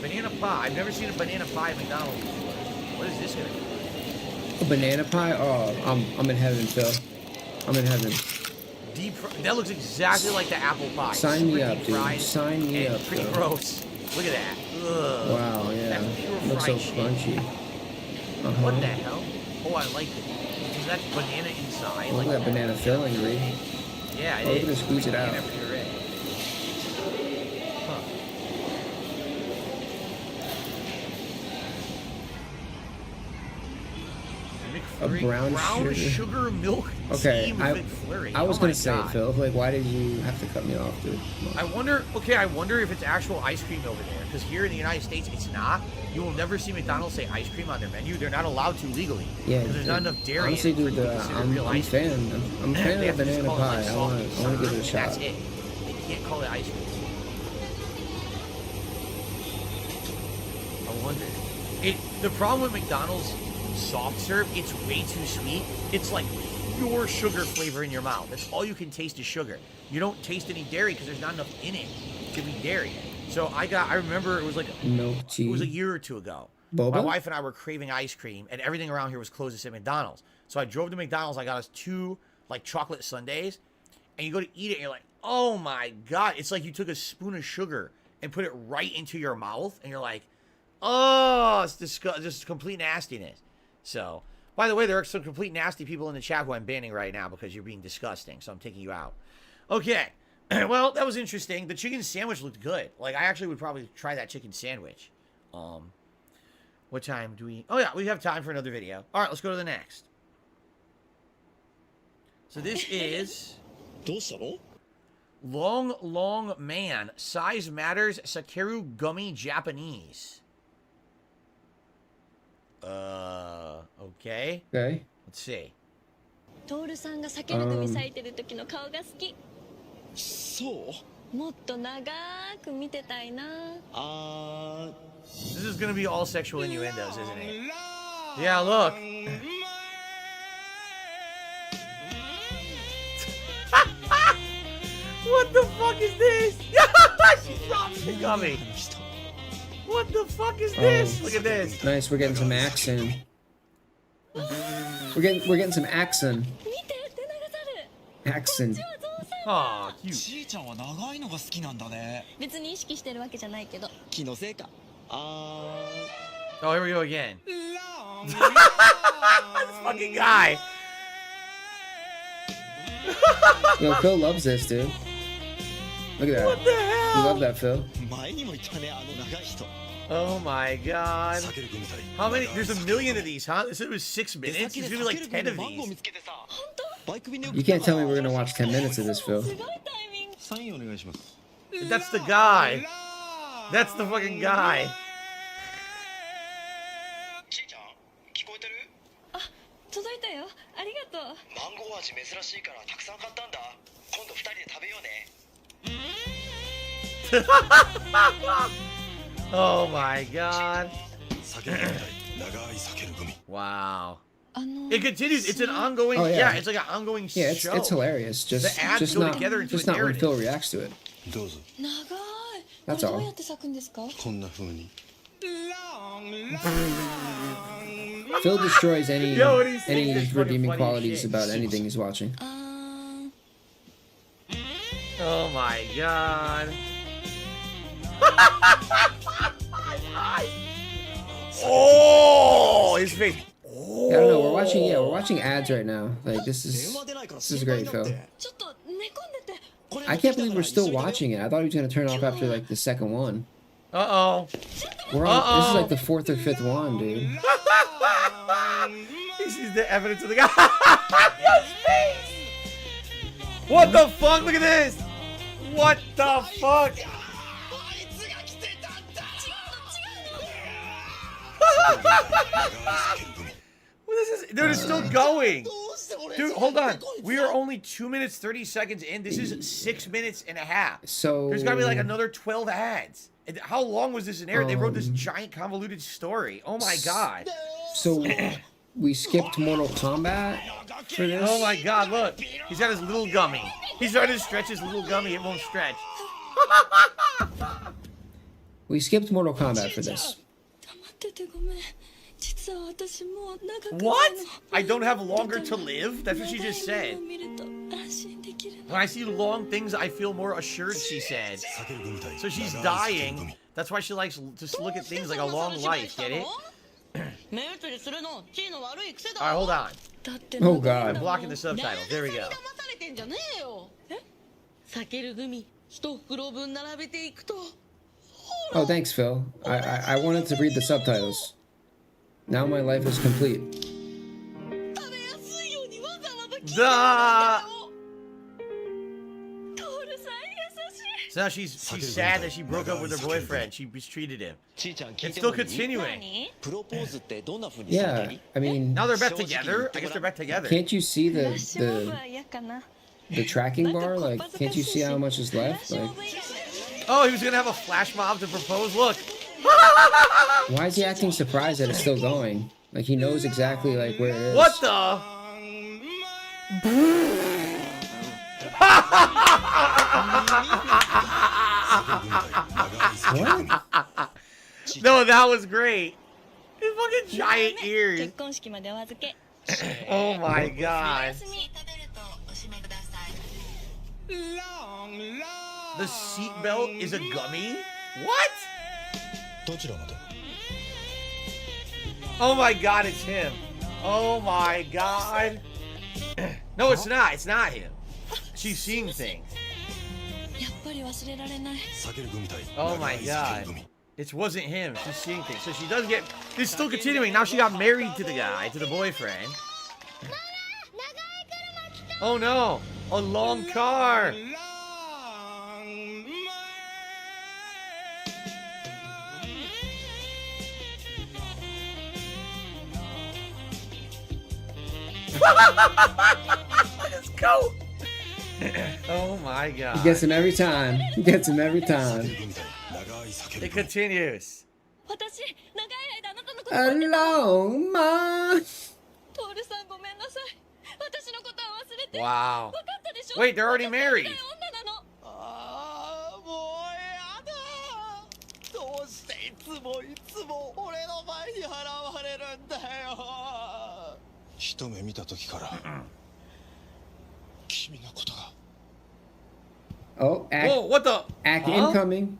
Banana pie. I've never seen a banana pie at McDonald's before. What is this gonna be? A banana pie? Oh, I'm in heaven, Phil. I'm in heaven. That looks exactly like the apple pie. Sign me Super up, deep dude. fried Sign me and up, pretty Phil. gross. Look at that. Ugh. Wow, yeah. That pure Looks so fried shit. crunchy. What the hell? Oh, I like it. Is that banana inside? Look at that banana filling, Reed. Yeah, it Oh, look is. at her squeeze it out. Banana puree. Huh. A brown sugar milk Okay, tea I McFlurry. was Oh gonna my say, God. Phil, like, why did you have to cut me off, dude? I wonder if it's actual ice cream over there. Because here in the United States, it's not. You will never see McDonald's say ice cream on their menu. They're not allowed to legally. Yeah, Because there's not enough dairy honestly, in it for dude, it to be considered real I'm ice cream. I'm a fan They of have to just banana call it, pie. like, I soft want to give it a shot. That's it. They can't call it ice cream. I wonder. The problem with McDonald's soft serve, it's way too sweet. It's like pure sugar flavor in your mouth. That's all you can taste is sugar. You don't taste any dairy because there's not enough in it to be dairy. So I remember it was like Milk tea. it was a year or two ago. Boba? My wife and I were craving ice cream, and everything around here was closed except McDonald's. So I drove to McDonald's. I got us 2 like chocolate sundaes, and you go to eat it, and you're like, oh my God! It's like you took a spoon of sugar and put it right into your mouth, and you're like, oh, it's just complete nastiness. So, by the way, there are some complete nasty people in the chat who I'm banning right now because you're being disgusting. So I'm taking you out. Okay. Well, that was interesting. The chicken sandwich looked good. Like, I actually would probably try that chicken sandwich. What time do we... Oh, yeah, we have time for another video. All right, let's go to the next. So this is... Long Man. Size matters. Sakeru Gummy Japanese. Okay. Okay. Let's see. トールさんが酒の組咲いてる時の顔が好き。もっと長く見てたいな。This is gonna be all sexual innuendos, isn't it? Yeah, look. What the fuck is this? She drops the gummy. What the fuck is this? Look at this. Nice, we're getting some accent. We're getting some accent. Accent. Aw, cute. ちーちゃんは長いのが好きなんだね。別に意識してるわけじゃないけど。気のせいか。Oh, here we go again. This fucking guy. Yo, Phil loves this, dude. Look at that. What the hell? You love that, Phil. 前にもいたね、あの長い人。Oh my god. How many? There's a million of these, huh? This was 6 minutes. There's gonna be like 10 of these. You can't tell me we're gonna watch 10 minutes of this, Phil. That's the guy. That's the fucking guy. 届いたよ。ありがとう。マンゴー味珍しいからたくさん買ったんだ。今度2人で食べようね。Oh my god. Wow. It continues. It's an ongoing. Oh, yeah. It's like an ongoing Yeah, show. it's hilarious. The ads Just go not, together into just a not when narrative. Phil reacts to it. 長い。 That's これどう all. やって咲くんですか？ Phil destroys any Yo, what do you think? any That's fucking redeeming funny qualities shit. about anything he's watching. Oh my god. Oh, his face. Oh. Yeah, I don't know. We're watching ads right now. Like this is great, Phil. ちょっと寝込んでて。 I can't believe we're still watching it. I thought he was gonna turn off after like the second one. Uh-oh. We're on. This is like the 4th or 5th one, dude. He sees the evidence of the guy. His face. What the fuck? Look at this. What the fuck? Dude, it's still going. Dude, hold on. We are only 2 minutes 30 seconds in. This is 6 minutes and a half. So there's gotta be like another 12 ads. And how long was this in air? They wrote this giant convoluted story. Oh my god. So we skipped Mortal Kombat for this. Oh my god, look. He's got his little gummy. He's trying to stretch his little gummy. It won't stretch. We skipped Mortal Kombat for this. 黙っててごめん。実は私もう長く。 What? I don't have longer to live? That's what she just said. 見ると安心できる。 When I see long things, I feel more assured, she said. So she's dying. That's why she likes to just look at things like a long life. Get it? Alright, hold on. Oh I'm god. blocking the subtitles. There we go. 避けるグミ一袋分並べていくと Oh, thanks, Phil. I wanted to read the subtitles. Now my life is complete. The... So now she's sad that she broke up with her boyfriend. She mistreated him. It's still continuing. Yeah, I mean, Now they're back together? I guess they're back together. can't you see the tracking bar? Like, can't you see how much is left? Like, Oh, he was gonna have a flash mob to propose. Look. why is he acting surprised that it's still going? Like, he knows exactly like where it is. What the? What? No, that was great. His fucking giant ears. 結婚式までお預け。 Oh my god. The seatbelt is a gummy? What? Oh my god, it's him. Oh my god. No, it's not. It's not him. She's seeing things. やっぱり忘れられない。 Oh my god. It wasn't him. She's seeing things. So she does get... It's still continuing. Now she got married to the guy, to the boyfriend. Oh no. A long car. Let's go. Oh my god. He gets him every time. He gets him every time. It continues. 私長い間あなたのことを Hello, ma. トールさんごめんなさい。私のことは忘れて。 Wow. わかったでしょ。 Wait, they're already married. 女なの。ああもうやだどうしていつも俺の前に払われるんだよ一目見た時から君のことが Oh, act. Whoa, what the? Act Huh? incoming.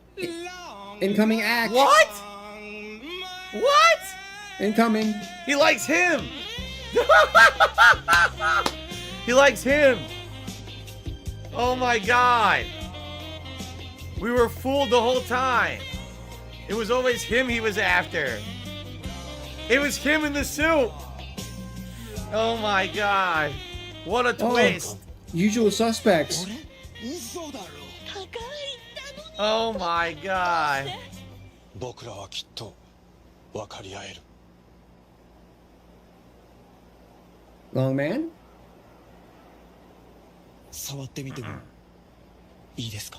Incoming act. What? What? Incoming. He likes him. He likes him. Oh my god. We were fooled the whole time. It was always him he was after. It was him in the suit. Oh my god. What a twist. Usual Suspects. Oh my god. 僕らはきっと分かり合える Long Man? 触ってみてもいいですか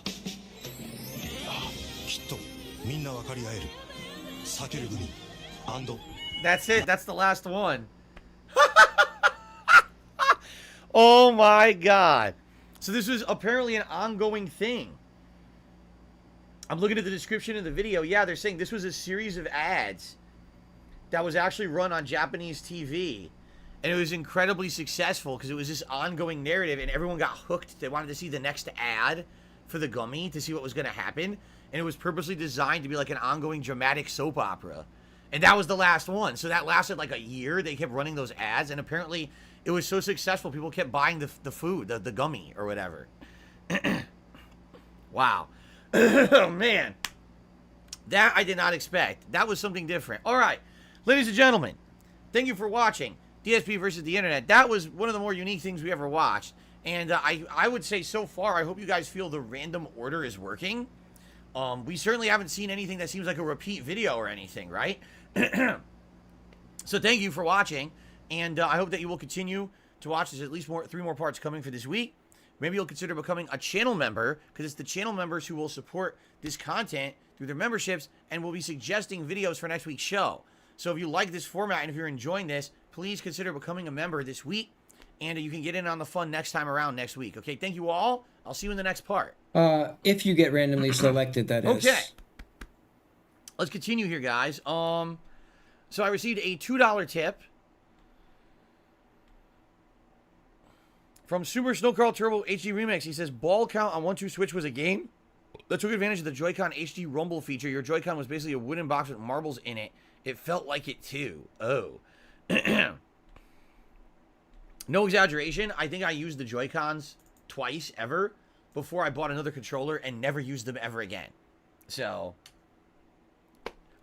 ああきっとみんな分かり合える避ける組 That's it. That's the last one. Oh my god. So this was apparently an ongoing thing. I'm looking at the description of the video. Yeah, they're saying this was a series of ads that was actually run on Japanese TV. And it was incredibly successful because it was this ongoing narrative and everyone got hooked. They wanted to see the next ad for the gummy to see what was going to happen. And it was purposely designed to be like an ongoing dramatic soap opera. And that was the last one. So that lasted like a year. They kept running those ads. And apparently it was so successful, people kept buying the food, the gummy or whatever. Wow. Oh, man. That I did not expect. That was something different. All right. Ladies and gentlemen, thank you for watching DSP versus the Internet. That was one of the more unique things we ever watched. And I would say so far, I hope you guys feel the random order is working. We certainly haven't seen anything that seems like a repeat video or anything, right? So thank you for watching. And I hope that you will continue to watch. There's at least 3 more parts coming for this week. Maybe you'll consider becoming a channel member, because it's the channel members who will support this content through their memberships and will be suggesting videos for next week's show. So if you like this format and if you're enjoying this, please consider becoming a member this week, and you can get in on the fun next time around next week. Okay, thank you all. I'll see you in the next part. If you get randomly selected, that is. Okay. Let's continue here, guys. So I received a $2 tip from Super Snowcrawl Turbo HD Remix. He says, ball count on 1-2 Switch was a game that took advantage of the Joy-Con HD Rumble feature. Your Joy-Con was basically a wooden box with marbles in it. It felt like it too. Oh. No exaggeration. I think I used the Joy-Cons twice ever before I bought another controller and never used them ever again. So,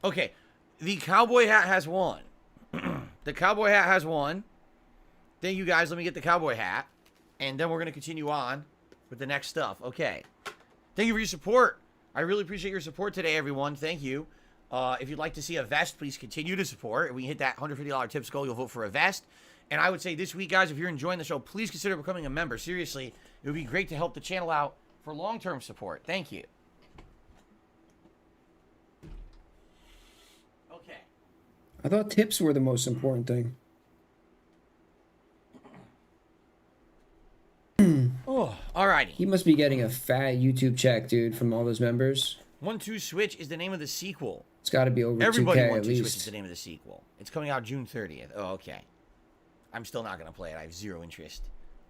okay. The cowboy hat has won. The cowboy hat has won. Thank you guys. Let me get the cowboy hat. And then we're going to continue on with the next stuff. Okay. Thank you for your support. I really appreciate your support today, everyone. Thank you. If you'd like to see a vest, please continue to support. If we hit that $150 tips goal, you'll vote for a vest. And I would say this week, guys, if you're enjoying the show, please consider becoming a member. Seriously, it would be great to help the channel out for long-term support. Thank you. Okay. I thought tips were the most important thing. Oh, alrighty. He must be getting a fat YouTube check, dude, from all those members. 1-2 Switch is the name of the sequel. It's got to be over Everybody 2K 1-2 at Switch least. is the name of the sequel. It's coming out June 30th. Oh, okay. I'm still not going to play it. I have zero interest.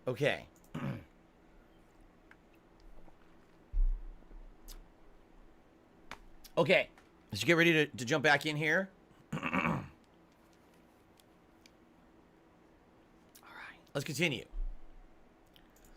Okay. Okay. Let's get ready to jump back in here. All right. Let's continue.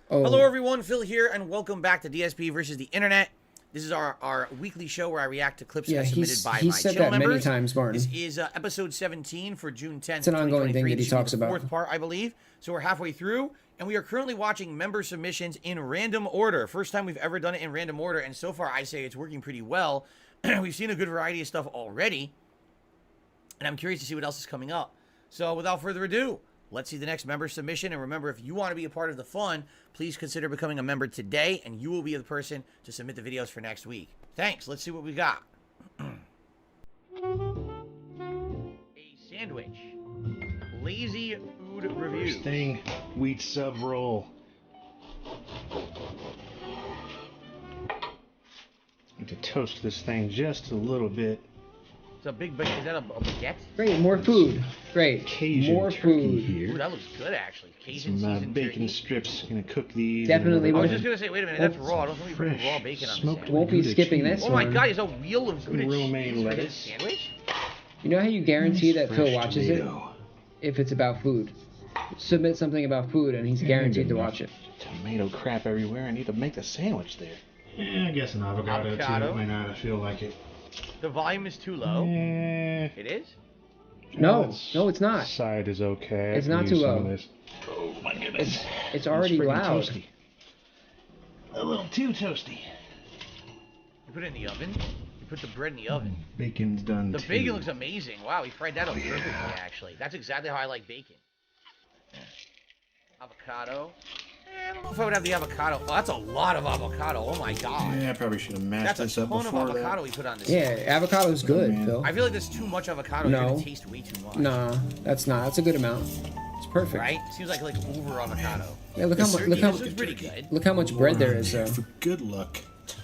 Oh. Hello, everyone. Phil here, and welcome back to DSP versus the Internet. This is our weekly show where I react to clips submitted by my said channel that members. many times, Martin. This is episode 17 for June 10th, It's an ongoing thing that he This should be talks the about. 4th part, I believe. So we're halfway through, and we are currently watching member submissions in random order. First time we've ever done it in random order, and so far I say it's working pretty well. We've seen a good variety of stuff already, and I'm curious to see what else is coming up. So without further ado, let's see the next member submission. And remember, if you want to be a part of the fun, please consider becoming a member today, and you will be the person to submit the videos for next week. Thanks. Let's see what we got. A sandwich. Lazy food review. First thing, wheat sub roll. Need to toast this thing just a little bit. It's a big, is that a baguette? Great, more food. Great. Cajun more turkey food. here. Ooh, that looks good, actually. Cajun Some seasoned bacon turkey. strips. Gonna cook these. Definitely I was won't- just gonna say, wait a minute, that's raw. Don't tell me you put fresh raw bacon on smoked the Won't be Gouda skipping cheese. this Oh my one. god, it's a wheel of Gouda romaine cheese for this lettuce. sandwich? You know how you guarantee that Phil Fresh watches tomato. it? If it's about food. Submit something about food and he's guaranteed to watch it. Tomato crap everywhere. I need to make the sandwich there. Yeah, I guess an avocado, Avocado. too. Why not? I feel like it. The volume is too low. Eh, It is? No, it's not. Side is okay. It's I can not use too some of low. this. Oh my goodness. It's already friggin' loud. toasty. A little too toasty. You put it in the oven? You put the bread in the oven. Bacon's done The too. bacon looks amazing. Wow, he fried that up perfectly, actually. That's exactly how I like bacon. Avocado. I don't know if I would have the avocado. Oh, that's a lot of avocado. Oh my god. Yeah, I probably should have mashed That's this a up ton of before avocado that. we put on this. Yeah, avocado's good, man. Phil. I feel like there's too much avocado. No. You're gonna taste way too much. Nah, that's not. That's a good amount. It's perfect. Right? Seems like over avocado. Yeah, look how much. Look how, This looks pretty good. look how much bread there is. For good luck.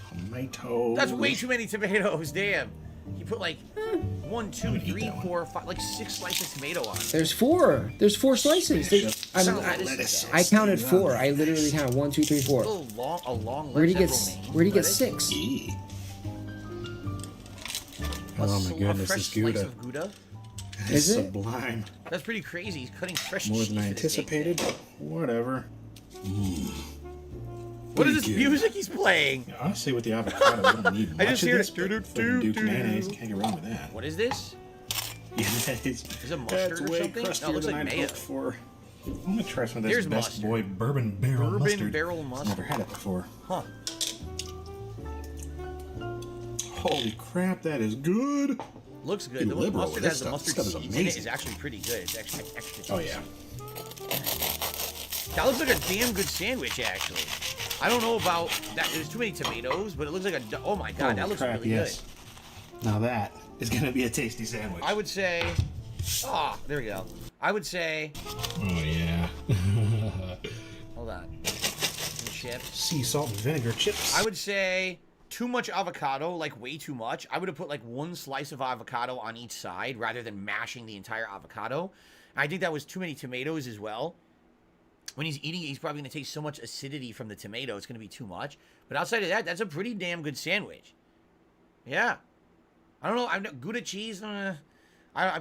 Tomato. That's way too many tomatoes. Damn. He put like 1, 2, 3, 4, 5, like 6 slices of tomato on it. There's 4. There's 4 slices. I counted 4. I literally counted 1, 2, 3, 4. A long Where'd he get? lettuce and Where'd he get romaine 6? Oh my goodness, fresh this slice Gouda. of Gouda. Is it? Sublime. That's pretty crazy. He's cutting fresh More cheese. than I with his bacon. anticipated. Whatever. What is this Pretty good. music he's playing? Honestly, with the avocado, we don't need I much just of hear this, it. but friggin' Duke mayonnaise, can't go wrong with that. What is this? Yeah, that is. Is it mustard That's or way something? crustier No, it looks than like I'd mayo. hoped for. I'm gonna try some of this Here's Best mustard. Boy bourbon barrel mustard. Barrel mustard. Never had it before. Huh. Holy crap, that is good. Looks good. Be The liberal mustard with has this the stuff. mustard This stuff is seeds in it. amazing. Is actually pretty good. It's actually extra tasty. Oh yeah. That looks like a damn good sandwich, actually. I don't know about that. There's too many tomatoes, but it looks like a. Oh my god, Holy that looks crap, really yes. Now that is gonna be a tasty sandwich. good. I would say. Ah, there we go. I would say. Oh yeah. Hold on. Some chips. Sea salt and vinegar chips. I would say too much avocado, like way too much. I would have put like 1 slice of avocado on each side rather than mashing the entire avocado. I think that was too many tomatoes as well. When he's eating it, he's probably going to taste so much acidity from the tomato. It's going to be too much. But outside of that, that's a pretty damn good sandwich. Yeah. I don't know. I'm not Gouda cheese. I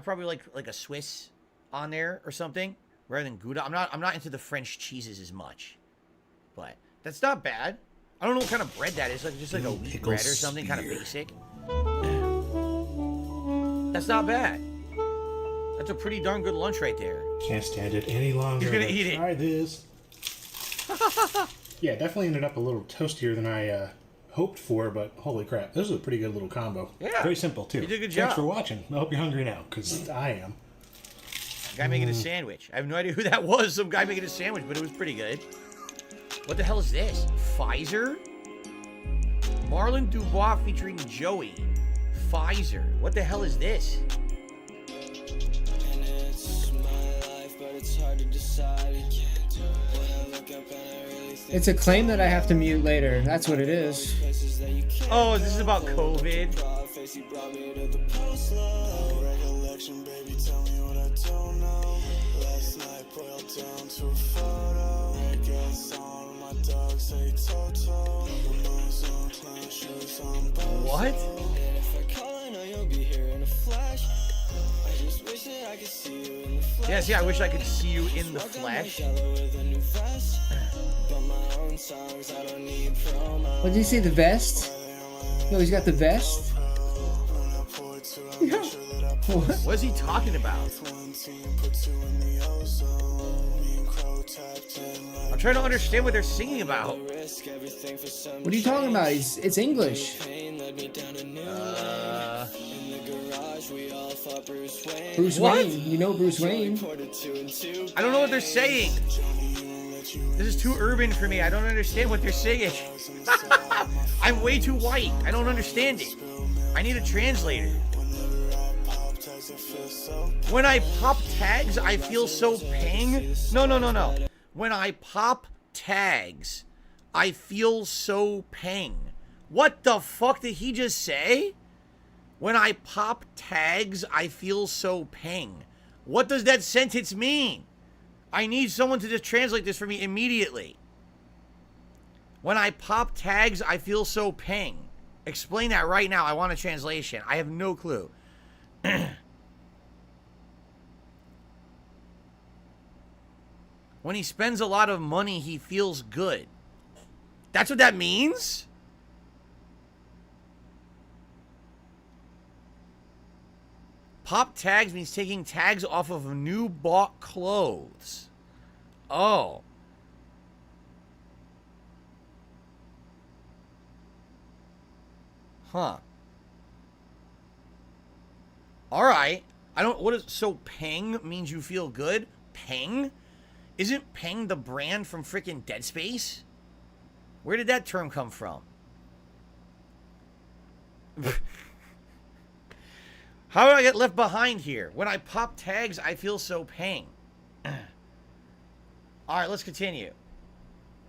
probably like a Swiss on there or something rather than Gouda. I'm not into the French cheeses as much. But that's not bad. I don't know what kind of bread that is. Like just like a wheat bread or something, kind of basic. That's not bad. That's a pretty darn good lunch right there. Can't stand it any longer. He's gonna eat it. Try this. Yeah, definitely ended up a little toastier than I hoped for, but holy crap, this is a pretty good little combo. Yeah. Very simple, too. You did a good Thanks job. for watching. I hope you're hungry now, because I am. Guy making a sandwich. I have no idea who that was. Some guy making a sandwich, but it was pretty good. What the hell is this? Pfizer? Marlon Dubois featuring Joey. Pfizer. What the hell is this? It's a claim that I have to mute later. That's what it is. Oh, this is about COVID. What? Yes, yeah, I wish I could see you in the flesh. What did you see? The vest? No, he's got the vest. Yeah. What? What is he talking about? I'm trying to understand what they're singing about. What are you talking about? It's English. Bruce What? Wayne. You know Bruce Wayne. I don't know what they're saying. This is too urban for me. I don't understand what they're saying. I'm way too white. I don't understand it. I need a translator. When I pop tags, I feel so pang. No. When I pop tags, I feel so pang. What the fuck did he just say? When I pop tags, I feel so pang. What does that sentence mean? I need someone to just translate this for me immediately. When I pop tags, I feel so pang. Explain that right now. I want a translation. I have no clue. When he spends a lot of money, he feels good. That's what that means? Pop tags means taking tags off of new bought clothes. Oh. Huh. All right. I don't, what is, so peng means you feel good? Peng? Isn't Peng the brand from freaking Dead Space? Where did that term come from? How do I get left behind here? When I pop tags, I feel so peng. Alright, let's continue.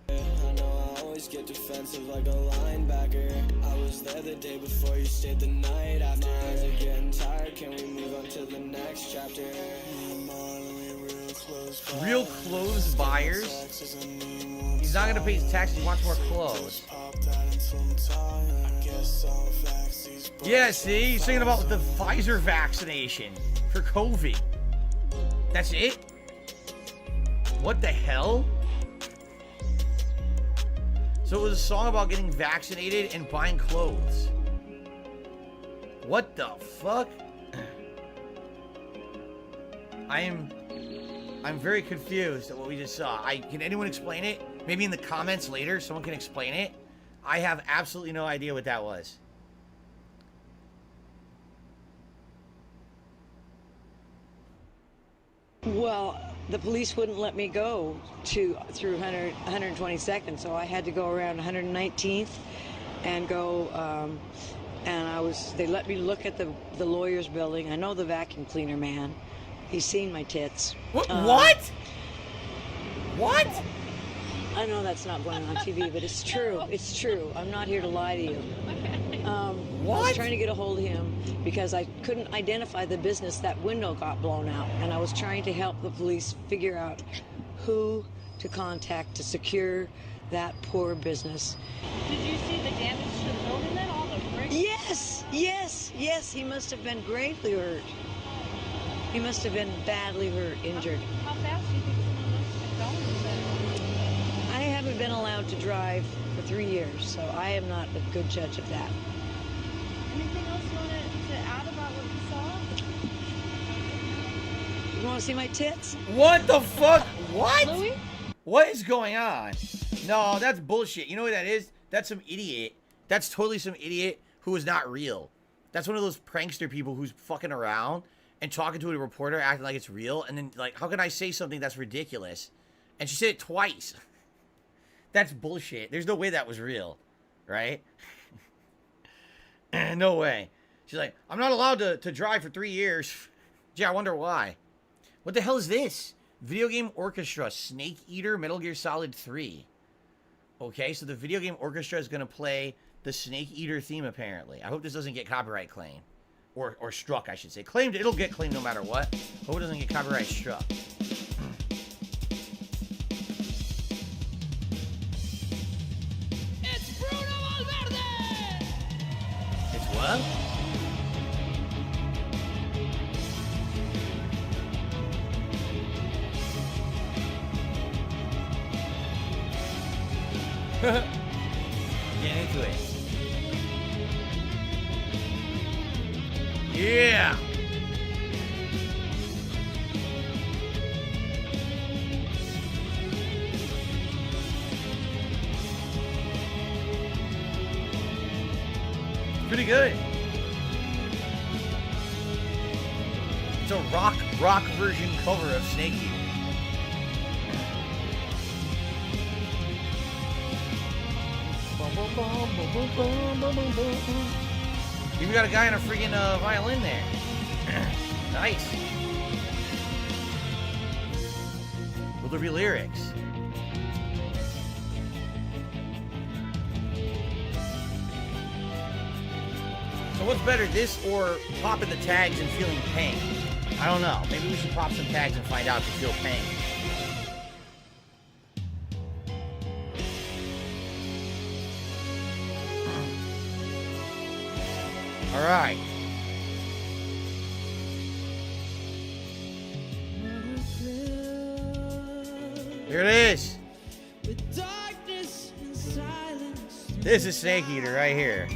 I know I always get defensive like a linebacker. I was there the day before you stayed the night after. My eyes are getting tired, can we move on to the next chapter? Real clothes buyers? He's not gonna pay his taxes, he wants more clothes. Yeah, see? He's thinking about the Pfizer vaccination for COVID. That's it? What the hell? So it was a song about getting vaccinated and buying clothes. What the fuck? I'm very confused at what we just saw. Can anyone explain it? Maybe in the comments later, someone can explain it. I have absolutely no idea what that was. Well, the police wouldn't let me go through 122nd, so I had to go around 119th and go. And they let me look at the lawyer's building. I know the vacuum cleaner man. He's seen my tits. What? What? I know that's not going on TV, but it's true. It's true. I'm not here to lie to you. What? I was trying to get a hold of him because I couldn't identify the business. That window got blown out, and I was trying to help the police figure out who to contact to secure that poor business. Did you see the damage to the building then? All the bricks? Yes. He must have been gravely hurt. He must have been badly hurt, injured. How fast do you think someone must have gone? I haven't been allowed to drive for 3 years, so I am not a good judge of that. Anything else you want to add about what you saw? You want to see my tits? What the fuck? What? Louis? What is going on? No, that's bullshit. You know what that is? That's some idiot. That's totally some idiot who is not real. That's one of those prankster people who's fucking around and talking to a reporter acting like it's real. And then, like, how can I say something that's ridiculous? And she said it twice. That's bullshit. There's no way that was real. Right? No way. She's like, I'm not allowed to drive for 3 years. Gee, I wonder why. What the hell is this? Video game orchestra, Snake Eater, Metal Gear Solid 3. Okay, so the video game orchestra is going to play the Snake Eater theme, apparently. I hope this doesn't get copyright claim. Or struck, I should say. Claimed, it'll get claimed no matter what. Hope it doesn't get copyright struck. It's Bruno Valverde! It's what? Get into it. Yeah. Pretty good. It's a rock version cover of Snake Eater. Even got a guy on a freaking violin there. Nice. Will there be lyrics? So what's better, this or popping the tags and feeling pain? I don't know. Maybe we should pop some tags and find out if you feel pain. All right. Here it is. This is Snake Eater right here.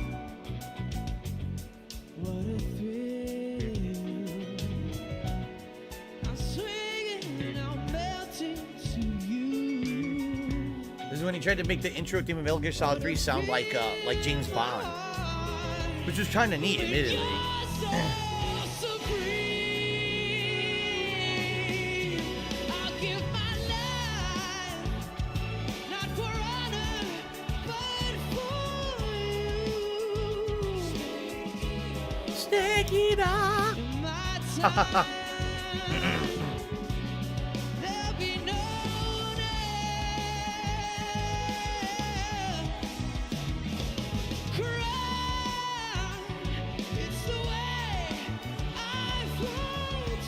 This is when he tried to make the intro theme of Metal Gear Solid 3 sound like James Bond. Which was kind of neat, admittedly. Stick it up.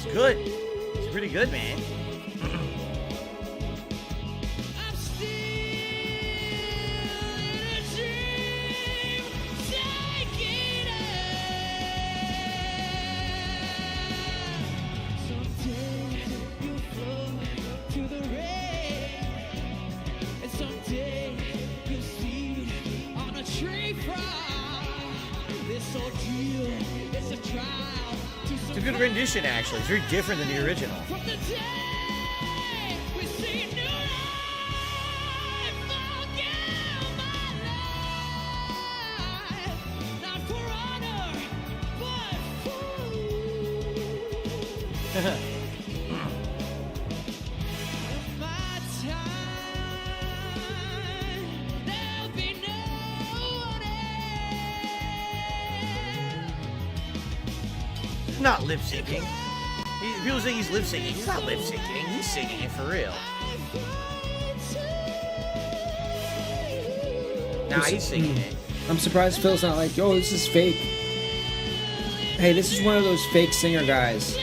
It's good. It's pretty good, man. It's a good rendition, actually. It's very different than the original. Not lip syncing. People say he's lip syncing. He's not lip syncing. He's singing it for real. Nah, he's singing it. I'm surprised Phil's not like, yo, this is fake. Hey, this is one of those fake singer guys.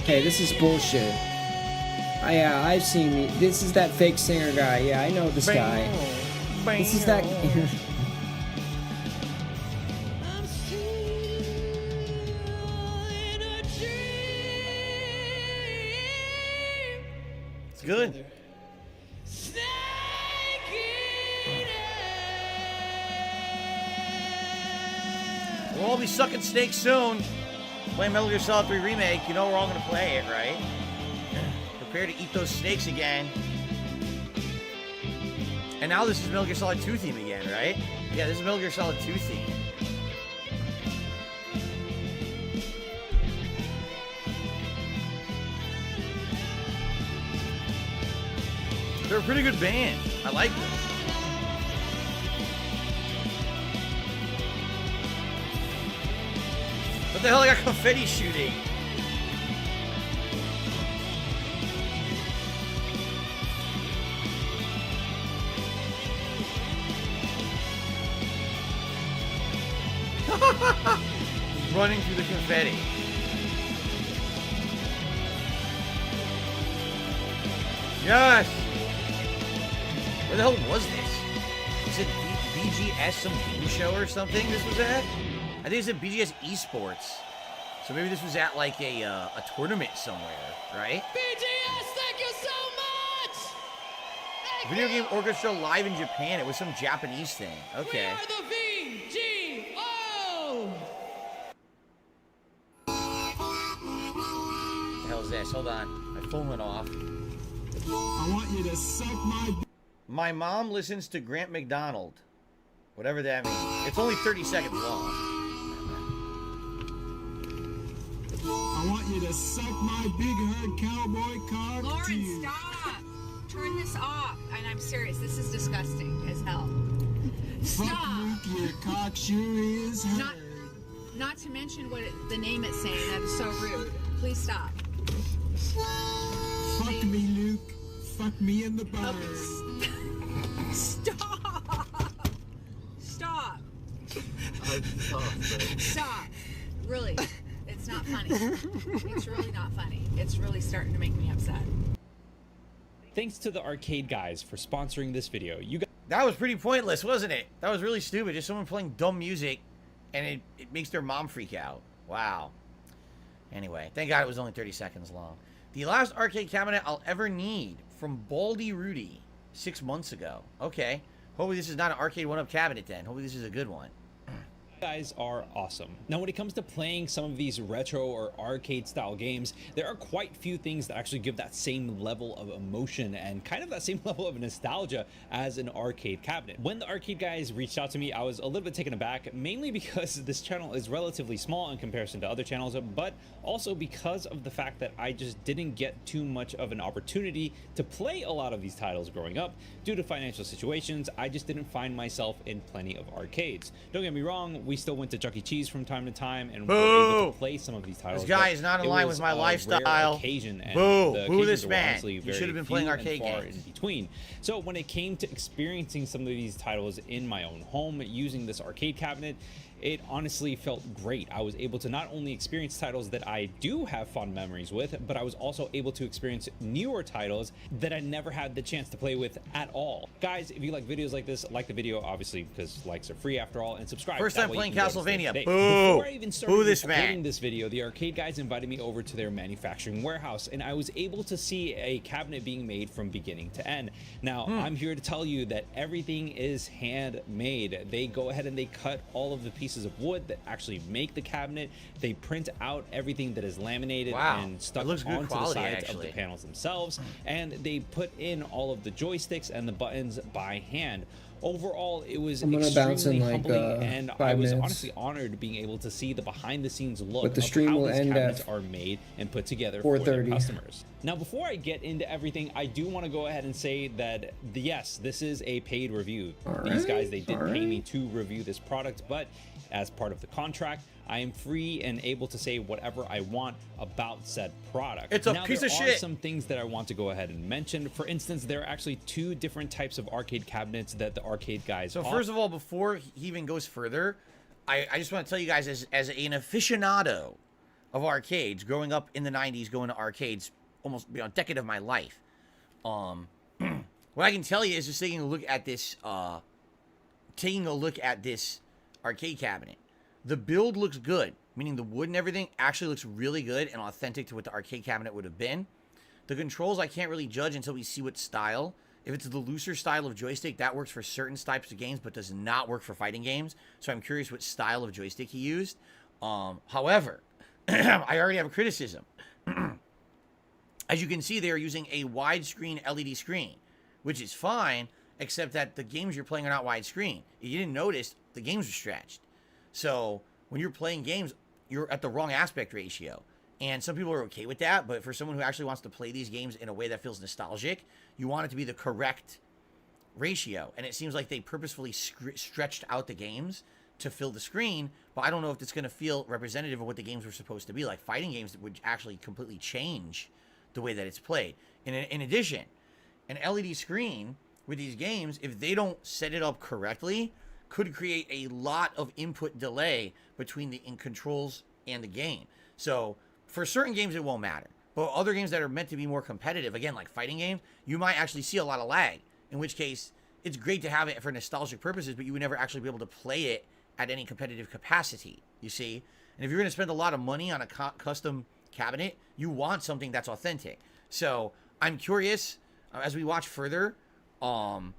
Hey, this is bullshit. Yeah, I've seen me. This is that fake singer guy. Yeah, I know this guy. This is that. It's good. We'll all be sucking snakes soon. Playing Metal Gear Solid 3 Remake. You know we're all going to play it, right? Prepare to eat those snakes again. And now this is Metal Gear Solid 2 theme again, right? Yeah, this is Metal Gear Solid 2 theme. They're a pretty good band. I like them. What the hell? I got confetti shooting. Running through the confetti. Yes! Where the hell was this? Is it BGS, some game show or something this was at? I think it's at BGS Esports. So maybe this was at like a tournament somewhere, right? BGS, thank you so much! Video Game Orchestra live in Japan. It was some Japanese thing. Okay. We are the VGO! What the hell is this? Hold on. My phone went off. I want you to suck my... My mom listens to Grant McDonald. Whatever that means. It's only 30 seconds long. I want you to suck my big herd cowboy cock. Lauren, stop! Turn this off. And I'm serious. This is disgusting as hell. Fuck Stop! Luke, your cock sure is hard. Not to mention what the name it's saying. That is so rude. Please stop. Fuck me, Luke. Fuck me in the butt. Stop! Stop! Stop! Really, it's not funny. It's really not funny. It's really starting to make me upset. Thanks to the arcade guys for sponsoring this video. That was pretty pointless, wasn't it? That was really stupid. Just someone playing dumb music, and it makes their mom freak out. Wow. Anyway, thank God it was only 30 seconds long. The last arcade cabinet I'll ever need, from Baldy Rudy, 6 months ago. Okay. Hopefully this is not an arcade one-up cabinet then. Hopefully this is a good one. Guys are awesome. Now, when it comes to playing some of these retro or arcade style games, there are quite few things that actually give that same level of emotion and kind of that same level of nostalgia as an arcade cabinet. When the arcade guys reached out to me, I was a little bit taken aback, mainly because this channel is relatively small in comparison to other channels, but also because of the fact that I just didn't get too much of an opportunity to play a lot of these titles growing up. Due to financial situations, I just didn't find myself in plenty of arcades. Don't get me wrong, we still went to Chuck E. Cheese from time to time and were able to play some of these titles. This guy is not in line with my lifestyle. Occasion, and Boo this man. You should have been playing arcade games. In between. So when it came to experiencing some of these titles in my own home using this arcade cabinet, it honestly felt great. I was able to not only experience titles that I do have fond memories with, but I was also able to experience newer titles that I never had the chance to play with at all. Guys, if you like videos like this, like the video, obviously, because likes are free after all, and subscribe. First time playing Castlevania. Boo! Before I even started Boo this recording man. this video, the arcade guys invited me over to their manufacturing warehouse, and I was able to see a cabinet being made from beginning to end. Now, I'm here to tell you that everything is handmade. They go ahead and they cut all of the pieces of wood that actually make the cabinet. They print out everything that is laminated and stuck onto the sides of the panels themselves, and they put in all of the joysticks and the buttons by hand. Overall, it was extremely humbling, and I was honestly honored being able to see the behind-the-scenes look of how these cabinets are made and put together for their customers. Now, before I get into everything, I do want to go ahead and say that, yes, this is a paid review. These guys, they did pay me to review this product, but as part of the contract, I am free and able to say whatever I want about said product. It's a piece of shit. There are some things that I want to go ahead and mention. For instance, there are actually 2 different types of arcade cabinets that the arcade guys offer. So first of all, before he even goes further, I just want to tell you guys, as an aficionado of arcades, growing up in the 90s, going to arcades almost a decade of my life, what I can tell you is just taking a look at this arcade cabinet. The build looks good, meaning the wood and everything actually looks really good and authentic to what the arcade cabinet would have been. The controls I can't really judge until we see what style. If it's the looser style of joystick, that works for certain types of games, but does not work for fighting games. So I'm curious what style of joystick he used. However, I already have a criticism. As you can see, they are using a widescreen LED screen, which is fine, except that the games you're playing are not widescreen. If you didn't notice, the games are stretched. So when you're playing games, you're at the wrong aspect ratio. And some people are okay with that, but for someone who actually wants to play these games in a way that feels nostalgic, you want it to be the correct ratio. And it seems like they purposefully stretched out the games to fill the screen, but I don't know if it's going to feel representative of what the games were supposed to be. Like fighting games that would actually completely change the way that it's played. And in addition, an LED screen with these games, if they don't set it up correctly, could create a lot of input delay between the controls and the game. So for certain games, it won't matter. But other games that are meant to be more competitive, again, like fighting games, you might actually see a lot of lag, in which case it's great to have it for nostalgic purposes, but you would never actually be able to play it at any competitive capacity, you see? And if you're going to spend a lot of money on a custom cabinet, you want something that's authentic. So I'm curious, as we watch further, here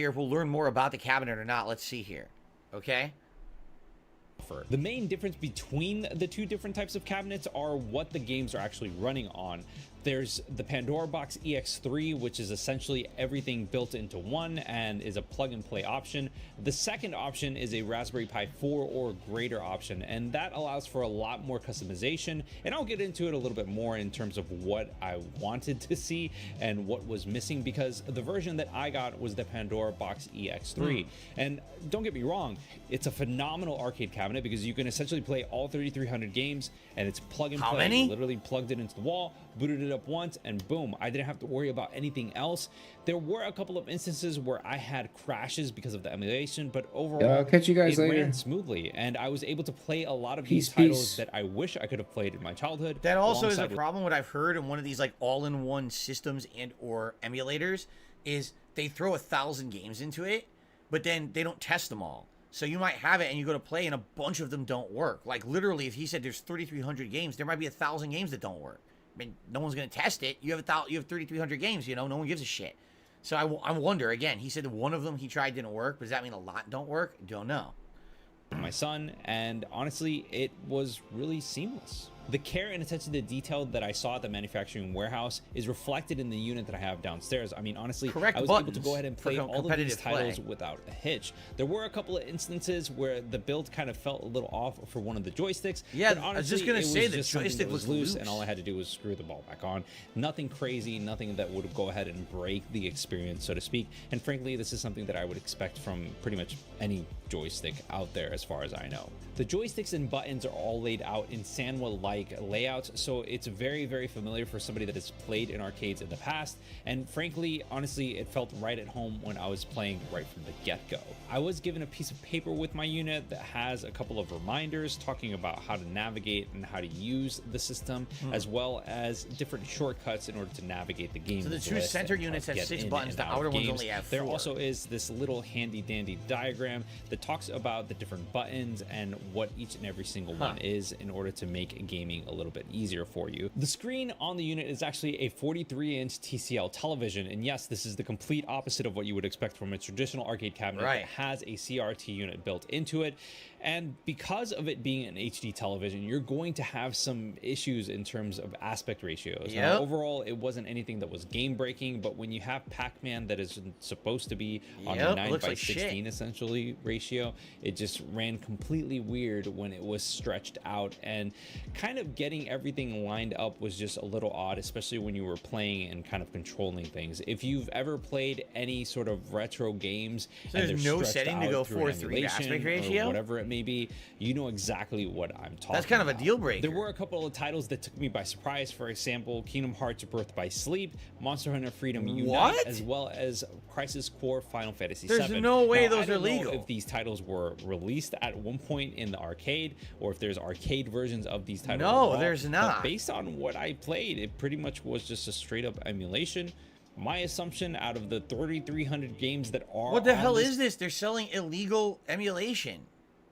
if we'll learn more about the cabinet or not. Let's see here. Okay? The main difference between the 2 different types of cabinets are what the games are actually running on. There's the Pandora Box EX3, which is essentially everything built into one and is a plug-and-play option. The second option is a Raspberry Pi 4 or greater option, and that allows for a lot more customization, and I'll get into it a little bit more in terms of what I wanted to see and what was missing, because the version that I got was the Pandora Box EX3. And don't get me wrong, it's a phenomenal arcade cabinet because you can essentially play all 3,300 games, and it's plug-and-play. How many? You literally plugged it into the wall, booted it up once, and boom, I didn't have to worry about anything else. There were a couple of instances where I had crashes because of the emulation, but overall, I'll catch you guys later. Ran smoothly, and I was able to play a lot of these titles that I wish I could have played in my childhood. That also is a problem. What I've heard in one of these like all-in-one systems and or emulators is they throw 1,000 games into it, but then they don't test them all. So you might have it and you go to play and a bunch of them don't work. Like literally, if he said there's 3,300 games, there might be 1,000 games that don't work. I mean, no one's going to test it. You have 3,300 games, you know, no one gives a shit. So I wonder, again, he said one of them he tried didn't work. Does that mean a lot don't work? Don't know. My son, and honestly, it was really seamless. The care and attention to detail that I saw at the manufacturing warehouse is reflected in the unit that I have downstairs. I mean, honestly, Correct I was able to go ahead and play all of these competitive titles play. without a hitch. There were a couple of instances where the build kind of felt a little off for one of the joysticks. Yeah, but honestly, I was just gonna say the just something joystick that was loose, loose. and all I had to do was screw the ball back on. Nothing crazy, nothing that would go ahead and break the experience, so to speak. And frankly, this is something that I would expect from pretty much any joystick out there, as far as I know. The joysticks and buttons are all laid out in Sanwa-like layouts, so it's very, very familiar for somebody that has played in arcades in the past. And frankly, honestly, it felt right at home when I was playing right from the get-go. I was given a piece of paper with my unit that has a couple of reminders talking about how to navigate and how to use the system, as well as different shortcuts in order to navigate the game. So the two center units have 6 buttons, the outer ones only have 4. There also is this little handy dandy diagram that talks about the different buttons and what each and every single one is in order to make gaming a little bit easier for you. The screen on the unit is actually a 43-inch TCL television, and yes, this is the complete opposite of what you would expect from a traditional arcade cabinet that has a CRT unit built into it. And because of it being an HD television, you're going to have some issues in terms of aspect ratios. Now, overall, it wasn't anything that was game breaking, but when you have Pac-Man that is supposed to be on a 9:16 essentially ratio, it just ran completely weird when it was stretched out, and kind of getting everything lined up was just a little odd, especially when you were playing and kind of controlling things. If you've ever played any sort of retro games, so and there's they're no stretched setting to out go through an 4:3 aspect emulation ratio? or whatever it may be, you know exactly what I'm talking That's kind of a about. deal breaker. There were a couple of titles that took me by surprise. For example, Kingdom Hearts Birth by Sleep, Monster Hunter Freedom Unite, as well as Crisis Core Final Fantasy VII. There's no way Now, those I don't are know legal. if these titles were released at one point in the arcade, or if there's arcade versions of these titles. No, overall. there's But not. based on what I played, it pretty much was just a straight up emulation. My assumption, out of the 3,300 games that are What the on hell this is this? They're selling illegal emulation.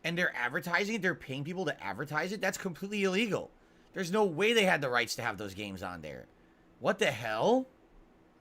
And they're advertising it. They're paying people to advertise it. That's completely illegal. There's no way they had the rights to have those games on there. What the hell?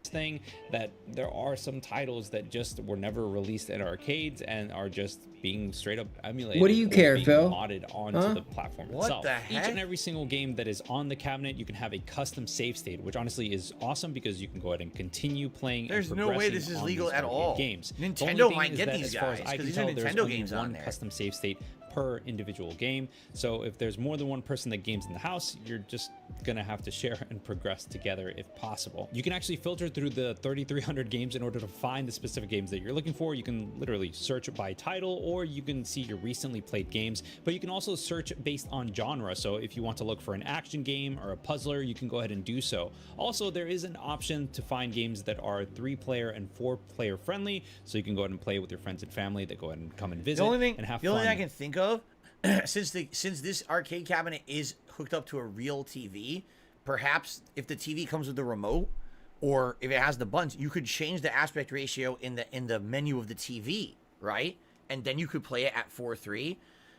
thing, that there are some titles that just were never released in arcades and are just being straight up emulated. What do you or care, being Phil? modded onto Huh? the platform What itself. the Each heck? and every single game that is on the cabinet, you can have a custom save state, which honestly is awesome because you can go ahead and continue playing. There's and no way progressing this is on legal these at arcade all. Games. The Nintendo only thing might is get that these as far as guys, I 'cause can these are tell, there's Nintendo only games on one there. custom save state per individual game. So if there's more than one person that games in the house, you're just gonna have to share and progress together if possible. You can actually filter through the 3,300 games in order to find the specific games that you're looking for. You can literally search by title, or you can see your recently played games, but you can also search based on genre. So if you want to look for an action game or a puzzler, you can go ahead and do so. Also, there is an option to find games that are 3-player and 4-player friendly, so you can go ahead and play with your friends and family that go ahead and come and visit and have the only fun. thing I can think of, since this arcade cabinet is hooked up to a real TV, perhaps if the TV comes with the remote, or if it has the buttons, you could change the aspect ratio in the menu of the TV, right? And then you could play it at 4:3.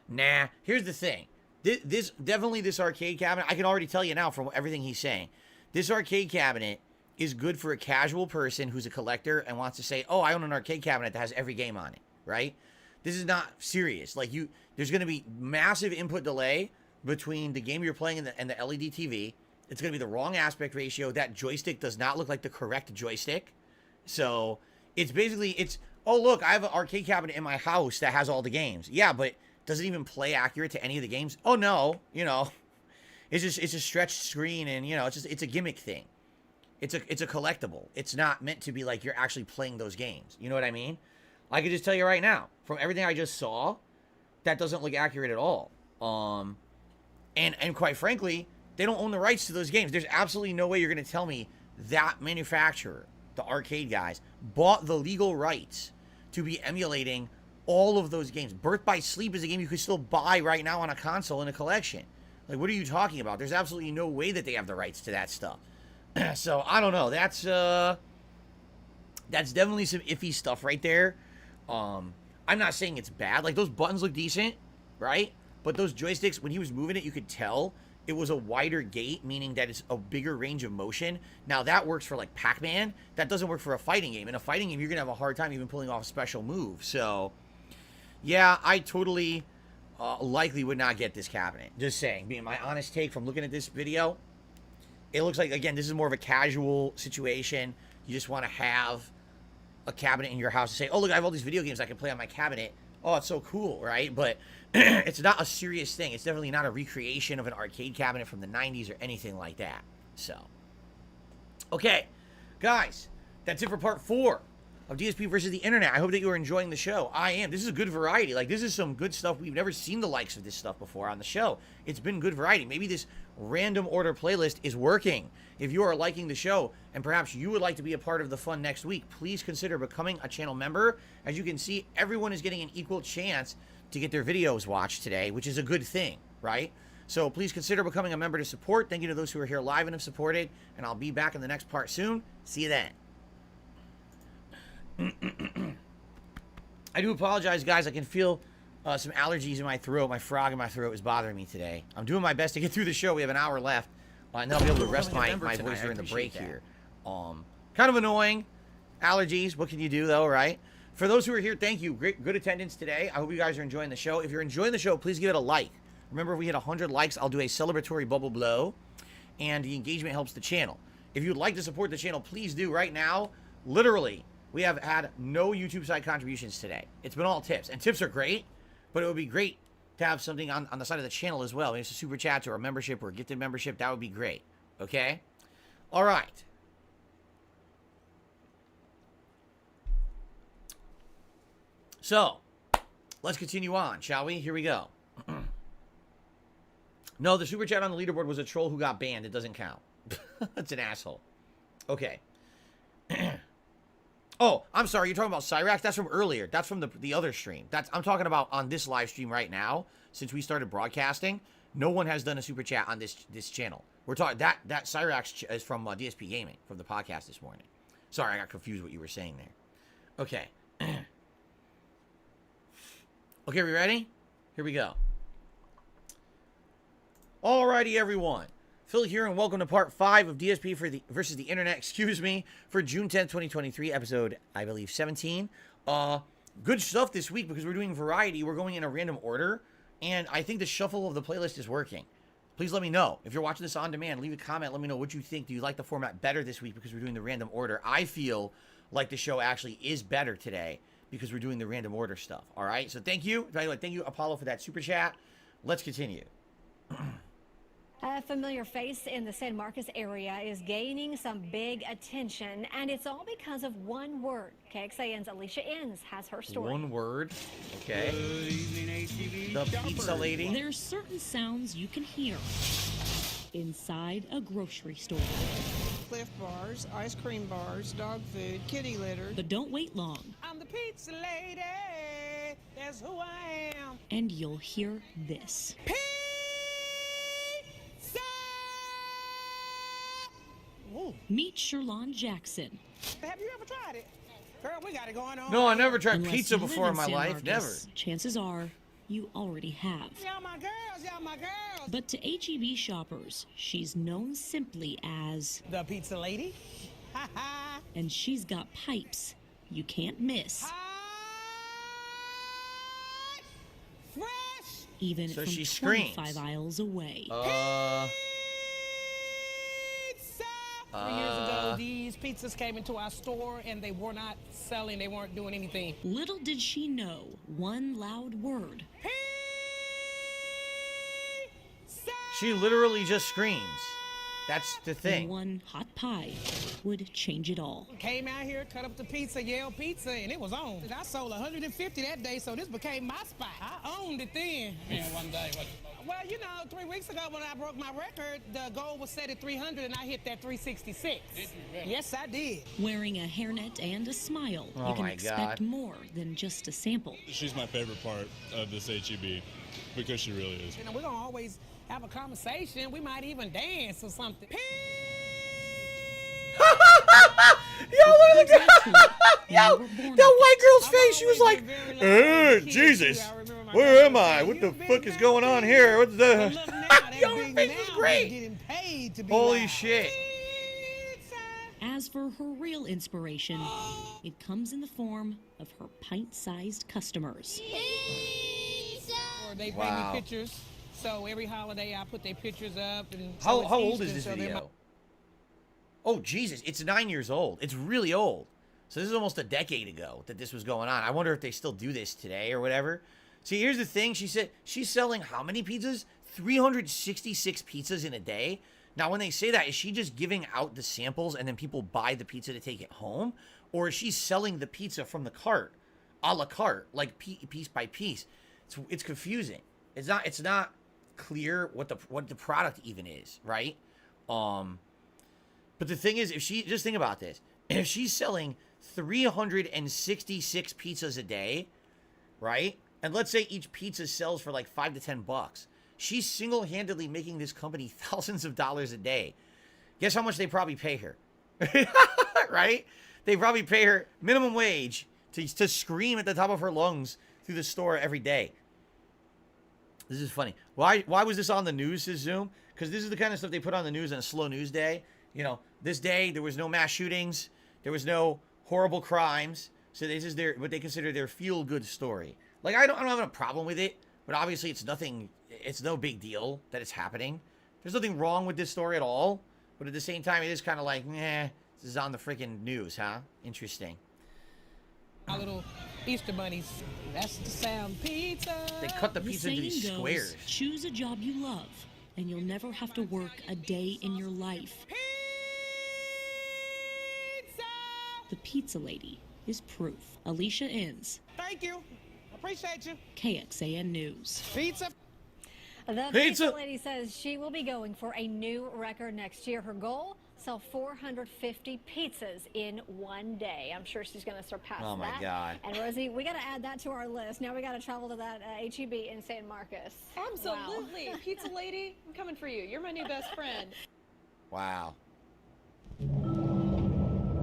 Nah, here's the thing. This arcade cabinet, I can already tell you now from everything he's saying, this arcade cabinet is good for a casual person who's a collector and wants to say, oh, I own an arcade cabinet that has every game on it, right? This is not serious. Like, there's going to be massive input delay between the game you're playing and the LED TV. It's going to be the wrong aspect ratio. That joystick does not look like the correct joystick. So it's basically, oh, look, I have an arcade cabinet in my house that has all the games. Yeah, but does it even play accurate to any of the games? Oh, no. It's a stretched screen, and, it's a gimmick thing. It's a collectible. It's not meant to be like you're actually playing those games. You know what I mean? I can just tell you right now, from everything I just saw, that doesn't look accurate at all. And quite frankly, they don't own the rights to those games. There's absolutely no way you're going to tell me that manufacturer, the arcade guys, bought the legal rights to be emulating all of those games. Birth by Sleep is a game you could still buy right now on a console in a collection. Like, what are you talking about? There's absolutely no way that they have the rights to that stuff. So, I don't know. That's definitely some iffy stuff right there. I'm not saying it's bad. Like, those buttons look decent, right? But those joysticks, when he was moving it, you could tell it was a wider gate, meaning that it's a bigger range of motion. Now that works for like Pac-Man. That doesn't work for a fighting game. In a fighting game, you're gonna have a hard time even pulling off special moves. So, yeah, I totally likely would not get this cabinet. Just saying, being my honest take from looking at this video, it looks like, again, this is more of a casual situation. You just want to have a cabinet in your house to say, oh, look, I have all these video games I can play on my cabinet. Oh, it's so cool, right? But it's not a serious thing. It's definitely not a recreation of an arcade cabinet from the 90s or anything like that. So, okay, guys, that's it for part 4 of DSP versus the Internet. I hope that you are enjoying the show. I am. This is a good variety. Like, this is some good stuff. We've never seen the likes of this stuff before on the show. It's been good variety. Maybe this random order playlist is working. If you are liking the show and perhaps you would like to be a part of the fun next week, please consider becoming a channel member. As you can see, everyone is getting an equal chance to get their videos watched today, which is a good thing, right? So please consider becoming a member to support. Thank you to those who are here live and have supported, and I'll be back in the next part soon. See you then. I do apologize, guys. I can feel some allergies in my throat. My frog in my throat is bothering me today. I'm doing my best to get through the show. We have an hour left, and then I'll be able to rest my voice during the break here. Kind of annoying. Allergies. What can you do, though, right? For those who are here, thank you. Good attendance today. I hope you guys are enjoying the show. If you're enjoying the show, please give it a like. Remember, if we hit 100 likes, I'll do a celebratory bubble blow, and the engagement helps the channel. If you'd like to support the channel, please do right now. Literally, we have had no YouTube side contributions today. It's been all tips, and tips are great, but it would be great to have something on the side of the channel as well. Maybe it's a super chat or a membership or a gifted membership. That would be great. Okay? All right. So, let's continue on, shall we? Here we go. No, the super chat on the leaderboard was a troll who got banned. It doesn't count. That's an asshole. Okay. Oh, I'm sorry. You're talking about Cyrax? That's from earlier. That's from the other stream. I'm talking about on this live stream right now. Since we started broadcasting, no one has done a super chat on this channel. We're talking that Cyrax is from DSP Gaming, from the podcast this morning. Sorry, I got confused what you were saying there. Okay. Okay, we ready? Here we go. Alrighty, everyone. Phil here, and welcome to part 5 of DSP versus the Internet, for June 10th, 2023, episode, I believe, 17. Good stuff this week because we're doing variety. We're going in a random order, and I think the shuffle of the playlist is working. Please let me know. If you're watching this on demand, leave a comment. Let me know what you think. Do you like the format better this week because we're doing the random order? I feel like the show actually is better today because we're doing the random order stuff. All right? So thank you. Thank you, Apollo, for that super chat. Let's continue. A familiar face in the San Marcos area is gaining some big attention, and it's all because of one word. KXAN's Alicia Inns has her story. One word. Okay. The pizza lady. There's certain sounds you can hear inside a grocery store. Cliff bars, ice cream bars, dog food, kitty litter. But don't wait long. I'm the pizza lady. That's who I am. And you'll hear this. Ooh. Meet Sherlon Jackson. Have you ever tried it? Girl, we got it going on. No, I never tried Unless pizza you live before in my San life. Marcos, Never. Chances are you already have. Y'all my girls, y'all my girls. But to HEB shoppers, she's known simply as the pizza lady. Ha ha. And she's got pipes you can't miss. Fresh. Even So from she 25 screams. aisles away. 3 years ago, these pizzas came into our store and they were not selling, they weren't doing anything. Little did she know, one loud word. She literally just screams. That's the thing. And one hot pie would change it all. Came out here, cut up the pizza, yelled pizza, and it was on. I sold 150 that day, so this became my spot. I owned it then. Man, one day, Well, you know, 3 weeks ago when I broke my record, the goal was set at 300, and I hit that 366. Did you really? Yes, I did. Wearing a hairnet and a smile, Oh you can my expect God. more than just a sample. She's my favorite part of this HEB because she really is. You know, we're going to always have a conversation. We might even dance or something. Yo, look at that. Yo, that white girl's face. She was like, Jesus, where am I? What the fuck is going on here? What's the... Yo, her face was great. Getting paid to be Holy loud. shit. As for her real inspiration, it comes in the form of her pint-sized customers. Or they bring Wow. me pictures. So every holiday I put their pictures up. And How so it's old is Easter, this so they're video? Oh, Jesus. It's 9 years old. It's really old. So this is almost a decade ago that this was going on. I wonder if they still do this today or whatever. See, here's the thing. She said she's selling how many pizzas? 366 pizzas in a day. Now, when they say that, is she just giving out the samples and then people buy the pizza to take it home? Or is she selling the pizza from the cart, a la carte, like piece by piece? It's confusing. It's not clear what the product even is, right? But the thing is, if she, just think about this. If she's selling 366 pizzas a day, right? And let's say each pizza sells for like $5 to $10. She's single-handedly making this company thousands of dollars a day. Guess how much they probably pay her? Right? They probably pay her minimum wage to scream at the top of her lungs through the store every day. This is funny. Why was this on the news, says Zoom? Because this is the kind of stuff they put on the news on a slow news day. You know, this day there was no mass shootings. There was no horrible crimes. So this is what they consider their feel-good story. Like, I don't have a problem with it. But obviously it's no big deal that it's happening. There's nothing wrong with this story at all. But at the same time, it is kind of like, this is on the freaking news, huh? Interesting. my little Easter bunnies. That's the sound. Pizza. They cut the pizza into these saying goes, squares. Choose a job you love, and you'll never have to work a day in your life. The Pizza Lady is proof. Alicia Inns, Thank you. Appreciate you. KXAN News. Pizza. The Pizza Lady says she will be going for a new record next year. Her goal, sell 450 pizzas in one day. I'm sure she's going to surpass that. Oh, my God. And Rosie, we got to add that to our list. Now we got to travel to that HEB in San Marcos. Absolutely. Pizza Lady, I'm coming for you. You're my new best friend. Wow.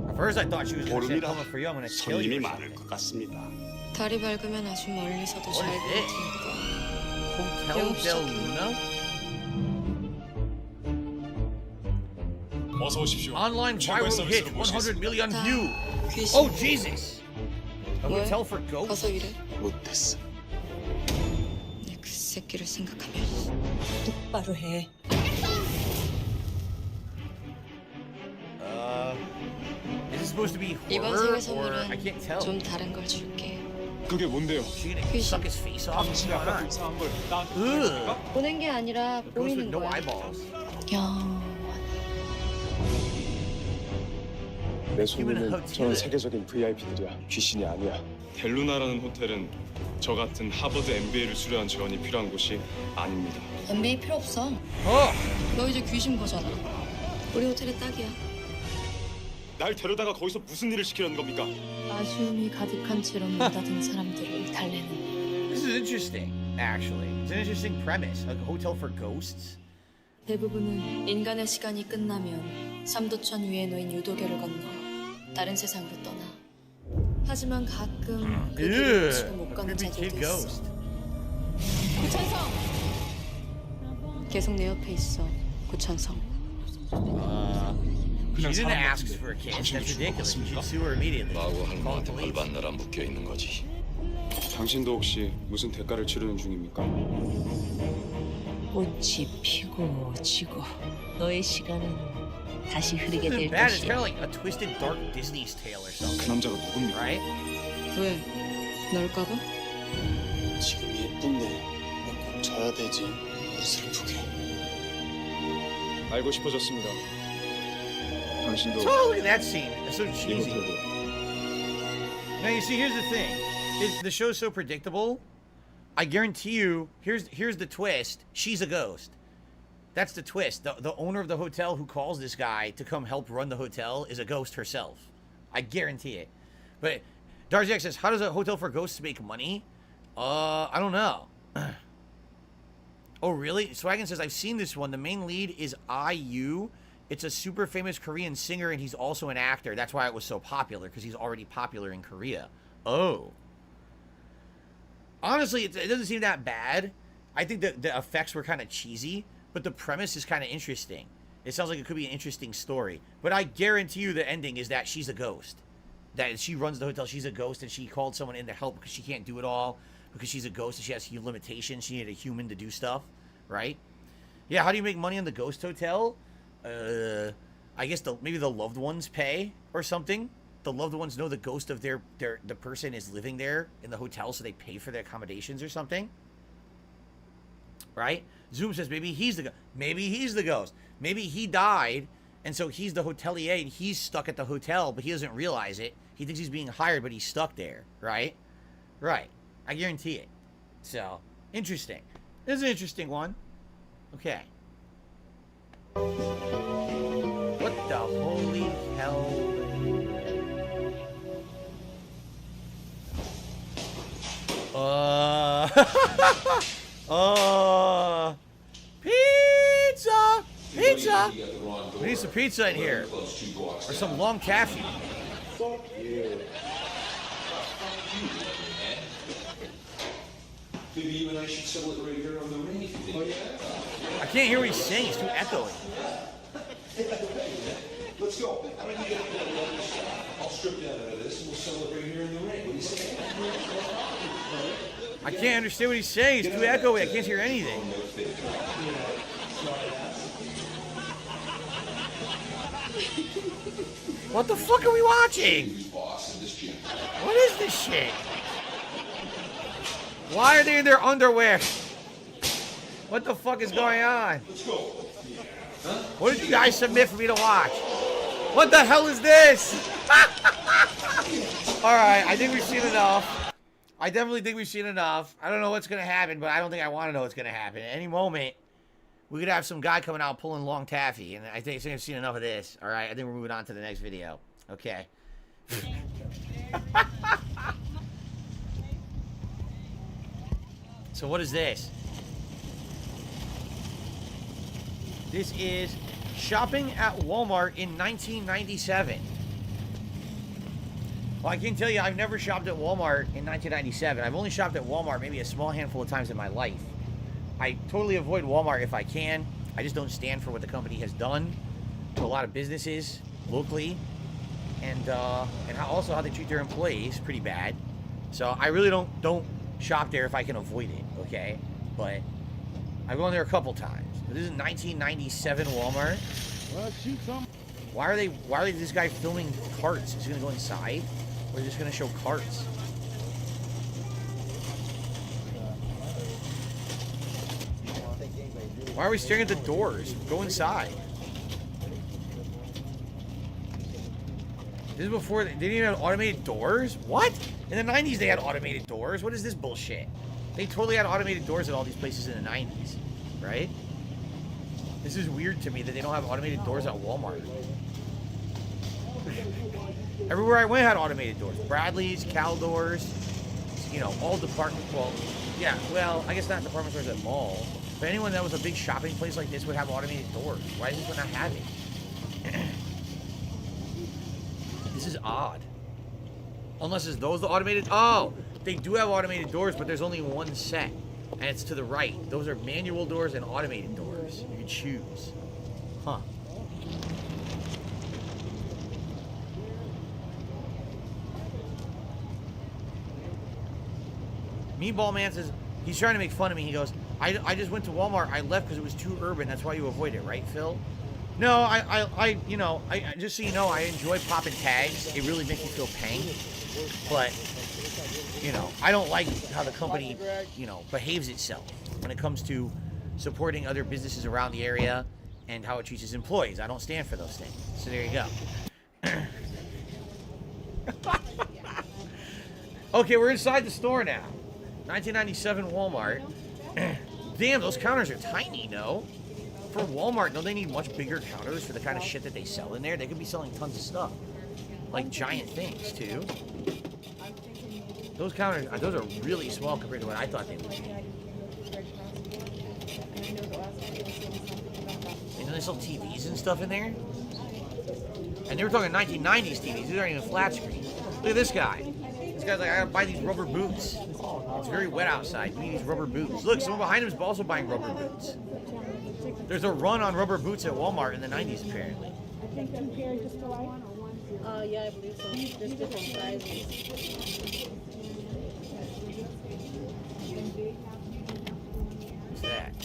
At first I thought she was going to say, coming for you, I'm going to kill you. 달이 밝으면 아주 멀리서도 잘 What is 보일 Hotel Del Luna? 어서 오십시오. Online 최고의 viral hit, 서비스로 100 million 다 view. 귀신. Oh, Jesus. A 왜? hotel for ghosts? 가서 일해. 못했어. 내 그 새끼를 생각하면 똑바로 해. Is it supposed to be 이번 horror 생일 or I 선물은 can't tell? 좀 다른 걸 줄게. 그게 뭔데요? She gonna suck his face off? What's going on? 이상한 걸 나한테 Ugh. 보낸 게 아니라 A ghost with 보이는 no 거야. eyeballs. 내 Human 손님은 hotel. 전 세계적인 VIP들이야. 귀신이 아니야. 델루나라는 호텔은 저 같은 하버드 MBA를 수료한 직원이 필요한 곳이 아닙니다. MBA 필요 없어. 너 이제 귀신 보잖아. 우리 호텔에 딱이야. 날 데려다가 거기서 무슨 일을 시키려는 겁니까? 아쉬움이 가득한 채로 문 닫은 사람들을 달래는. This is interesting, actually. It's an interesting premise. A hotel for ghosts? 대부분은 인간의 시간이 끝나면 삼도천 위에 놓인 유도계를 건너 다른 세상으로 떠나. 하지만 가끔 그 길을 Ew. 치고 못 A 가는 creepy 자들도 kid 있어. ghost. 구천성! 계속 내 옆에 있어, 구천성. She didn't ask for a kiss. That's ridiculous. You should sue her immediately. 나하고 Call the 할머니한테 police. 벌받느라 묶여 있는 거지. 당신도 혹시 무슨 대가를 치르는 중입니까? 꽃이 피고 지고 너의 시간은 다시 흐르게 This 될 isn't bad. It's 것이야. kind of like a twisted dark Disney's tale or something. 그 남자가 누굽니까? Right? 왜? 널까봐? 지금 예쁜데 꼭 져야 되지. 슬프게. 알고 싶어졌습니다. 당신도 Oh, look at that scene. It's so 이 cheesy. 호텔도 Now, you see, here's the thing. The show's so predictable. I guarantee you, here's the twist. She's a ghost. That's the twist. The owner of the hotel who calls this guy to come help run the hotel is a ghost herself. I guarantee it. But Darjek says, how does a hotel for ghosts make money? I don't know. Oh, really? Swaggin says, I've seen this one. The main lead is IU. It's a super famous Korean singer, and he's also an actor. That's why it was so popular, because he's already popular in Korea. Oh. Honestly, it doesn't seem that bad. I think that the effects were kind of cheesy, but the premise is kind of interesting. It sounds like it could be an interesting story. But I guarantee you the ending is that she's a ghost. That she runs the hotel, she's a ghost, and she called someone in to help because she can't do it all. Because she's a ghost and she has limitations. She needed a human to do stuff, right? Yeah, how do you make money on the ghost hotel? I guess maybe the loved ones pay or something. The loved ones know the ghost of the person is living there in the hotel, so they pay for their accommodations or something. Right? Zoom says maybe he's the ghost. Maybe he's the ghost. Maybe he died, and so he's the hotelier, and he's stuck at the hotel, but he doesn't realize it. He thinks he's being hired, but he's stuck there, right? Right. I guarantee it. So, interesting. This is an interesting one. Okay. What the holy hell? Pizza! Pizza! We need some pizza in here. Or some long taffy. Fuck you. Maybe you and I should settle it right here on the ring if you think. Oh, yeah? I can't hear what he's saying. It's too echoey. Let's go. I mean, you I'll strip down out of this and we'll settle it right here in the ring. What do you say? I can't understand what he's saying. It's too echoey. I can't hear anything. What the fuck are we watching? What is this shit? Why are they in their underwear? What the fuck is going on? What did you guys submit for me to watch? What the hell is this? Alright, I think we've seen enough. I definitely think we've seen enough. I don't know what's going to happen, but I don't think I want to know what's going to happen. At any moment, we could have some guy coming out pulling long taffy, and I think I've seen enough of this. Alright, I think we're moving on to the next video. Okay. So what is this? This is shopping at Walmart in 1997. Well, I can tell you, I've never shopped at Walmart in 1997. I've only shopped at Walmart maybe a small handful of times in my life. I totally avoid Walmart if I can. I just don't stand for what the company has done to a lot of businesses locally, and also how they treat their employees, pretty bad. So I really don't shop there if I can avoid it, okay? But I've gone there a couple times. This is 1997 Walmart. Why are they this guy filming carts? Is he gonna go inside? Or is he just gonna show carts? Why are we staring at the doors? Go inside. This is before they didn't even have automated doors? What? In the 90s they had automated doors. What is this bullshit? They totally had automated doors at all these places in the 90s, right? This is weird to me that they don't have automated doors at Walmart. Everywhere I went had automated doors. Bradley's, Caldors, you know, all department, well, yeah, well, I guess not department stores at mall, but anyone that was a big shopping place like this would have automated doors. Why does this one not have it? This is odd. Unless it's those the automated, oh, they do have automated doors, but there's only one set, and it's to the right. Those are manual doors and automated doors. You can choose. Huh. Meatball Man says, he's trying to make fun of me. He goes, I just went to Walmart. I left because it was too urban. That's why you avoid it, right, Phil? No, I you know, I just so you know, I enjoy popping tags. It really makes me feel pain. But, you know, I don't like how the company, you know, behaves itself when it comes to supporting other businesses around the area and how it treats its employees. I don't stand for those things. So there you go. Okay, we're inside the store now. 1997 Walmart. Damn, those counters are tiny, no? For Walmart, don't they need much bigger counters for the kind of shit that they sell in there? They could be selling tons of stuff. Like giant things, too. Those counters, those are really small compared to what I thought they would be. And they sell TVs and stuff in there? And they were talking 1990s TVs. These aren't even flat screen. Look at this guy. This guy's like, I gotta buy these rubber boots. It's very wet outside. We need these rubber boots. Look, someone behind him is also buying rubber boots. There's a run on rubber boots at Walmart in the 90s, apparently. I think 2 pairs just for life. Yeah, I believe so. There's different sizes. What's that?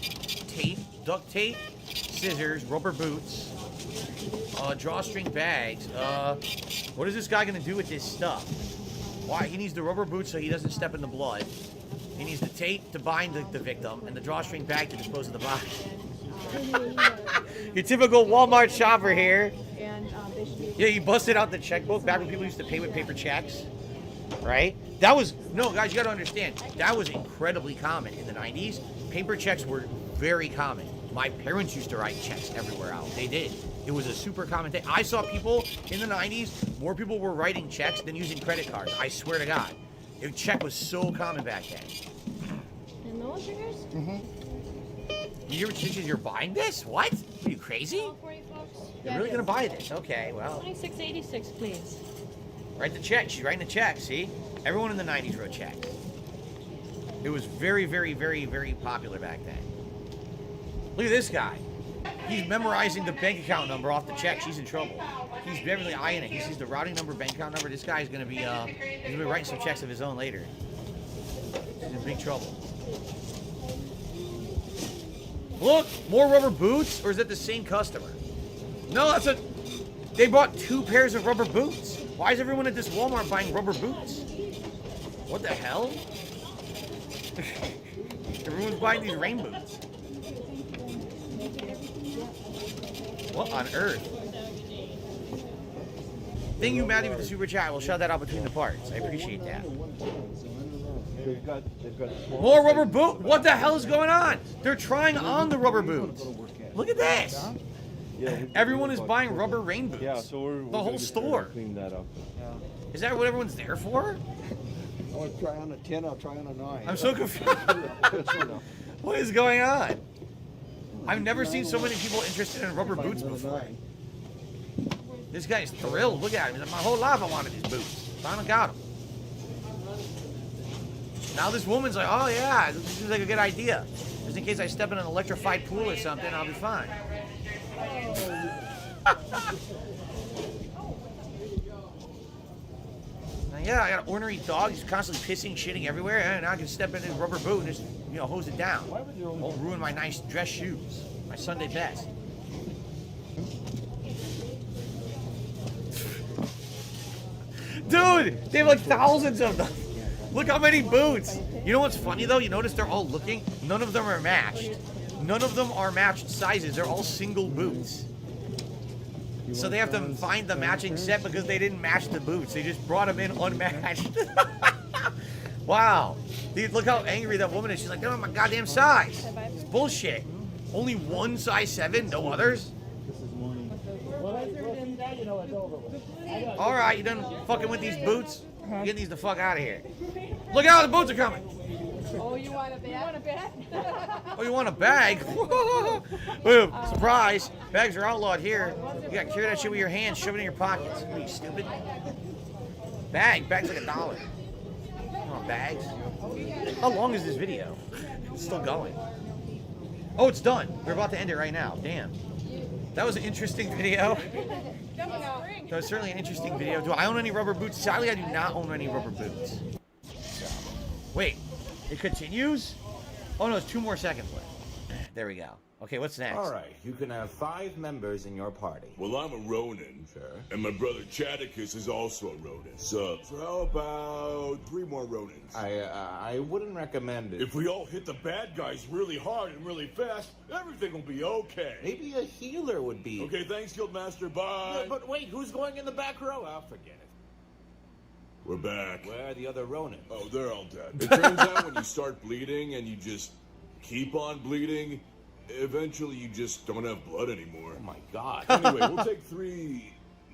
Tape, duct tape, scissors, rubber boots, drawstring bags. What is this guy gonna do with this stuff? Why? He needs the rubber boots so he doesn't step in the blood. He needs the tape to bind the victim and the drawstring bag to dispose of the body. Your typical Walmart shopper here. Yeah, he busted out the checkbook back when people used to pay with paper checks, right? That was, no, guys, you gotta understand, that was incredibly common in the 90s. Paper checks were very common. My parents used to write checks everywhere out. They did. It was a super common thing. I saw people in the 90s, more people were writing checks than using credit cards. I swear to God. A check was so common back then. And those fingers? You're buying this? What? Are you crazy? You're really gonna buy this? Okay, well. $26.86, please. Write the check. She's writing a check, see? Everyone in the 90s wrote checks. It was very, very, very, very popular back then. Look at this guy. He's memorizing the bank account number off the check. She's in trouble. He's definitely eyeing it. He sees the routing number, bank account number. This guy's gonna be he's gonna be writing some checks of his own later. He's in big trouble. Look, more rubber boots, or is that the same customer? No, they bought 2 pairs of rubber boots. Why is everyone at this Walmart buying rubber boots? What the hell? Everyone's buying these rain boots. What on earth? Thank you, Maddie, with the super chat. We'll shout that out between the parts. I appreciate that. More rubber boot. What the hell is going on? They're trying on the rubber boots. Look at this. Everyone is buying rubber rain boots. Yeah, so we're the whole store. Clean that up. Yeah. Is that what everyone's there for? I want to try on a 10. I'll try on a 9. I'm so confused. What is going on? I've never seen so many people interested in rubber boots before. This guy's thrilled. Look at him. He's like, my whole life I wanted these boots. Finally got them. Now this woman's like, oh yeah, this seems like a good idea. Just in case I step in an electrified pool or something, I'll be fine. Yeah, I got an ornery dog. He's constantly pissing, shitting everywhere. And now I can step in his rubber boot and just, hose it down. Won't ruin my nice dress shoes. My Sunday best. Dude, they have like thousands of them. Look how many boots. You know what's funny though? You notice they're all looking. None of them are matched. None of them are matched sizes. They're all single boots. So they have to find the matching set because they didn't match the boots. They just brought them in unmatched. Wow. Dude, look how angry that woman is. She's like, they're not my goddamn size. It's bullshit. Only one size 7, no others? Alright, you done fucking with these boots? Get these the fuck out of here. Look out, the boots are coming. Oh, you want a bag? Oh, you want a bag? Boom, surprise. Bags are outlawed here. You gotta carry that shit with your hands, shove it in your pockets. Are you stupid? Bag's like $1. You want bags? How long is this video? It's still going. Oh, it's done. We're about to end it right now. Damn. That was an interesting video. That was certainly an interesting video. Do I own any rubber boots? Sadly, I do not own any rubber boots. Wait, it continues? Oh no, it's 2 more seconds left. There we go. Okay, what's next? All right, you can have 5 members in your party. Well, I'm a Ronin. Sure. And my brother Chadicus is also a Ronin. So how about 3 more Ronins? I wouldn't recommend it. If we all hit the bad guys really hard and really fast, everything will be okay. Maybe a healer would be. Okay, thanks, Guildmaster. Bye. Yeah, but wait, who's going in the back row? I'll forget it. We're back. Where are the other Ronins? Oh, they're all dead. It turns out when you start bleeding and you just keep on bleeding, eventually you just don't have blood anymore. Oh my god. Anyway, we'll take 3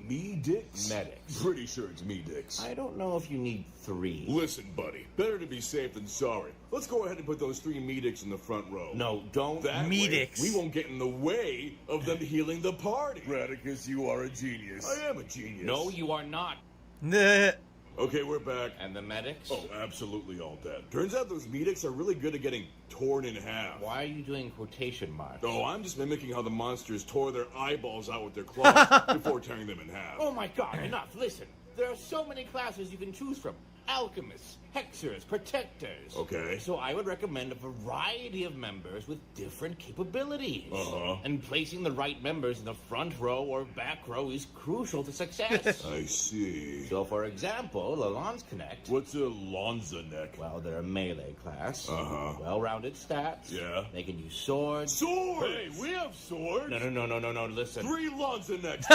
me-dicks? Medics. Pretty sure it's me-dicks. I don't know if you need 3. Listen, buddy. Better to be safe than sorry. Let's go ahead and put those 3 me-dicks in the front row. No, don't. That me-dicks. way, we won't get in the way of them healing the party. Radicus, you are a genius. I am a genius. No, you are not. Nah. Okay, we're back. And the medics? Oh, absolutely all dead. Turns out those medics are really good at getting torn in half. Why are you doing quotation marks? Oh, I'm just mimicking how the monsters tore their eyeballs out with their claws before tearing them in half. Oh my god, enough. Listen, there are so many classes you can choose from. Alchemists, hexers, protectors. Okay. So I would recommend a variety of members with different capabilities. Uh-huh. And placing the right members in the front row or back row is crucial to success. I see. So, for example, the Lance Connect. What's a Lanzanek? Well, they're a melee class. Uh-huh. Well-rounded stats. Yeah. They can use swords. Swords! Hey, we have swords! No, listen. 3 Lanzaneks,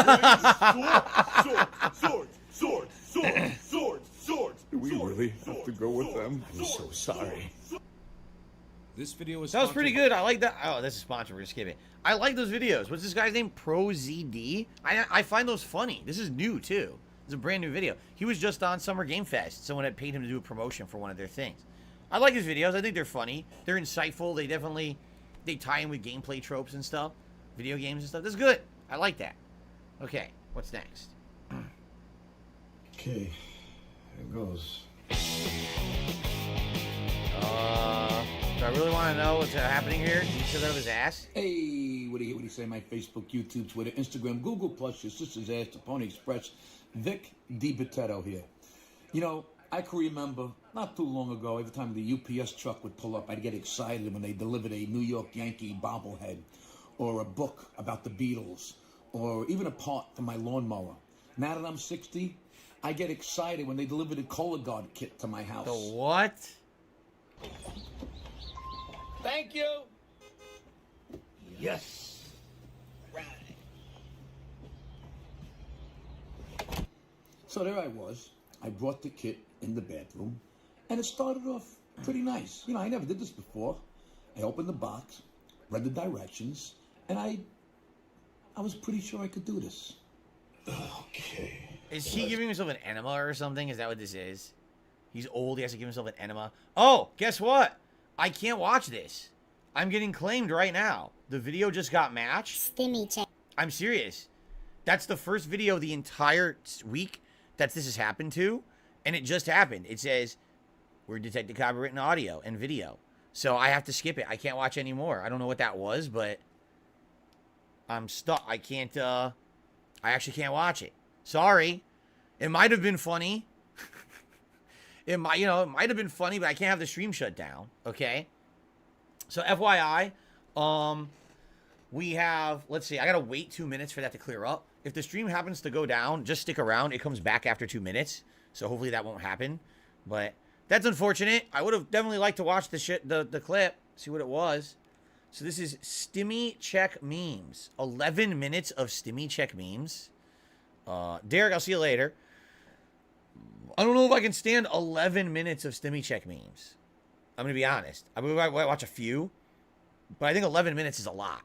please! Swords! Do we really have to go with them? I'm so sorry. This video was That was pretty good. I like that. Oh, this is sponsored. We're gonna skip it. I like those videos. What's this guy's name? ProZD. I find those funny. This is new too. It's a brand new video. He was just on Summer Game Fest. Someone had paid him to do a promotion for one of their things. I like his videos. I think they're funny. They're insightful. They tie in with gameplay tropes and stuff, video games and stuff. That's good. I like that. Okay, what's next? Okay, here goes. Do I really want to know what's happening here? Did he shove out of his ass? Hey, what do you say? My Facebook, YouTube, Twitter, Instagram, Google Plus, your sister's ass, the Pony Express, Vic DiBitetto here. You know, I can remember not too long ago, every time the UPS truck would pull up, I'd get excited when they delivered a New York Yankee bobblehead, or a book about the Beatles, or even a part for my lawnmower. Now that I'm 60, I get excited when they deliver the Cologuard kit to my house. The what? Thank you. Yes. Right. So there I was. I brought the kit in the bathroom, and it started off pretty nice. You know, I never did this before. I opened the box, read the directions, and I was pretty sure I could do this. Okay. Is he giving himself an enema or something? Is that what this is? He's old. He has to give himself an enema. Oh, guess what? I can't watch this. I'm getting claimed right now. The video just got matched. Stimmy check. I'm serious. That's the first video the entire week that this has happened to, and it just happened. It says, we're detecting copyright in audio and video. So I have to skip it. I can't watch anymore. I don't know what that was, but I'm stuck. I can't, I actually can't watch it. Sorry. It might have been funny. It might have been funny, but I can't have the stream shut down. Okay. So FYI, we have, let's see, I gotta wait 2 minutes for that to clear up. If the stream happens to go down, just stick around. It comes back after 2 minutes. So hopefully that won't happen. But that's unfortunate. I would have definitely liked to watch the clip, see what it was. So this is Stimmy Check memes. 11 minutes of Stimmy Check memes. Derek, I'll see you later. I don't know if I can stand 11 minutes of Stimmy Check memes. I'm going to be honest. I mean, I watch a few, but I think 11 minutes is a lot.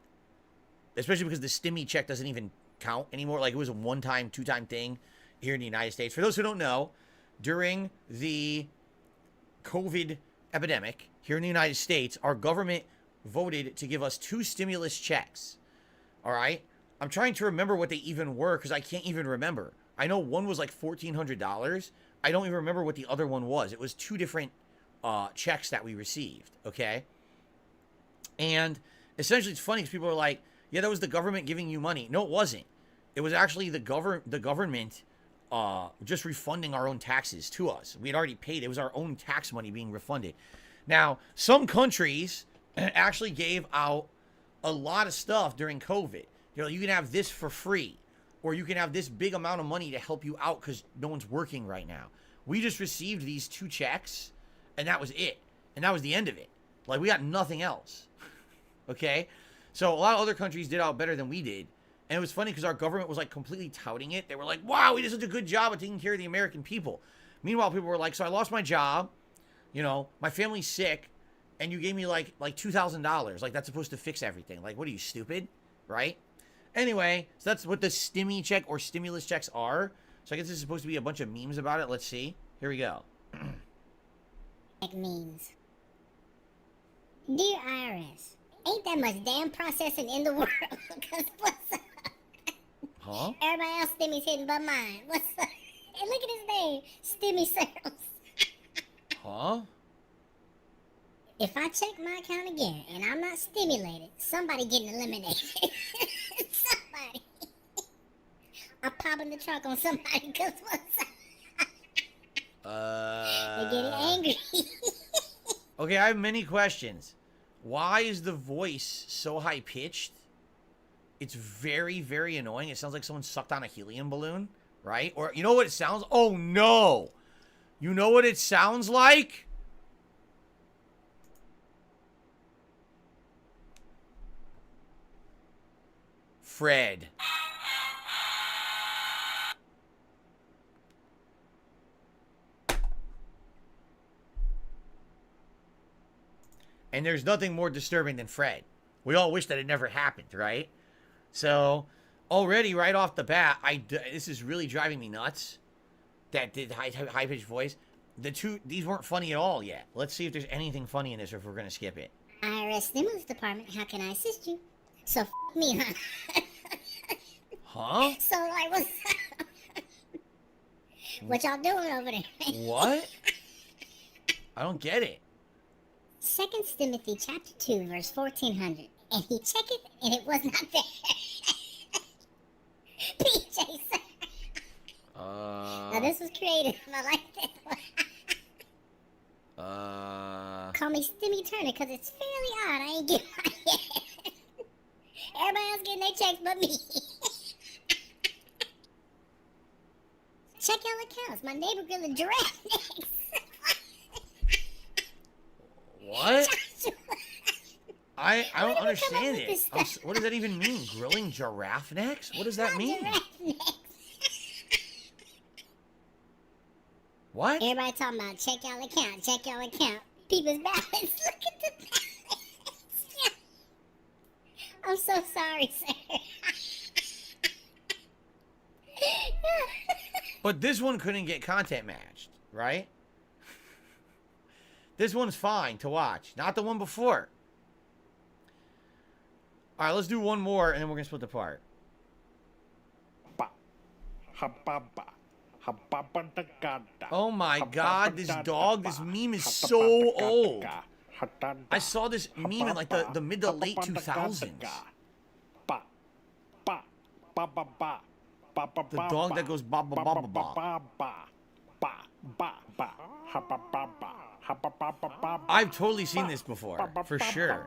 Especially because the Stimmy Check doesn't even count anymore. Like, it was a one-time, two-time thing here in the United States. For those who don't know, during the COVID epidemic here in the United States, our government voted to give us 2 stimulus checks. All right? I'm trying to remember what they even were because I can't even remember. I know one was like $1,400. I don't even remember what the other one was. It was 2 different checks that we received, okay? And essentially it's funny because people are like, yeah, that was the government giving you money. No, it wasn't. It was actually the government just refunding our own taxes to us. We had already paid. It was our own tax money being refunded. Now, some countries actually gave out a lot of stuff during COVID. You know, you can have this for free, or you can have this big amount of money to help you out because no one's working right now. We just received these 2 checks, and that was it. And that was the end of it. Like, we got nothing else. Okay? So a lot of other countries did out better than we did. And it was funny because our government was like completely touting it. They were like, wow, we did such a good job of taking care of the American people. Meanwhile, people were like, so I lost my job. You know, my family's sick. And you gave me like $2,000. Like, that's supposed to fix everything. Like, what are you, stupid? Right? Anyway, so that's what the Stimmy check or stimulus checks are. So I guess this is supposed to be a bunch of memes about it. Let's see. Here we go. Memes. Dear IRS, ain't that much damn processing in the world? Cause what's up? Huh? Everybody else stimmy's hitting but mine. What's up? Hey, look at his say stimmy sales. Huh? If I check my account again and I'm not stimulated, somebody getting eliminated. Somebody. I'm popping the trunk on somebody because they're getting angry. Okay, I have many questions. Why is the voice so high pitched? It's very, very annoying. It sounds like someone sucked on a helium balloon, right? Or you know what it sounds? Oh no! You know what it sounds like? Fred. And there's nothing more disturbing than Fred. We all wish that it never happened, right? So, already right off the bat, this is really driving me nuts. That did high-pitched voice. These weren't funny at all yet. Let's see if there's anything funny in this or if we're going to skip it. IRS Stimulus Department, how can I assist you? So, me, huh? Huh? So, like, what y'all doing over there? What? I don't get it. 2 Timothy chapter 2, verse 1400. And he checked it, and it was not there. PJ said. Now, this was creative. I like this one. Call me Stimmy Turner, because it's fairly odd. I ain't getting mine yet. Everybody else getting their checks but me. Check your accounts. My neighbor grilling giraffe necks. What? I don't understand it. What does that even mean? Grilling giraffe necks? What does that mean? What? Everybody talking about check your account, check your account. People's balance. Look at the balance. Yeah. I'm so sorry, sir. But this one couldn't get content matched, right? This one's fine to watch. Not the one before. Alright, let's do one more, and then we're going to split the part. Oh my god, this dog, this meme is so old. I saw this meme in like the mid to late 2000s. The dog that goes ba ba ba ba ba. I've totally seen this before, for sure.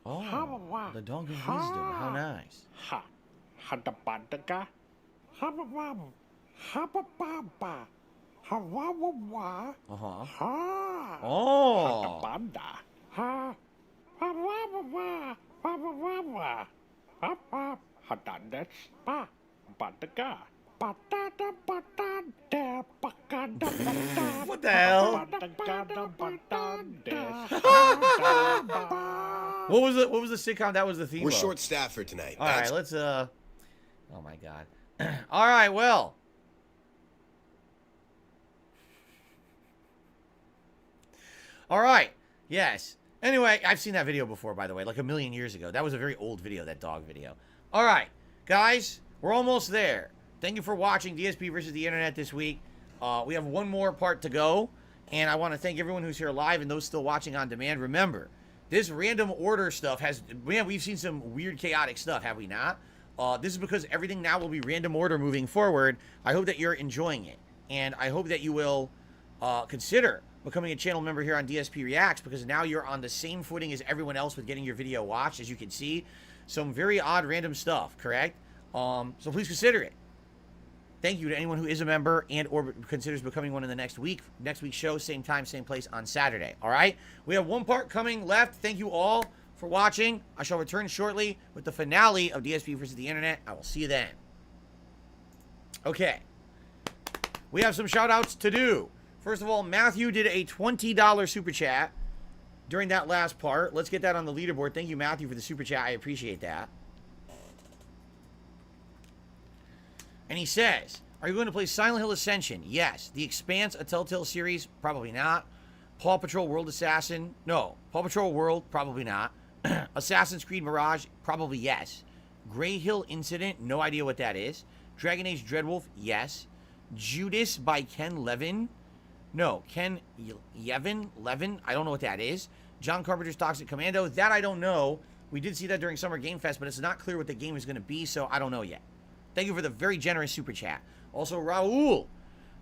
Oh, the dog of wisdom. How nice. What the hell? What was the sitcom that was the theme? We're of? short-staffed for tonight. All right, let's oh my god. All right, well. All right. Yes. Anyway, I've seen that video before, by the way, like a million years ago. That was a very old video, that dog video. All right, guys, we're almost there. Thank you for watching DSP versus the Internet this week. We have one more part to go, and I want to thank everyone who's here live and those still watching on demand. Remember, this random order stuff we've seen some weird, chaotic stuff, have we not? This is because everything now will be random order moving forward. I hope that you're enjoying it, and I hope that you will consider becoming a channel member here on DSP Reacts, because now you're on the same footing as everyone else with getting your video watched. As you can see, some very odd random stuff, correct? So please consider it. Thank you to anyone who is a member and or considers becoming one in the next week. Next week's show, same time, same place on Saturday. All right? We have one part coming left. Thank you all for watching. I shall return shortly with the finale of DSP versus the Internet. I will see you then. Okay. We have some shout-outs to do. First of all, Matthew did a $20 super chat during that last part. Let's get that on the leaderboard. Thank you, Matthew, for the super chat. I appreciate that. And he says, are you going to play Silent Hill Ascension? Yes. The Expanse, a Telltale series? Probably not. Paw Patrol World Assassin? No. Paw Patrol World? Probably not. Assassin's Creed Mirage? Probably yes. Gray Hill Incident, no idea what that is. Dragon Age Dreadwolf, yes. Judas by Ken Levin. No, Ken Levin, I don't know what that is. John Carpenter's Toxic Commando, that I don't know. We did see that during Summer Game Fest, but it's not clear what the game is going to be, so I don't know yet. Thank you for the very generous super chat. Also, Raul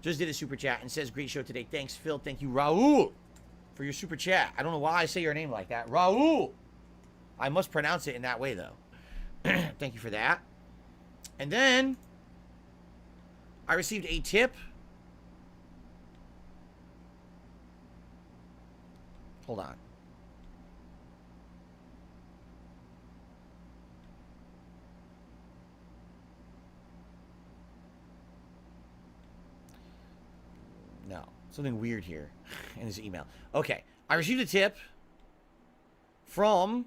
just did a super chat and says, great show today. Thanks, Phil. Thank you, Raul, for your super chat. I don't know why I say your name like that. Raul. I must pronounce it in that way, though. Thank you for that. And then I received a tip. Hold on. No, something weird here in his email. Okay, I received a tip from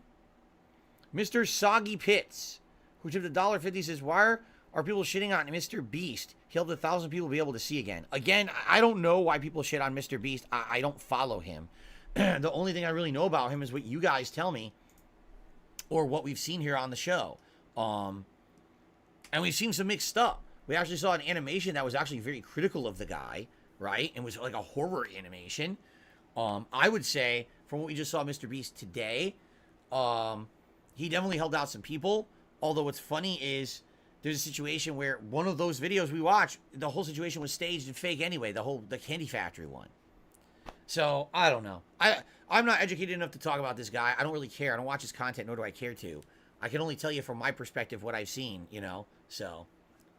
Mr. Soggy Pits, who tipped $1.50. Says, why are people shitting on Mr. Beast? He helped 1,000 people be able to see again. Again, I don't know why people shit on Mr. Beast. I don't follow him. The only thing I really know about him is what you guys tell me, or what we've seen here on the show. And we've seen some mixed stuff. We actually saw an animation that was actually very critical of the guy, right? And was like a horror animation. I would say, from what we just saw Mr. Beast today, he definitely held out some people. Although what's funny is there's a situation where one of those videos we watched, the whole situation was staged and fake anyway, the Candy Factory one. So, I don't know. I'm not educated enough to talk about this guy. I don't really care. I don't watch his content, nor do I care to. I can only tell you from my perspective what I've seen, you know? So,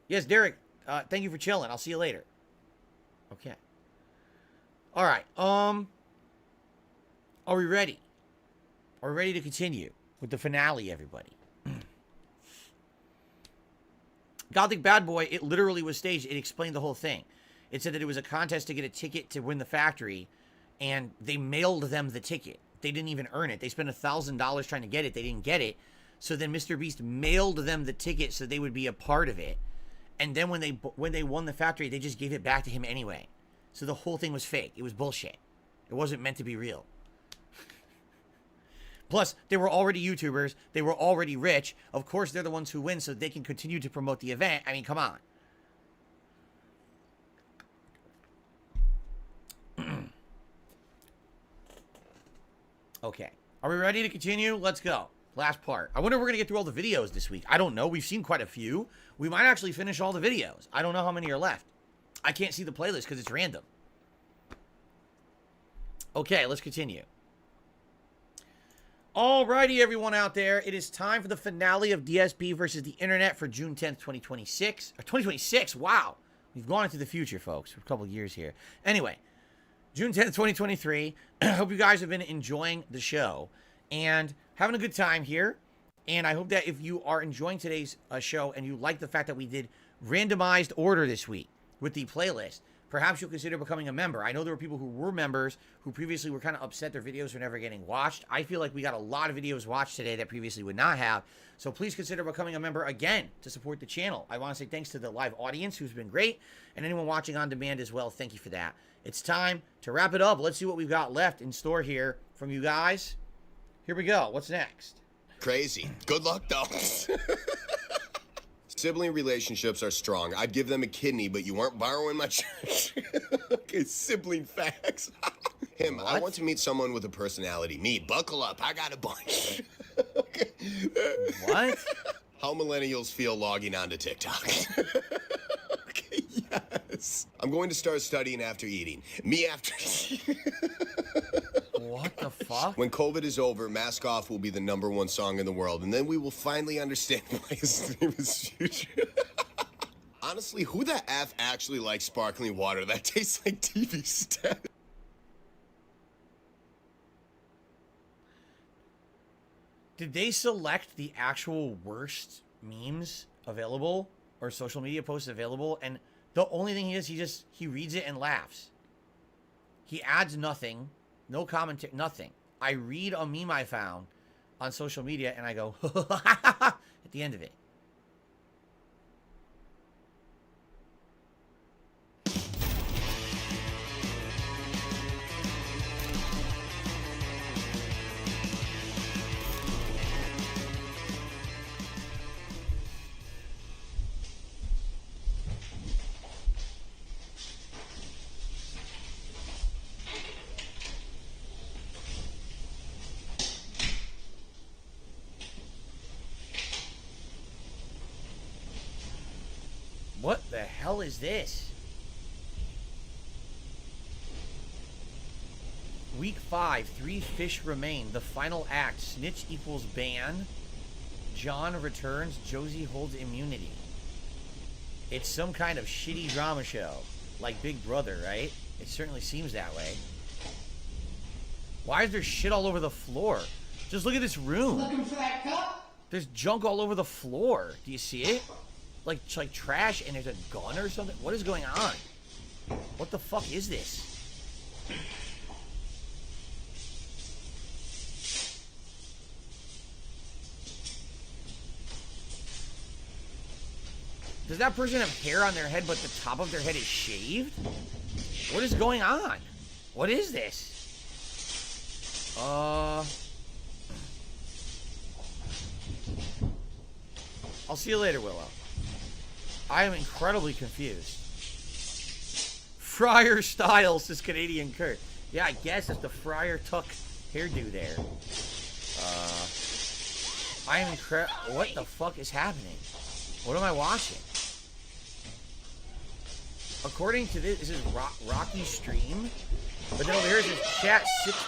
yes, Derek, thank you for chilling. I'll see you later. Okay. All right. Are we ready? Are we ready to continue with the finale, everybody? Gothic Bad Boy, it literally was staged. It explained the whole thing. It said that it was a contest to get a ticket to win the factory, and they mailed them the ticket. They didn't even earn it. They spent $1,000 trying to get it. They didn't get it. So then Mr. Beast mailed them the ticket so they would be a part of it. And then when they won the factory, they just gave it back to him anyway. So the whole thing was fake. It was bullshit. It wasn't meant to be real. Plus, they were already YouTubers. They were already rich. Of course, they're the ones who win so they can continue to promote the event. I mean, come on. Okay. Are we ready to continue? Let's go. Last part. I wonder if we're going to get through all the videos this week. I don't know. We've seen quite a few. We might actually finish all the videos. I don't know how many are left. I can't see the playlist because it's random. Okay, let's continue. Alrighty, everyone out there. It is time for the finale of DSP versus the Internet for June 10th, 2026. Or 2026, wow. We've gone into the future, folks, for a couple of years here. Anyway, June 10th, 2023. I hope you guys have been enjoying the show and having a good time here. And I hope that if you are enjoying today's show and you like the fact that we did randomized order this week with the playlist, perhaps you'll consider becoming a member. I know there were people who were members who previously were kind of upset their videos were never getting watched. I feel like we got a lot of videos watched today that previously would not have. So please consider becoming a member again to support the channel. I want to say thanks to the live audience who's been great, and anyone watching on demand as well. Thank you for that. It's time to wrap it up. Let's see what we've got left in store here from you guys. Here we go. What's next? Crazy. Good luck, though. Sibling relationships are strong. I'd give them a kidney, but you weren't borrowing my church. Okay, sibling facts. Him, what? I want to meet someone with a personality. Me, buckle up. I got a bunch. Okay. What? How millennials feel logging onto TikTok. Okay, yes. I'm going to start studying after eating. Me after What the fuck? When COVID is over, Mask Off will be the #1 song in the world, and then we will finally understand why his name is Future. Honestly, who the F actually likes sparkling water? That tastes like TV static. Did they select the actual worst memes available or social media posts available? And the only thing is, he reads it and laughs. He adds nothing, no commentary, nothing. I read a meme I found on social media and I go, at the end of it. What the hell is this? Week 5, 3 fish remain. The final act. Snitch equals ban. John returns. Josie holds immunity. It's some kind of shitty drama show. Like Big Brother, right? It certainly seems that way. Why is there shit all over the floor? Just look at this room. Looking for that cup? There's junk all over the floor. Do you see it? Like trash, and there's a gun or something? What is going on? What the fuck is this? Does that person have hair on their head, but the top of their head is shaved? What is going on? What is this? I'll see you later, Willow. I am incredibly confused. Friar Styles, says Canadian Kurt. Yeah, I guess it's the Friar Tuck hairdo there. I am what the fuck is happening? What am I watching? According to this is Rocky Stream. But then over here it says chat 6.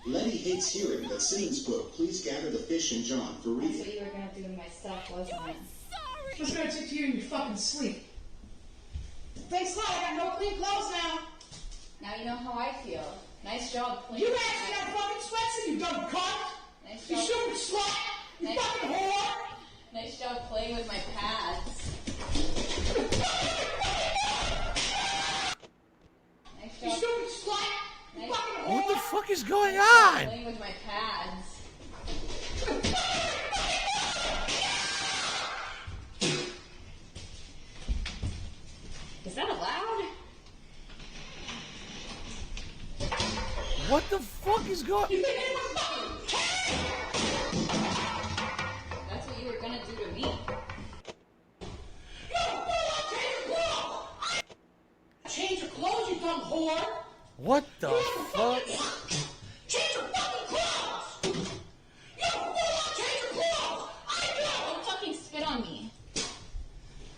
Letty hates hearing that Simmons book. Please gather the fish and John for reading. That's what you were gonna do with my stuff, wasn't it? I was gonna take you in your fucking sleep. Thanks a lot, I got no clean clothes now. Now you know how I feel. Nice job playing. You asked me that fucking sweatsuit, you dumb cunt! Nice You job. stupid slut! You fucking whore! Nice job playing with my pads. Nice You job. stupid slut! You fucking whore! What the fuck is going on? Playing with my pads. Is that allowed? What the fuck is going on? That's what you were gonna do to me. Change your clothes, you dumb whore! What the fuck? Change your fucking clothes! You change your clothes! I know! Don't fucking spit on me.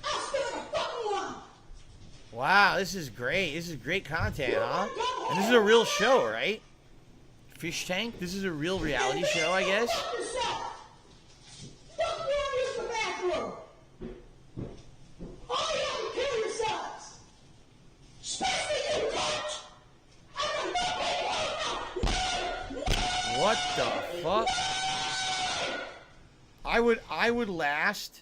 I'll spit on the fucking one! Wow, this is great. This is great content, huh? And this is a real show, right? Fish Tank? This is a real reality show, I guess? Fuck me, use the bathroom! All you have to kill yourselves! Especially you, coach! What the fuck? I would last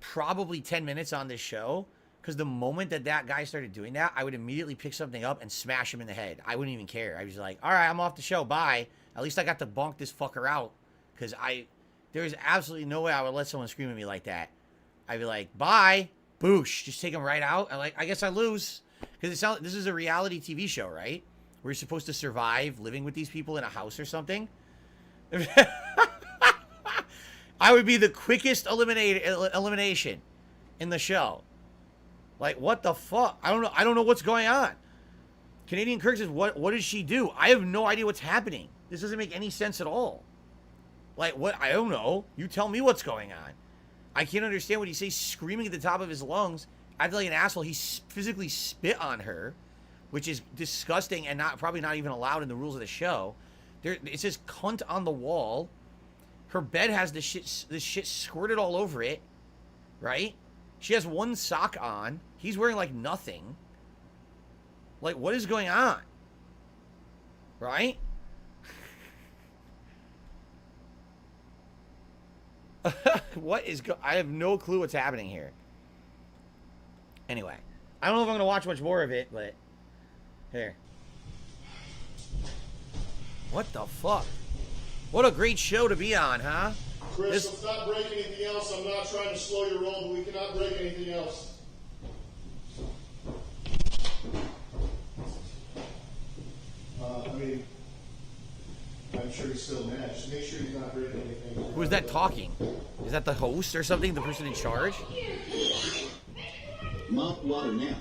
probably 10 minutes on this show, because the moment that guy started doing that, I would immediately pick something up and smash him in the head. I wouldn't even care. I was like, all right, I'm off the show. Bye. At least I got to bonk this fucker out, because there is absolutely no way I would let someone scream at me like that. I'd be like, bye, boosh, just take him right out. I guess I lose, because this is a reality TV show, right? Where you're supposed to survive living with these people in a house or something. I would be the quickest elimination in the show. Like, what the fuck? I don't know what's going on. Canadian Kirk says, what does she do? I have no idea what's happening. This doesn't make any sense at all. Like, what? I don't know. You tell me what's going on. I can't understand what he says, screaming at the top of his lungs. Acting like an asshole. He physically spit on her, which is disgusting and probably not even allowed in the rules of the show. It says cunt on the wall. Her bed has this shit squirted all over it, right? She has one sock on. He's wearing like nothing. Like, what is going on? Right? I have no clue what's happening here. Anyway, I don't know if I'm going to watch much more of it, but here. What the fuck? What a great show to be on, huh? Chris, let's not break anything else. I'm not trying to slow your roll, but we cannot break anything else. I'm sure he's still mad. Just make sure he's not breaking anything. Who is that talking? Is that the host or something? The person in charge? Mop water now.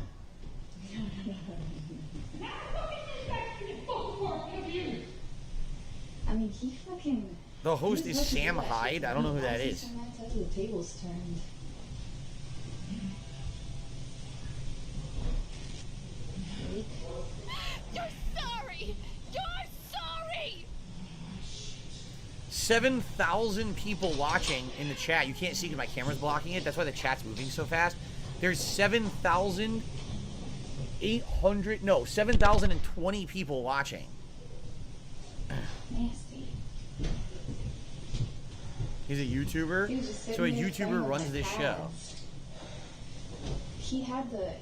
I mean, he fucking... The host is Sam Hyde. I don't know who that is. The tables turned. 7,000 people watching in the chat. You can't see because my camera's blocking it. That's why the chat's moving so fast. There's 7,020 people watching. Nasty. He's a YouTuber? So a YouTuber runs this show. He had the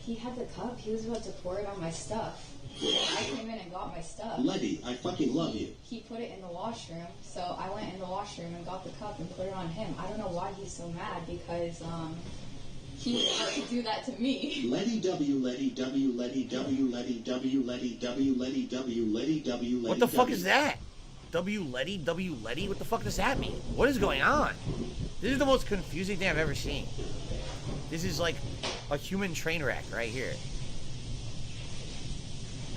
cup. He was about to pour it on my stuff. I came in and got my stuff. Letty, I fucking love you. He put it in the washroom, so I went in the washroom and got the cup and put it on him. I don't know why he's so mad because he was about to do that to me. Letty W, Letty W, Letty W, Letty W, Letty W, Letty W, Letty W, Letty. What the fuck is that? W Letty, W Letty? What the fuck does that mean? What is going on? This is the most confusing thing I've ever seen. This is like a human train wreck right here.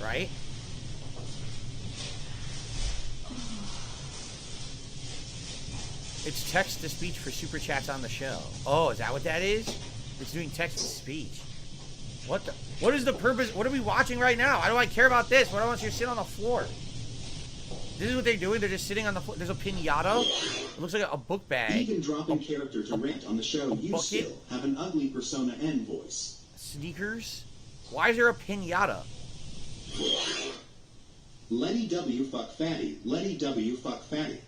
Right? It's text to speech for super chats on the show. Oh, is that what that is? It's doing text to speech. What the? What is the purpose? What are we watching right now? Why do I care about this? Why do I want you to sit on the floor? This is what they're doing. They're just sitting on the floor. There's a pinata. It looks like a book bag. Even dropping character to rant on the show, you still have an ugly Persona N voice. Sneakers? Why is there a pinata? Letty W fuck fatty. Letty W fuck fatty.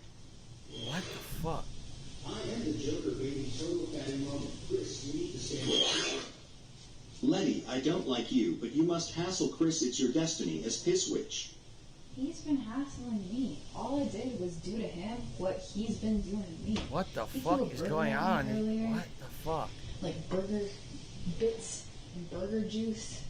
What the fuck? I am the Joker, baby. Total fatty moment. Chris, you need to stand up. Letty, I don't like you, but you must hassle Chris. It's your destiny as Piss Witch. He's been hassling me. All I did was do to him what he's been doing to me. What the fuck is going on? What the fuck? Like burger bits and burger juice.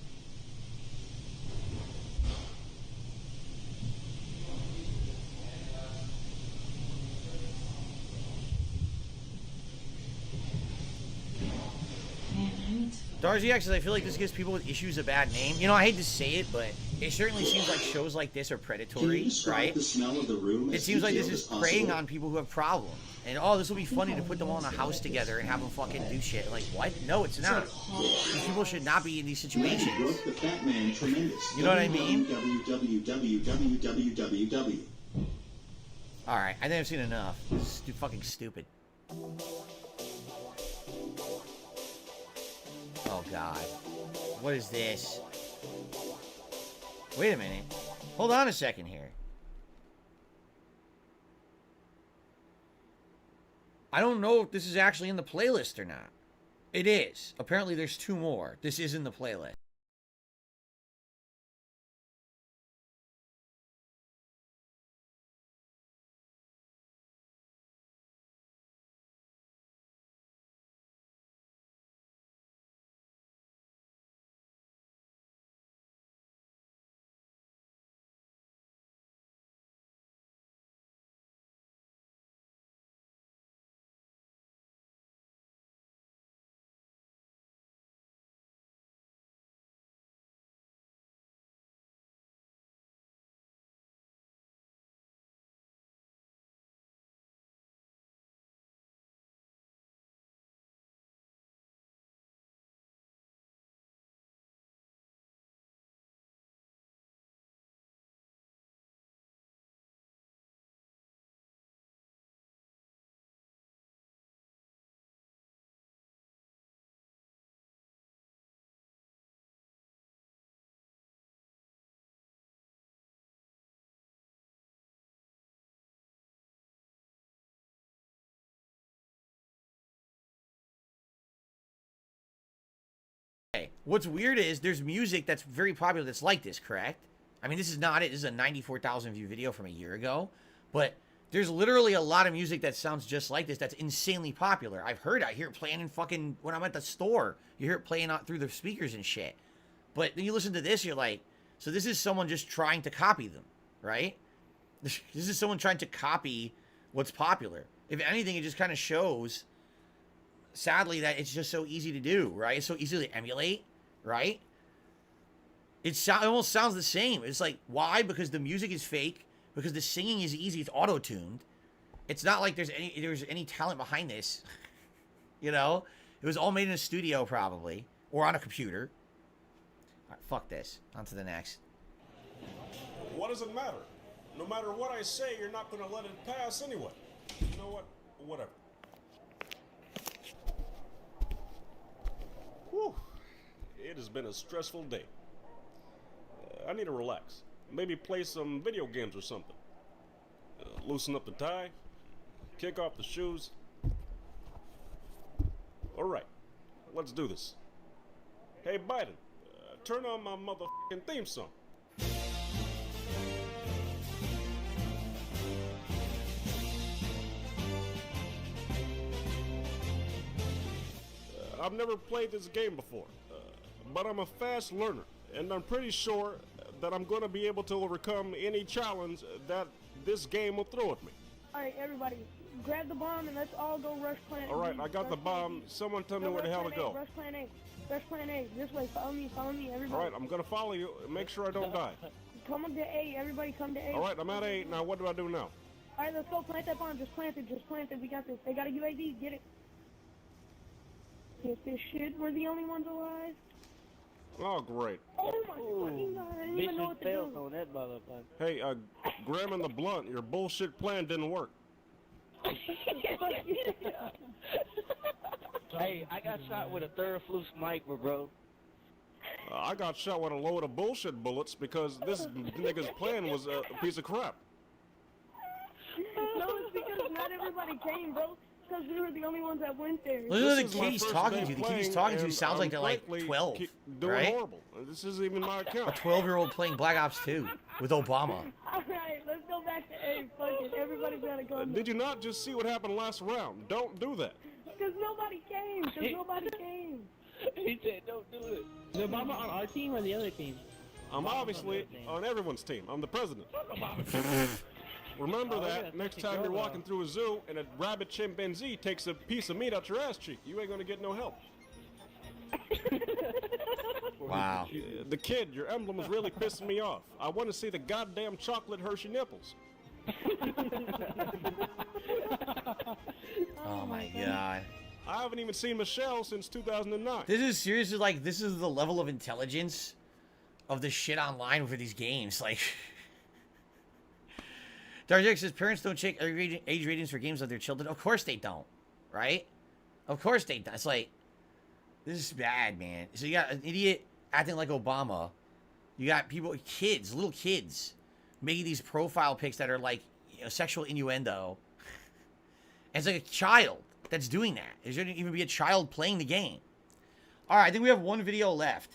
Darzy X says, I feel like this gives people with issues a bad name. You know, I hate to say it, but it certainly seems like shows like this are predatory, right? The smell of the room it seems like this is preying on people who have problems. And, oh, this will be funny to put them all in a house together and have them fucking do shit. Like, what? No, it's not. These people should not be in these situations. You know what I mean? Alright, I think I've seen enough. This is fucking stupid. Oh god. What is this? Wait a minute. Hold on a second here. I don't know if this is actually in the playlist or not. It is. Apparently there's 2 more. This is in the playlist. What's weird is there's music that's very popular that's like this, correct? I mean, this is not it. This is a 94,000 view video from a year ago. But there's literally a lot of music that sounds just like this that's insanely popular. I've heard it. I hear it playing in fucking... When I'm at the store, you hear it playing out through the speakers and shit. But then you listen to this, you're like... So this is someone just trying to copy them, right? This is someone trying to copy what's popular. If anything, it just kind of shows... Sadly, that it's just so easy to do, right? It's so easy to emulate, right? It almost sounds the same. It's like, why? Because the music is fake. Because the singing is easy. It's auto-tuned. It's not like there's any talent behind this. You know? It was all made in a studio, probably. Or on a computer. All right, fuck this. On to the next. What does it matter? No matter what I say, you're not going to let it pass anyway. know what? Whatever. Whew. It has been a stressful day. I need to relax. Maybe play some video games or something. Loosen up the tie. Kick off the shoes. Alright, let's do this. Hey Biden, turn on my motherfucking theme song. I've never played this game before, but I'm a fast learner, and I'm pretty sure that I'm going to be able to overcome any challenge that this game will throw at me. Alright, everybody, grab the bomb and let's all go rush Planet A. Alright, I got the bomb. Someone tell me where the hell to go. Rush Planet A. Rush Planet A. This way, follow me, everybody. Alright, I'm going to follow you. Make sure I don't die. Come up to A, everybody come to A. Alright, I'm at A. Now what do I do now? Alright, let's go plant that bomb. Just plant it. We got this. They got a UAV. Get it. Get this shit. We're the only ones alive. Oh, great. Oh my fucking god, I didn't even know what to do. On that motherfucker. Hey, grabbing the blunt, your bullshit plan didn't work. Hey, I got shot with a third flute sniper, bro. I got shot with a load of bullshit bullets because this nigga's plan was a piece of crap. No, it's because not everybody came, bro. Because we were the only ones that went there. Look at the kid he's talking to. The kid he's talking to sounds like they're like 12, doing right? horrible. This isn't even my account. A 12-year-old playing Black Ops 2 with Obama. Alright, let's go back to A. Fuck it, everybody's gotta go. Did you not just see what happened last round? Don't do that. Because nobody came. He said don't do it. Is Obama on our team or the other team? I'm obviously on everyone's team. I'm the president. Remember that next time you're walking through a zoo and a rabid chimpanzee takes a piece of meat out your ass cheek, you ain't gonna get no help. Wow. The kid, your emblem is really pissing me off. I want to see the goddamn chocolate Hershey nipples. Oh my god. I haven't even seen Michelle since 2009. This is seriously like, this is the level of intelligence of the shit online for these games. Like, Darjek says parents don't check age ratings for games of their children. Of course they don't, right? Of course they don't. It's like, this is bad, man. So you got an idiot acting like Obama. You got people, kids, little kids, making these profile pics that are like, you know, sexual innuendo. And it's like a child that's doing that. There shouldn't even be a child playing the game. All right, I think we have one video left.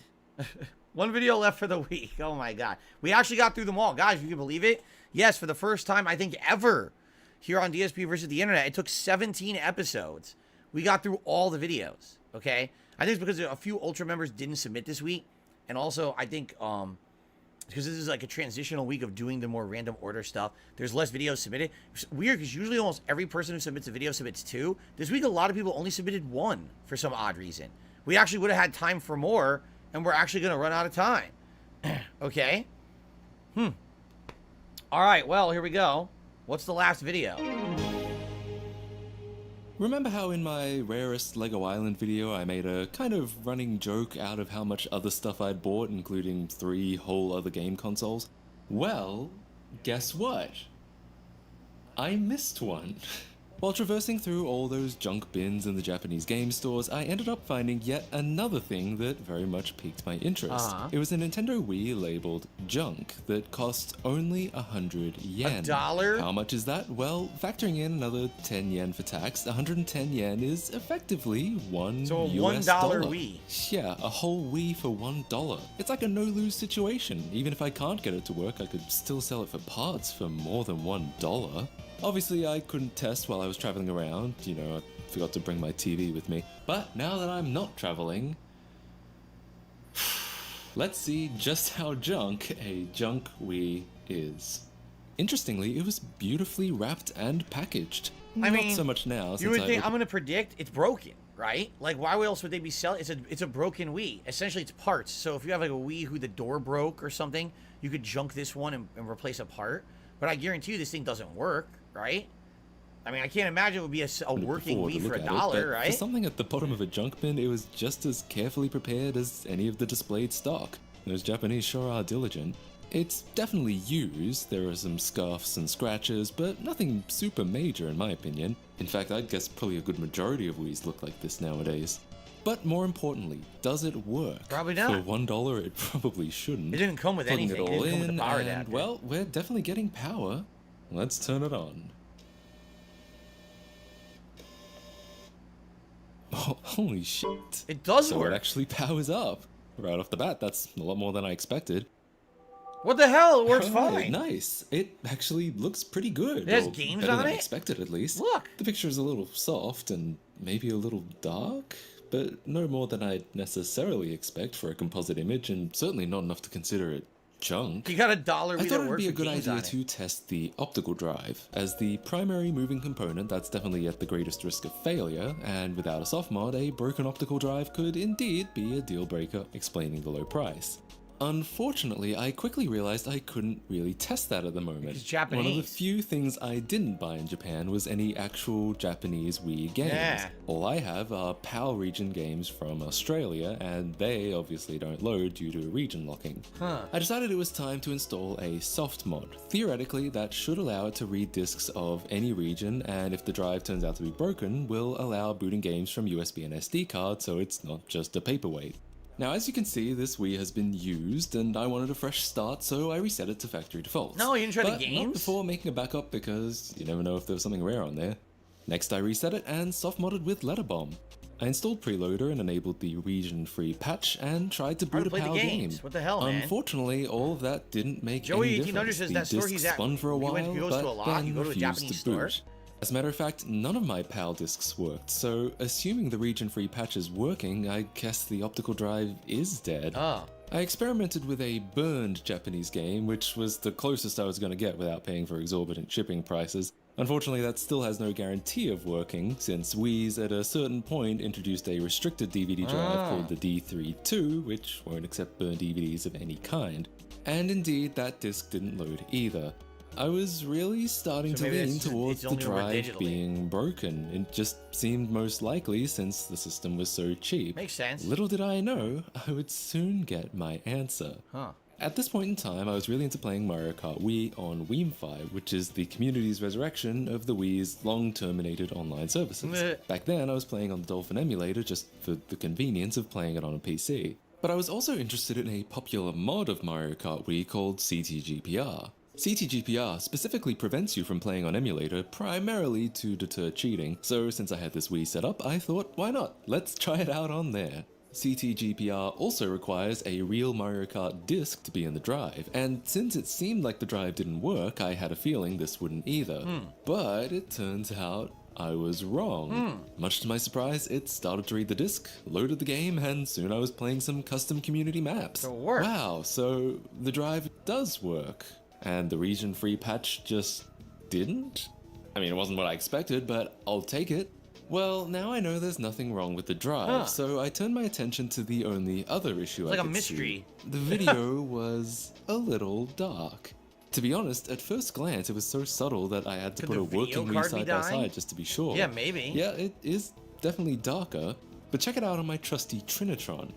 One video left for the week. Oh my god. We actually got through them all. Guys, if you can believe it. Yes, for the first time, I think, ever here on DSP versus the Internet, it took 17 episodes. We got through all the videos, okay? I think it's because a few Ultra members didn't submit this week. And also, I think, because this is like a transitional week of doing the more random order stuff, there's less videos submitted. It's weird, because usually almost every person who submits a video submits 2. This week, a lot of people only submitted 1 for some odd reason. We actually would have had time for more, and we're actually going to run out of time. Okay? All right, well, here we go. What's the last video? Remember how in my rarest Lego Island video I made a kind of running joke out of how much other stuff I'd bought, including 3 whole other game consoles? Well, guess what? I missed one. While traversing through all those junk bins in the Japanese game stores, I ended up finding yet another thing that very much piqued my interest. It was a Nintendo Wii labeled junk that cost only 100 yen. $1? How much is that? Well, factoring in another 10 yen for tax, 110 yen is effectively $1 So a US $1 dollar. Wii. Yeah, a whole Wii for $1. It's like a no-lose situation. Even if I can't get it to work, I could still sell it for parts for more than $1. Obviously, I couldn't test while I was traveling around. You know, I forgot to bring my TV with me. But now that I'm not traveling, let's see just how junk a junk Wii is. Interestingly, it was beautifully wrapped and packaged. I Not mean, so much now. You since would I think, I'm going to predict it's broken, right? Like, why else would they be selling? It's a broken Wii. Essentially, it's parts. So if you have like a Wii who the door broke or something, you could junk this one and replace a part. But I guarantee you this thing doesn't work, right? I mean, I can't imagine it would be a working Wii for $1, right? For something at the bottom of a junk bin, it was just as carefully prepared as any of the displayed stock. Those Japanese sure are diligent. It's definitely used, there are some scuffs and scratches, but nothing super major in my opinion. In fact, I'd guess probably a good majority of Wii's look like this nowadays. But more importantly, does it work? Probably not. For $1, it probably shouldn't. It didn't come with Plugging anything. it It all didn't come with in, the power and, adapter. well, we're definitely getting power. Let's turn it on. Oh, holy shit. It does so work. it actually powers up. Right off the bat, that's a lot more than I expected. What the hell? It works Alright, fine. Nice. It actually looks pretty good. It has or games better on than it? expected, at least. Look. The picture is a little soft and maybe a little dark, but no more than I'd necessarily expect for a composite image, and certainly not enough to consider it junk. You got $1 I reader thought it'd works be a with good games idea on it. to test the optical drive. As the primary moving component, that's definitely at the greatest risk of failure, and without a soft mod, a broken optical drive could indeed be a deal breaker, explaining the low price. Unfortunately, I quickly realized I couldn't really test that at the moment. It's Japanese. One of the few things I didn't buy in Japan was any actual Japanese Wii games. Yeah. All I have are PAL region games from Australia, and they obviously don't load due to region locking. Huh. I decided it was time to install a soft mod. Theoretically, that should allow it to read discs of any region, and if the drive turns out to be broken, will allow booting games from USB and SD cards, so it's not just a paperweight. Now, as you can see, this Wii has been used, and I wanted a fresh start, so I reset it to factory defaults. No, you didn't try the But games? not before making a backup, because you never know if there was something rare on there. Next, I reset it and soft-modded with Letterbomb. I installed Preloader and enabled the region-free patch, and tried to boot a play the PAL games. game. What the hell, man? Unfortunately, all of that didn't make Joey, any 1800 difference. says The that store disc he's at, spun for a he while, goes to a but lot, then you go to a refused Japanese to boot. store. As a matter of fact, none of my PAL discs worked, so assuming the region-free patch is working, I guess the optical drive is dead. Oh. I experimented with a burned Japanese game, which was the closest I was going to get without paying for exorbitant shipping prices. Unfortunately, that still has no guarantee of working, since Wii's at a certain point introduced a restricted DVD drive called the D32, which won't accept burned DVDs of any kind. And indeed, that disc didn't load either. I was really starting So to maybe lean it's towards the only work drive digitally. being broken. It just seemed most likely since the system was so cheap. Makes sense. Little did I know, I would soon get my answer. Huh. At this point in time, I was really into playing Mario Kart Wii on Wiimfi, which is the community's resurrection of the Wii's long-terminated online services. Meh. Back then, I was playing on the Dolphin emulator just for the convenience of playing it on a PC. But I was also interested in a popular mod of Mario Kart Wii called CTGPR. CTGPR specifically prevents you from playing on emulator primarily to deter cheating, so since I had this Wii set up, I thought, why not? Let's try it out on there. CTGPR also requires a real Mario Kart disc to be in the drive, and since it seemed like the drive didn't work, I had a feeling this wouldn't either. But it turns out I was wrong. Much to my surprise, it started to read the disc, loaded the game, and soon I was playing some custom community maps. So it worked. Wow, so the drive does work. And the region-free patch just didn't? I mean, it wasn't what I expected, but I'll take it. Well, now I know there's nothing wrong with the drive, Huh. so I turned my attention to the only other issue It's I like a could mystery. see. The video was a little dark. To be honest, at first glance, it was so subtle that I had to Could put the a video working Wii card be side by dying? side just to be sure. Yeah, maybe. Yeah, it is definitely darker, but check it out on my trusty Trinitron.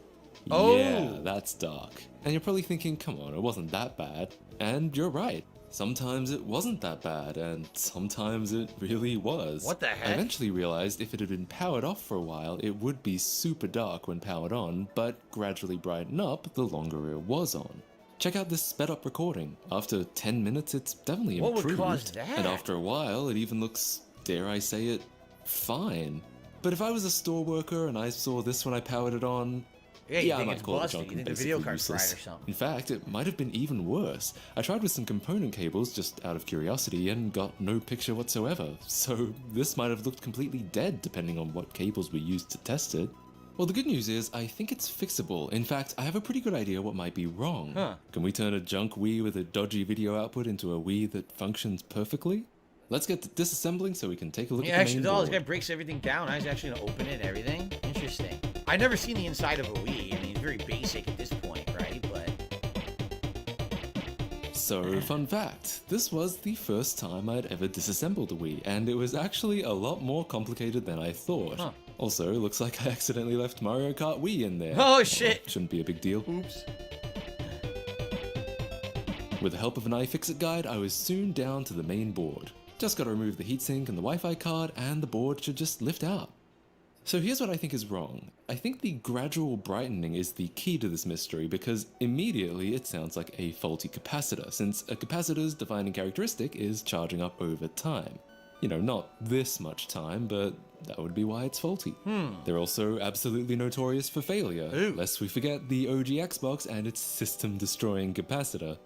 Oh! Yeah, that's dark. And you're probably thinking, come on, it wasn't that bad. And you're right. Sometimes it wasn't that bad, and sometimes it really was. What the heck? I eventually realized if it had been powered off for a while, it would be super dark when powered on, but gradually brighten up the longer it was on. Check out this sped up recording. After 10 minutes, it's definitely What would improved. cause that? And after a while, it even looks, dare I say it, fine. But if I was a store worker and I saw this when I powered it on, Yeah, you I think might it's call it busted. junk You and think the video basically card's fried useless. or something. In fact, it might have been even worse. I tried with some component cables just out of curiosity and got no picture whatsoever. So this might have looked completely dead depending on what cables we used to test it. Well, the good news is I think it's fixable. In fact, I have a pretty good idea what might be wrong. Huh. Can we turn a junk Wii with a dodgy video output into a Wii that functions perfectly? Let's get to disassembling so we can take a look Yeah, at the actually, main no, board. this guy breaks everything down. I was actually going to open it and everything. Interesting. I've never seen the inside of a Wii. I mean, it's very basic at this point, right? But So, fun fact, this was the first time I'd ever disassembled a Wii, and it was actually a lot more complicated than I thought. Huh. Also, looks like I accidentally left Mario Kart Wii in there. Oh, shit. Shouldn't be a big deal. Oops. With the help of an iFixit guide, I was soon down to the main board. Just gotta remove the heatsink and the Wi-Fi card, and the board should just lift out. So here's what I think is wrong. I think the gradual brightening is the key to this mystery because immediately it sounds like a faulty capacitor, since a capacitor's defining characteristic is charging up over time. You know, not this much time, but that would be why it's faulty. They're also absolutely notorious for failure, lest we forget the OG Xbox and its system-destroying capacitor.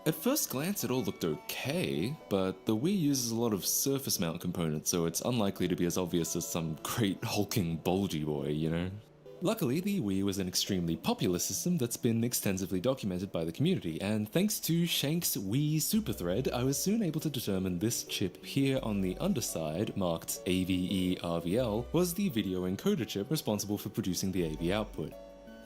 At first glance, it all looked okay, but the Wii uses a lot of surface mount components, so it's unlikely to be as obvious as some great hulking bulgy boy, you know? Luckily, the Wii was an extremely popular system that's been extensively documented by the community, and thanks to Shank's Wii Superthread, I was soon able to determine this chip here on the underside, marked AVE-RVL, was the video encoder chip responsible for producing the AV output.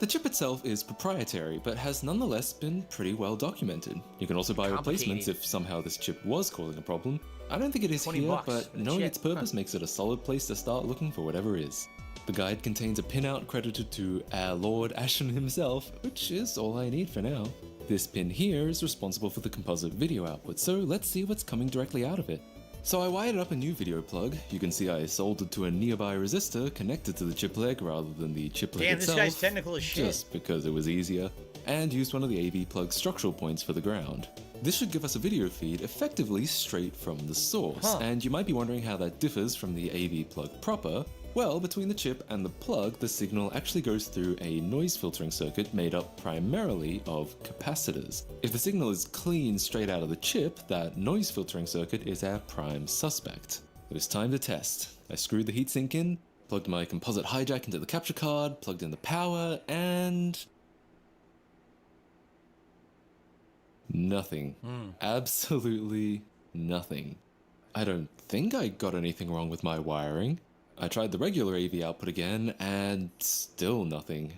The chip itself is proprietary, but has nonetheless been pretty well documented. You can also buy replacements if somehow this chip was causing a problem. I don't think it is here, but knowing its purpose makes it a solid place to start looking for whatever is. The guide contains a pinout credited to our Lord Ashen himself, which is all I need for now. This pin here is responsible for the composite video output, so let's see what's coming directly out of it. So I wired up a new video plug. You can see I soldered to a nearby resistor connected to the chip leg rather than the chip leg itself. Damn, this guy's technical as shit. Just because it was easier, and used one of the AV plug structural points for the ground. This should give us a video feed effectively straight from the source, and you might be wondering how that differs from the AV plug proper. Well, between the chip and the plug, the signal actually goes through a noise filtering circuit made up primarily of capacitors. If the signal is clean straight out of the chip, that noise filtering circuit is our prime suspect. It was time to test. I screwed the heatsink in, plugged my composite hijack into the capture card, plugged in the power, and... nothing. Absolutely nothing. I don't think I got anything wrong with my wiring. I tried the regular AV output again, and still nothing.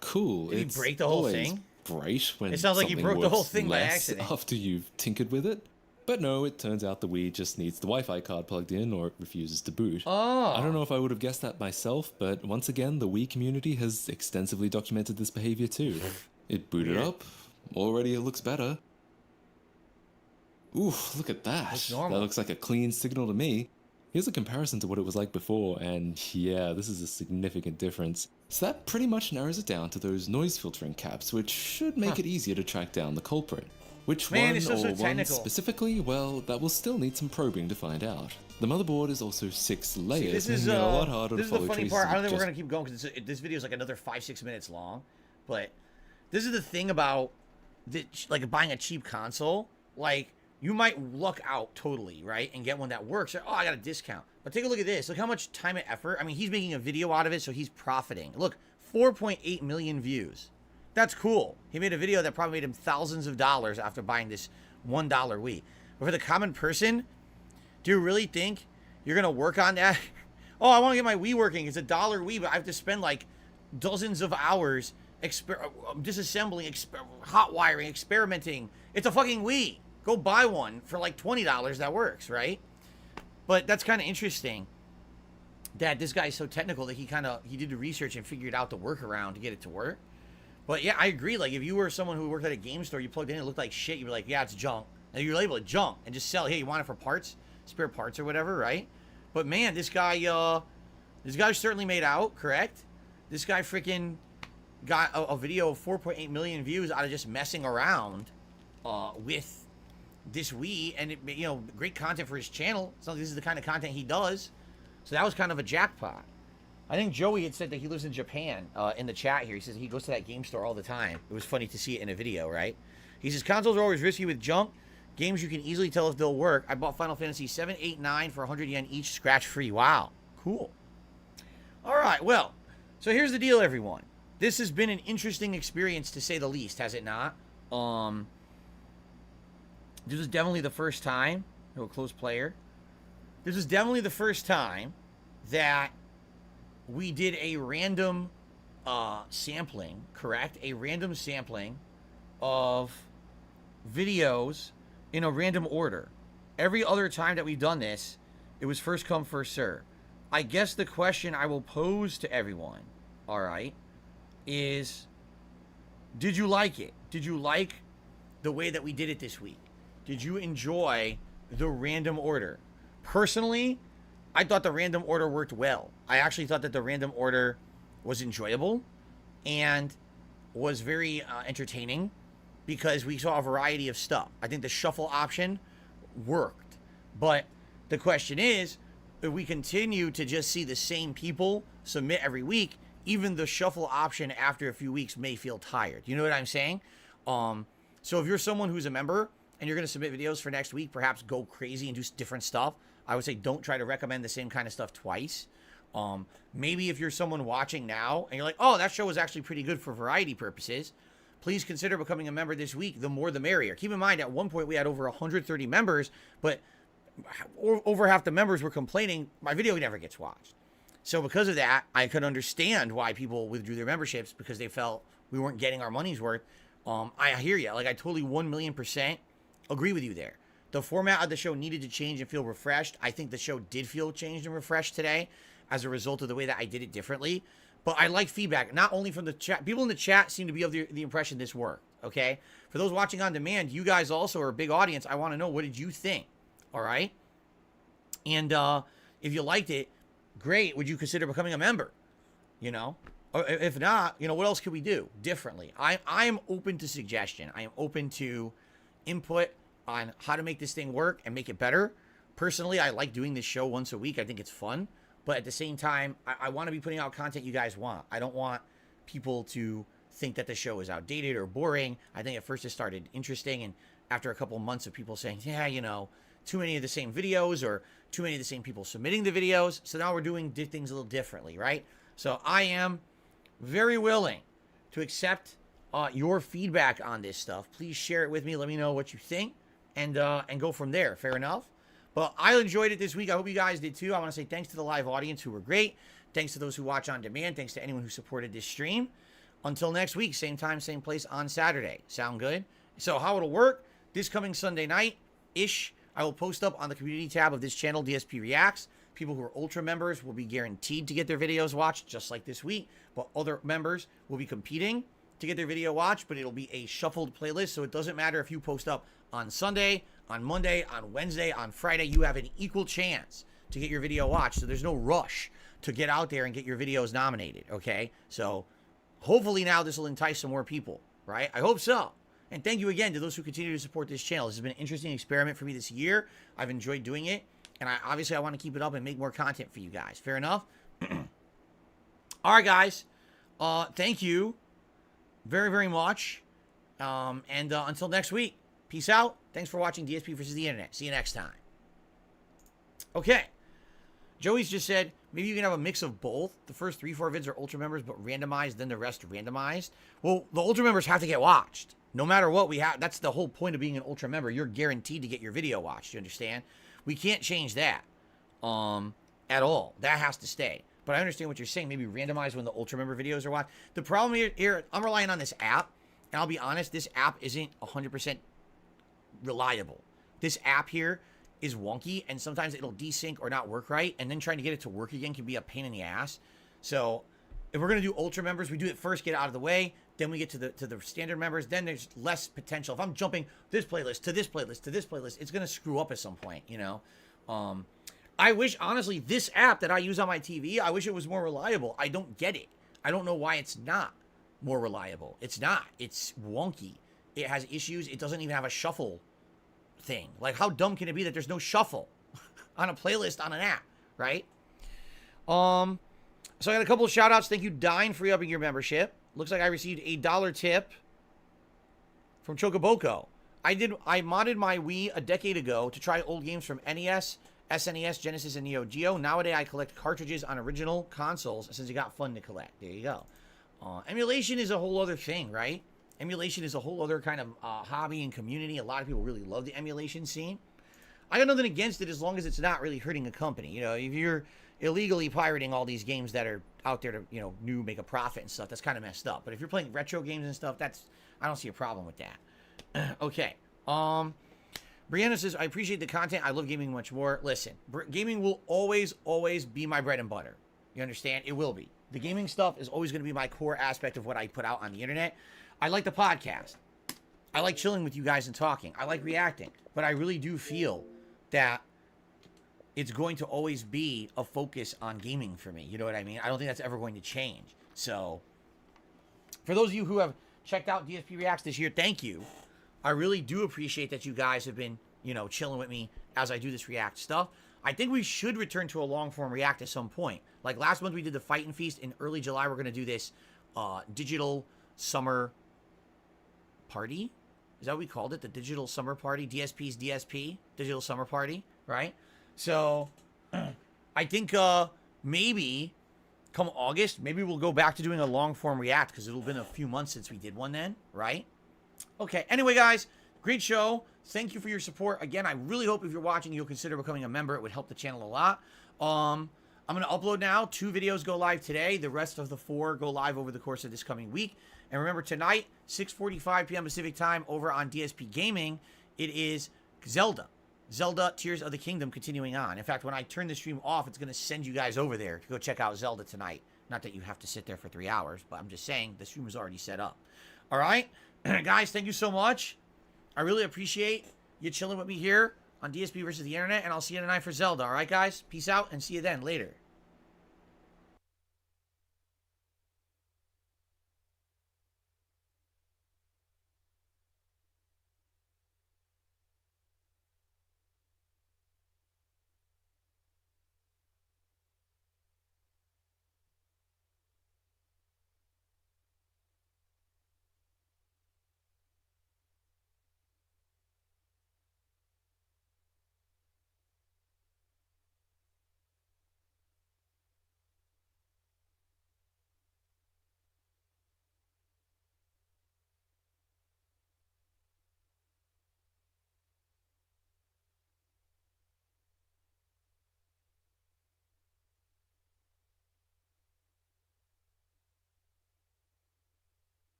Cool. Did he break the whole thing? Great when it sounds like he broke the whole thing by less accident. After you've tinkered with it. But no, it turns out the Wii just needs the Wi-Fi card plugged in, or it refuses to boot. I don't know if I would have guessed that myself, but once again, the Wii community has extensively documented this behavior too. It booted up. Already it looks better. Oof, look at that. That looks like a clean signal to me. Here's a comparison to what it was like before, and yeah, this is a significant difference. So that pretty much narrows it down to those noise filtering caps, which should make it easier to track down the culprit. Which one or one specifically? Well, that will still need some probing to find out. The motherboard is also 6 layers, making it a lot harder to follow traces. This is the funny part. I don't think we're going to keep going because this video is like another 5-6 minutes long. But this is the thing about like buying a cheap console. Like, you might luck out totally, right? And get one that works. Or, oh, I got a discount. But take a look at this. Look how much time and effort. I mean, he's making a video out of it, so he's profiting. Look, 4.8 million views. That's cool. He made a video that probably made him thousands of dollars after buying this $1 Wii. But for the common person, do you really think you're going to work on that? Oh, I want to get my Wii working. It's $1 Wii, but I have to spend like dozens of hours disassembling, hot wiring, experimenting. It's a fucking Wii. Go buy one for like $20 that works, right? But that's kind of interesting that this guy's so technical that he did the research and figured out the workaround to get it to work. But yeah, I agree. Like, if you were someone who worked at a game store, you plugged in and it looked like shit, you'd be like, yeah, it's junk. And you label it junk and just sell it. Hey, you want it for parts? Spare parts or whatever, right? But man, this guy certainly made out, correct? This guy freaking got a video of 4.8 million views out of just messing around with this Wii, and it, you know, great content for his channel. So this is the kind of content he does. So that was kind of a jackpot. I think Joey had said that he lives in Japan in the chat here. He says he goes to that game store all the time. It was funny to see it in a video, right? He says consoles are always risky with junk. Games you can easily tell if they'll work. I bought Final Fantasy 7, 8, 9 for 100 yen each, scratch free. Wow, cool. All right, well, so here's the deal, everyone. This has been an interesting experience to say the least, has it not? This was definitely the first time, a close player. This was definitely the first time that we did a random sampling, correct? A random sampling of videos in a random order. Every other time that we've done this, it was first come, first serve. I guess the question I will pose to everyone, all right, is, did you like it? Did you like the way that we did it this week? Did you enjoy the random order? Personally, I thought the random order worked well. I actually thought that the random order was enjoyable and was very entertaining because we saw a variety of stuff. I think the shuffle option worked. But the question is, if we continue to just see the same people submit every week, even the shuffle option after a few weeks may feel tired. You know what I'm saying? So if you're someone who's a member and you're going to submit videos for next week, perhaps go crazy and do different stuff. I would say don't try to recommend the same kind of stuff twice. Maybe if you're someone watching now and you're like, oh, that show was actually pretty good for variety purposes, please consider becoming a member this week. The more the merrier. Keep in mind, at one point we had over 130 members, but over half the members were complaining my video never gets watched. So because of that, I could understand why people withdrew their memberships, because they felt we weren't getting our money's worth. I hear you. Like, I totally 1,000,000% agree with you there. The format of the show needed to change and feel refreshed. I think the show did feel changed and refreshed today as a result of the way that I did it differently. But I like feedback, not only from the chat. People in the chat seem to be of the impression this worked, okay? For those watching on demand, you guys also are a big audience. I want to know, what did you think? All right? And if you liked it, great. Would you consider becoming a member? You know? Or if not, you know, what else could we do differently? I am open to suggestion. I am open to input on how to make this thing work and make it better. Personally, I like doing this show once a week. I think it's fun. But at the same time, I want to be putting out content you guys want. I don't want people to think that the show is outdated or boring. I think at first it started interesting, and after a couple months of people saying, yeah, you know, too many of the same videos or too many of the same people submitting the videos, so now we're doing things a little differently, right? So I am very willing to accept your feedback on this stuff. Please share it with me. Let me know what you think, and go from there. Fair enough? But I enjoyed it this week. I hope you guys did too. I want to say thanks to the live audience who were great. Thanks to those who watch on demand. Thanks to anyone who supported this stream. Until next week, same time, same place on Saturday. Sound good? So how it'll work, this coming Sunday night-ish, I will post up on the community tab of this channel, DSP Reacts. People who are Ultra members will be guaranteed to get their videos watched, just like this week. But other members will be competing to get their video watched, but it'll be a shuffled playlist, so it doesn't matter if you post up on Sunday, on Monday, on Wednesday, on Friday. You have an equal chance to get your video watched, so there's no rush to get out there and get your videos nominated, okay? So hopefully now this will entice some more people, right? I hope so. And thank you again to those who continue to support this channel. This has been an interesting experiment for me this year. I've enjoyed doing it, and obviously I want to keep it up and make more content for you guys. Fair enough? All right, guys. Thank you very, very much. Until next week, peace out. Thanks for watching DSP versus the Internet. See you next time. Okay. Joey's just said, maybe you can have a mix of both. The first 3-4 vids are Ultra members, but randomized, then the rest randomized. Well, the Ultra members have to get watched. No matter what we have, that's the whole point of being an Ultra member. You're guaranteed to get your video watched, you understand? We can't change that at all. That has to stay. But I understand what you're saying. Maybe randomize when the Ultra member videos are watched. The problem here, I'm relying on this app, and I'll be honest, this app isn't 100% reliable. This app here is wonky, and sometimes it'll desync or not work right, and then trying to get it to work again can be a pain in the ass. So if we're going to do Ultra members, we do it first, get it out of the way, then we get to the standard members, then there's less potential. If I'm jumping this playlist to this playlist to this playlist, it's going to screw up at some point, you know? I wish, honestly, this app that I use on my TV, I wish it was more reliable. I don't get it. I don't know why it's not more reliable. It's not. It's wonky. It has issues. It doesn't even have a shuffle thing. Like, how dumb can it be that there's no shuffle on a playlist on an app, right? So I got a couple of shout outs. Thank you, Dine, for re-upping your membership. Looks like I received a $1 tip from Chocoboco. I modded my Wii a decade ago to try old games from NES, SNES, Genesis, and Neo Geo. Nowadays, I collect cartridges on original consoles since it got fun to collect. There you go. Emulation is a whole other thing, right? Emulation is a whole other kind of hobby and community. A lot of people really love the emulation scene. I got nothing against it as long as it's not really hurting a company. You know, if you're illegally pirating all these games that are out there to, you know, make a profit and stuff, that's kind of messed up. But if you're playing retro games and stuff, I don't see a problem with that. Okay. Brianna says, I appreciate the content. I love gaming much more. Listen, gaming will always, always be my bread and butter. You understand? It will be. The gaming stuff is always going to be my core aspect of what I put out on the internet. I like the podcast. I like chilling with you guys and talking. I like reacting. But I really do feel that it's going to always be a focus on gaming for me. You know what I mean? I don't think that's ever going to change. So, for those of you who have checked out DSP Reacts this year, thank you. I really do appreciate that you guys have been, you know, chilling with me as I do this React stuff. I think we should return to a long-form React at some point. Like last month we did the Fight and Feast. In early July, we're going to do this digital summer party. Is that what we called it? The digital summer party? DSP's DSP? Digital summer party, right? So, I think maybe come August, maybe we'll go back to doing a long-form React because it'll have been a few months since we did one then, right? Okay, anyway, guys, great show. Thank you for your support. Again, I really hope if you're watching, you'll consider becoming a member. It would help the channel a lot. I'm going to upload now. 2 videos go live today. The rest of the 4 go live over the course of this coming week. And remember, tonight, 6:45 p.m. Pacific time over on DSP Gaming, it is Zelda. Zelda Tears of the Kingdom continuing on. In fact, when I turn the stream off, it's going to send you guys over there to go check out Zelda tonight. Not that you have to sit there for 3 hours, but I'm just saying the stream is already set up. All right? Guys, thank you so much. I really appreciate you chilling with me here on DSP versus the Internet, and I'll see you tonight for Zelda. All right, guys? Peace out, and see you then. Later.